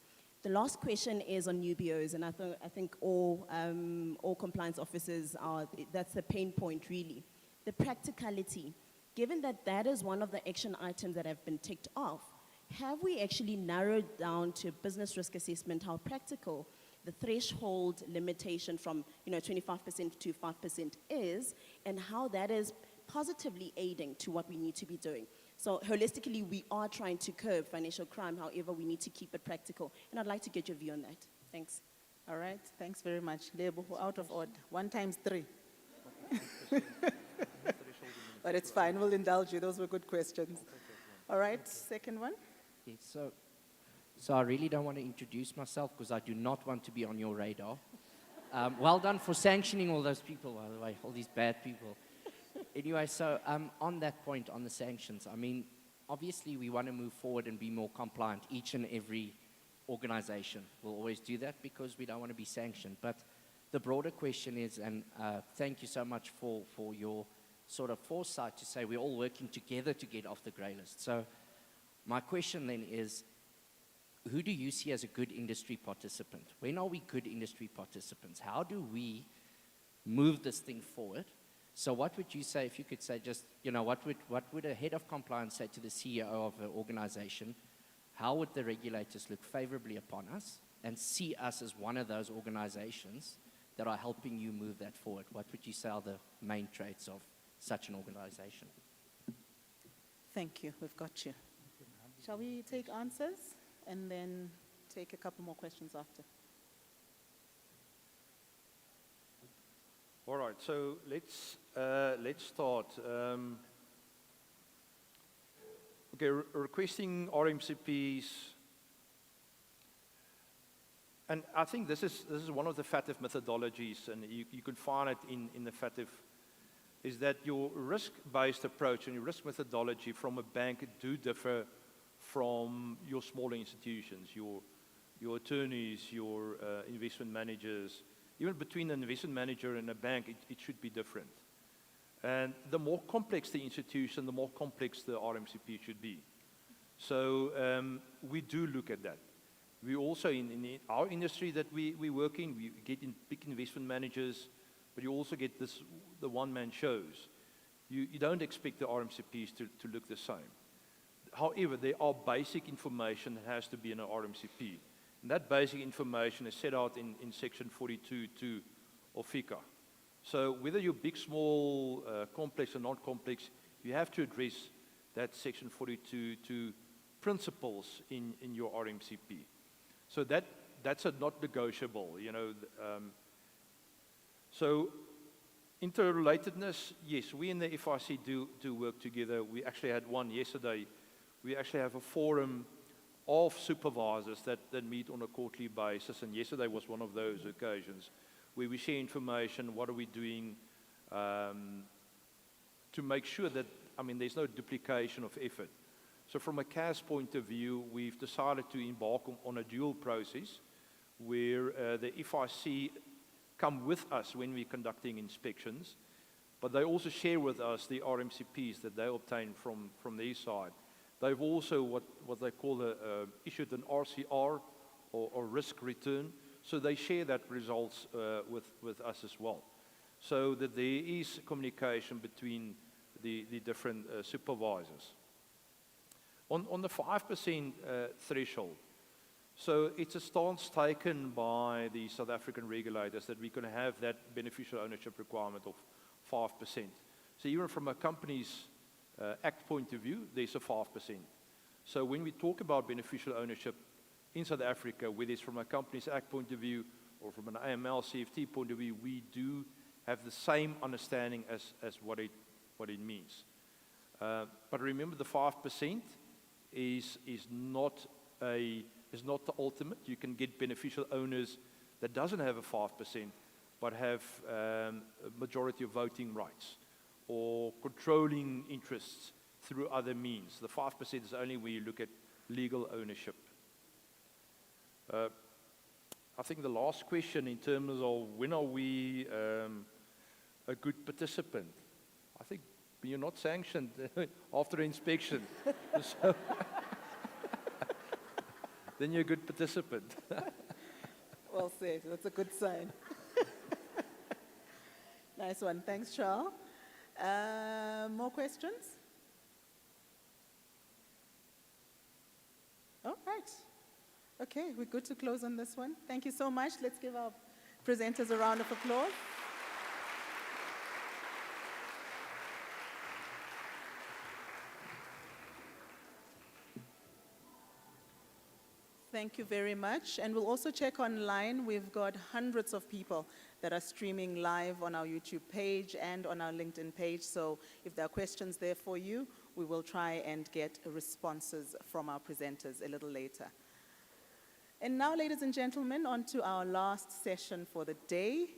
The last question is on UBOs, and I think all compliance officers that's the pain point really. The practicality, given that that is one of the action items that have been ticked off, have we actually narrowed down to business risk assessment how practical the threshold limitation from 25% to 5% is, and how that is positively aiding to what we need to be doing? So holistically, we are trying to curb financial crime. However, we need to keep it practical. And I'd like to get your view on that. Thanks. All right. Thanks very much. Lebo, out of order. 1 times 3. But it's fine. We'll indulge you. Those were good questions. All right. Second one. Yes, so I really don't want to introduce myself because I do not want to be on your radar. Well done for sanctioning all those people, by the way, all these bad people. Anyway, so on that point, on the sanctions, obviously we want to move forward and be more compliant. Each and every organization will always do that because we don't want to be sanctioned. But the broader question is, and thank you so much for your sort of foresight to say we're all working together to get off the grey list. So my question then is, who do you see as a good industry participant? When are we good industry participants? How do we move this thing forward? So what would you say, if you could say just, what would a head of compliance say to the CEO of an organization? How would the regulators look favorably upon us and see us as one of those organizations that are helping you move that forward? What would you say are the main traits of such an organization? Thank you. We've got you. Shall we take answers and then take a couple more questions after? All right, so let's start. Requesting RMCPs, and I think this is one of the FATF methodologies, and you can find it in the FATF, is that your risk-based approach and your risk methodology from a bank do differ from your smaller institutions, your attorneys, your investment managers, even between an investment manager and a bank, it should be different. And the more complex the institution, the more complex the RMCP should be. So we do look at that. We also, in our industry that we work in, we get in big investment managers, but you also get the one-man shows. You don't expect the RMCPs to look the same. However, there are basic information that has to be in an RMCP. And that basic information is set out in Section 42.2 of FSCA. So whether you're big, small, complex or non-complex, you have to address that Section 42.2 principles in your RMCP. So that's a not negotiable, you know. So interrelatedness, yes, we in the FIC do work together. We actually had one yesterday. We actually have a forum of supervisors that meet on a quarterly basis, and yesterday was one of those occasions where we share information, what are we doing to make sure that, I mean, there's no duplication of effort. So from a CAS point of view, we've decided to embark on a dual process where the FIC come with us when we're conducting inspections, but they also share with us the RMCPs that they obtain from their side. They've also, what they call issued an RCR, or risk return, so they share that results with us as well. So that there is communication between the different supervisors. On the 5% threshold, so it's a stance taken by the South African regulators that we can have that beneficial ownership requirement of 5%. So even from a company's Act point of view, there's a 5%. So when we talk about beneficial ownership in South Africa, whether it's from a Companies Act point of view or from an AML CFT point of view, we do have the same understanding as what it means. But remember, the 5% is not the ultimate. You can get beneficial owners that doesn't have a 5%, but have a majority of voting rights or controlling interests through other means. The 5% is only where you look at legal ownership. I think the last question in terms of when are we a good participant? I think you're not sanctioned after inspection. So then you're a good participant. Well said. That's a good sign. Nice one. Thanks, Charles. More questions? All right. Okay, we're good to close on this one. Thank you so much. Let's give our presenters a round of applause. Thank you very much. And we'll also check online. We've got hundreds of people that are streaming live on our YouTube page and on our LinkedIn page. So if there are questions there for you, we will try and get responses from our presenters a little later. And now, ladies and gentlemen, on to our last session for the day.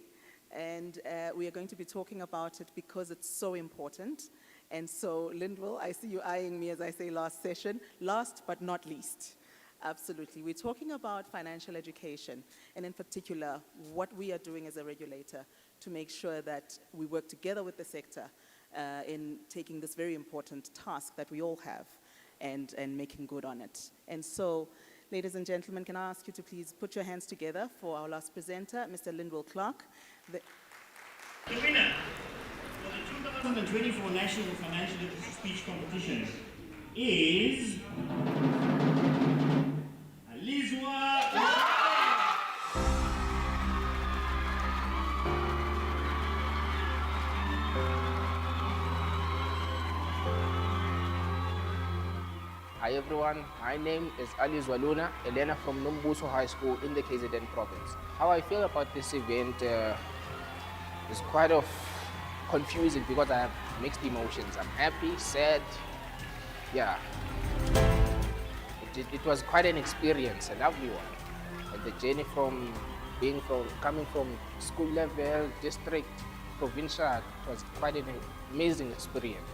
And we are going to be talking about it because it's so important. And so, Lindwell, I see you eyeing me as I say last session. Last but not least. Absolutely. We're talking about financial education, and in particular, what we are doing as a regulator to make sure that we work together with the sector in taking this very important task that we all have and making good on it. And so, ladies and gentlemen, can I ask you to please put your hands together for our last presenter, Mr. Lindwell Clark. The winner for the 2024 National Financial Literacy Speech Competition is Hi everyone, my name is Ali Zwaluna, Elena from Nombuso High School in the KZN province. How I feel about this event is quite confusing because I have mixed emotions. I'm happy, sad, yeah. It was quite an experience, a lovely one. And the journey coming from school level, district, provincial, was quite an amazing experience.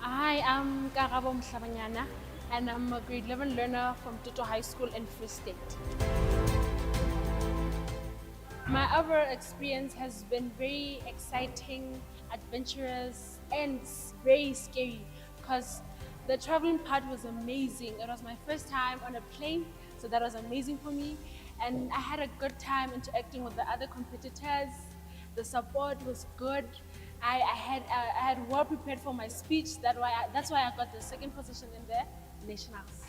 Hi, I'm Karabo Mhlabanyana, and I'm a grade 11 learner from Tutu High School in Free State. My overall experience has been very exciting, adventurous, and very scary because the traveling part was amazing. It was my first time on a plane, so that was amazing for me. And I had a good time interacting with the other competitors. The support was good. I had well prepared for my speech. That's why I got the second position in the nationals.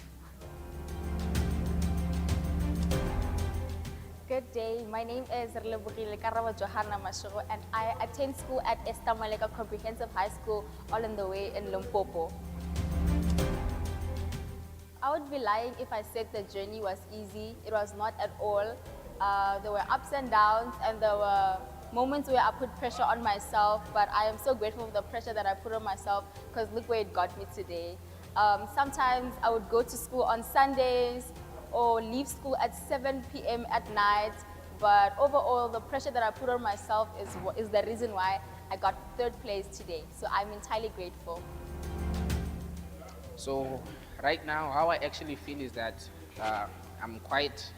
Good day. My name is Johannesburg, and I attend school at Estamaleka Comprehensive High School, all in the way in Limpopo. I would be lying if I said the journey was easy. It was not at all. There were ups and downs, and there were moments where I put pressure on myself, but I am so grateful for the pressure that I put on myself because look where it got me today. Sometimes I would go to school on Sundays or leave school at 7 p.m. at night, but overall the pressure that I put on myself is the reason why I got third place today. So I'm entirely grateful. So right now, how I actually feel is that I'm quite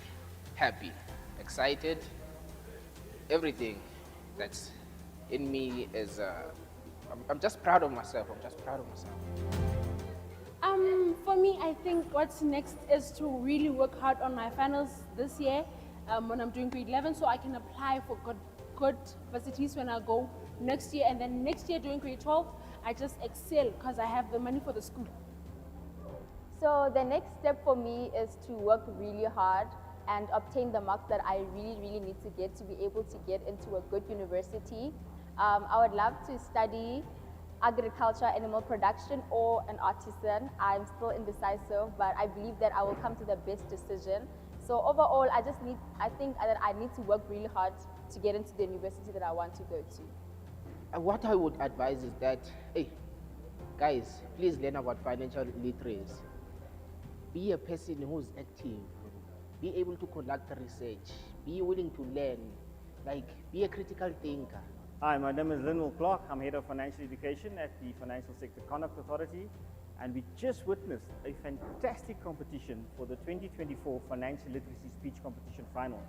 happy, excited. Everything that's in me is, I'm just proud of myself. I'm just proud of myself. For me, I think what's next is to really work hard on my finals this year when I'm doing grade 11, so I can apply for good facilities when I go next year. And then next year doing grade 12, I just excel because I have the money for the school. So the next step for me is to work really hard and obtain the marks that I really need to get to be able to get into a good university. I would love to study agriculture, animal production, or an artisan. I'm still indecisive, but I believe that I will come to the best decision. So overall, I think that I need to work really hard to get into the university that I want to go to. What I would advise is that, hey, guys, please learn about financial literacy. Be a person who's active. Be able to conduct research. Be willing to learn. Be a critical thinker. Hi, my name is Linwell Clark. I'm Head of Financial Education at the Financial Sector Conduct Authority, and we just witnessed a fantastic competition for the 2024 Financial Literacy Speech Competition Final.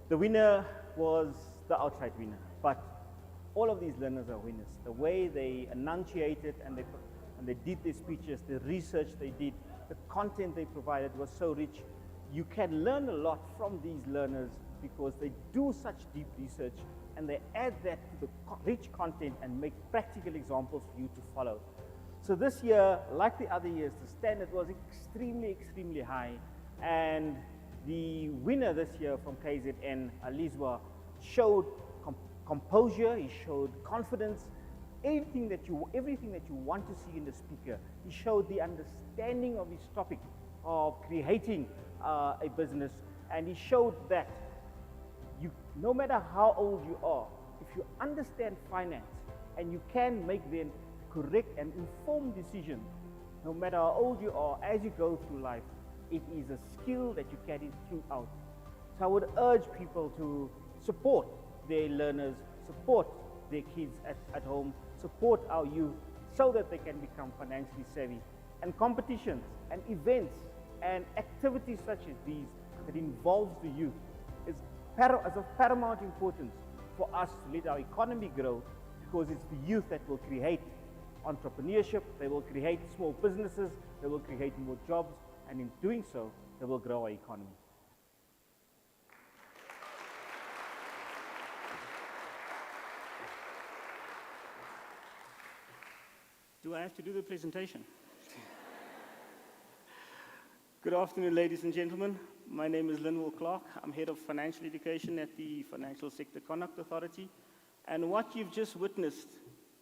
The winner was the outright winner, but all of these learners are winners. The way they enunciated and they did their speeches, the research they did, the content they provided was so rich. You can learn a lot from these learners because they do such deep research and they add that to the rich content and make practical examples for you to follow. So this year, like the other years, the standard was extremely high, and the winner this year from KZN, Alizwa, showed composure, he showed confidence, everything that you want to see in the speaker. He showed the understanding of his topic of creating a business, and he showed that no matter how old you are, if you understand finance and you can make then correct and informed decisions, no matter how old you are, as you go through life, it is a skill that you carry throughout. So I would urge people to support their learners, support their kids at home, support our youth so that they can become financially savvy. And competitions and events and activities such as these that involves the youth is of paramount importance for us to let our economy grow, because it's the youth that will create entrepreneurship, they will create small businesses, they will create more jobs, and in doing so, they will grow our economy. Do I have to do the presentation? Good afternoon, ladies and gentlemen. My name is Linwell Clark. I'm Head of Financial Education at the Financial Sector Conduct Authority. And what you've just witnessed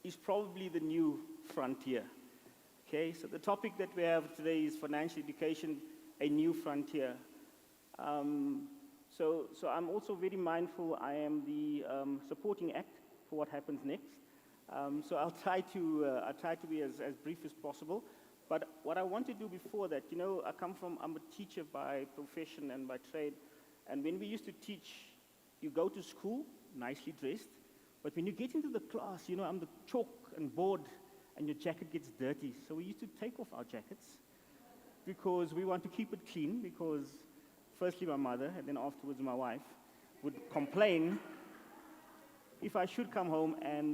is probably the new frontier. Okay, so the topic that we have today is financial education, a new frontier. So I'm also very mindful I am the supporting act for what happens next. So I'll try to be as brief as possible. But what I want to do before that, I'm a teacher by profession and by trade. And when we used to teach, you go to school, nicely dressed. But when you get into the class, I'm the chalk and board, and your jacket gets dirty. So we used to take off our jackets because we want to keep it clean, because firstly my mother, and then afterwards my wife. would complain if I should come home and,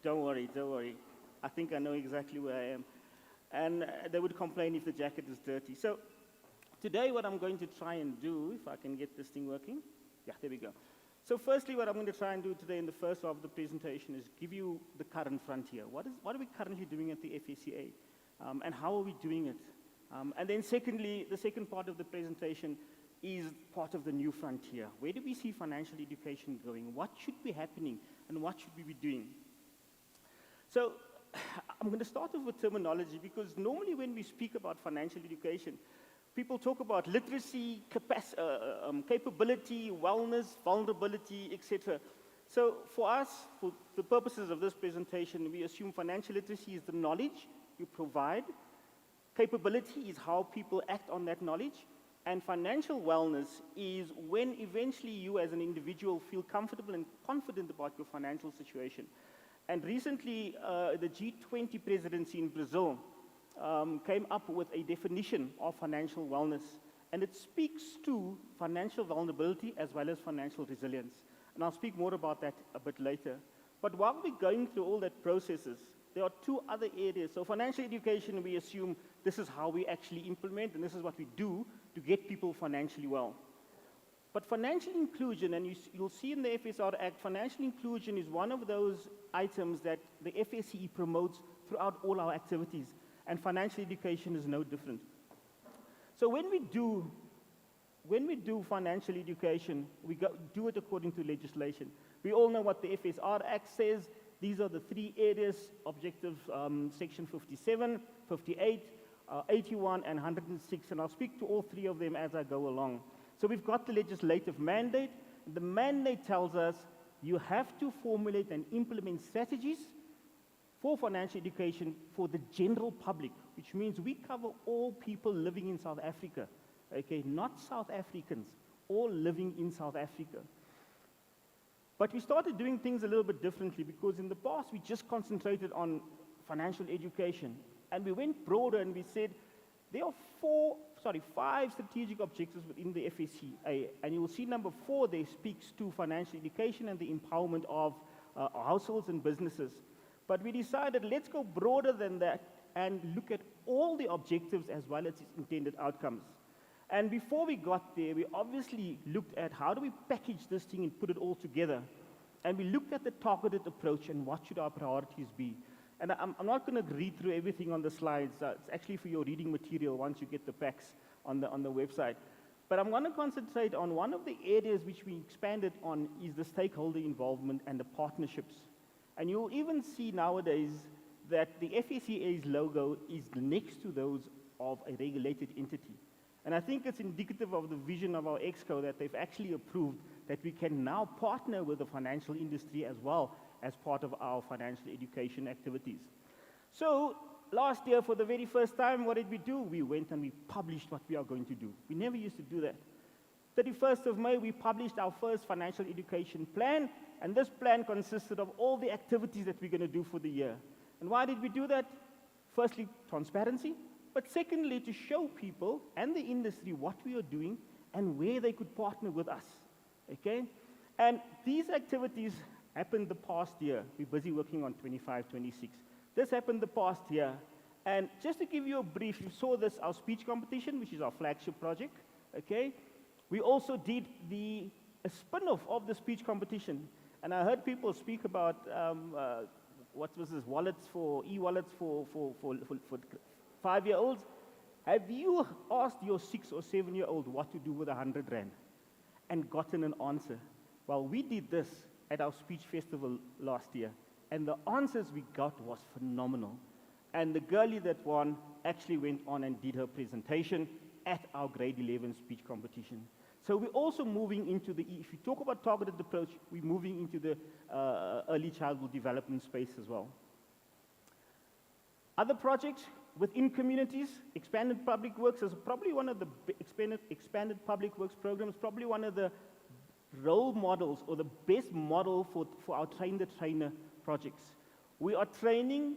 don't worry, I think I know exactly where I am. And they would complain if the jacket is dirty. So today what I'm going to try and do, if I can get this thing working. Yeah, there we go. So firstly, what I'm going to try and do today in the first half of the presentation is give you the current frontier. What are we currently doing at the FSCA? And how are we doing it? And then secondly, the second part of the presentation is part of the new frontier. Where do we see financial education going? What should be happening and what should we be doing? So I'm going to start off with terminology because normally when we speak about financial education, people talk about literacy, capability, wellness, vulnerability, etc. So for us, for the purposes of this presentation, we assume financial literacy is the knowledge you provide. Capability is how people act on that knowledge. And financial wellness is when eventually you as an individual feel comfortable and confident about your financial situation. And recently, the G20 presidency in Brazil came up with a definition of financial wellness. And it speaks to financial vulnerability as well as financial resilience. And I'll speak more about that a bit later. But while we're going through all that processes, there are two other areas. So financial education, we assume this is how we actually implement, and this is what we do to get people financially well. But financial inclusion, and you'll see in the FSR Act, financial inclusion is one of those items that the FSCE promotes throughout all our activities, and financial education is no different. So when we do financial education, we do it according to legislation. We all know what the FSR Act says. These are the three areas, objectives, section 57, 58, 81, and 106, and I'll speak to all three of them as I go along. So we've got the legislative mandate. The mandate tells us you have to formulate and implement strategies for financial education for the general public, which means we cover all people living in South Africa, okay, not South Africans, all living in South Africa. But we started doing things a little bit differently because in the past we just concentrated on financial education, and we went broader and we said there are five strategic objectives within the FSCA, and you will see number 4 there speaks to financial education and the empowerment of households and businesses. But we decided let's go broader than that and look at all the objectives as well as its intended outcomes. And before we got there, we obviously looked at how do we package this thing and put it all together. And we looked at the targeted approach and what should our priorities be. And I'm not going to read through everything on the slides. It's actually for your reading material once you get the packs on the website. But I'm going to concentrate on one of the areas which we expanded on is the stakeholder involvement and the partnerships. And you'll even see nowadays that the FSCA's logo is next to those of a regulated entity. And I think it's indicative of the vision of our EXCO that they've actually approved that we can now partner with the financial industry as well as part of our financial education activities. So last year, for the very first time, what did we do? We went and we published what we are going to do. We never used to do that. 31st of May, we published our first financial education plan, and this plan consisted of all the activities that we're going to do for the year. And why did we do that? Firstly, transparency, but secondly, to show people and the industry what we are doing and where they could partner with us, okay? And these activities happened the past year. We're busy working on 25, 26. This happened the past year. And just to give you a brief, you saw this, our speech competition, which is our flagship project, okay? We also did a spin-off of the speech competition. And I heard people speak about, what was this, e-wallets for 5-year-olds. Have you asked your 6 or 7-year-old what to do with 100 Rand and gotten an answer? Well, we did this at our speech festival last year, and the answers we got was phenomenal. And the girlie that won actually went on and did her presentation at our grade 11 speech competition. So we're also moving into if you talk about targeted approach, we're moving into the early childhood development space as well. Other projects within communities, expanded public works is probably one of the expanded public works programs, probably one of the role models or the best model for our train-the-trainer projects. We are training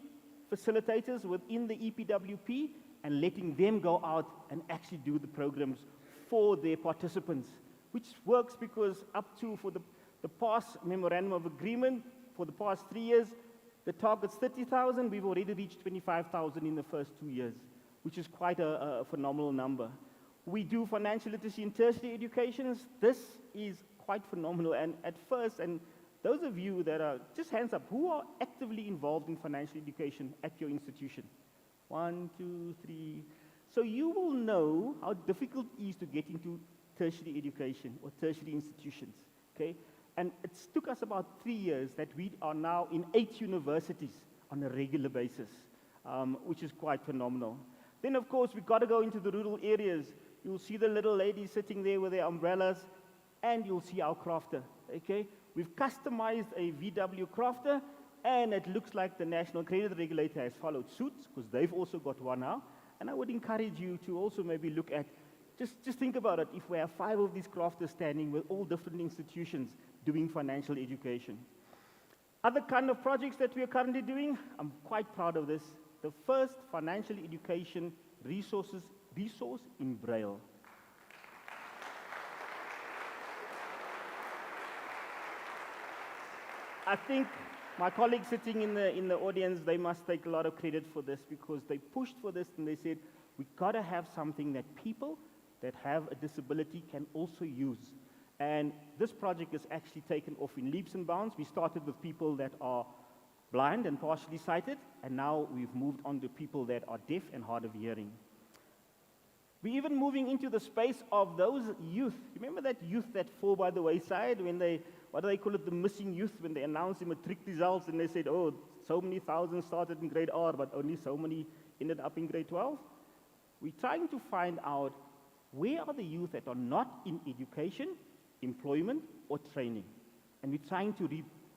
facilitators within the EPWP and letting them go out and actually do the programs for their participants. which works because up to, for the past memorandum of agreement, for the past 3 years, the target's 30,000. We've already reached 25,000 in the first 2 years, which is quite a phenomenal number. We do financial literacy in tertiary educations. This is quite phenomenal. And at first, and those of you that are, just hands up, who are actively involved in financial education at your institution? 1, 2, 3. So you will know how difficult it is to get into tertiary education or tertiary institutions, okay? And it took us about 3 years that we are now in 8 universities on a regular basis, which is quite phenomenal. Then, of course, we've got to go into the rural areas. You'll see the little ladies sitting there with their umbrellas, and you'll see our crafter, okay? We've customized a VW crafter, and it looks like the National Credit Regulator has followed suit, because they've also got one now. And I would encourage you to also maybe look at, just think about it, if we have 5 of these crafters standing with all different institutions doing financial education. Other kind of projects that we are currently doing, I'm quite proud of this. The first financial education resource in Braille. I think my colleagues sitting in the audience, they must take a lot of credit for this, because they pushed for this and they said, we've got to have something that people that have a disability can also use. And this project is actually taken off in leaps and bounds. We started with people that are blind and partially sighted, and now we've moved on to people that are deaf and hard of hearing. We're even moving into the space of those youth. Remember that youth that fall by the wayside when they, what do they call it, the missing youth, when they announce the matric results and they said, oh, so many thousand started in grade R, but only so many ended up in grade 12? We're trying to find out where are the youth that are not in education, employment, or training. And we're trying to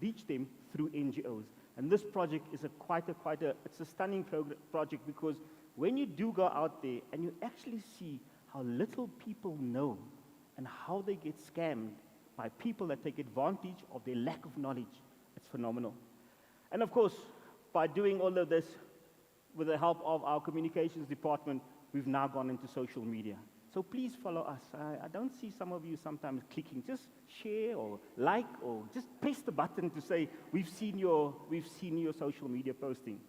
reach them through NGOs. And this project is it's a stunning project, because when you do go out there and you actually see how little people know and how they get scammed by people that take advantage of their lack of knowledge, it's phenomenal. And of course, by doing all of this, with the help of our communications department, we've now gone into social media. So please follow us. I don't see some of you sometimes clicking. Just share or like, or just press the button to say, we've seen your social media posting.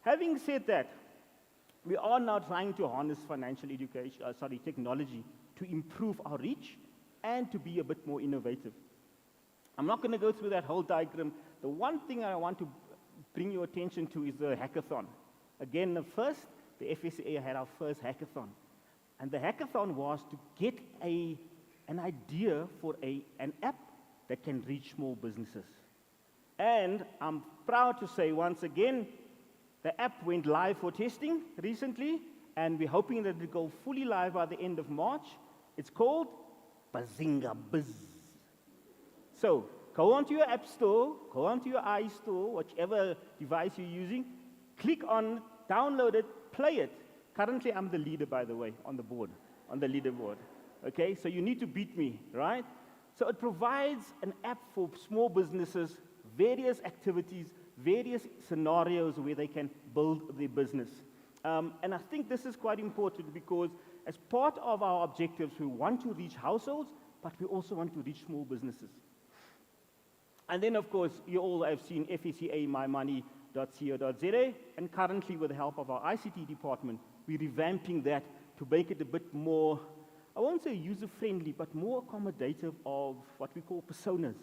Having said that, we are now trying to harness financial education, technology to improve our reach and to be a bit more innovative. I'm not going to go through that whole diagram. The one thing I want to bring your attention to is the hackathon. Again, the FSCA had our first hackathon. And the hackathon was to get an idea for an app that can reach small businesses. And I'm proud to say once again, the app went live for testing recently, and we're hoping that it will go fully live by the end of March. It's called Bazinga Biz. So go onto your app store, go onto your iStore, whichever device you're using, click on, download it, play it. Currently, I'm the leader, by the way, on the leaderboard. Okay, so you need to beat me, right? So it provides an app for small businesses, various activities, various scenarios where they can build their business. And I think this is quite important, because as part of our objectives, we want to reach households, but we also want to reach small businesses. And then, of course, you all have seen FSCA mymoney.co.za, and currently, with the help of our ICT department, we're revamping that to make it a bit more, I won't say user-friendly, but more accommodative of what we call personas,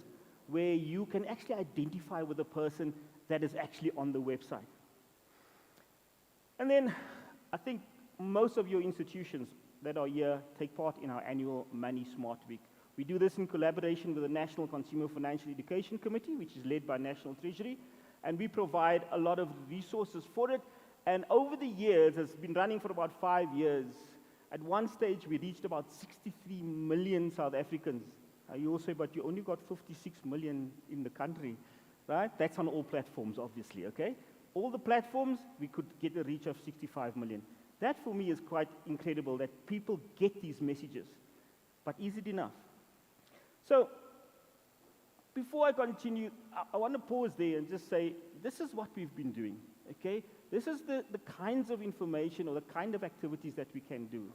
where you can actually identify with a person that is actually on the website. And then, I think most of your institutions that are here take part in our annual Money Smart Week. We do this in collaboration with the National Consumer Financial Education Committee, which is led by National Treasury, and we provide a lot of resources for it. And over the years, it's been running for about 5 years. At one stage, we reached about 63 million South Africans. You will say, but you only got 56 million in the country, right? That's on all platforms, obviously, okay? All the platforms, we could get a reach of 65 million. That, for me, is quite incredible, that people get these messages. But is it enough? So, before I continue, I want to pause there and just say, this is what we've been doing, okay? This is the kinds of information or the kind of activities that we can do.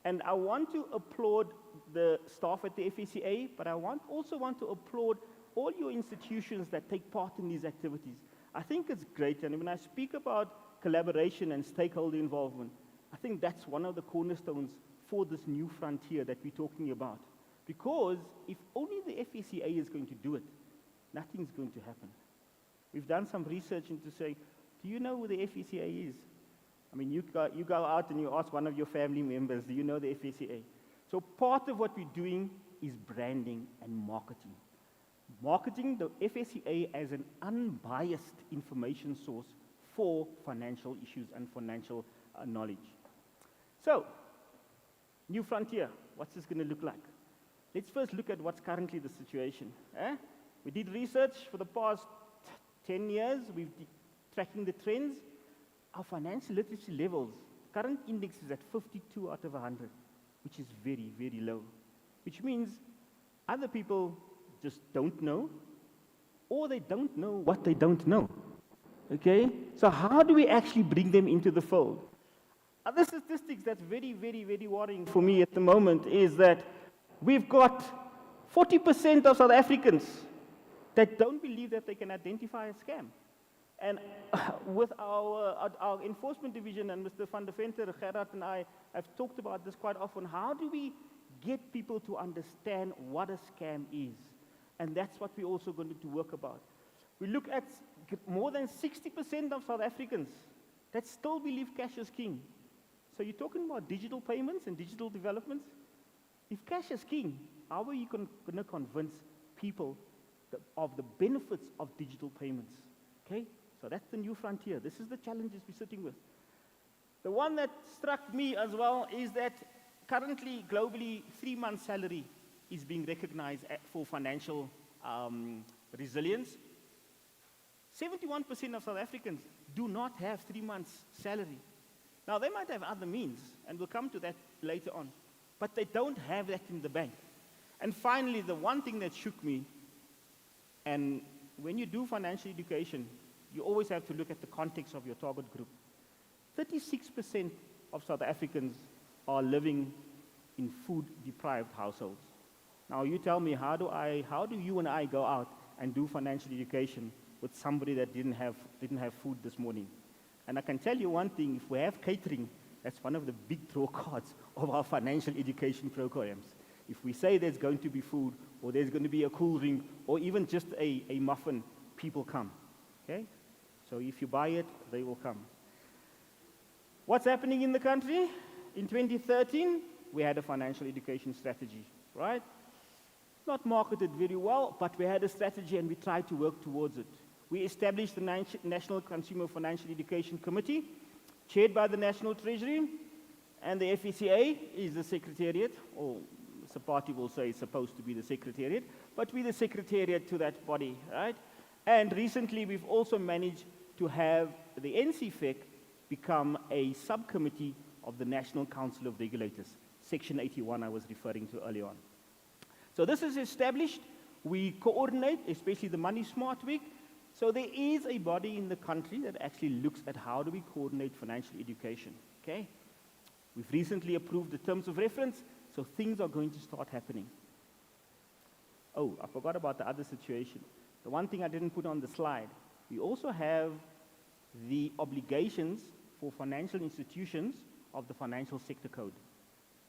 And I want to applaud the staff at the FSCA, but I also want to applaud all your institutions that take part in these activities. I think it's great, and when I speak about collaboration and stakeholder involvement, I think that's one of the cornerstones for this new frontier that we're talking about. Because if only the FSCA is going to do it, nothing's going to happen. We've done some research into saying, do you know who the FSCA is? I mean, you go out and you ask one of your family members, do you know the FSCA? So part of what we're doing is branding and marketing. Marketing the FSCA as an unbiased information source for financial issues and financial knowledge. So, new frontier, what's this going to look like? Let's first look at what's currently the situation. We did research for the past 10 years. We've been tracking the trends. Our financial literacy levels, current index is at 52 out of 100, which is very, very low. Which means other people just don't know, or they don't know what they don't know. Okay? So how do we actually bring them into the fold? Other statistics that's very, very, very worrying for me at the moment is that we've got 40% of South Africans that don't believe that they can identify a scam. And with our enforcement division, and Mr. van der Venter, Gerard and I have talked about this quite often, how do we get people to understand what a scam is? And that's what we're also going to work about. We look at more than 60% of South Africans that still believe cash is king. So you're talking about digital payments and digital developments? If cash is king, how are you going to convince people of the benefits of digital payments? Okay? So that's the new frontier. This is the challenges we're sitting with. The one that struck me as well is that currently, globally, 3 months' salary is being recognized for financial resilience. 71% of South Africans do not have 3 months' salary. Now, they might have other means, and we'll come to that later on, but they don't have that in the bank. And finally, the one thing that shook me, and when you do financial education, you always have to look at the context of your target group. 36% of South Africans are living in food-deprived households. Now, you tell me, how do you and I go out and do financial education with somebody that didn't have food this morning? And I can tell you one thing, if we have catering, that's one of the big draw cards of our financial education programs. If we say there's going to be food, or there's going to be a cool drink, or even just a muffin, people come. Okay? So if you buy it, they will come. What's happening in the country? In 2013, we had a financial education strategy, right? Not marketed very well, but we had a strategy and we tried to work towards it. We established the National Consumer Financial Education Committee, chaired by the National Treasury, and the FSCA is the secretariat, or the party will say it's supposed to be the secretariat, but we're the secretariat to that body, right? And recently, we've also managed to have the NCFEC become a subcommittee of the National Council of Regulators, Section 81 I was referring to earlier on. So this is established. We coordinate, especially the Money Smart Week. So there is a body in the country that actually looks at how do we coordinate financial education, okay? We've recently approved the terms of reference, so things are going to start happening. Oh, I forgot about the other situation. The one thing I didn't put on the slide, we also have the obligations for financial institutions of the Financial Sector Code.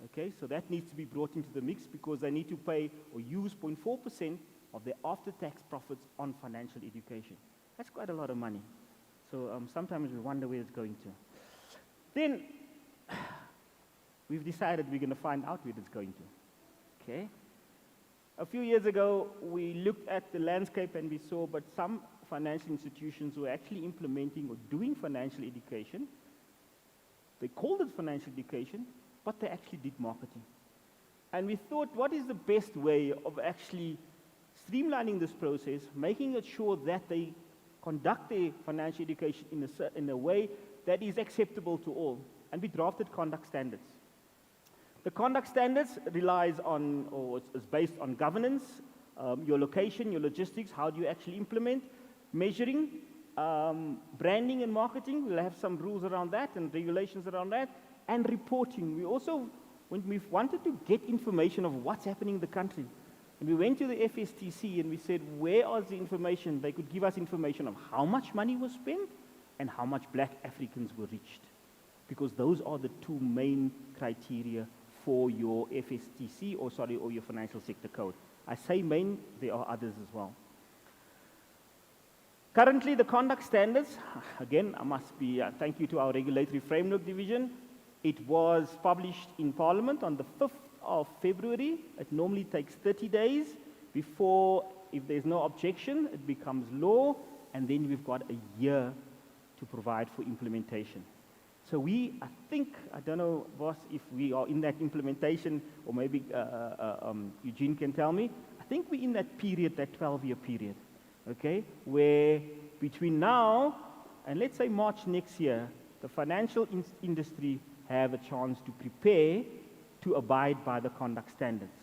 Okay, so that needs to be brought into the mix because they need to pay or use 0.4% of their after-tax profits on financial education. That's quite a lot of money. So sometimes we wonder where it's going to. Then we've decided we're going to find out where it's going to. Okay? A few years ago, we looked at the landscape and we saw, but some financial institutions were actually implementing or doing financial education. They called it financial education, but they actually did marketing. And we thought, what is the best way of actually streamlining this process, making it sure that they conduct their financial education in a way that is acceptable to all? And we drafted conduct standards. The conduct standards relies on, or is based on governance, your location, your logistics, how do you actually implement, measuring, branding and marketing. We'll have some rules around that and regulations around that, and reporting. We also when we wanted to get information of what's happening in the country, and we went to the FSTC and we said, where is the information? They could give us information of how much money was spent and how much black Africans were reached. Because those are the two main criteria for your FSTC, or your financial sector code. I say main, there are others as well. Currently, the conduct standards, again, I must be, thank you to our Regulatory Framework Division. It was published in Parliament on the 5th of February. It normally takes 30 days before, if there's no objection, it becomes law, and then we've got a year to provide for implementation. So I think, I don't know, boss, if we are in that implementation, or maybe Eugene can tell me, I think we're in that period, that 12-year period, okay, where between now and let's say March next year, the financial industry have a chance to prepare to abide by the conduct standards.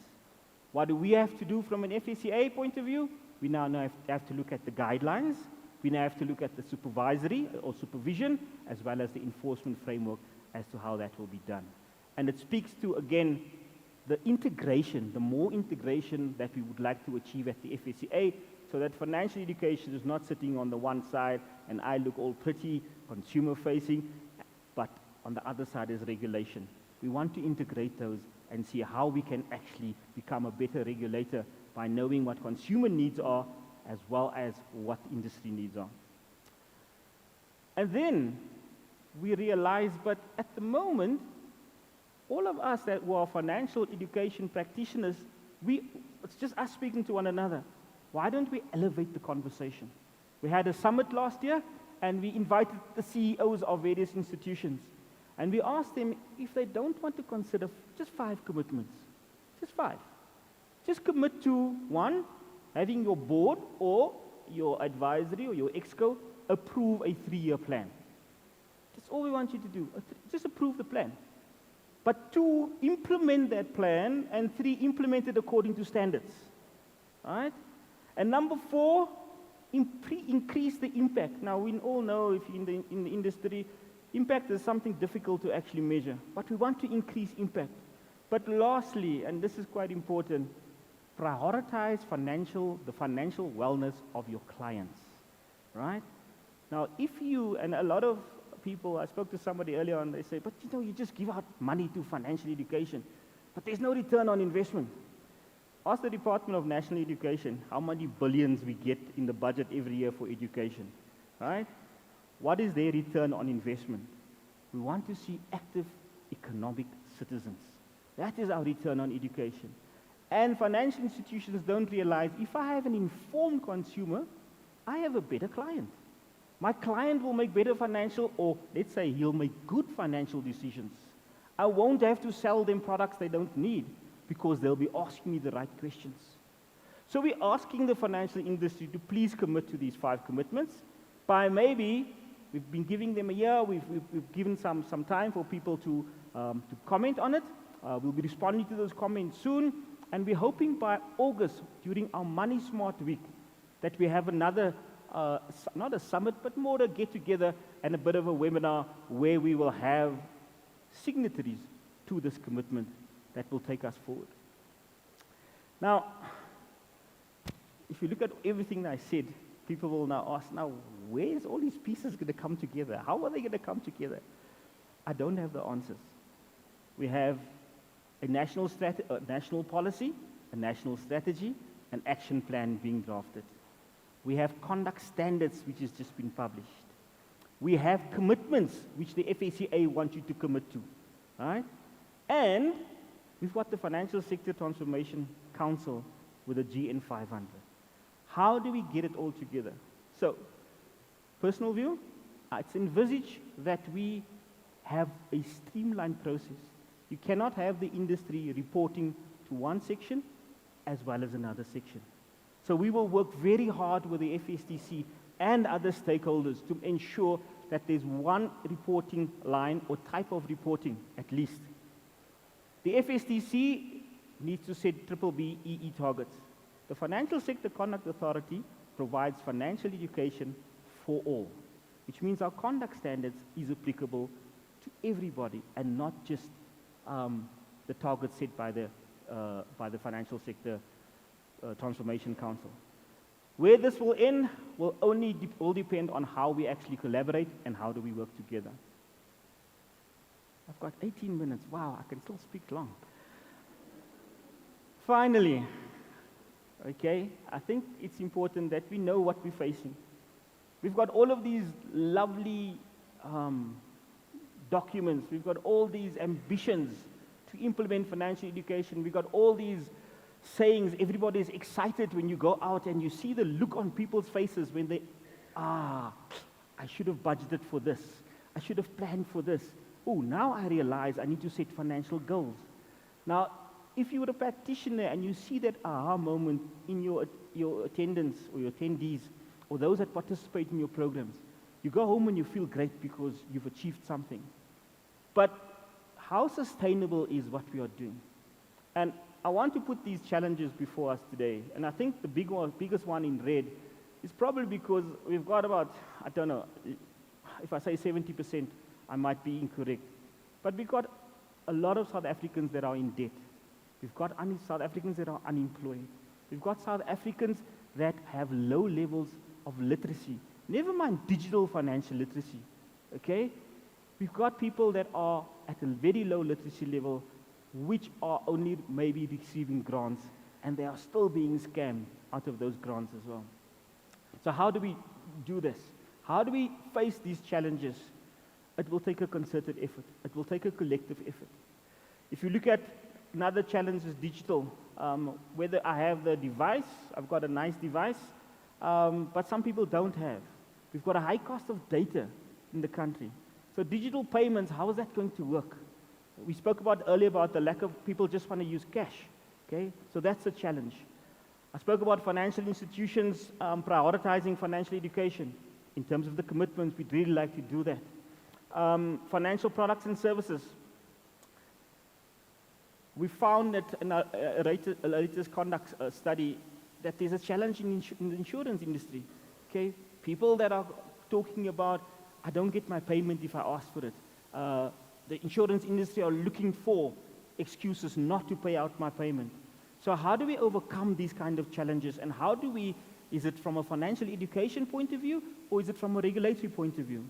What do we have to do from an FSCA point of view? We now have to look at the guidelines. We now have to look at the supervisory or supervision, as well as the enforcement framework as to how that will be done. And it speaks to, again, the integration, the more integration that we would like to achieve at the FSCA, so that financial education is not sitting on the one side and I look all pretty, consumer-facing, but on the other side is regulation. We want to integrate those and see how we can actually become a better regulator by knowing what consumer needs are as well as what industry needs are. And then we realize, but at the moment, all of us that were financial education practitioners, it's just us speaking to one another. Why don't we elevate the conversation? We had a summit last year, and we invited the CEOs of various institutions. And we asked them if they don't want to consider just 5 commitments. Just 5. Just commit to, 1, having your board or your advisory or your exco approve a 3-year plan. That's all we want you to do. Just approve the plan. But 2, implement that plan, and 3, implement it according to standards. All right? And number 4, increase the impact. Now, we all know if in the industry, impact is something difficult to actually measure, but we want to increase impact. But lastly, and this is quite important, prioritize the financial wellness of your clients, right? Now, if you, and a lot of people, I spoke to somebody earlier on, they say, but you know, you just give out money to financial education, but there's no return on investment. Ask the Department of National Education how many billions we get in the budget every year for education, right? What is their return on investment? We want to see active economic citizens. That is our return on education. And financial institutions don't realize, if I have an informed consumer, I have a better client. My client will make better financial, or let's say he'll make good financial decisions. I won't have to sell them products they don't need, because they'll be asking me the right questions. So we're asking the financial industry to please commit to these 5 commitments. By maybe, we've been giving them a year, we've given some time for people to comment on it. We'll be responding to those comments soon, and we're hoping by August, during our Money Smart Week, that we have another, not a summit, but more a get-together and a bit of a webinar where we will have signatories to this commitment that will take us forward. Now, if you look at everything that I said, people will now ask, now, where's all these pieces going to come together? How are they going to come together? I don't have the answers. We have a national policy, a national strategy, an action plan being drafted. We have conduct standards, which has just been published. We have commitments, which the FSCA wants you to commit to, right? And we've got the Financial Sector Transformation Council with a GN 500. How do we get it all together? So, personal view, it's envisaged that we have a streamlined process. You cannot have the industry reporting to one section as well as another section. So we will work very hard with the FSTC and other stakeholders to ensure that there's one reporting line or type of reporting at least. The FSTC needs to set BBBEE targets. The Financial Sector Conduct Authority provides financial education for all, which means our conduct standards is applicable to everybody and not just the targets set by the Financial Sector Transformation Council. Where this will end will only will depend on how we actually collaborate and how do we work together. I've got 18 minutes. Wow, I can still speak long. Finally, okay, I think it's important that we know what we're facing. We've got all of these lovely documents. We've got all these ambitions to implement financial education. We've got all these sayings. Everybody is excited when you go out and you see the look on people's faces when they, I should have budgeted for this. I should have planned for this. Oh, now I realize I need to set financial goals. Now, if you were a practitioner and you see that aha moment in your attendants or your attendees or those that participate in your programs, you go home and you feel great because you've achieved something. But how sustainable is what we are doing? And I want to put these challenges before us today. And I think the biggest one in red is probably because we've got about, I don't know, if I say 70%, I might be incorrect. But we've got a lot of South Africans that are in debt. We've got South Africans that are unemployed. We've got South Africans that have low levels of literacy. Never mind digital financial literacy, okay? We've got people that are at a very low literacy level, which are only maybe receiving grants, and they are still being scammed out of those grants as well. So how do we do this? How do we face these challenges? It will take a concerted effort. It will take a collective effort. If you look at another challenge is digital. Whether I have the device, I've got a nice device, but some people don't have. We've got a high cost of data in the country. So digital payments, how is that going to work? We spoke about earlier about the lack of people just want to use cash. Okay, so that's a challenge. I spoke about financial institutions prioritizing financial education. In terms of the commitments, we'd really like to do that. Financial products and services. We found that in a latest conduct study that there's a challenge in the insurance industry. Okay, people that are talking about, I don't get my payment if I ask for it. The insurance industry are looking for excuses not to pay out my payment. So how do we overcome these kind of challenges, and how do we, is it from a financial education point of view, or is it from a regulatory point of view?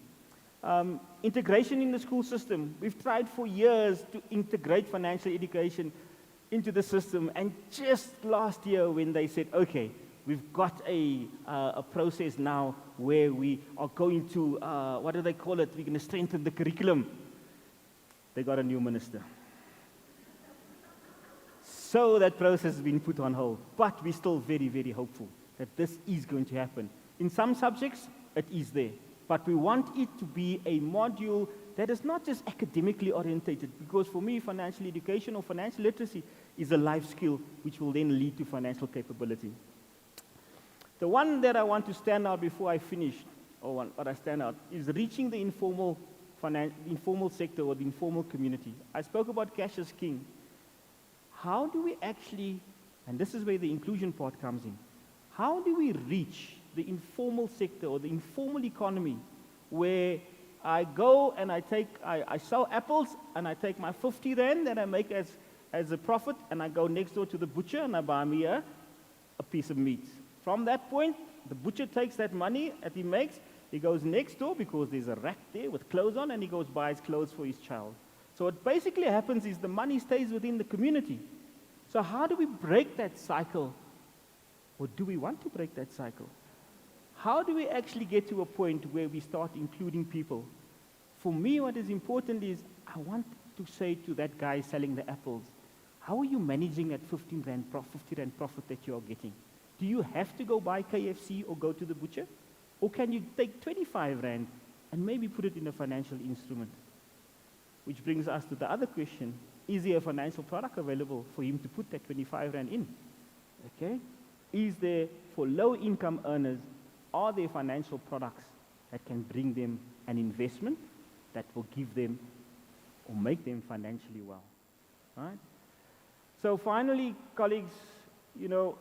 Integration in the school system. We've tried for years to integrate financial education into the system, and just last year when they said, okay, we've got a process now where we are going to, what do they call it, we're going to strengthen the curriculum. They got a new minister. So that process has been put on hold, but we're still very, very hopeful that this is going to happen. In some subjects, it is there. But we want it to be a module that is not just academically orientated, because for me, financial education or financial literacy is a life skill which will then lead to financial capability. The one that I want to stand out before I finish, or what I stand out, is reaching the informal sector or the informal community. I spoke about cash as king. How do we actually, and this is where the inclusion part comes in, how do we reach the informal sector or the informal economy where I go and I sell apples and I take my 50 rand that I make as a profit and I go next door to the butcher and I buy me a piece of meat. From that point, the butcher takes that money that he makes, he goes next door because there's a rack there with clothes on, and he goes buys clothes for his child. So what basically happens is the money stays within the community. So how do we break that cycle? Or do we want to break that cycle? How do we actually get to a point where we start including people? For me, what is important is I want to say to that guy selling the apples, how are you managing that 50 rand profit that you are getting? Do you have to go buy KFC or go to the butcher? Or can you take 25 rand and maybe put it in a financial instrument? Which brings us to the other question. Is there a financial product available for him to put that 25 rand in? Okay? Is there, for low-income earners, are there financial products that can bring them an investment that will give them or make them financially well? Right? So finally, colleagues, you know,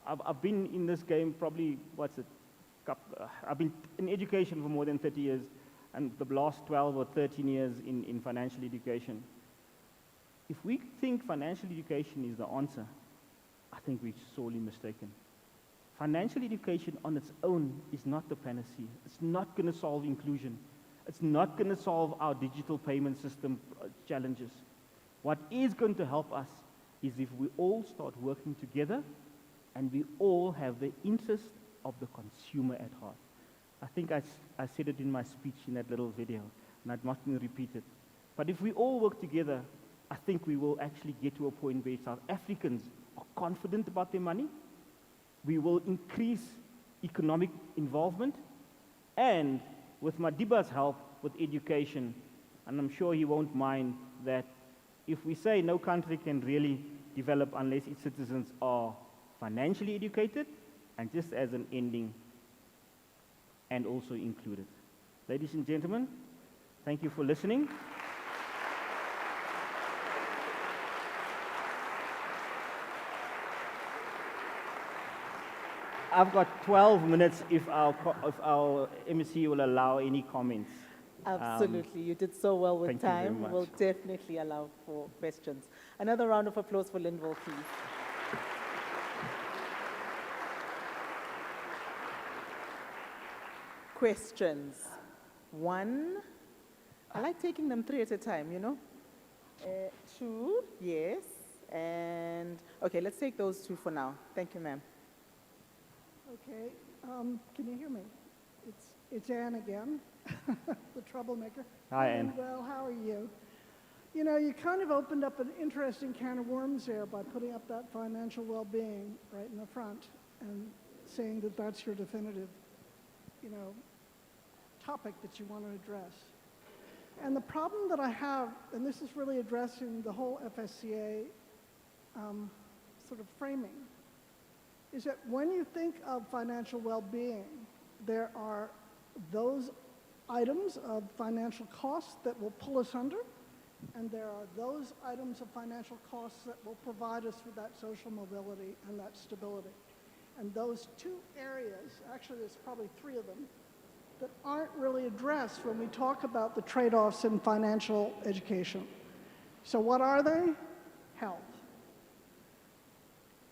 I've been in this game probably, I've been in education for more than 30 years, and the last 12 or 13 years in financial education. If we think financial education is the answer, I think we're sorely mistaken. Financial education on its own is not the panacea. It's not going to solve inclusion. It's not going to solve our digital payment system challenges. What is going to help us is if we all start working together and we all have the interest of the consumer at heart. I think I said it in my speech in that little video, and I'm not going to repeat it. But if we all work together, I think we will actually get to a point where South Africans are confident about their money. We will increase economic involvement, and with Madiba's help with education, and I'm sure he won't mind that if we say no country can really develop unless its citizens are financially educated, and just as an ending, and also included. Ladies and gentlemen, thank you for listening. I've got 12 minutes if our MC will allow any comments. Absolutely. You did so well with thank you very time. much. We'll definitely allow for questions. Another round of applause for Linville, please. Questions. One. I like taking them three at a time, you know. Two, yes. And, okay, let's take those two for now. Thank you, ma'am. Okay, can you hear me? It's Anne again, the troublemaker. Hi, Anne. Well, how are you? You know, you kind of opened up an interesting can of worms there by putting up that financial well-being right in the front and saying that that's your definitive, you know, topic that you want to address. And the problem that I have, and this is really addressing the whole FSCA sort of framing, is that when you think of financial well-being, there are those items of financial costs that will pull us under, and there are those items of financial costs that will provide us with that social mobility and that stability. And those two areas, actually there's probably three of them, that aren't really addressed when we talk about the trade-offs in financial education. So what are they? Health,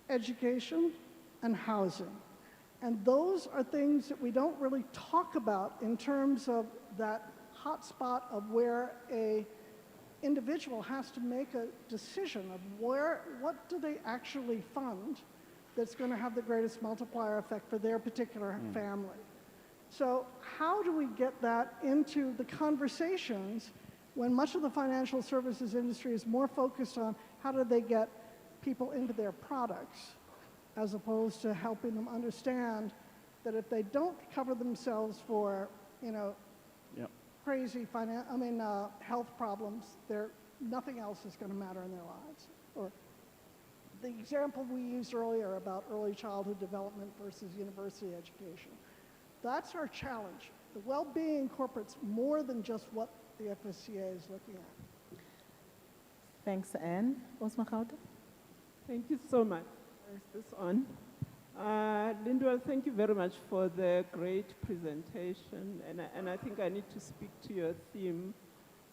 education, and housing. And those are things that we don't really talk about in terms of that hotspot of where a individual has to make a decision of what do they actually fund that's going to have the greatest multiplier effect for their particular family. So how do we get that into the conversations when much of the financial services industry is more focused on how do they get people into their products, as opposed to helping them understand that if they don't cover themselves for, you know, crazy health problems, nothing else is going to matter in their lives. Or the example we used earlier about early childhood development versus university education. That's our challenge. The well-being incorporates more than just what the FSCA is looking at. Thanks, Anne. Osmachaude? Thank you so much. Is this on? Lindwell, thank you very much for the great presentation. And I think I need to speak to your theme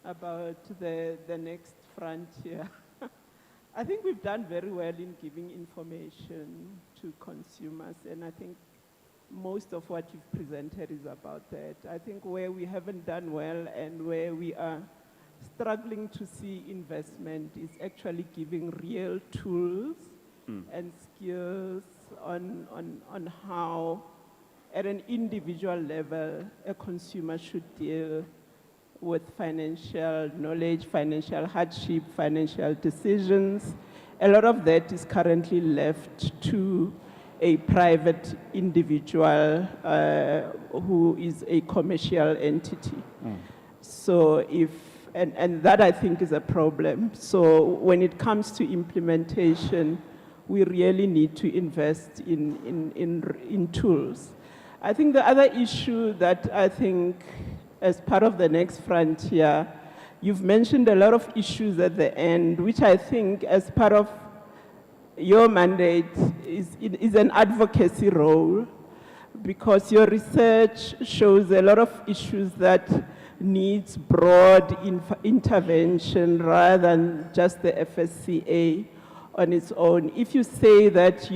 about the next frontier. I think we've done very well in giving information to consumers, and I think most of what you've presented is about that. I think where we haven't done well and where we are struggling to see investment is actually giving real tools and skills on how, at an individual level, a consumer should deal with financial knowledge, financial hardship, financial decisions. A lot of that is currently left to a private individual who is a commercial entity. So and that I think is a problem. So when it comes to implementation, we really need to invest in tools. I think the other issue that I think as part of the next frontier, you've mentioned a lot of issues at the end, which I think as part of your mandate is an advocacy role, because your research shows a lot of issues that needs broad intervention rather than just the FSCA on its own. If you say that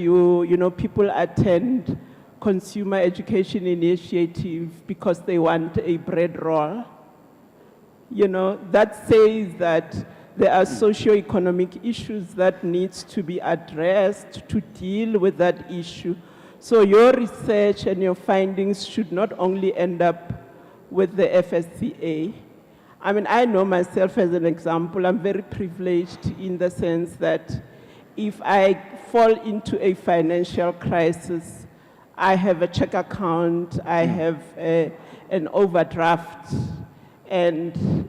people attend consumer education initiative because they want a bread roll, that says that there are socio-economic issues that needs to be addressed to deal with that issue. So your research and your findings should not only end up with the FSCA. I mean, I know myself as an example, I'm very privileged in the sense that if I fall into a financial crisis, I have a check account, I have an overdraft, and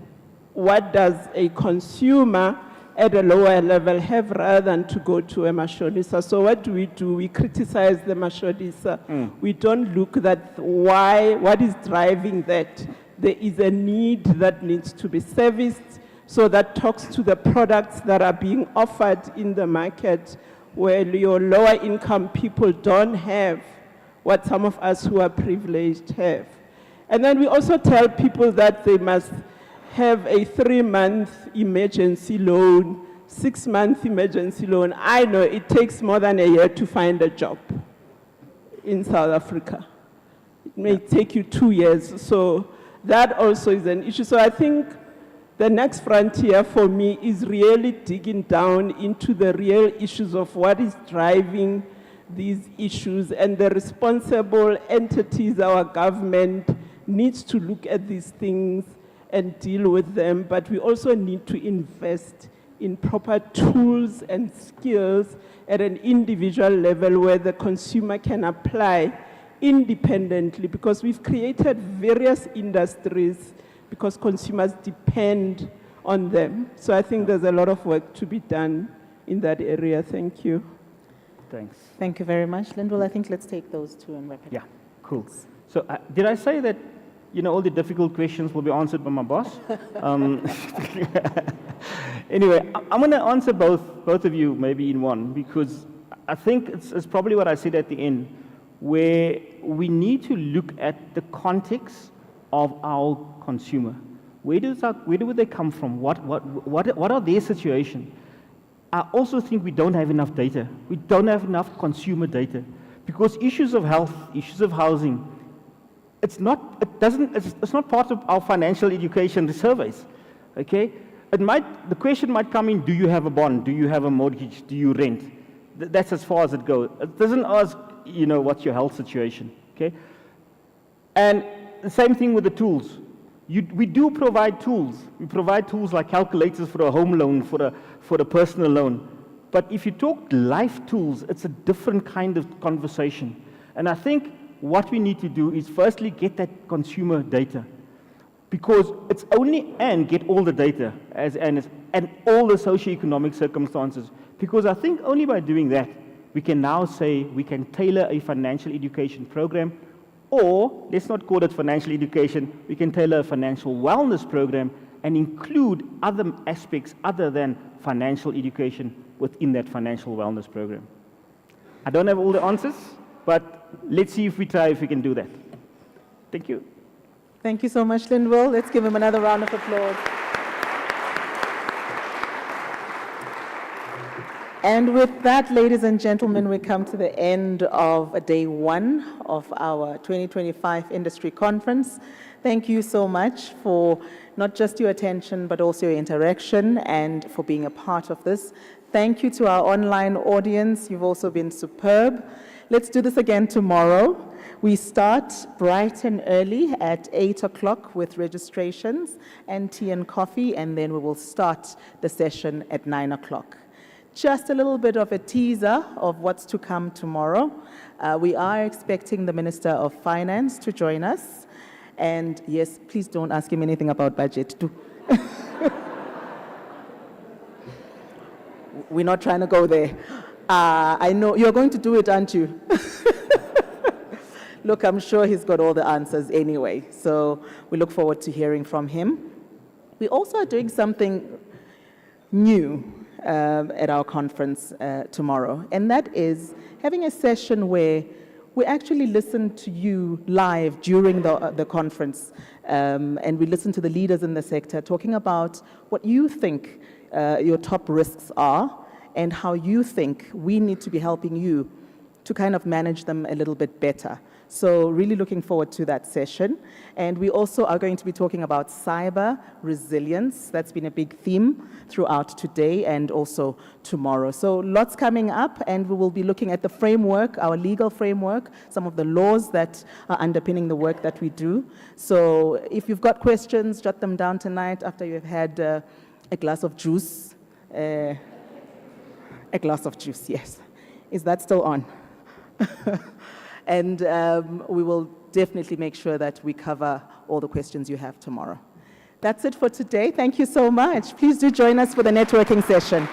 what does a consumer at a lower level have rather than to go to a mashonisa? So what do? We criticize the mashonisa. We don't look at what is driving that. There is a need that needs to be serviced, so that talks to the products that are being offered in the market where your lower income people don't have what some of us who are privileged have. And then we also tell people that they must have a 3-month emergency loan, 6-month emergency loan. I know it takes more than a year to find a job in South Africa. It may take you 2 years. So that also is an issue. So I think the next frontier for me is really digging down into the real issues of what is driving these issues, and the responsible entities, our government, needs to look at these things and deal with them, but we also need to invest in proper tools and skills at an individual level where the consumer can apply independently, because we've created various industries because consumers depend on them. So I think there's a lot of work to be done in that area. Thank you. Thanks. Thank you very much. Lindwell, I think let's take those two and wrap it up. Yeah, cool. So did I say that all the difficult questions will be answered by my boss? Anyway, I'm going to answer both of you maybe in one, because I think it's probably what I said at the end, where we need to look at the context of our consumer. Where do they come from? What are their situation? I also think we don't have enough data. We don't have enough consumer data, because issues of health, issues of housing, it's not part of our financial education surveys, okay? The question might come in, do you have a bond? Do you have a mortgage? Do you rent? That's as far as it goes. It doesn't ask, what's your health situation, okay? And the same thing with the tools. We do provide tools. We provide tools like calculators for a home loan, for a personal loan. But if you talk life tools, it's a different kind of conversation. And I think what we need to do is firstly get that consumer data, because it's only and get all the data and all the socioeconomic circumstances, because I think only by doing that we can now say we can tailor a financial education program, or let's not call it financial education, we can tailor a financial wellness program and include other aspects other than financial education within that financial wellness program. I don't have all the answers, but let's see if we can do that. Thank you. Thank you so much, Lindwell. Let's give him another round of applause. And with that, ladies and gentlemen, we come to the end of day 1 of our 2025 Industry Conference. Thank you so much for not just your attention, but also your interaction and for being a part of this. Thank you to our online audience. You've also been superb. Let's do this again tomorrow. We start bright and early at 8 o'clock with registrations and tea and coffee, and then we will start the session at 9 o'clock. Just a little bit of a teaser of what's to come tomorrow. We are expecting the Minister of Finance to join us. And yes, please don't ask him anything about budget too. We're not trying to go there. I know you're going to do it, aren't you? Look, I'm sure he's got all the answers anyway. So we look forward to hearing from him. We also are doing something new at our conference tomorrow, and that is having a session where we actually listened to you live during the conference, and we listened to the leaders in the sector talking about what you think your top risks are and how you think we need to be helping you to kind of manage them a little bit better. So really looking forward to that session. And we also are going to be talking about cyber resilience. That's been a big theme throughout today and also tomorrow. So lots coming up, and we will be looking at the framework, our legal framework, some of the laws that are underpinning the work that we do. So if you've got questions, jot them down tonight after you've had a glass of juice. A glass of juice, yes. Is that still on? And we will definitely make sure that we cover all the questions you have tomorrow. That's it for today. Thank you so much. Please do join us for the networking session.